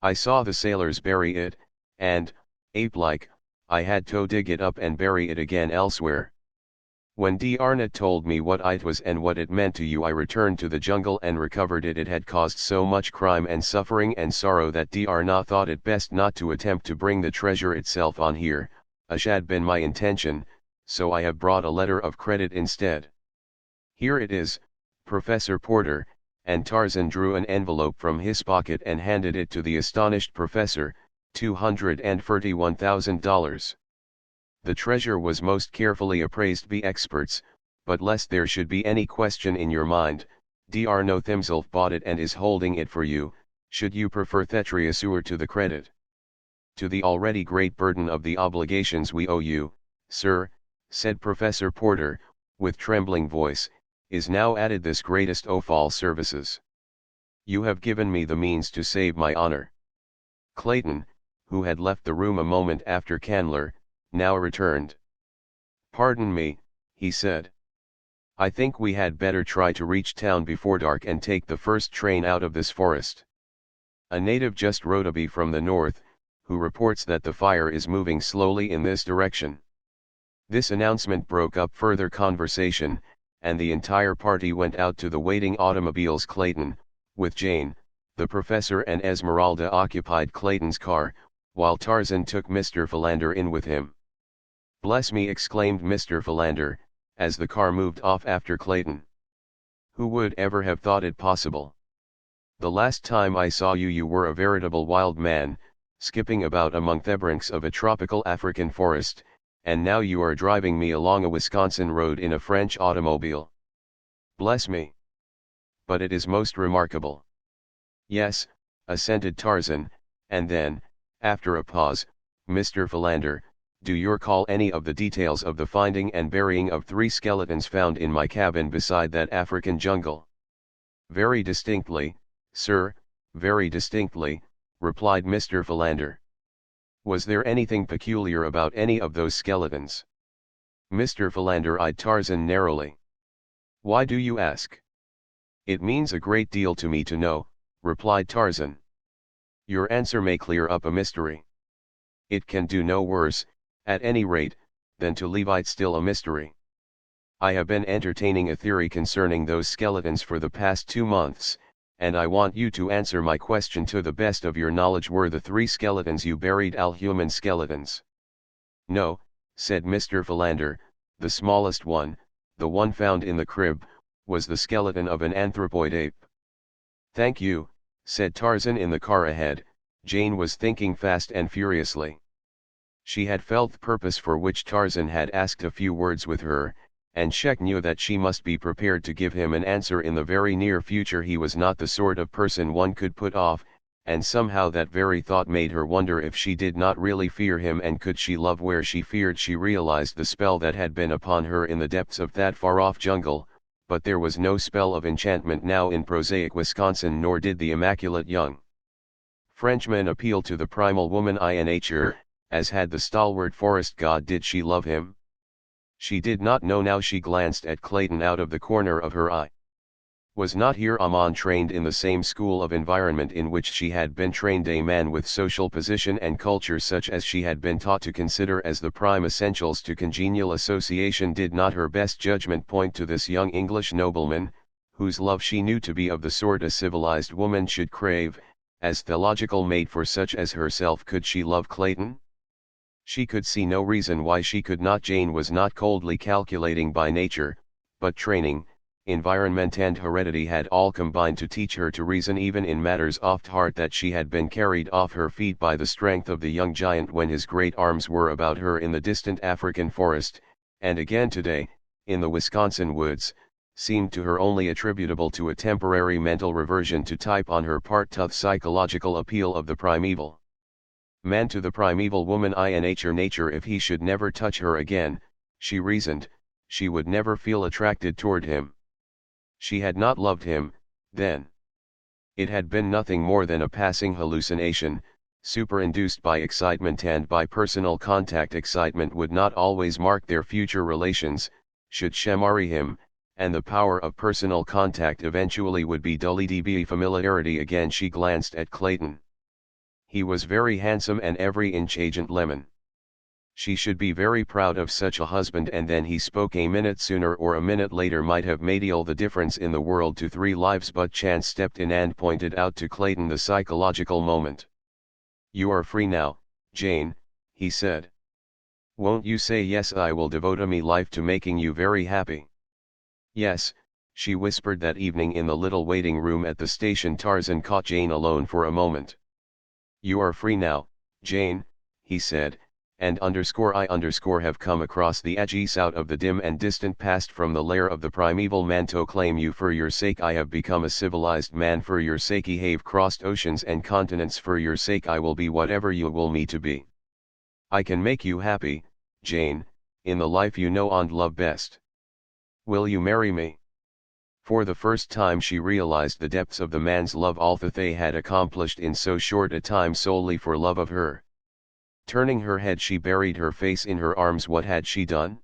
S1: I saw the sailors bury it, and, ape-like, I had to dig it up and bury it again elsewhere. When D'Arnot told me what it was and what it meant to you, I returned to the jungle and recovered it. It had caused so much crime and suffering and sorrow that D'Arnot thought it best not to attempt to bring the treasure itself on here, as had been my intention, so I have brought a letter of credit instead. Here it is, Professor Porter, and Tarzan drew an envelope from his pocket and handed it to the astonished professor, $231,000. The treasure was most carefully appraised by experts, but lest there should be any question in your mind, D'Arnot himself bought it and is holding it for you, should you prefer Thetriasur to the credit. To the already great burden of the obligations we owe you, sir, said Professor Porter, with trembling voice, is now added this greatest of all services. You have given me the means to save my honor. Clayton, who had left the room a moment after Candler, now returned. Pardon me, he said. I think we had better try to reach town before dark and take the first train out of this forest. A native just rode me from the north, who reports that the fire is moving slowly in this direction. This announcement broke up further conversation, and the entire party went out to the waiting automobiles. Clayton, with Jane, the professor and Esmeralda occupied Clayton's car, while Tarzan took Mr. Philander in with him. Bless me, exclaimed Mr. Philander, as the car moved off after Clayton. Who would ever have thought it possible? The last time I saw you, you were a veritable wild man, skipping about among the brinks of a tropical African forest, and now you are driving me along a Wisconsin road in a French automobile. Bless me. But it is most remarkable. Yes, assented Tarzan, and then, after a pause, Mr. Philander, do you recall any of the details of the finding and burying of 3 skeletons found in my cabin beside that African jungle? Very distinctly, sir, very distinctly, replied Mr. Philander. Was there anything peculiar about any of those skeletons? Mr. Philander eyed Tarzan narrowly. Why do you ask? It means a great deal to me to know, replied Tarzan. Your answer may clear up a mystery. It can do no worse, at any rate, than to leave it still a mystery. I have been entertaining a theory concerning those skeletons for the past 2 months, and I want you to answer my question to the best of your knowledge. Were the 3 skeletons you buried all human skeletons? No, said Mr. Philander, the smallest one, the one found in the crib, was the skeleton of an anthropoid ape. Thank you, said Tarzan in the car ahead. Jane was thinking fast and furiously. She had felt the purpose for which Tarzan had asked a few words with her, and Shek knew that she must be prepared to give him an answer in the very near future. He was not the sort of person one could put off, and somehow that very thought made her wonder if she did not really fear him, and could she love where she feared. She realized the spell that had been upon her in the depths of that far-off jungle, but there was no spell of enchantment now in prosaic Wisconsin, nor did the immaculate young Frenchman appeal to the primal woman in nature, as had the stalwart forest god. Did she love him? She did not know now. She glanced at Clayton out of the corner of her eye. Was not here a man trained in the same school of environment in which she had been trained, a man with social position and culture such as she had been taught to consider as the prime essentials to congenial association? Did not her best judgment point to this young English nobleman, whose love she knew to be of the sort a civilized woman should crave, as theological made for such as herself? Could she love Clayton? She could see no reason why she could not. Jane was not coldly calculating by nature, but training, environment and heredity had all combined to teach her to reason even in matters oft hard. That she had been carried off her feet by the strength of the young giant when his great arms were about her in the distant African forest, and again today, in the Wisconsin woods, seemed to her only attributable to a temporary mental reversion to type on her part, to the psychological appeal of the primeval man to the primeval woman in nature. If he should never touch her again, she reasoned, she would never feel attracted toward him. She had not loved him, then. It had been nothing more than a passing hallucination, superinduced by excitement and by personal contact. Excitement would not always mark their future relations, should she marry him, and the power of personal contact eventually would be dully by familiarity. Again she glanced at Clayton. He was very handsome and every inch agent lemon. She should be very proud of such a husband. And then he spoke. A minute sooner or a minute later might have made all the difference in the world to 3 lives, but chance stepped in and pointed out to Clayton the psychological moment. You are free now, Jane, he said. Won't you say yes? I will devote me life to making you very happy. Yes, she whispered. That evening in the little waiting room at the station, Tarzan caught Jane alone for a moment. You are free now, Jane, he said, and I have come across the edges out of the dim and distant past, from the lair of the primeval man, to claim you. For your sake I have become a civilized man. For your sake I have crossed oceans and continents. For your sake I will be whatever you will me to be. I can make you happy, Jane, in the life you know and love best. Will you marry me? For the first time she realized the depths of the man's love, all that they had accomplished in so short a time solely for love of her. Turning her head, she buried her face in her arms. What had she done?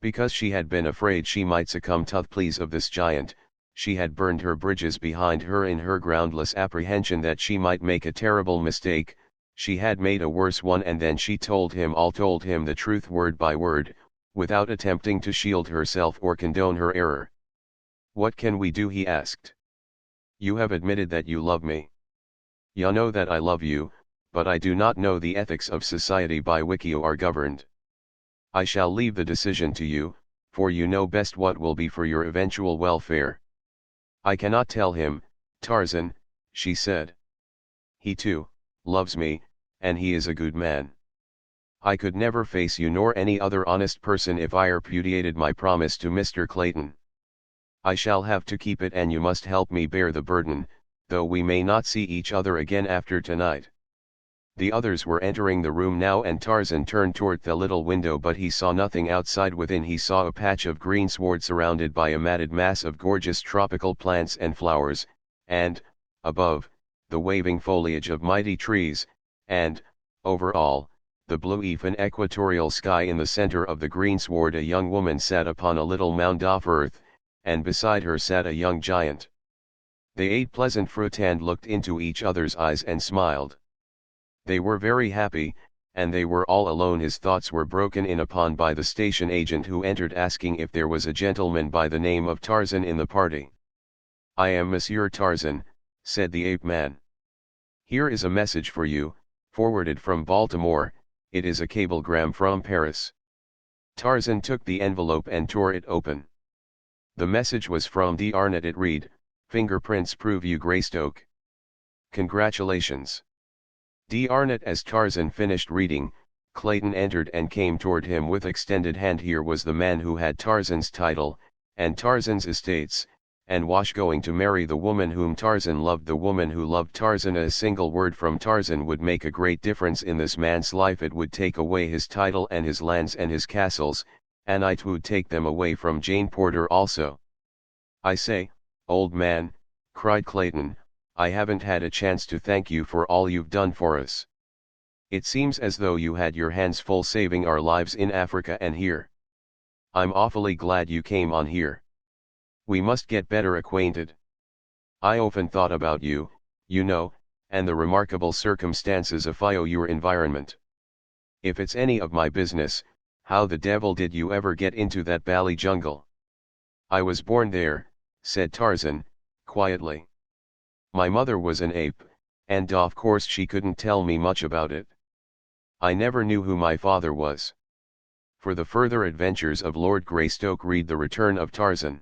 S1: Because she had been afraid she might succumb to the pleas of this giant, she had burned her bridges behind her in her groundless apprehension that she might make a terrible mistake. She had made a worse one, and then she told him the truth word by word, without attempting to shield herself or condone her error. What can we do? He asked. You have admitted that you love me. You know that I love you, but I do not know the ethics of society by which you are governed. I shall leave the decision to you, for you know best what will be for your eventual welfare. I cannot tell him, Tarzan, she said. He too loves me, and he is a good man. I could never face you nor any other honest person if I repudiated my promise to Mr. Clayton. I shall have to keep it, and you must help me bear the burden, though we may not see each other again after tonight. The others were entering the room now, and Tarzan turned toward the little window, but he saw nothing outside. Within he saw a patch of greensward surrounded by a matted mass of gorgeous tropical plants and flowers, and, above, the waving foliage of mighty trees, and, over all, the blue even equatorial sky. In the center of the greensward a young woman sat upon a little mound of earth, and beside her sat a young giant. They ate pleasant fruit and looked into each other's eyes and smiled. They were very happy, and they were all alone. His thoughts were broken in upon by the station agent, who entered asking if there was a gentleman by the name of Tarzan in the party. "I am Monsieur Tarzan," said the ape man. "Here is a message for you, forwarded from Baltimore. It is a cablegram from Paris." Tarzan took the envelope and tore it open. The message was from D'Arnott. It read, "Fingerprints prove you Greystoke. Congratulations." D'Arnott. As Tarzan finished reading, Clayton entered and came toward him with extended hand. Here was the man who had Tarzan's title, and Tarzan's estates, and was going to marry the woman whom Tarzan loved, the woman who loved Tarzan. A single word from Tarzan would make a great difference in this man's life. It would take away his title and his lands and his castles, and it would take them away from Jane Porter also. "I say, old man," cried Clayton, "I haven't had a chance to thank you for all you've done for us. It seems as though you had your hands full saving our lives in Africa and here. I'm awfully glad you came on here. We must get better acquainted. I often thought about you, you know, and the remarkable circumstances of your environment. If it's any of my business, how the devil did you ever get into that bally jungle?" "I was born there," said Tarzan, quietly. "My mother was an ape, and of course she couldn't tell me much about it. I never knew who my father was." For the further adventures of Lord Greystoke, read The Return of Tarzan.